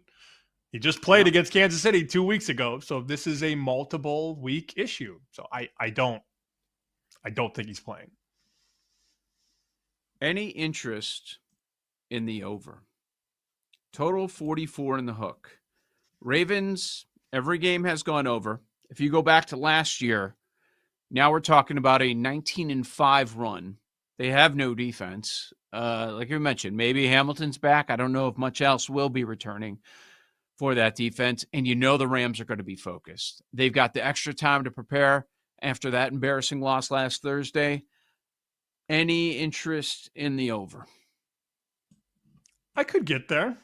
He just played against Kansas City 2 weeks ago. So this is a multiple week issue. So I don't think he's playing. Any interest in the over? Total 44 in the hook. Ravens, every game has gone over. If you go back to last year, now we're talking about a 19-5 run. They have no defense. Like you mentioned, maybe Hamilton's back. I don't know if much else will be returning for that defense. And you know the Rams are going to be focused. They've got the extra time to prepare after that embarrassing loss last Thursday. Any interest in the over? I could get there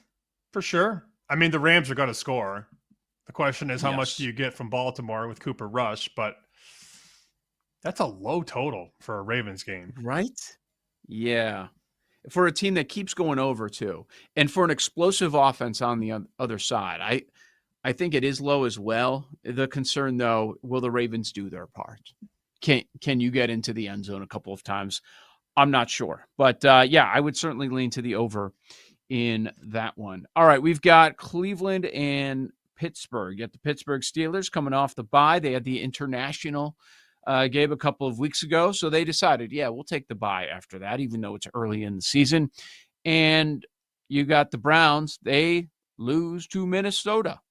for sure. I mean, the Rams are going to score. The question is, how much do you get from Baltimore with Cooper Rush? But that's a low total for a Ravens game. Right? Yeah. For a team that keeps going over, too. And for an explosive offense on the other side. I think it is low as well. The concern, though, will the Ravens do their part? Can you get into the end zone a couple of times? I'm not sure. But, I would certainly lean to the over in that one. All right, we've got Cleveland and Pittsburgh. You got the Pittsburgh Steelers coming off the bye. They had the international game a couple of weeks ago, so they decided, we'll take the bye after that, even though it's early in the season. And you got the Browns. They lose to Minnesota.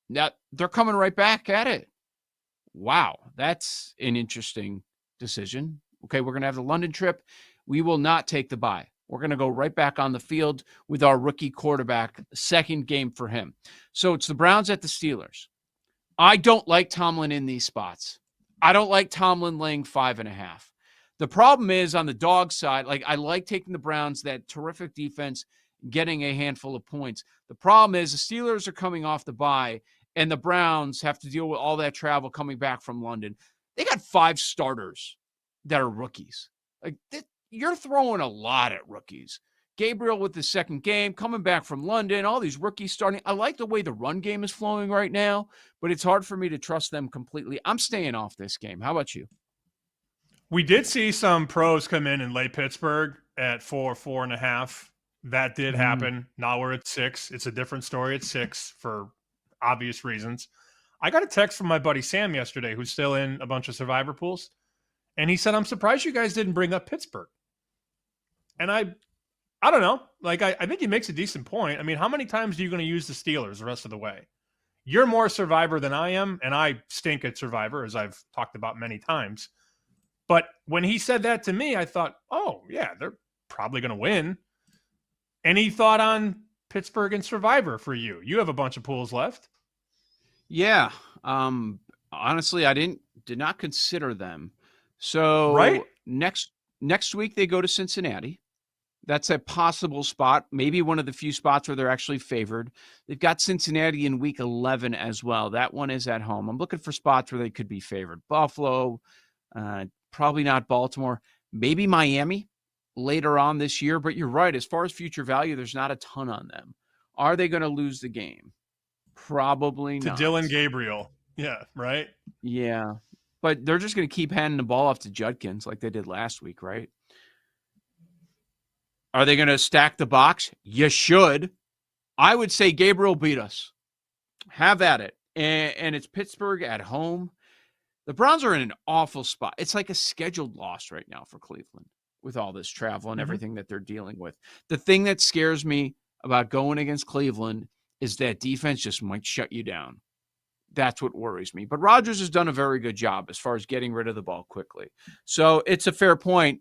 Now, they're coming right back at it. Wow, that's an interesting decision. Okay, we're going to have the London trip. We will not take the bye. We're going to go right back on the field with our rookie quarterback, second game for him. So it's the Browns at the Steelers. I don't like Tomlin in these spots. I don't like Tomlin laying 5.5. The problem is on the dog side, like I like taking the Browns, that terrific defense, getting a handful of points. The problem is the Steelers are coming off the bye, and the Browns have to deal with all that travel coming back from London. They got 5 starters that are rookies. Like you're throwing a lot at rookies. Gabriel with the second game, coming back from London, all these rookies starting. I like the way the run game is flowing right now, but it's hard for me to trust them completely. I'm staying off this game. How about you? We did see some pros come in and lay Pittsburgh at 4.5. That did happen. Now we're at 6. It's a different story at 6 for obvious reasons. I got a text from my buddy Sam yesterday, who's still in a bunch of survivor pools, and he said, "I'm surprised you guys didn't bring up Pittsburgh." And I don't know. Like, I think he makes a decent point. I mean, how many times are you going to use the Steelers the rest of the way? You're more survivor than I am, and I stink at survivor, as I've talked about many times. But when he said that to me, I thought, oh, yeah, they're probably going to win. Any thought on Pittsburgh and survivor for you? You have a bunch of pools left. Yeah. Honestly, I did not consider them. So right? next week they go to Cincinnati. That's a possible spot, maybe one of the few spots where they're actually favored. They've got Cincinnati in week 11 as well. That one is at home. I'm looking for spots where they could be favored. Buffalo, probably not Baltimore, maybe Miami later on this year. But you're right. As far as future value, there's not a ton on them. Are they going to lose the game? Probably not. To Dylan Gabriel. Yeah, right? Yeah. But they're just going to keep handing the ball off to Judkins like they did last week, right? Are they going to stack the box? You should. I would say Gabriel beat us. Have at it. And it's Pittsburgh at home. The Browns are in an awful spot. It's like a scheduled loss right now for Cleveland with all this travel and everything that they're dealing with. The thing that scares me about going against Cleveland is that defense just might shut you down. That's what worries me. But Rodgers has done a very good job as far as getting rid of the ball quickly. So it's a fair point.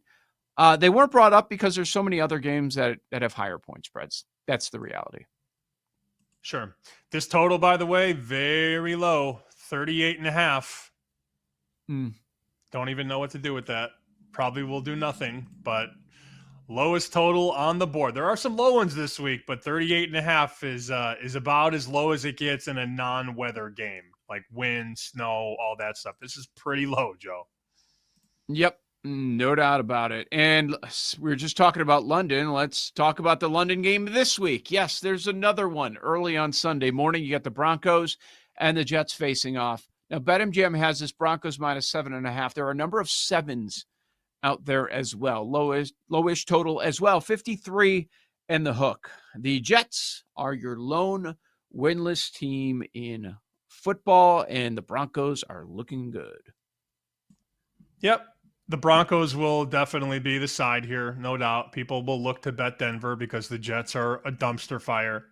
They weren't brought up because there's so many other games that have higher point spreads. That's the reality. Sure. This total, by the way, very low, 38.5. Don't even know what to do with that. Probably will do nothing, but lowest total on the board. There are some low ones this week, but 38.5 is about as low as it gets in a non-weather game, like wind, snow, all that stuff. This is pretty low, Joe. Yep. No doubt about it. And we were just talking about London. Let's talk about the London game this week. Yes, there's another one early on Sunday morning. You got the Broncos and the Jets facing off. Now, BetMGM has this Broncos minus 7.5. There are a number of 7s out there as well. Lowish total as well. 53 and the hook. The Jets are your lone winless team in football, and the Broncos are looking good. Yep. The Broncos will definitely be the side here, no doubt. People will look to bet Denver because the Jets are a dumpster fire.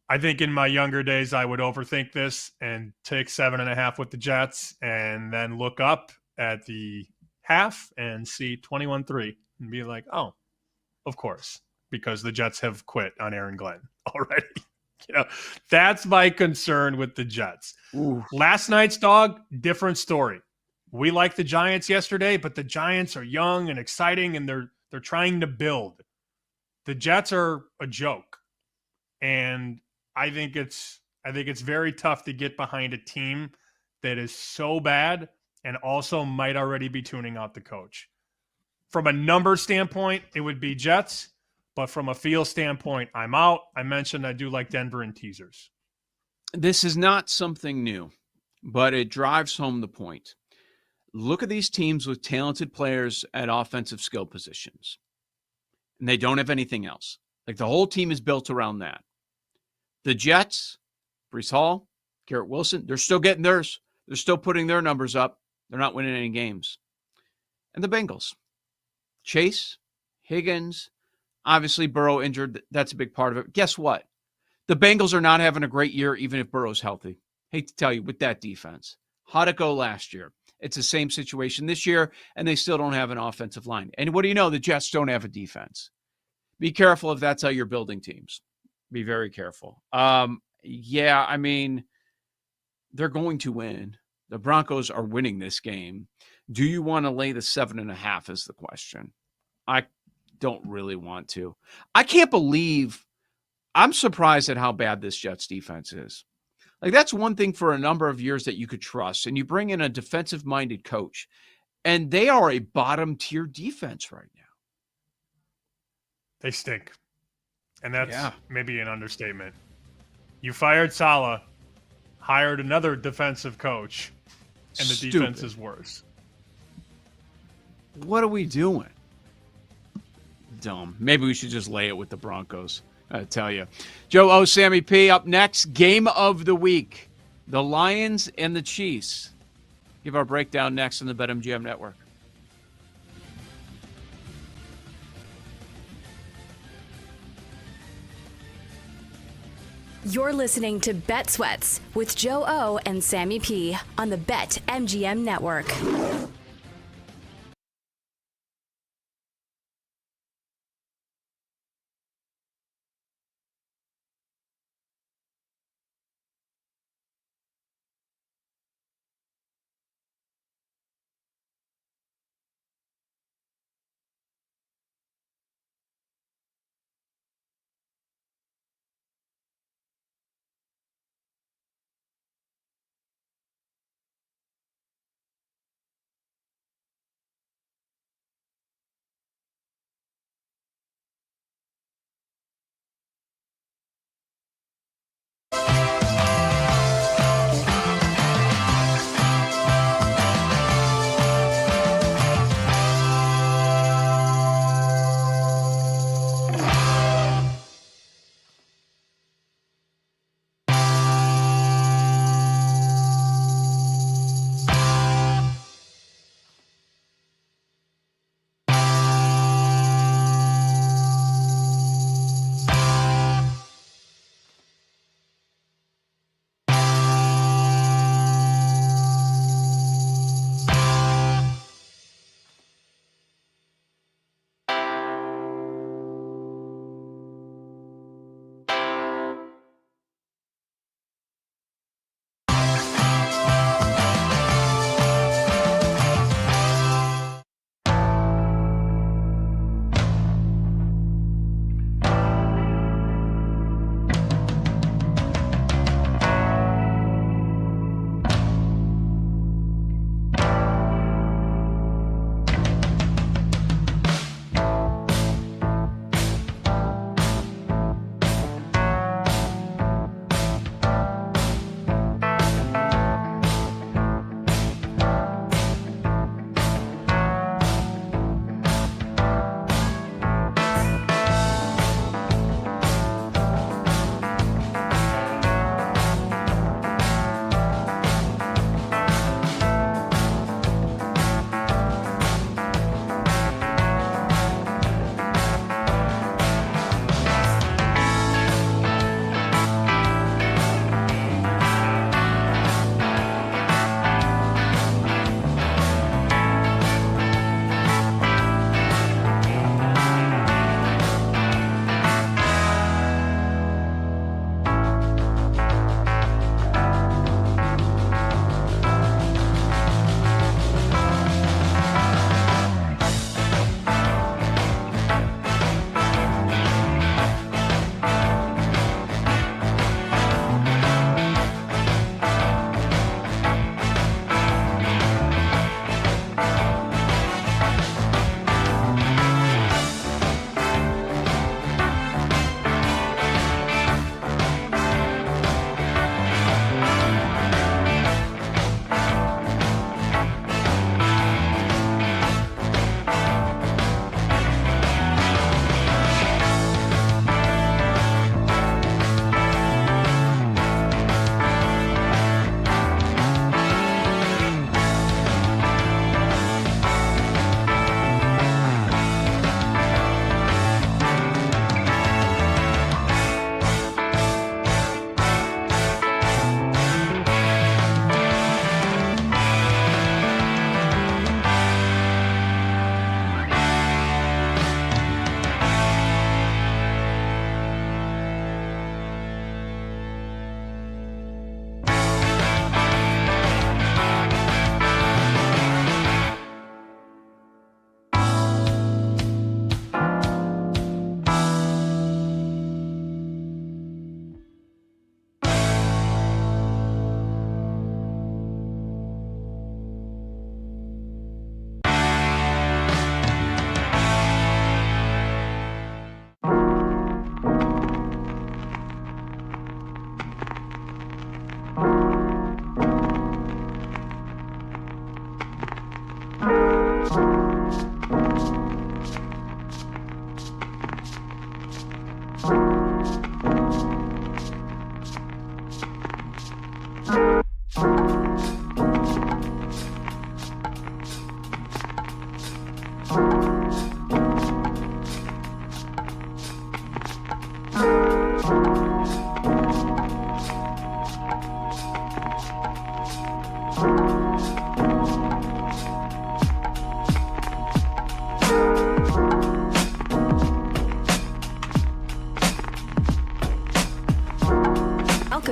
I think in my younger days, I would overthink this and take 7.5 with the Jets and then look up at the half and see 21-3 and be like, oh, of course, because the Jets have quit on Aaron Glenn already. That's my concern with the Jets. Ooh. Last night's dog, different story. We liked the Giants yesterday, but the Giants are young and exciting, and they're trying to build. The Jets are a joke, and I think it's very tough to get behind a team that is so bad and also might already be tuning out the coach. From a number standpoint, it would be Jets, but from a feel standpoint, I'm out. I mentioned I do like Denver in teasers. This is not something new, but it drives home the point. Look at these teams with talented players at offensive skill positions, and they don't have anything else. Like the whole team is built around that. The Jets, Breece Hall, Garrett Wilson, they're still getting theirs. They're still putting their numbers up. They're not winning any games. And the Bengals, Chase, Higgins, obviously Burrow injured. That's a big part of it. Guess what? The Bengals are not having a great year, even if Burrow's healthy. Hate to tell you, with that defense. How'd it go last year? It's the same situation this year, and they still don't have an offensive line. And what do you know? The Jets don't have a defense. Be careful if that's how you're building teams. Be very careful. Yeah, I mean, they're going to win. The Broncos are winning this game. Do you want to lay the 7.5 is the question. I don't really want to. I can't believe I'm surprised at how bad this Jets defense is. Like, that's one thing for a number of years that you could trust. And you bring in a defensive-minded coach, and they are a bottom-tier defense right now. They stink. And that's maybe an understatement. You fired Saleh, hired another defensive coach, and the defense is worse. What are we doing? Dumb. Maybe we should just lay it with the Broncos. I tell you. Joe O, Sammy P, up next. Game of the week. The Lions and the Chiefs. Give our breakdown next on the BetMGM Network. You're listening to Bet Sweats with Joe O and Sammy P on the BetMGM Network.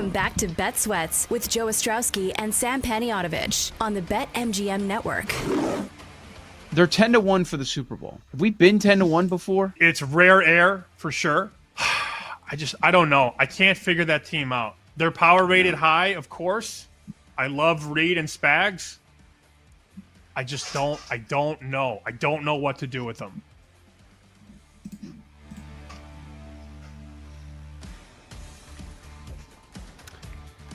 Welcome back to Bet Sweats with Joe Ostrowski and Sam Paniotovich on the BetMGM Network. They're 10-1 for the Super Bowl. Have we been 10-1 before? It's rare air for sure. I don't know. I can't figure that team out. They're power rated high, of course. I love Reed and Spags. I don't know. I don't know what to do with them.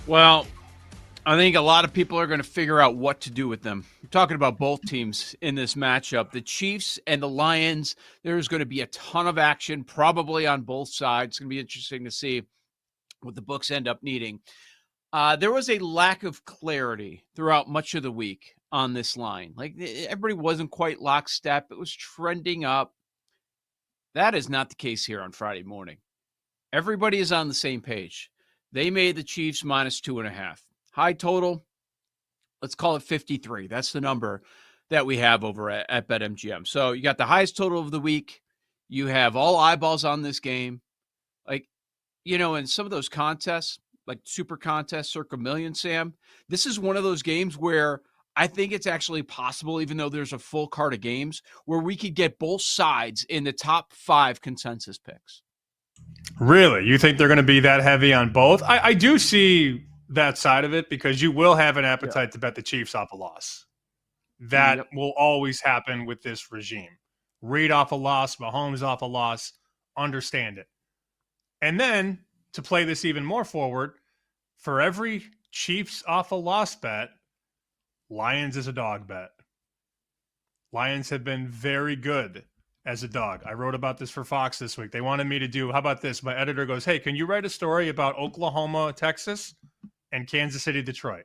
Well, I think a lot of people are going to figure out what to do with them. We're talking about both teams in this matchup. The Chiefs and the Lions, there's going to be a ton of action, probably on both sides. It's going to be interesting to see what the books end up needing. There was a lack of clarity throughout much of the week on this line. Like, everybody wasn't quite lockstep. It was trending up. That is not the case here on Friday morning. Everybody is on the same page. They made the Chiefs -2.5. High total, let's call it 53. That's the number that we have over at BetMGM. So you got the highest total of the week. You have all eyeballs on this game. Like, in some of those contests, like Super Contest, Circa Million, Sam, this is one of those games where I think it's actually possible, even though there's a full card of games, where we could get both sides in the top 5 consensus picks. Really? You think they're going to be that heavy on both? I do see that side of it because you will have an appetite to bet the Chiefs off a loss. That will always happen with this regime. Reed off a loss, Mahomes off a loss, understand it. And then, to play this even more forward, for every Chiefs off a loss bet, Lions is a dog bet. Lions have been very good as a dog. I wrote about this for Fox this week. They wanted me to do, how about this? My editor goes, hey, can you write a story about Oklahoma, Texas, and Kansas City, Detroit?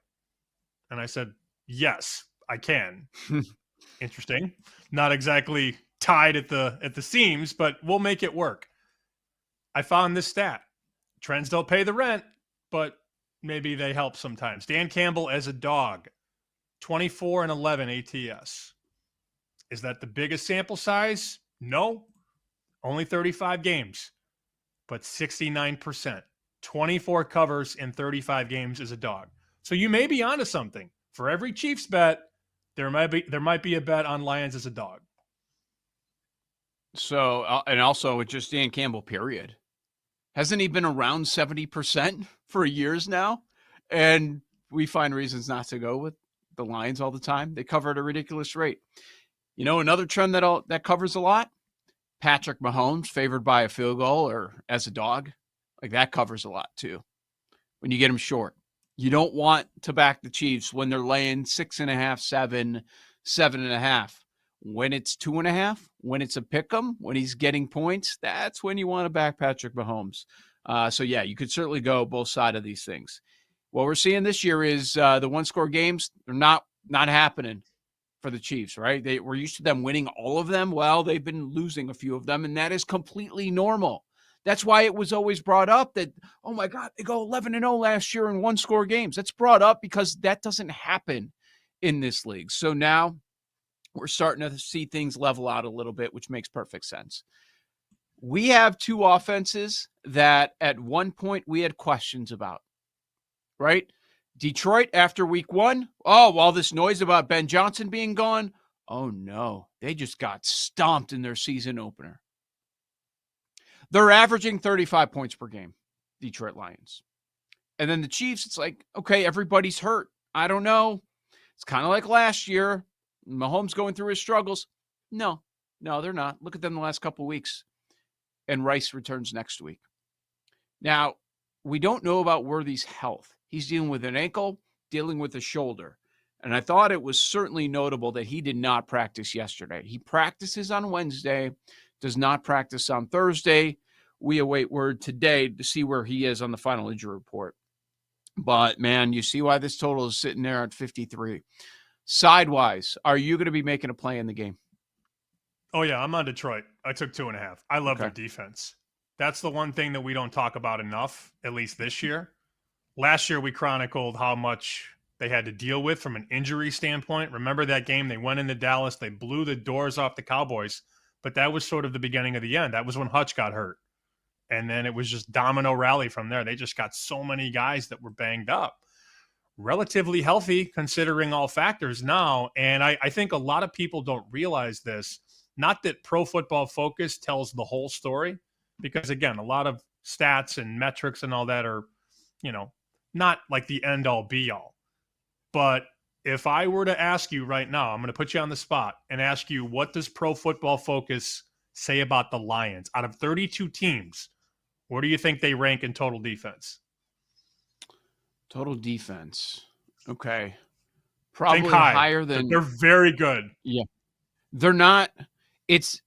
And I said, yes, I can. Interesting. Not exactly tied at the seams, but we'll make it work. I found this stat. Trends don't pay the rent, but maybe they help sometimes. Dan Campbell as a dog, 24-11 ATS. Is that the biggest sample size? No. Only 35 games, but 69%. 24 covers in 35 games as a dog. So you may be onto something. For every Chiefs bet, there might be a bet on Lions as a dog. So, and also it's just Dan Campbell, period. Hasn't he been around 70% for years now? And we find reasons not to go with the Lions all the time. They cover at a ridiculous rate. Another trend that covers a lot, Patrick Mahomes favored by a field goal or as a dog. Like, that covers a lot too. When you get him short, you don't want to back the Chiefs when they're laying 6.5, 7, 7.5. When it's 2.5, when it's a pick 'em, when he's getting points, that's when you want to back Patrick Mahomes. So yeah, you could certainly go both sides of these things. What we're seeing this year is the one-score games, they're not happening for the Chiefs, right? We're used to them winning all of them. Well, they've been losing a few of them, and that is completely normal. That's why it was always brought up that, oh my God, they go 11-0 last year in one-score games. That's brought up because that doesn't happen in this league. So now we're starting to see things level out a little bit, which makes perfect sense. We have two offenses that at one point we had questions about, right? Detroit after week 1. Oh, all this noise about Ben Johnson being gone. Oh no, they just got stomped in their season opener. They're averaging 35 points per game, Detroit Lions. And then the Chiefs, it's like, okay, everybody's hurt. I don't know. It's kind of like last year. Mahomes going through his struggles. No, they're not. Look at them the last couple of weeks. And Rice returns next week. Now, we don't know about Worthy's health. He's dealing with an ankle, dealing with a shoulder. And I thought it was certainly notable that he did not practice yesterday. He practices on Wednesday, does not practice on Thursday. We await word today to see where he is on the final injury report. But, man, you see why this total is sitting there at 53. Sidewise, are you going to be making a play in the game? Oh, yeah, I'm on Detroit. I took 2.5. I love their defense. That's the one thing that we don't talk about enough, at least this year. Last year, we chronicled how much they had to deal with from an injury standpoint. Remember that game? They went into Dallas. They blew the doors off the Cowboys. But that was sort of the beginning of the end. That was when Hutch got hurt. And then it was just domino rally from there. They just got so many guys that were banged up. Relatively healthy considering all factors now. And I think a lot of people don't realize this. Not that Pro Football Focus tells the whole story, because, again, a lot of stats and metrics and all that are, not like the end-all, be-all. But if I were to ask you right now, I'm going to put you on the spot and ask you, what does Pro Football Focus say about the Lions? Out of 32 teams, where do you think they rank in total defense? Total defense. Okay. Probably Think high. higher than... They're very good. Yeah. They're not... It's...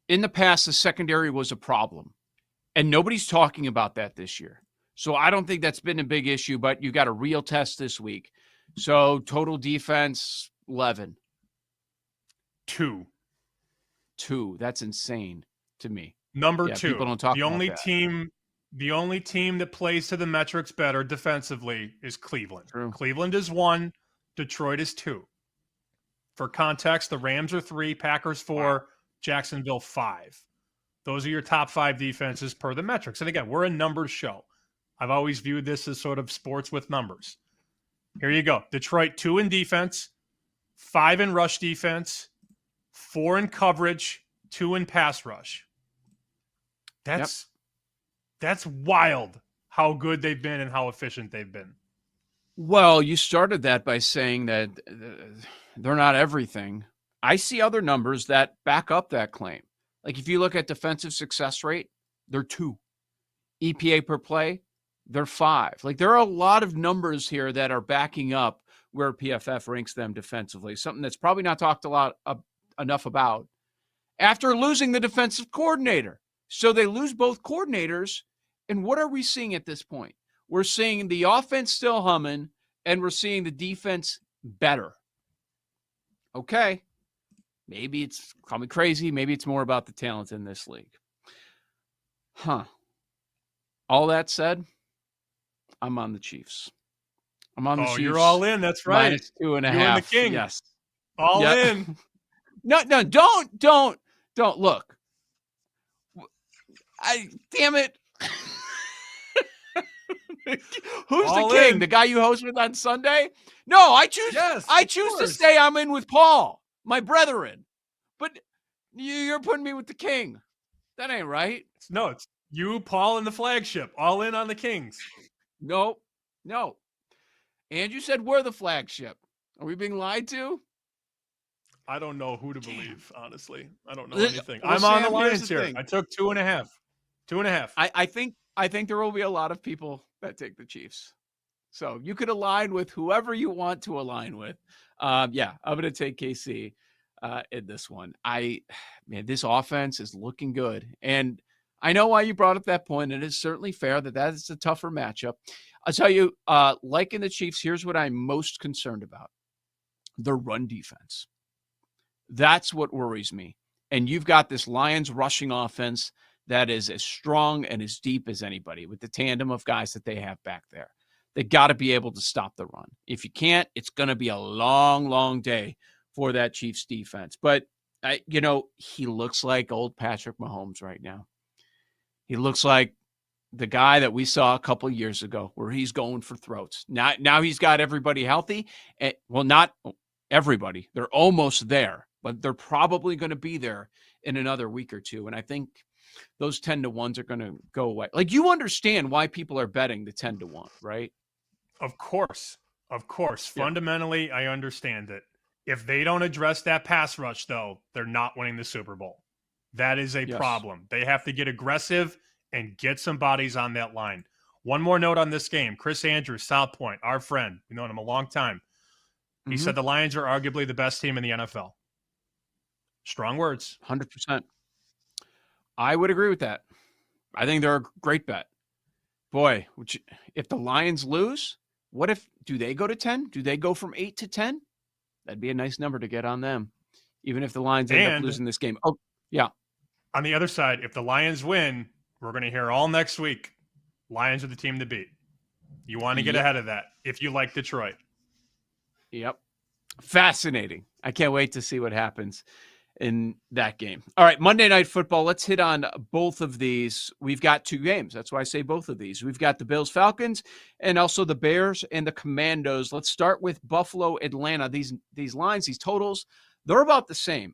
In the past, the secondary was a problem. And nobody's talking about that this year. So I don't think that's been a big issue, but you got a real test this week. So total defense, 11. 2. That's insane to me. Number 2. People don't talk the about only that. The only team that plays to the metrics better defensively is Cleveland. True. Cleveland is 1. Detroit is 2. For context, the Rams are 3, Packers 4, Jacksonville 5. Those are your top 5 defenses per the metrics. And again, we're a numbers show. I've always viewed this as sort of sports with numbers. Here you go. Detroit 2 in defense, 5 in rush defense, 4 in coverage, 2 in pass rush. That's wild how good they've been and how efficient they've been. Well, you started that by saying that they're not everything. I see other numbers that back up that claim. Like if you look at defensive success rate, they're 2. EPA per play, they're 5. Like there are a lot of numbers here that are backing up where PFF ranks them defensively, something that's probably not talked enough about after losing the defensive coordinator. So they lose both coordinators. And what are we seeing at this point? We're seeing the offense still humming, and we're seeing the defense better. Okay. Maybe it's probably crazy. Maybe it's more about the talent in this league. All that said, I'm on the Chiefs. I'm on the Chiefs. You're all in. That's right. -2.5. You and the King. Yes. All in. No, don't. Look. Damn it. Who's all the King? in. The guy you host with on Sunday? No, I choose. Yes, I choose to stay. I'm in with Paul, my brethren. But you're putting me with the King. That ain't right. No, it's you, Paul, and the flagship. All in on the Kings. No. And you said we're the flagship. Are we being lied to? I don't know who to believe, honestly. I don't know Well, anything. Sam, I'm on the here's Lions the here. thing. I took 2.5. 2.5. I think there will be a lot of people that take the Chiefs. So you could align with whoever you want to align with. I'm going to take KC in this one. This offense is looking good. And I know why you brought up that point. It is certainly fair that is a tougher matchup. I'll tell you, like in the Chiefs, here's what I'm most concerned about. Their run defense. That's what worries me. And you've got this Lions rushing offense that is as strong and as deep as anybody with the tandem of guys that they have back there. They got to be able to stop the run. If you can't, it's going to be a long, long day for that Chiefs defense. But, he looks like old Patrick Mahomes right now. He looks like the guy that we saw a couple of years ago where he's going for throats. Now he's got everybody healthy. Well, not everybody. They're almost there, but they're probably going to be there in another week or two. And I think those 10-1s are going to go away. Like, you understand why people are betting the 10-1, right? Of course. Yeah. Fundamentally, I understand it. If they don't address that pass rush, though, they're not winning the Super Bowl. That is a problem. They have to get aggressive and get some bodies on that line. One more note on this game. Chris Andrews, South Point, our friend. We've known him a long time. He said the Lions are arguably the best team in the NFL. Strong words. 100%. I would agree with that. I think they're a great bet. Boy, if the Lions lose, do they go to 10? Do they go from 8 to 10? That'd be a nice number to get on them, even if the Lions end up losing this game. Oh, yeah. On the other side, if the Lions win, we're going to hear all next week, Lions are the team to beat. You want to get ahead of that if you like Detroit. Yep. Fascinating. I can't wait to see what happens in that game. All right, Monday Night Football. Let's hit on both of these. We've got 2 games. That's why I say both of these. We've got the Bills-Falcons and also the Bears and the Commandos. Let's start with Buffalo-Atlanta. These lines, these totals, they're about the same.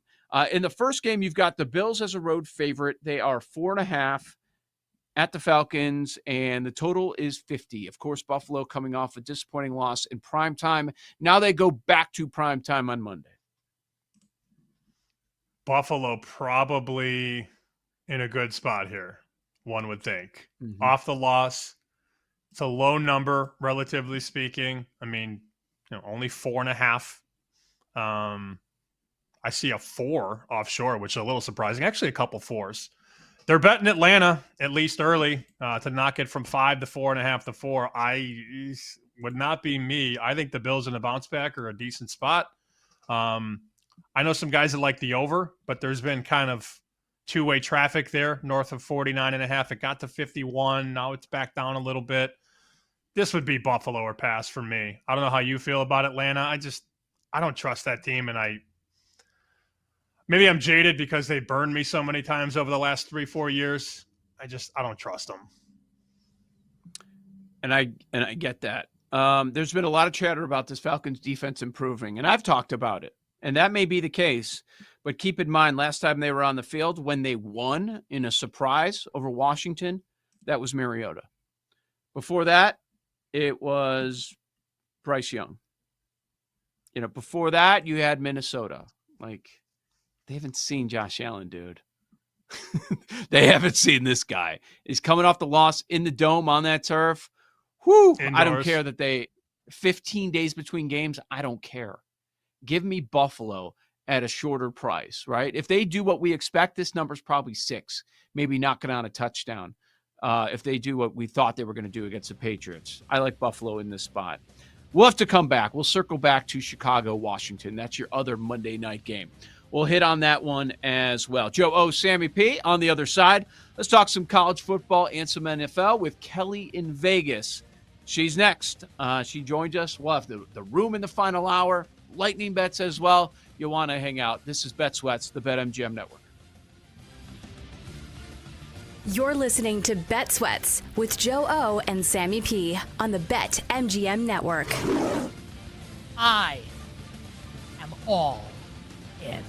In the first game, you've got the Bills as a road favorite. They are 4.5 at the Falcons, and the total is 50. Of course, Buffalo coming off a disappointing loss in primetime. Now they go back to primetime on Monday. Buffalo probably in a good spot here, one would think. Mm-hmm. Off the loss, it's a low number, relatively speaking. I mean, only 4.5. I see a 4 offshore, which is a little surprising. Actually, a couple 4s. They're betting Atlanta, at least early, to knock it from 5 to 4.5 to 4. Would not be me. I think the Bills in the bounce back are a decent spot. I know some guys that like the over, but there's been kind of two-way traffic there, north of 49.5. It got to 51. Now it's back down a little bit. This would be Buffalo or pass for me. I don't know how you feel about Atlanta. I don't trust that team, and maybe I'm jaded because they burned me so many times over the last 3-4 years. I don't trust them. And I get that. There's been a lot of chatter about this Falcons defense improving, and I've talked about it. And that may be the case, but keep in mind, last time they were on the field, when they won in a surprise over Washington, that was Mariota. Before that, it was Bryce Young. Before that, you had Minnesota. They haven't seen Josh Allen, dude. They haven't seen this guy. He's coming off the loss in the Dome on that turf. Whew, indoors. I don't care that 15 days between games, I don't care. Give me Buffalo at a shorter price, right? If they do what we expect, this number's probably 6, maybe knocking on a touchdown. If they do what we thought they were going to do against the Patriots. I like Buffalo in this spot. We'll have to come back. We'll circle back to Chicago, Washington. That's your other Monday night game. We'll hit on that one as well. Joe O, Sammy P on the other side. Let's talk some college football and some NFL with Kelly in Vegas. She's next. She joined us. We'll have the room in the final hour. Lightning bets as well. You'll want to hang out. This is Bet Sweats, the BetMGM Network. You're listening to Bet Sweats with Joe O and Sammy P on the BetMGM Network. I am all in.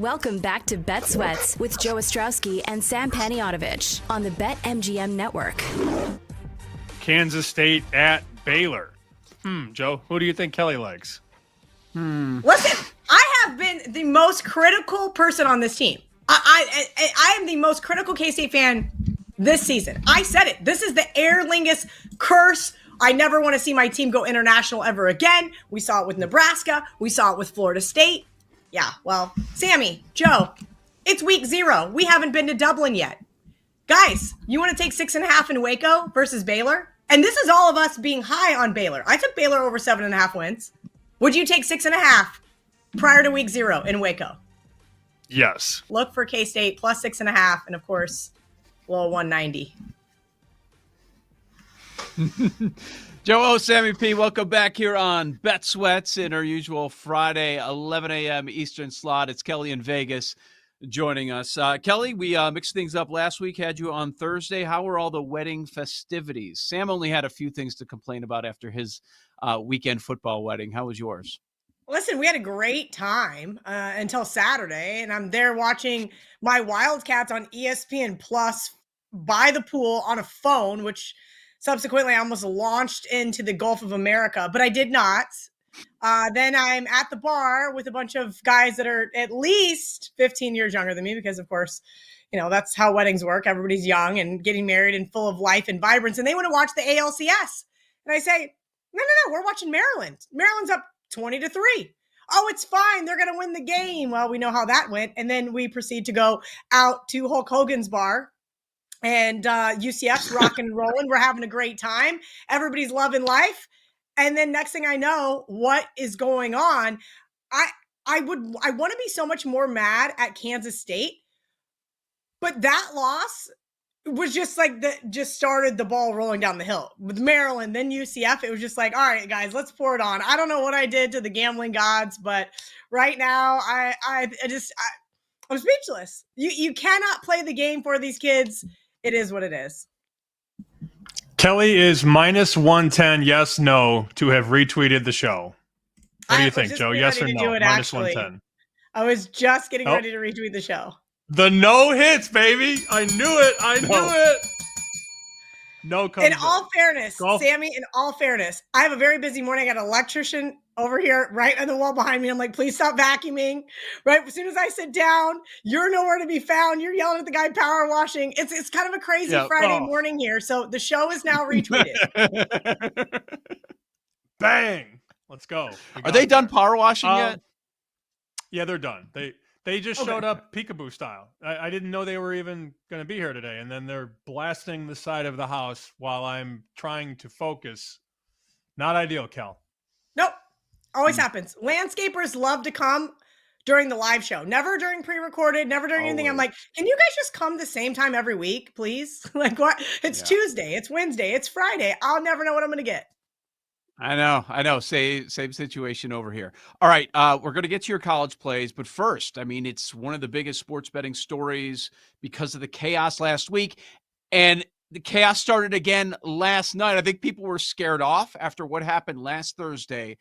Welcome back to Bet Sweats with Joe Ostrowski and Sam Paniotovich on the BetMGM Network. Kansas State at Baylor. Joe, who do you think Kelly likes? Listen, I have been the most critical person on this team. I am the most critical K-State fan this season. I said it. This is the Aer Lingus curse. I never want to see my team go international ever again. We saw it with Nebraska. We saw it with Florida State. Yeah, well, Sammy, Joe, it's week 0. We haven't been to Dublin yet. Guys, you want to take 6.5 in Waco versus Baylor? And this is all of us being high on Baylor. I took Baylor over 7.5 wins. Would you take 6.5 prior to week 0 in Waco? Yes. Look for K-State plus 6.5, and of course, low 190. Joe O, Sammy P, welcome back here on Bet Sweats in our usual Friday, 11 a.m. Eastern slot. It's Kelly in Vegas joining us. Kelly, we mixed things up last week, had you on Thursday. How were all the wedding festivities? Sam only had a few things to complain about after his weekend football wedding. How was yours? Listen, we had a great time until Saturday, and I'm there watching my Wildcats on ESPN Plus by the pool on a phone, which subsequently I almost launched into the Gulf of America, but I did not. Then I'm at the bar with a bunch of guys that are at least 15 years younger than me because, of course, that's how weddings work. Everybody's young and getting married and full of life and vibrance, and they want to watch the ALCS. And I say, no, we're watching Maryland. Maryland's up 20-3. Oh, it's fine. They're going to win the game. Well, we know how that went. And then we proceed to go out to Hulk Hogan's bar. And UCF's rocking and rolling. We're having a great time. Everybody's loving life. And then next thing I know, what is going on? I want to be so much more mad at Kansas State, but that loss was just like just started the ball rolling down the hill with Maryland, then UCF. It was just like, all right, guys, let's pour it on. I don't know what I did to the gambling gods, but right now I'm speechless. You cannot play the game for these kids. It is what it is. Kelly is minus 110, yes, no, to have retweeted the show. What do you think, Joe? Yes or no? Minus 110. I was just getting ready to retweet the show. The no hits, baby. I knew it. I knew it. No comes in all fairness, Sammy, in all fairness, I have a very busy morning. I got an electrician over here right on the wall behind me. I'm like, please stop vacuuming. Right as soon as I sit down, you're nowhere to be found. You're yelling at the guy power washing. It's kind of a crazy Friday morning here. So the show is now retweeted. Bang. Let's go. Are they done power washing yet? Yeah, they're done. They just showed up peekaboo style. I didn't know they were even going to be here today. And then they're blasting the side of the house while I'm trying to focus. Not ideal, Kel. Nope. Always happens. Landscapers love to come during the live show. Never during pre-recorded, never during anything. I'm like, can you guys just come the same time every week, please? Like what? It's Tuesday. It's Wednesday. It's Friday. I'll never know what I'm going to get. I know. Same situation over here. All right, we're going to get to your college plays, but first, I mean, it's one of the biggest sports betting stories because of the chaos last week, and the chaos started again last night. I think people were scared off after what happened last Thursday.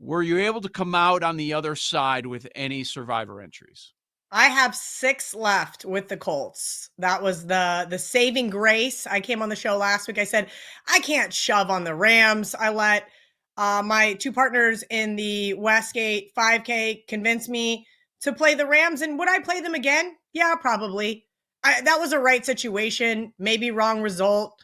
Were you able to come out on the other side with any survivor entries? I have 6 left with the Colts. That was the saving grace. I came on the show last week. I said, I can't shove on the Rams. I let my 2 partners in the Westgate 5K convince me to play the Rams. And would I play them again? Yeah, probably. That was a right situation, maybe wrong result.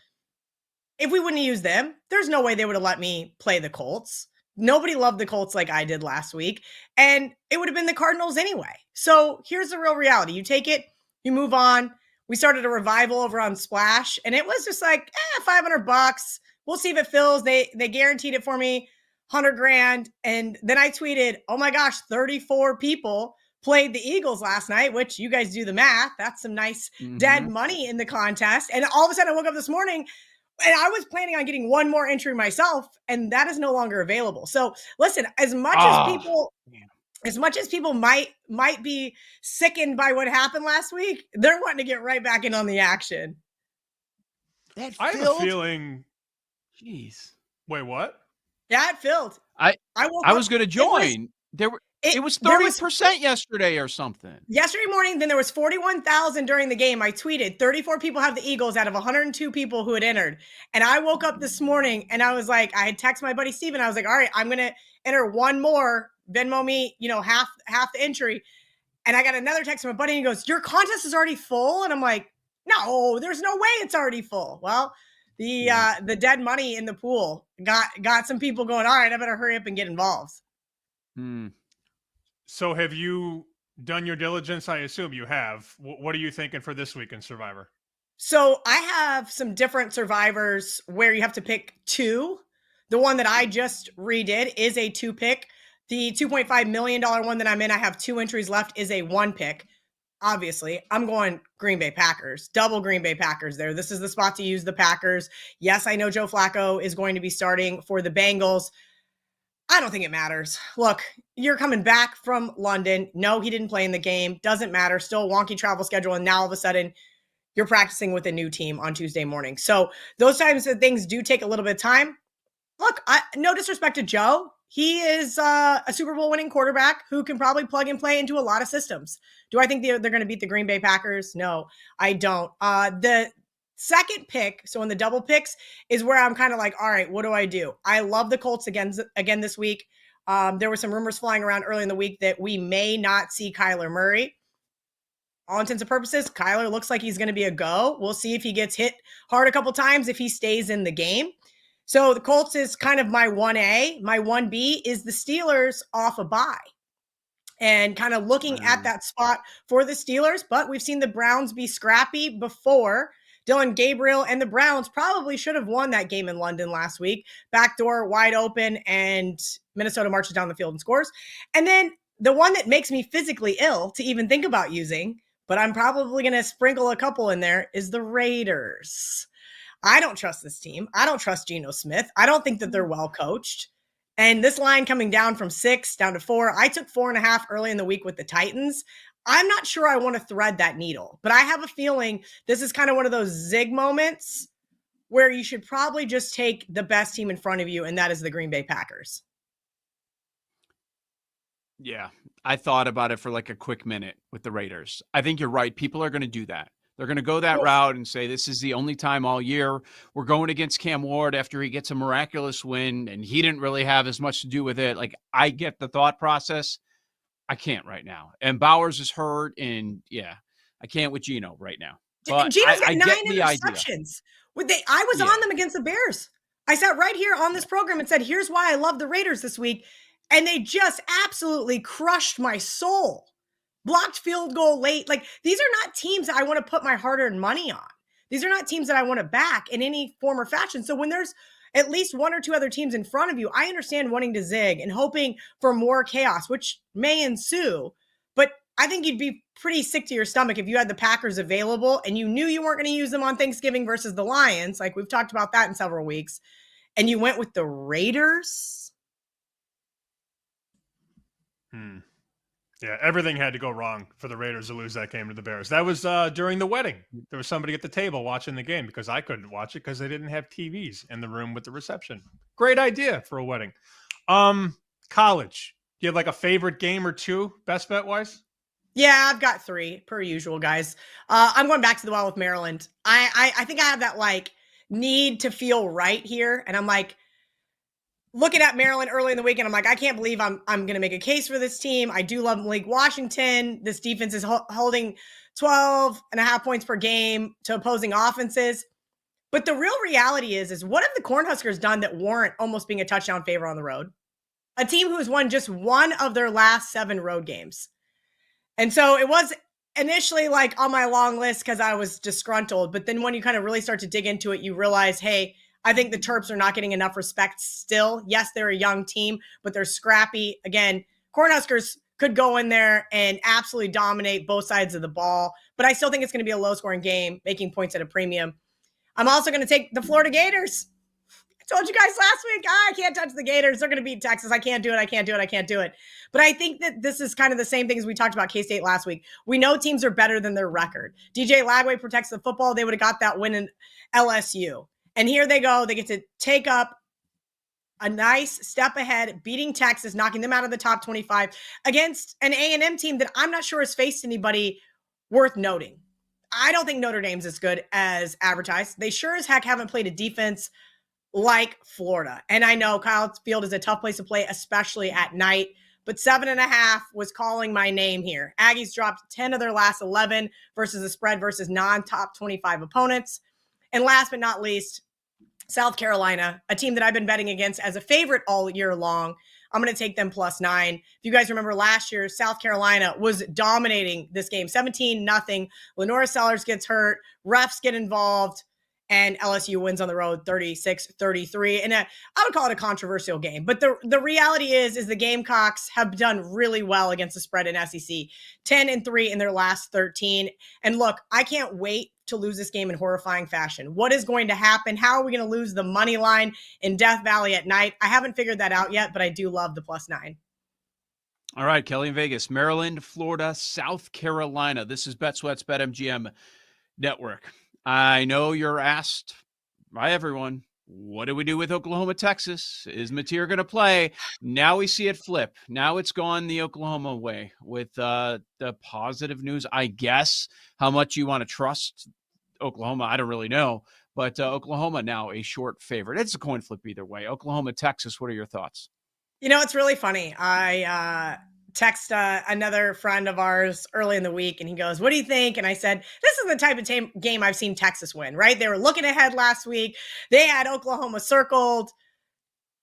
If we wouldn't have used them, there's no way they would have let me play the Colts. Nobody loved the Colts like I did last week, and it would have been the Cardinals anyway. So here's the real reality. You take it, you move on. We started a revival over on Splash, and it was just like, $500. We'll see if it fills. They guaranteed it for me, $100,000. And then I tweeted, oh my gosh, 34 people played the Eagles last night, which you guys do the math. That's some nice dead money in the contest. And all of a sudden I woke up this morning and I was planning on getting one more entry myself, and that is no longer available. So listen, as much as people might be sickened by what happened last week, they're wanting to get right back in on the action. I have a feeling. Jeez. Wait, what? Yeah, it filled. I was going to join. It was there 30% yesterday or something. Yesterday morning, then there was 41,000 during the game. I tweeted 34 people have the Eagles out of 102 people who had entered. And I woke up this morning and I was like, I had texted my buddy Steven. I was like, all right, I'm going to enter one more, Venmo me, half the entry. And I got another text from my buddy and he goes, your contest is already full? And I'm like, no, there's no way it's already full. Well, the dead money in the pool got some people going, all right, I better hurry up and get involved. So have you done your diligence? I assume you have. What are you thinking for this week in Survivor? So I have some different Survivors where you have to pick two. The one that I just redid is a 2-pick. The $2.5 million one that I'm in, I have 2 entries left, is a 1-pick. Obviously, I'm going Green Bay Packers, double Green Bay Packers there. This is the spot to use the Packers. Yes, I know Joe Flacco is going to be starting for the Bengals. I don't think it matters. Look, you're coming back from London. No, he didn't play in the game. Doesn't matter. Still a wonky travel schedule. And now all of a sudden you're practicing with a new team on Tuesday morning. So those types of things do take a little bit of time. Look, no disrespect to Joe. He is a Super Bowl winning quarterback who can probably plug and play into a lot of systems. Do I think they're going to beat the Green Bay Packers? No, I don't. The second pick, so in the double picks, is where I'm kind of like, all right, what do I do? I love the Colts again this week. There were some rumors flying around early in the week that we may not see Kyler Murray. All intents and purposes, Kyler looks like he's going to be a go. We'll see if he gets hit hard a couple times, if he stays in the game. So the Colts is kind of my 1A. My 1B is the Steelers off a bye. And kind of looking at that spot for the Steelers, but we've seen the Browns be scrappy before. Dylan Gabriel and the Browns probably should have won that game in London last week. Backdoor wide open, and Minnesota marches down the field and scores. And then the one that makes me physically ill to even think about using, but I'm probably going to sprinkle a couple in there, is the Raiders. I don't trust this team. I don't trust Geno Smith. I don't think that they're well coached. And this line coming down from 6 down to 4, I took 4.5 early in the week with the Titans. I'm not sure I want to thread that needle, but I have a feeling this is kind of one of those zig moments where you should probably just take the best team in front of you, and that is the Green Bay Packers. Yeah, I thought about it for like a quick minute with the Raiders. I think you're right. People are going to do that. They're going to go that route and say, this is the only time all year we're going against Cam Ward after he gets a miraculous win, and he didn't really have as much to do with it. Like, I get the thought process. I can't right now. And Bowers is hurt, and I can't with Geno right now. But Geno's got 9 interceptions. I was on them against the Bears. I sat right here on this program and said, here's why I love the Raiders this week. And they just absolutely crushed my soul. Blocked field goal late. Like, these are not teams that I want to put my hard-earned money on. These are not teams that I want to back in any form or fashion. So when there's at least 1 or 2 other teams in front of you, I understand wanting to zig and hoping for more chaos, which may ensue. But I think you'd be pretty sick to your stomach if you had the Packers available and you knew you weren't going to use them on Thanksgiving versus the Lions. Like, we've talked about that in several weeks. And you went with the Raiders. Yeah, everything had to go wrong for the Raiders to lose that game to the Bears. That was during the wedding. There was somebody at the table watching the game because I couldn't watch it because they didn't have TVs in the room with the reception. Great idea for a wedding. College. Do you have like a favorite game or two, best bet wise? Yeah, I've got 3 per usual, guys. I'm going back to the wall with Maryland. I think I have that like need to feel right here. And I'm like, looking at Maryland early in the weekend, I'm like, I can't believe I'm going to make a case for this team. I do love Malik Washington. This defense is holding 12.5 points per game to opposing offenses. But the real reality is what have the Cornhuskers done that warrant almost being a touchdown favorite on the road? A team who has won just 1 of their last 7 road games. And so it was initially like on my long list because I was disgruntled. But then when you kind of really start to dig into it, you realize, hey, I think the Terps are not getting enough respect still. Yes, they're a young team, but they're scrappy. Again, Cornhuskers could go in there and absolutely dominate both sides of the ball, but I still think it's going to be a low-scoring game, making points at a premium. I'm also going to take the Florida Gators. I told you guys last week, I can't touch the Gators. They're going to beat Texas. I can't do it. But I think that this is kind of the same thing as we talked about K-State last week. We know teams are better than their record. DJ Lagway protects the football. They would have got that win in LSU. And here they go. They get to take up a nice step ahead, beating Texas, knocking them out of the top 25 against an A&M team that I'm not sure has faced anybody worth noting. I don't think Notre Dame's as good as advertised. They sure as heck haven't played a defense like Florida. And I know Kyle Field is a tough place to play, especially at night, but 7.5 was calling my name here. Aggies dropped 10 of their last 11 versus the spread versus non-top 25 opponents. And last but not least, South Carolina, a team that I've been betting against as a favorite all year long. I'm going to take them +9. If you guys remember last year, South Carolina was dominating this game, 17-0. Lenora Sellers gets hurt, refs get involved, and LSU wins on the road 36-33. And I would call it a controversial game. But the reality is the Gamecocks have done really well against the spread in SEC, 10-3 in their last 13. And look, I can't wait to lose this game in horrifying fashion. What is going to happen? How are we going to lose the money line in Death Valley at night? I haven't figured that out yet, but I do love the +9. All right, Kelly in Vegas, Maryland, Florida, South Carolina. This is BetSweat's BetMGM Network. I know you're asked by everyone, what do we do with Oklahoma, Texas? Is Mateer going to play? Now we see it flip. Now it's gone the Oklahoma way with the positive news, I guess. How much you want to trust Oklahoma, I don't really know. But Oklahoma now a short favorite. It's a coin flip either way. Oklahoma, Texas, what are your thoughts? You know, it's really funny. I text another friend of ours early in the week, and he goes, "What do you think?" And I said, "This is the type of game I've seen Texas win, right? They were looking ahead last week. They had Oklahoma circled.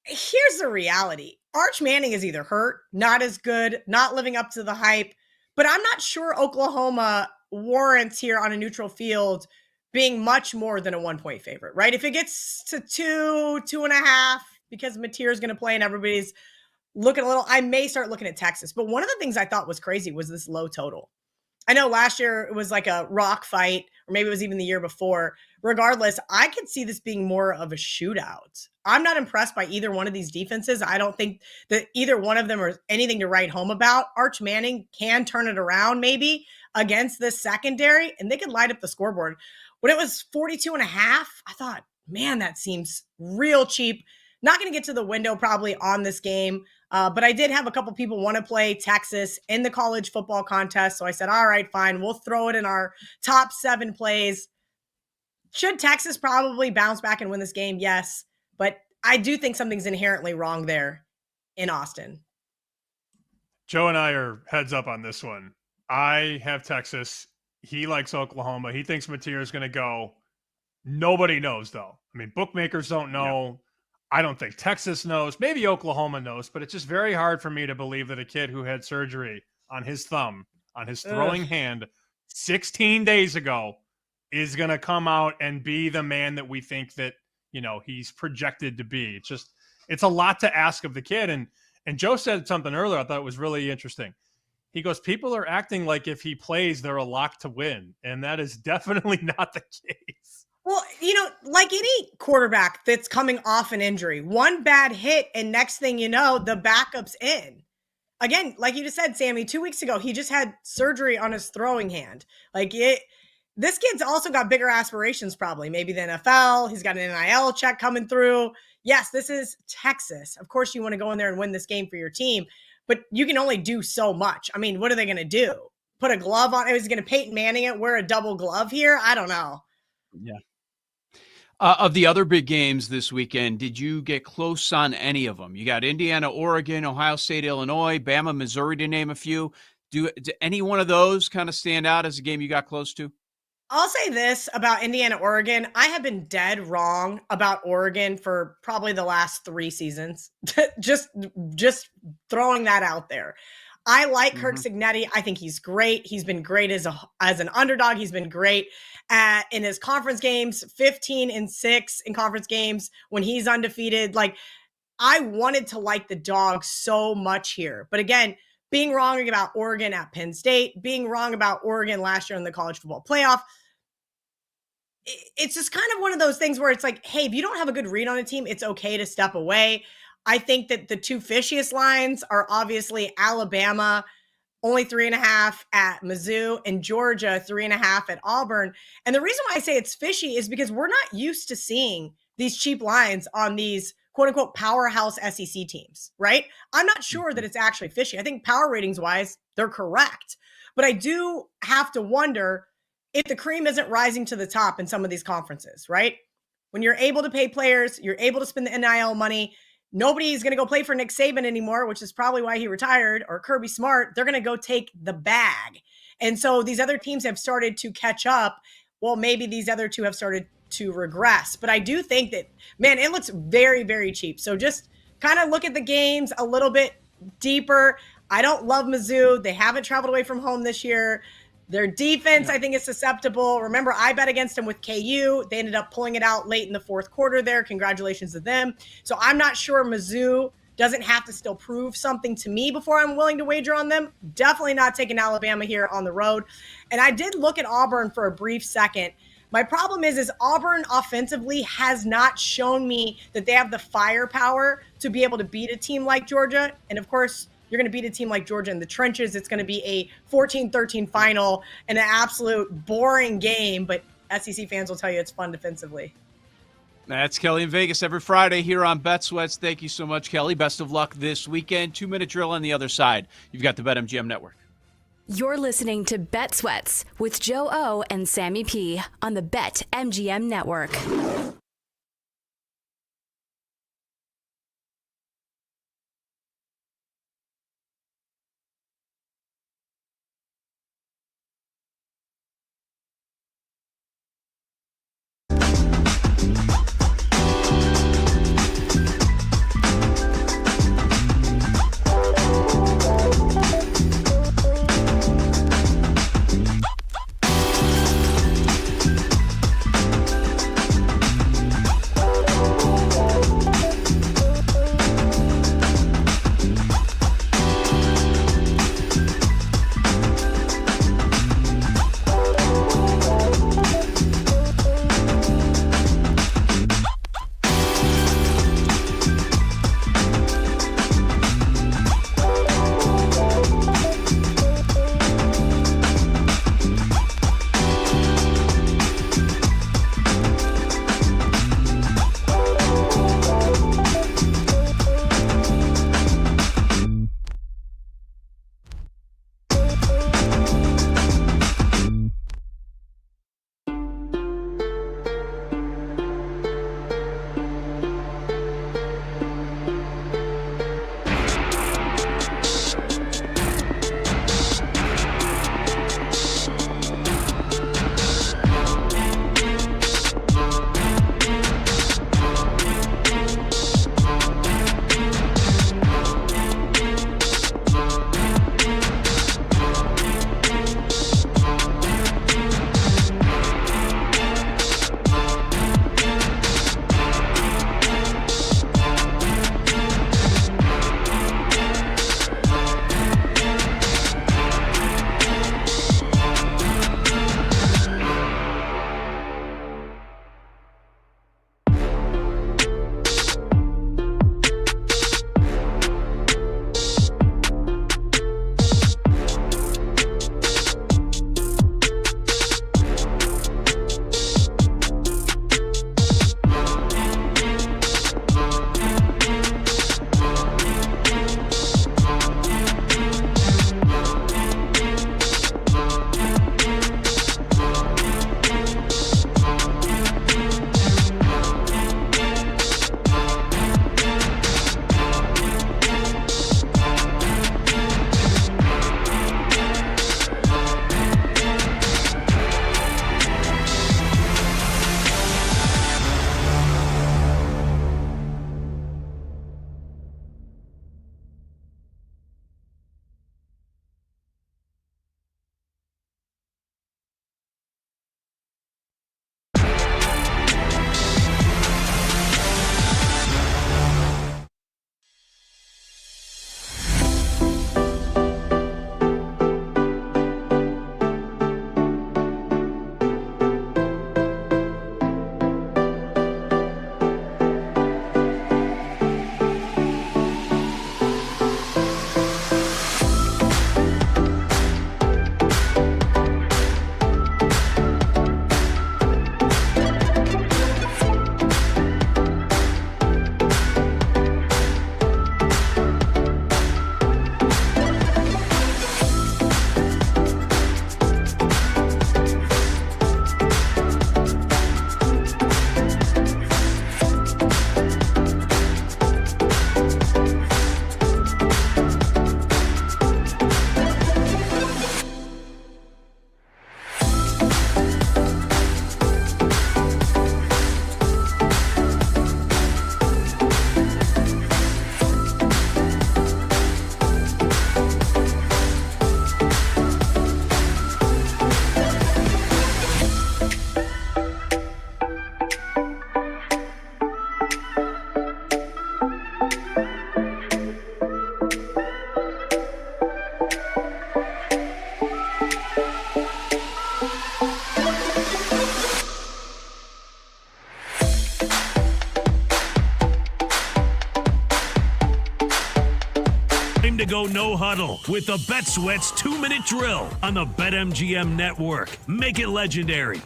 Here's the reality. Arch Manning is either hurt, not as good, not living up to the hype, but I'm not sure Oklahoma warrants here on a neutral field being much more than a 1-point favorite, right? If it gets to 2.5, because Mateer is going to play and everybody's looking a little, I may start looking at Texas. But one of the things I thought was crazy was this low total. I know last year it was like a rock fight, or maybe it was even the year before. Regardless, I could see this being more of a shootout. I'm not impressed by either one of these defenses. I don't think that either one of them are anything to write home about. Arch Manning can turn it around maybe against this secondary, and they could light up the scoreboard. When it was 42.5, I thought, man, that seems real cheap. Not going to get to the window probably on this game, but I did have a couple people want to play Texas in the college football contest. So I said, all right, fine. We'll throw it in our top 7 plays. Should Texas probably bounce back and win this game? Yes. But I do think something's inherently wrong there in Austin. Joe and I are heads up on this one. I have Texas. He likes Oklahoma. He thinks Mateer is going to go. Nobody knows, though. I mean, bookmakers don't know. Yeah. I don't think Texas knows. Maybe Oklahoma knows, but it's just very hard for me to believe that a kid who had surgery on his thumb, on his throwing hand 16 days ago is going to come out and be the man that we think that, you know, he's projected to be. It's a lot to ask of the kid. And Joe said something earlier I thought it was really interesting. He goes, people are acting like if he plays, they're a lock to win. And that is definitely not the case. Well, you know, like any quarterback that's coming off an injury, one bad hit and next thing you know, the backup's in. Again, like you just said, Sammy, 2 weeks ago, he just had surgery on his throwing hand. This kid's also got bigger aspirations probably. Maybe the NFL. He's got an NIL check coming through. Yes, this is Texas. Of course, you want to go in there and win this game for your team, but you can only do so much. I mean, what are they going to do? Put a glove on? Is he going to Peyton Manning it, wear a double glove here? I don't know. Yeah. Of the other big games this weekend, did you get close on any of them? You got Indiana, Oregon, Ohio State, Illinois, Bama, Missouri, to name a few. Do any one of those kind of stand out as a game you got close to? I'll say this about Indiana, Oregon. I have been dead wrong about Oregon for probably the last 3 seasons. just throwing that out there. I like Kirk Cignetti. I think he's great. He's been great as an underdog. He's been great in his conference games, 15-6 in conference games when he's undefeated. Like, I wanted to like the dog so much here. But again, being wrong about Oregon at Penn State, being wrong about Oregon last year in the college football playoff, it's just kind of one of those things where it's like, hey, if you don't have a good read on a team, it's okay to step away. I think that the 2 fishiest lines are obviously Alabama, only 3.5 at Mizzou, and Georgia, 3.5 at Auburn. And the reason why I say it's fishy is because we're not used to seeing these cheap lines on these quote unquote powerhouse SEC teams, right? I'm not sure that it's actually fishy. I think power ratings wise, they're correct. But I do have to wonder if the cream isn't rising to the top in some of these conferences, right? When you're able to pay players, you're able to spend the NIL money. Nobody's going to go play for Nick Saban anymore, which is probably why he retired, or Kirby Smart. They're going to go take the bag. And so these other teams have started to catch up. Well, maybe these other two have started to regress. But I do think that, man, it looks very, very cheap. So just kind of look at the games a little bit deeper. I don't love Mizzou. They haven't traveled away from home this year. Their defense, I think, is susceptible. Remember, I bet against them with KU. They ended up pulling it out late in the fourth quarter there. Congratulations to them. So I'm not sure Mizzou doesn't have to still prove something to me before I'm willing to wager on them. Definitely not taking Alabama here on the road. And I did look at Auburn for a brief second. My problem is Auburn offensively has not shown me that they have the firepower to be able to beat a team like Georgia. And of course, you're going to beat a team like Georgia in the trenches. It's going to be a 14-13 final and an absolute boring game, but SEC fans will tell you it's fun defensively. That's Kelly in Vegas every Friday here on Bet Sweats. Thank you so much, Kelly. Best of luck this weekend. 2-minute drill on the other side. You've got the BetMGM Network. You're listening to Bet Sweats with Joe O and Sammy P on the BetMGM Network. time to go no huddle with the Bet Sweats 2-minute drill on the BetMGM network. Make it legendary.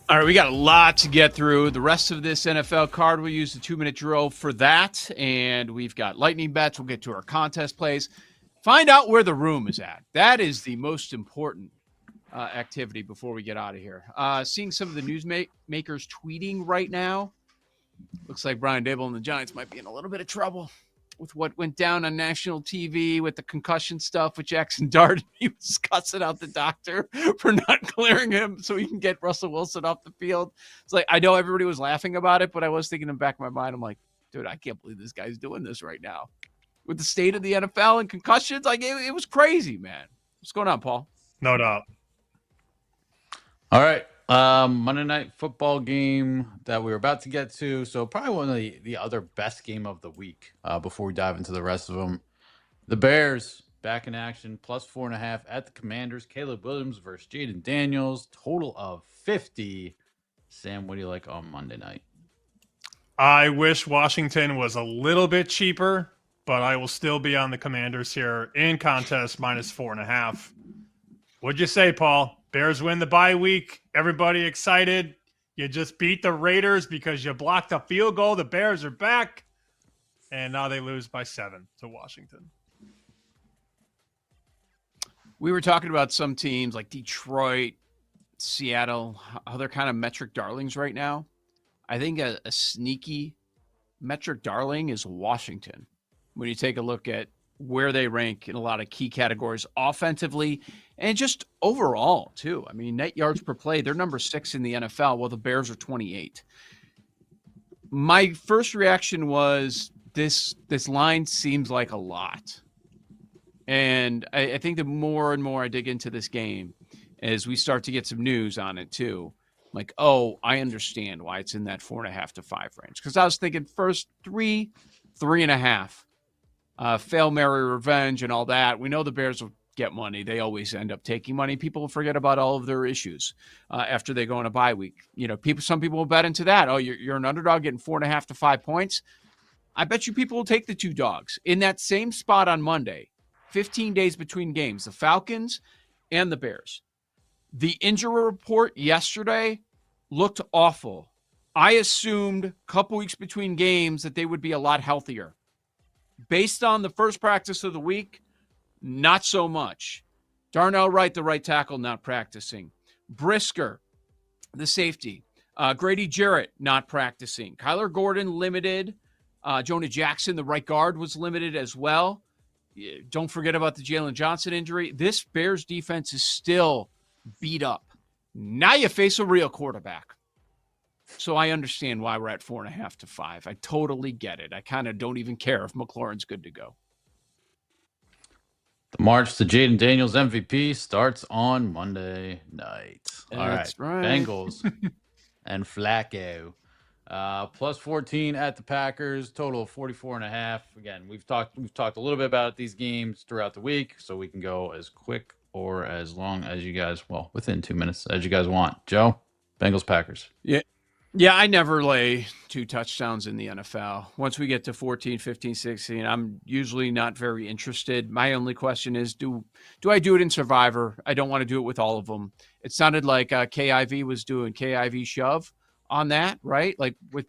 All right, we got a lot to get through. The rest of this NFL card, we'll use the 2-minute drill for that. And we've got lightning bets. We'll get to our contest plays. Find out where the room is at. That is the most important activity before we get out of here. Seeing some of the newsmakers tweeting right now. Looks like Brian Dable and the Giants might be in a little bit of trouble with what went down on national TV with the concussion stuff with Jackson Dart. He was cussing out the doctor for not clearing him so he can get Russell Wilson off the field. It's like, I know everybody was laughing about it, but I was thinking in the back of my mind, I'm like, dude, I can't believe this guy's doing this right now. With the state of the NFL and concussions, like it was crazy, man. What's going on, Paul? No doubt. All right. Monday Night Football game that we were about to get to. So probably one of the other best game of the week before we dive into the rest of them. The Bears back in action, +4.5 at the Commanders. Caleb Williams versus Jaden Daniels. Total of 50. Sam, what do you like on Monday night? I wish Washington was a little bit cheaper, but I will still be on the Commanders here in contest -4.5. What'd you say, Paul? Bears win the bye week. Everybody excited. You just beat the Raiders because you blocked a field goal. The Bears are back. And now they lose by 7 to Washington. We were talking about some teams like Detroit, Seattle, how they're kind of metric darlings right now. I think a sneaky metric darling is Washington. When you take a look at where they rank in a lot of key categories offensively and just overall too. I mean, net yards per play, they're number 6 in the NFL, while the Bears are 28. My first reaction was this line seems like a lot. And I think the more and more I dig into this game, as we start to get some news on it too, like, oh, I understand why it's in that 4.5 to 5 range. Because I was thinking first 3.5. Fail, marry, revenge, and all that. We know the Bears will get money. They always end up taking money. People forget about all of their issues after they go on a bye week. You know, some people will bet into that. Oh, you're an underdog getting 4.5 to 5 points. I bet you people will take the 2 dogs in that same spot on Monday. 15 days between games, the Falcons and the Bears. The injury report yesterday looked awful. I assumed a couple weeks between games that they would be a lot healthier. Based on the first practice of the week, not so much. Darnell Wright, the right tackle, not practicing. Brisker, the safety. Grady Jarrett, not practicing. Kyler Gordon, limited. Jonah Jackson, the right guard, was limited as well. Don't forget about the Jalen Johnson injury. This Bears defense is still beat up. Now you face a real quarterback. So I understand why we're at 4.5 to 5. I totally get it. I kind of don't even care if McLaurin's good to go. The march to Jaden Daniels MVP starts on Monday night. That's right. Bengals and Flacco. +14 at the Packers. Total of 44.5. Again, we've talked a little bit about these games throughout the week, so we can go as quick or as long as you guys, well, within 2 minutes as you guys want. Joe, Bengals, Packers. Yeah, I never lay 2 touchdowns in the NFL. Once we get to 14, 15, 16, I'm usually not very interested. My only question is, do I do it in Survivor? I don't want to do it with all of them. It sounded like KIV was doing KIV shove on that, right? Like with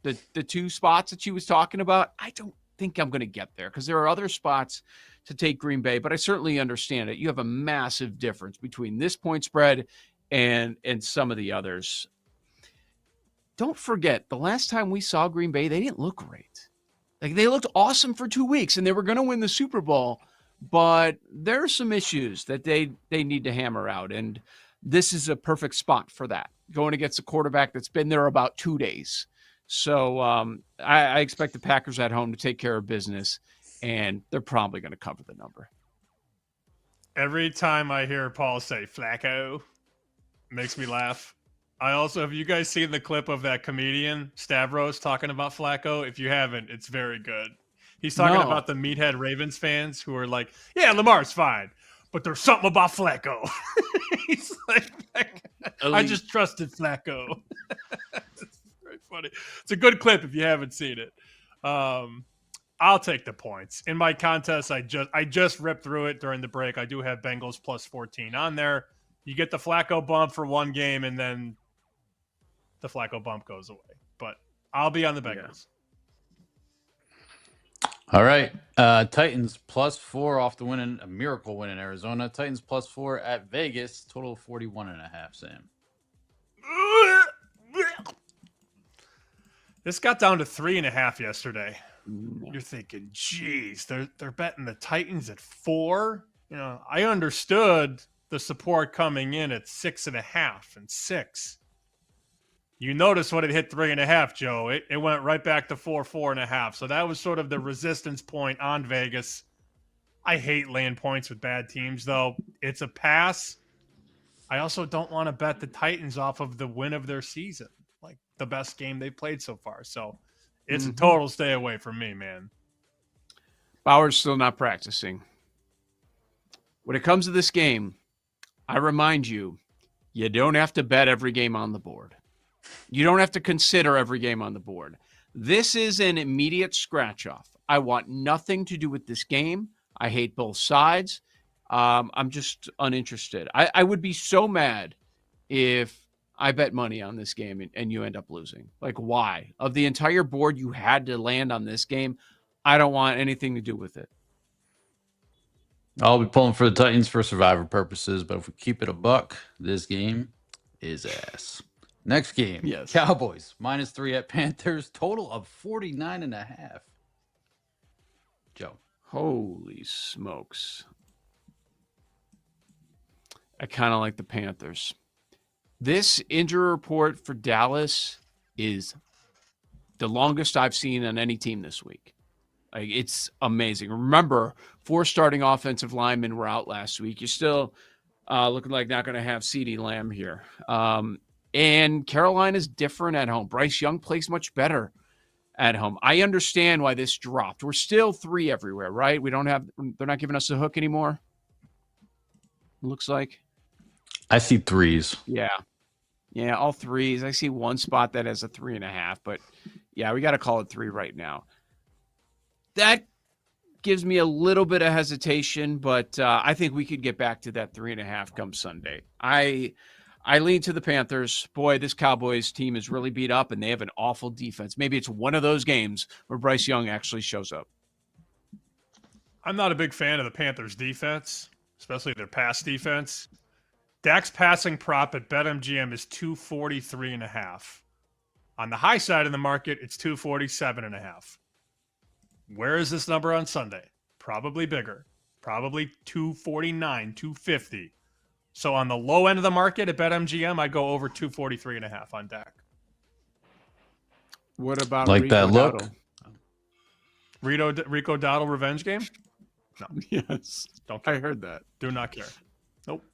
the 2 spots that she was talking about. I don't think I'm going to get there because there are other spots to take Green Bay, but I certainly understand it. You have a massive difference between this point spread and some of the others. Don't forget, the last time we saw Green Bay, they didn't look great. Like, they looked awesome for 2 weeks, and they were going to win the Super Bowl, but there are some issues that they need to hammer out, and this is a perfect spot for that, going against a quarterback that's been there about 2 days. So I expect the Packers at home to take care of business, and they're probably going to cover the number. Every time I hear Paul say Flacco, it makes me laugh. I also, have you guys seen the clip of that comedian Stavros talking about Flacco? If you haven't, it's very good. He's talking about the Meathead Ravens fans who are like, yeah, Lamar's fine, but there's something about Flacco. He's like, I just trusted Flacco. It's very funny. It's a good clip if you haven't seen it. I'll take the points. In my contest, I just ripped through it during the break. I do have Bengals plus 14 on there. You get the Flacco bump for one game, and then the Flacco bump goes away. But I'll be on the Bengals. All right. Titans plus 4 off the win, a miracle win in Arizona. Titans plus 4 at Vegas. Total of 41.5, Sam. This got down to 3.5 yesterday. You're thinking, geez, they're betting the Titans at 4. You know, I understood the support coming in at 6.5 and 6. You notice when it hit 3.5, Joe. It went right back to 4.5. So that was sort of the resistance point on Vegas. I hate laying points with bad teams, though. It's a pass. I also don't want to bet the Titans off of the win of their season, like the best game they've played so far. So it's a total stay away from me, man. Bauer's still not practicing. When it comes to this game, I remind you, you don't have to bet every game on the board. You don't have to consider every game on the board. This is an immediate scratch-off. I want nothing to do with this game. I hate both sides. I'm just uninterested. I would be so mad if I bet money on this game and you end up losing. Like, why? Of the entire board, you had to land on this game. I don't want anything to do with it. I'll be pulling for the Titans for survivor purposes, but if we keep it a buck, this game is ass. Next game, yes. Cowboys minus 3 at Panthers, total of 49.5. Joe. Holy smokes. I kind of like the Panthers. This injury report for Dallas is the longest I've seen on any team this week. Like, it's amazing. Remember, 4 starting offensive linemen were out last week. You're still looking like not going to have CeeDee Lamb here. And Carolina's different at home. Bryce Young plays much better at home. I understand why this dropped. We're still 3 everywhere, right? They're not giving us a hook anymore. Looks like. I see 3s. Yeah, all 3s. I see one spot that has a 3.5, but yeah, we got to call it 3 right now. That gives me a little bit of hesitation, but I think we could get back to that 3.5 come Sunday. I lean to the Panthers. Boy, this Cowboys team is really beat up, and they have an awful defense. Maybe it's one of those games where Bryce Young actually shows up. I'm not a big fan of the Panthers' defense, especially their pass defense. Dak's passing prop at BetMGM is 243.5. On the high side of the market, it's 247.5. Where is this number on Sunday? Probably bigger. Probably 249, 250. So on the low end of the market at BetMGM, I go over 243.5 on Dak. What about like Rico that look? Dowdle? Rico Dowdle revenge game? No. Yes. Don't care. I heard that. Do not care. Nope.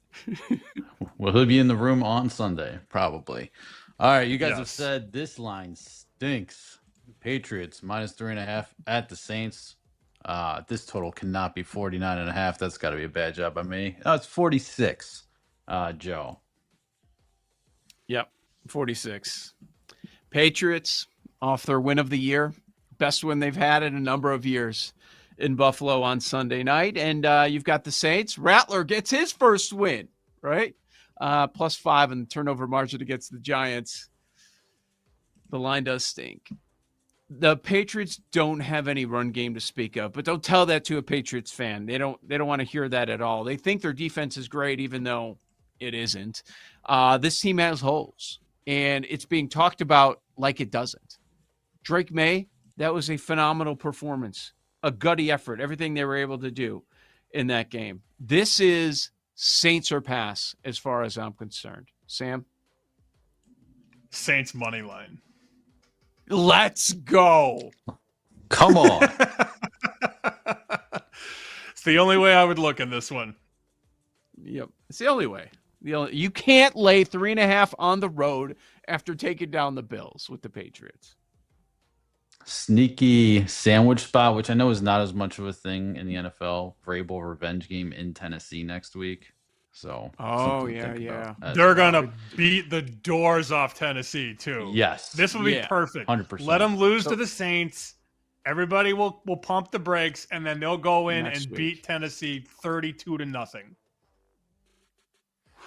Well, he'll be in the room on Sunday, probably. All right, you guys have said this line stinks. Patriots minus 3.5 at the Saints. This total cannot be 49.5. That's got to be a bad job by me. Oh, it's 46. Joe. Yep, 46. Patriots off their win of the year. Best win they've had in a number of years in Buffalo on Sunday night. And you've got the Saints. Rattler gets his first win, right? +5 in the turnover margin against the Giants. The line does stink. The Patriots don't have any run game to speak of, but don't tell that to a Patriots fan. They don't want to hear that at all. They think their defense is great, even though it isn't. This team has holes, and it's being talked about like it doesn't. Drake May, that was a phenomenal performance, a gutty effort, everything they were able to do in that game. This is Saints or pass as far as I'm concerned. Sam? Saints money line. Let's go. Come on. It's the only way I would look in this one. Yep. It's the only way. You can't lay 3.5 on the road after taking down the Bills with the Patriots. Sneaky sandwich spot, which I know is not as much of a thing in the NFL. Vrabel revenge game in Tennessee next week. So, yeah. They're going to beat the doors off Tennessee, too. Yes. This will be perfect. 100%. Let them lose to the Saints, Everybody will pump the brakes, and then they'll go in Next and week. beat Tennessee 32-0.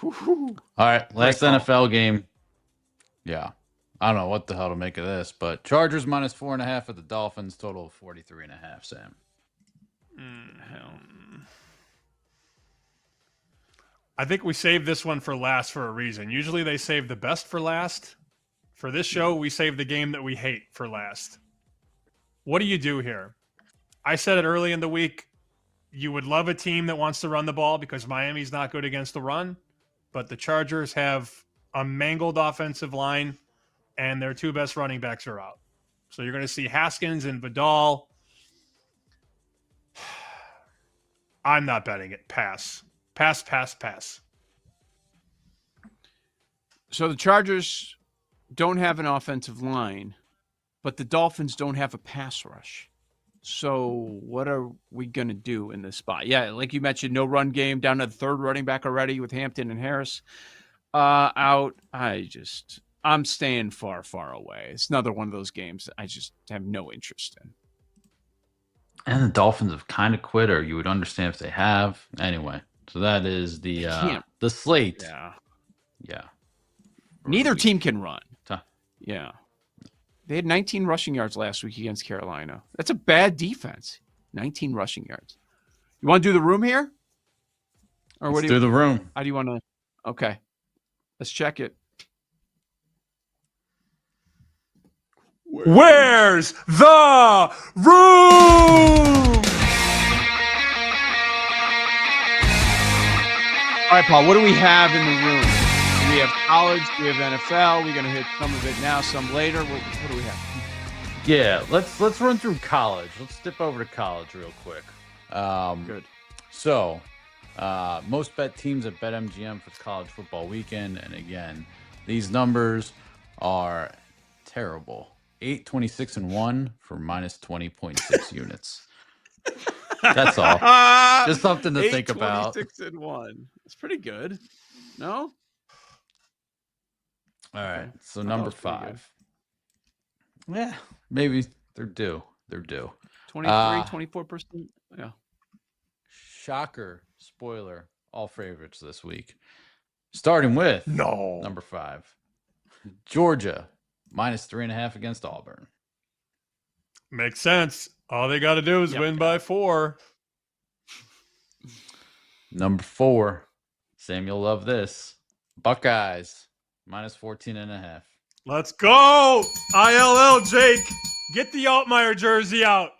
All right, last Great call. NFL game. Yeah. I don't know what the hell to make of this, but Chargers minus 4.5 at the Dolphins, total of 43.5, Sam. Hell. I think we saved this one for last for a reason. Usually they save the best for last. For this show, we save the game that we hate for last. What do you do here? I said it early in the week. You would love a team that wants to run the ball because Miami's not good against the run, but the Chargers have a mangled offensive line, and their two best running backs are out. So you're going to see Haskins and Vidal. I'm not betting it. Pass. Pass. So the Chargers don't have an offensive line, but the Dolphins don't have a pass rush. So what are we going to do in this spot? Yeah, like you mentioned, no run game, down to the third running back already with Hampton and Harris out. I'm staying far, far away. It's another one of those games I just have no interest in. And the Dolphins have kind of quit, or you would understand if they have. Anyway, so that is the slate. Yeah. Neither team can run. Huh. Yeah. They had 19 rushing yards last week against Carolina. That's a bad defense. 19 rushing yards. You want to do the room here? Or Let's do the room. How do you want to? Okay. Let's check it. Where's the room? All right, Paul, what do we have in the room? We have college, we have NFL. We're going to hit some of it now, some later. What do we have? Yeah, let's run through college. Let's dip over to college real quick. Good. So, most bet teams at BetMGM for the college football weekend. And again, these numbers are terrible. 8-26-1 for minus 20.6 units. That's all. Just something to think about. 8-26-1. It's pretty good. No? All right. So number 5. Yeah, maybe they're due. 23, 24%. Yeah. Shocker, spoiler, all favorites this week. Starting with number 5. Georgia, minus 3.5 against Auburn. Makes sense. All they got to do is win by 4. Number 4, Sam, you'll love this. Buckeyes, minus 14.5. Let's go. ILL, Jake. Get the Altmaier jersey out.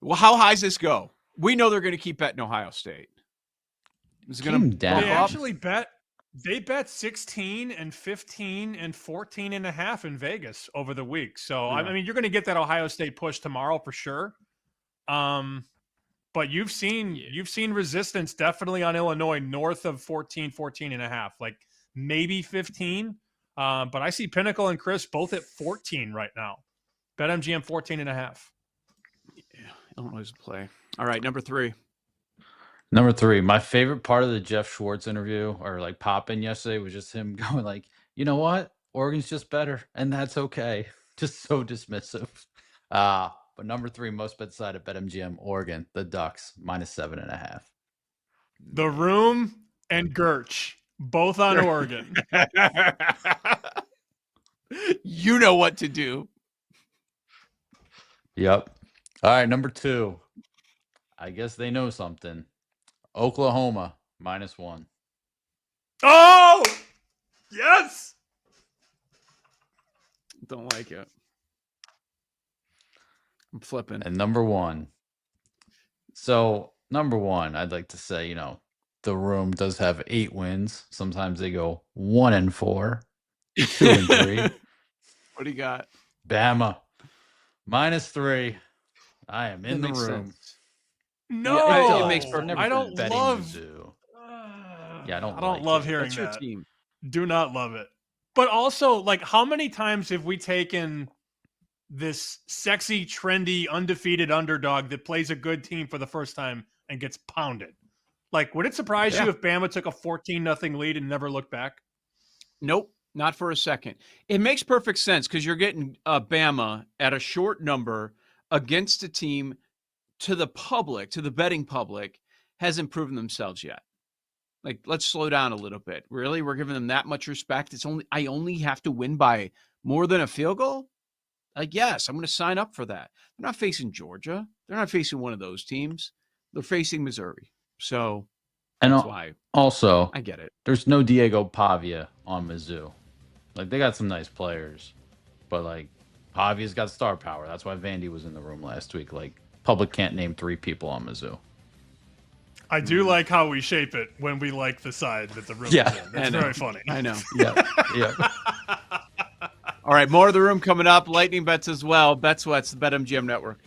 Well, how high does this go? We know they're going to keep betting Ohio State. Is it going to down? They actually bet. They bet 16 and 15 and 14.5 in Vegas over the week. So I mean, you're going to get that Ohio State push tomorrow for sure. But you've seen resistance definitely on Illinois north of 14.5, like maybe 15. But I see Pinnacle and Chris both at 14 right now. BetMGM 14.5. Yeah, Illinois is a play. All right, number 3. Number 3, my favorite part of the Jeff Schwartz interview or like pop-in yesterday was just him going like, you know what? Oregon's just better, and that's okay. Just so dismissive. But number 3, most bet side at BetMGM, Oregon, the Ducks, minus 7.5. The Room and Gertch, both on Oregon. You know what to do. Yep. All right, number 2. I guess they know something. Oklahoma, minus 1. Oh! Yes! Don't like it. I'm flipping. And number 1. So, number 1, I'd like to say, the Room does have 8 wins. Sometimes they go 1-4, 2-3. What do you got? Bama, minus 3. I am in the room. Sense. No, Yeah, it makes perfect I don't betting love. you do. Yeah, I don't I don't love hearing That's your that. team. Do not love it. But also, like, how many times have we taken this sexy, trendy, undefeated underdog that plays a good team for the first time and gets pounded? Like, would it surprise you if Bama took a 14-0 lead and never looked back? Nope. Not for a second. It makes perfect sense because you're getting Bama at a short number against a team to the public, to the betting public, hasn't proven themselves yet. Like, let's slow down a little bit. Really? We're giving them that much respect? I only have to win by more than a field goal? Like, yes, I'm going to sign up for that. They're not facing Georgia. They're not facing one of those teams. They're facing Missouri. So that's why. Also, I get it. There's no Diego Pavia on Mizzou. Like, they got some nice players, but like Pavia's got star power. That's why Vandy was in the room last week. Like, public can't name 3 people on Mizzou. I do like how we shape it when we like the side that the room is in. It's very funny. I know. Yeah. All right, more of the room coming up. Lightning bets as well. Bet Sweats, the BetMGM Network.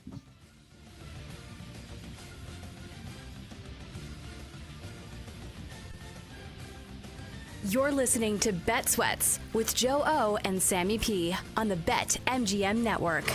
You're listening to Bet Sweats with Joe O and Sammy P on the BetMGM Network.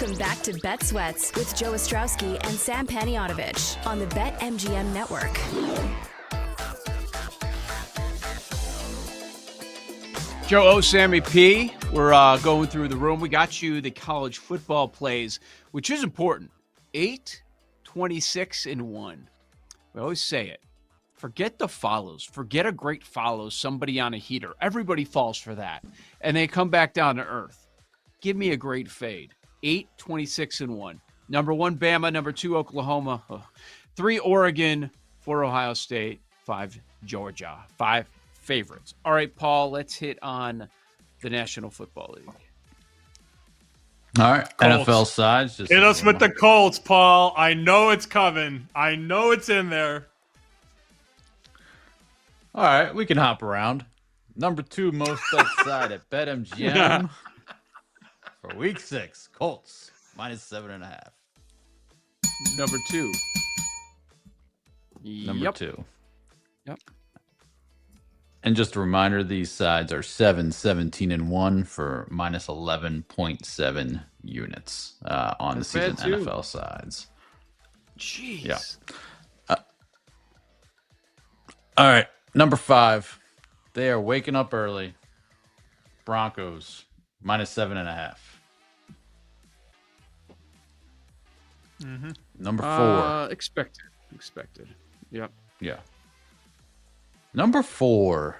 Welcome back to Bet Sweats with Joe Ostrowski and Sam Paniotovich on the BetMGM Network. Joe O, Sammy P. We're going through the room. We got you the college football plays, which is important. 8, 26, and 1. We always say it. Forget the follows. Forget a great follow, somebody on a heater. Everybody falls for that. And they come back down to earth. Give me a great fade. 8, 26, and 1. Number 1, Bama. Number 2, Oklahoma. 3, Oregon. 4, Ohio State. 5, Georgia. 5 favorites. All right, Paul, let's hit on the National Football League. All right, Colts. NFL sides. Just Hit us with the Colts, Paul. I know it's coming. I know it's in there. All right, we can hop around. Number 2 most bet side at BetMGM for Week 6, Colts -7.5. Number 2. Number 2. Yep. And just a reminder, these sides are 7, 17, and 1 for -11.7 units on That's the season bad, too. NFL sides. Jeez. Yeah. All right, number 5. They are waking up early. Broncos -7.5. Mm-hmm. Number 4. Expected. Yep. Yeah. Number 4.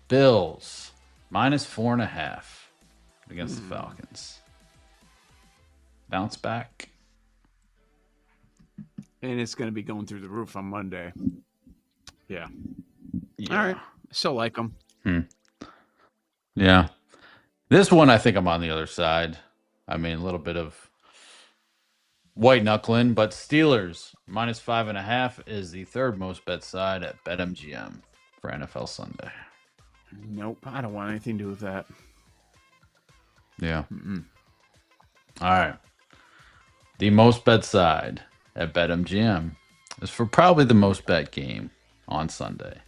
Bills -4.5 against the Falcons. Bounce back. And it's going to be going through the roof on Monday. Yeah. Yeah. All right. I still like them. Yeah. This one, I think I'm on the other side. I mean, a little bit of white knuckling, but Steelers -5.5 is the 3rd most bet side at BetMGM for NFL Sunday. Nope. I don't want anything to do with that. Yeah. All right. The most bet side at BetMGM is for probably the most bet game on Sunday.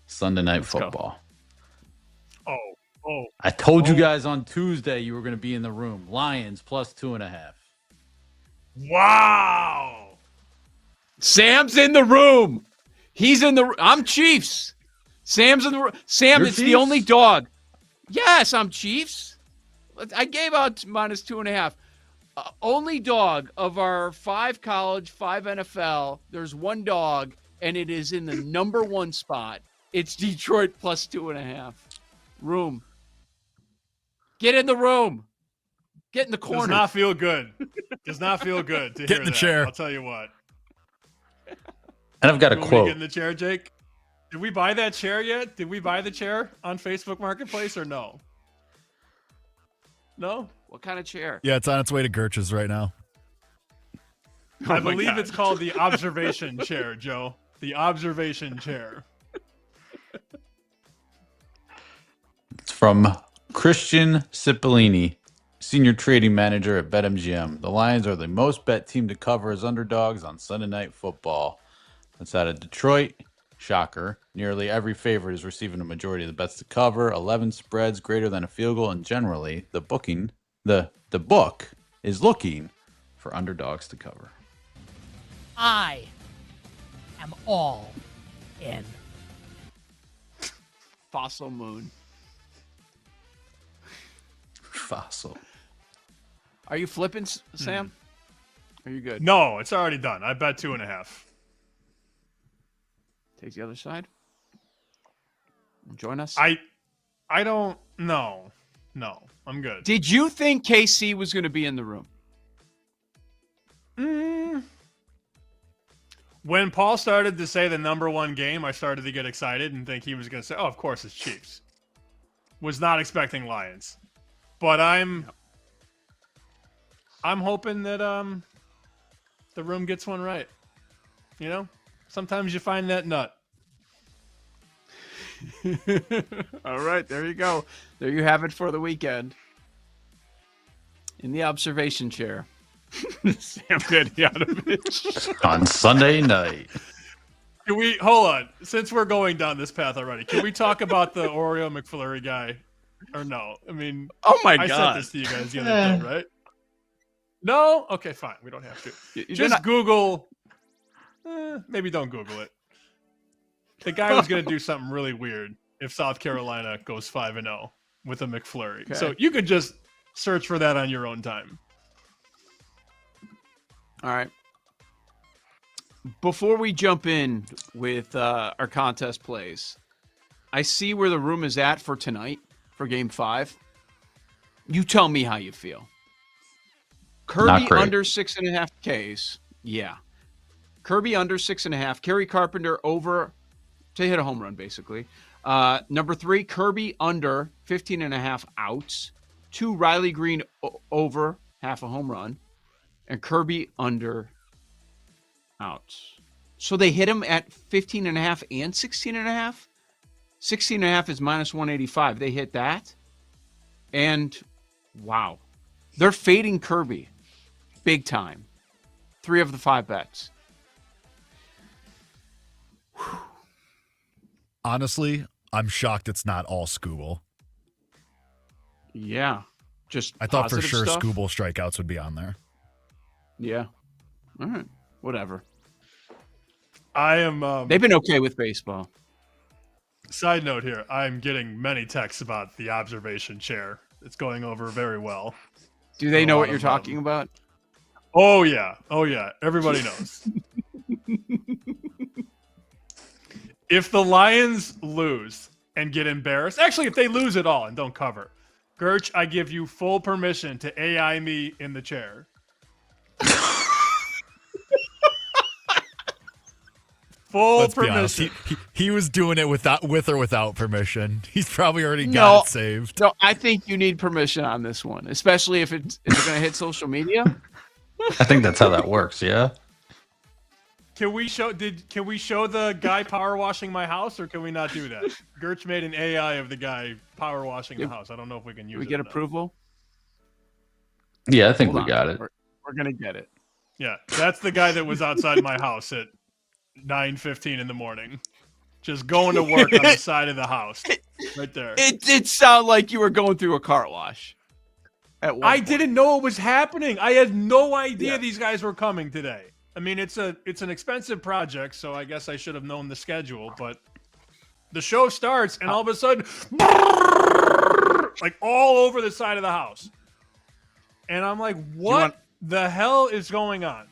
Sunday Night Football. Oh. I told you guys on Tuesday you were going to be in the room. Lions +2.5. Wow. Sam's in the room. He's in the. I'm Chiefs. Sam's in the room. Sam, You're it's Chiefs? the only dog. Yes, I'm Chiefs. I gave out -2.5. Only dog of our 5 college, 5 NFL. There's one dog, and it is in the number 1 spot. It's Detroit +2.5. Room. Get in the room. Get in the corner. Does not feel good. Does not feel good to Get hear in the that. chair. I'll tell you what. And I've got a You want me to quote. get in the chair, Jake? Did we buy that chair yet? Did we buy the chair on Facebook Marketplace or no? No? What kind of chair? Yeah, it's on its way to Gertrude's right now. I believe it's called the observation chair, Joe. The observation chair. It's from Christian Cipollini, Senior Trading Manager at BetMGM. The Lions are the most bet team to cover as underdogs on Sunday Night Football. That's out of Detroit. Shocker. Nearly every favorite is receiving a majority of the bets to cover. 11 spreads greater than a field goal, and generally the book is looking for underdogs to cover. I am all in. Fossil Moon. Fossil. Are you flipping, Sam? Are you good? No, it's already done. I bet 2.5. Take the other side. Join us. I don't know. No, I'm good. Did you think KC was going to be in the room? When Paul started to say the number 1 game, I started to get excited and think he was going to say, "Oh, of course it's Chiefs." Was not expecting Lions, but I'm hoping that the room gets one right. You know, sometimes you find that nut. All right, there you go. There you have it for the weekend. In the observation chair, Sam Paniotovich. On Sunday night. Can we hold on? Since we're going down this path already, can we talk about the Oreo McFlurry guy? Or no? I mean, Oh my I God. sent this to you guys the other day, right? No? Okay, fine. We don't have to. You're Just not- Google. Maybe don't Google it. The guy was going to do something really weird if South Carolina goes 5-0 with a McFlurry. Okay. So you could just search for that on your own time. All right. Before we jump in with our contest plays, I see where the room is at for tonight for Game 5. You tell me how you feel. Kirby under 6.5 Ks. Yeah. Kirby under 6.5. Kerry Carpenter over to hit a home run, basically. Number 3, Kirby under 15.5 outs. 2, Riley Green over half a home run. And Kirby under outs. So they hit him at 15.5 and 16.5. 16.5 is minus 185. They hit that. And wow. They're fading Kirby. Big time. 3 of the 5 bets. Honestly, I'm shocked it's not all Scooble. Yeah. Just I thought for positive sure stuff? Scooble strikeouts would be on there. Yeah. All right. Whatever. I am. They've been okay with baseball. Side note here: I'm getting many texts about the observation chair. It's going over very well. Do they A know lot what you're of, talking about? Oh yeah. Everybody knows. If the Lions lose and get embarrassed, actually, if they lose at all and don't cover, Gerch, I give you full permission to AI me in the chair. Full Let's be honest. permission. He was doing it with or without permission. He's probably already got No. it saved. No, I think you need permission on this one, especially if it's going to hit social media. I think that's how that works. Yeah. Can we show the guy power washing my house, or can we not do that? Gerch made an AI of the guy power washing the house. I don't know if we can use Do we it. get or not. approval? Yeah, I think Hold we on. got it. We're going to get it. Yeah, that's the guy that was outside my house at 9:15 in the morning, just going to work on the side of the house, right there. It did sound like you were going through a car wash. I didn't know it was happening. I had no idea these guys were coming today. I mean, it's an expensive project, so I guess I should have known the schedule. But the show starts, and all of a sudden, like all over the side of the house, and I'm like, "What the hell is going on?"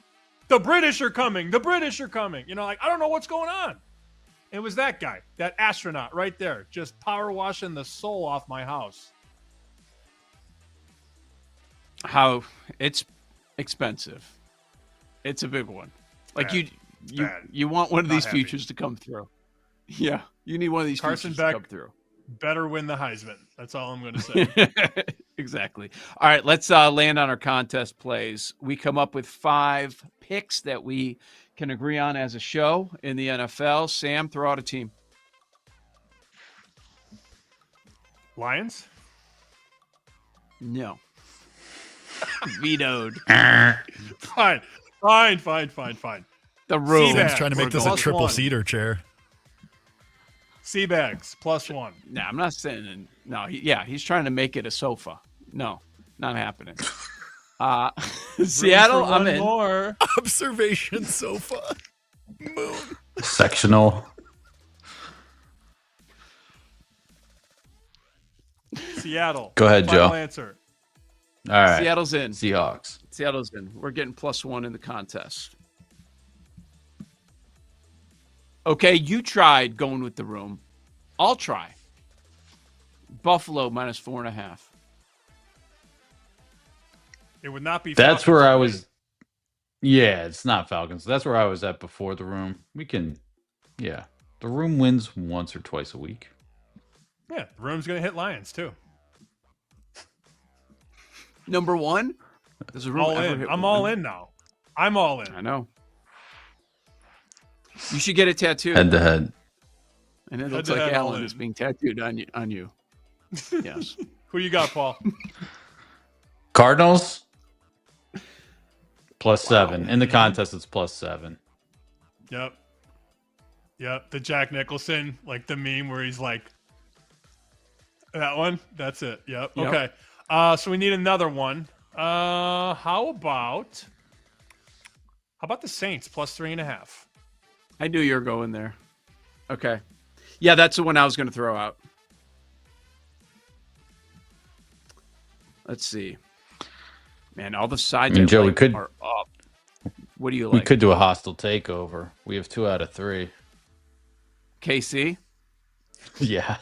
The British are coming. The British are coming. Like I don't know what's going on. It was that guy, that astronaut, right there, just power washing the soul off my house. How it's expensive. It's a big one. Like Bad. you want one of Not these happy. futures to come through. Yeah, you need one of these Carson futures Beck to come through. better win the Heisman. That's all I'm going to say. Exactly. All right, let's land on our contest plays. We come up with 5 picks that we can agree on as a show in the NFL. Sam, throw out a team. Lions? No. Vetoed. Fine. The room. Sam's trying to make this a Plus triple one. seater chair. Seabags, +1. No, I'm not saying. No, he's trying to make it a sofa. No, not happening. Seattle, Room for I'm one in. more. Observation sofa. Moon. Sectional. Seattle. Go ahead, Final Joe. answer. All right. Seattle's in. Seahawks. Seattle's in. We're getting +1 in the contest. Okay, you tried going with the room. I'll try. Buffalo -4.5. It would not be. That's Falcons where I for me. was. Yeah, it's not Falcons. That's where I was at before the room. We can. Yeah. The room wins once or twice a week. Yeah, the room's going to hit Lions, too. Number 1? Does the room All ever in. hit I'm one? all in now. I'm all in. I know. You should get a tattoo. Head to head. And it Head looks to like head, all Allen in. is being tattooed on you. Yes. Who you got, Paul? Cardinals. +7. In the contest, it's +7. Yep. The Jack Nicholson, like the meme where he's like, that one? That's it. Yep. Yep. Okay. So we need another one. How about the Saints plus 3.5? I knew you were going there. Okay. Yeah, that's the one I was going to throw out. Let's see. Man, all the sides Joe, are up. What do you like? We could do a hostile takeover. We have 2 out of 3. KC? Yeah.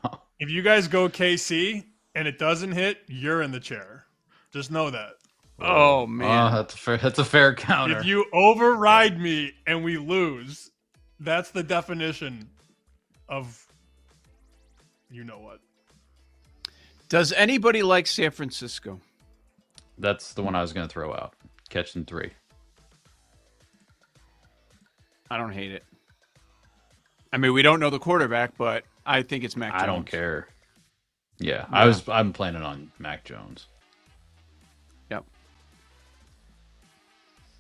No. If you guys go KC and it doesn't hit, you're in the chair. Just know that. Oh man, that's a fair counter. If you override me and we lose, that's the definition of you know what. Does anybody like San Francisco? That's the one I was going to throw out. Catching 3. I don't hate it. I mean, we don't know the quarterback, but I think it's Mac Jones. I don't care. Yeah, I'm planning on Mac Jones. Yep.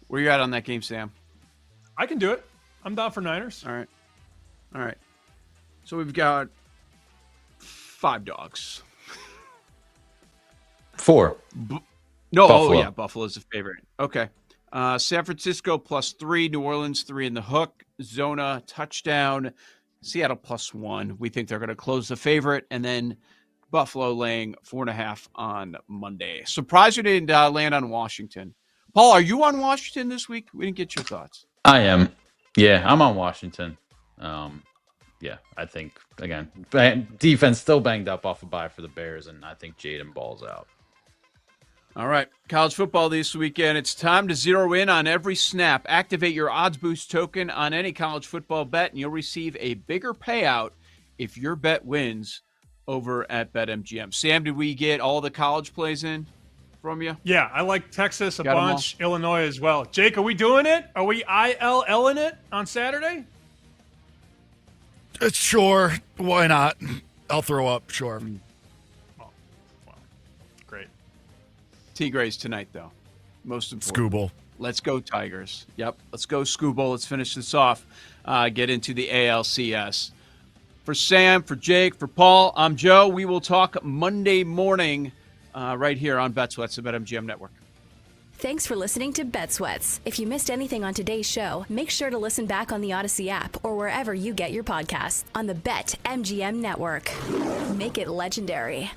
Where you at on that game, Sam? I can do it. I'm down for Niners. All right. So we've got 5 dogs. 4. No, Buffalo. Oh yeah, Buffalo's the favorite. Okay. San Francisco plus 3, New Orleans 3 in the hook, Zona touchdown, Seattle plus 1. We think they're going to close the favorite, and then Buffalo laying 4.5 on Monday. Surprised we didn't land on Washington. Paul, are you on Washington this week? We didn't get your thoughts. I am. Yeah, I'm on Washington. Yeah, I think, again, defense still banged up off a bye for the Bears, and I think Jaden balls out. All right, college football this weekend. It's time to zero in on every snap. Activate your Odds Boost token on any college football bet, and you'll receive a bigger payout if your bet wins over at BetMGM. Sam, did we get all the college plays in from you? Yeah, I like Texas a Got 'em bunch, Illinois as well. Jake, are we doing it? Are we ILLing it on Saturday? Sure. Why not? I'll throw up. Sure. Great. T-Grays tonight, though. Most important. Scooble. Let's go, Tigers. Yep, let's go, Scooble. Let's finish this off. Get into the ALCS. For Sam, for Jake, for Paul, I'm Joe. We will talk Monday morning right here on BetSweats, the BetMGM Network. Thanks for listening to Bet Sweats. If you missed anything on today's show, make sure to listen back on the Odyssey app or wherever you get your podcasts on the BetMGM Network. Make it legendary.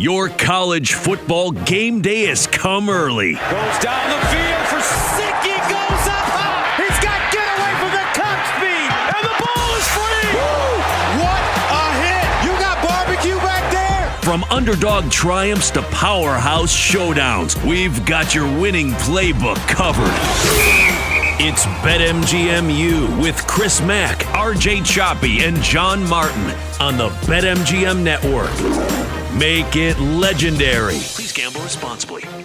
Your college football game day has come early. Goes down the field for Sicky, goes up high. He's got getaway from the top speed, and the ball is free. Woo! What a hit! You got barbecue back there. From underdog triumphs to powerhouse showdowns, we've got your winning playbook covered. It's BetMGM-U with Chris Mack, RJ Choppy, and John Martin on the BetMGM Network. Make it legendary. Please gamble responsibly.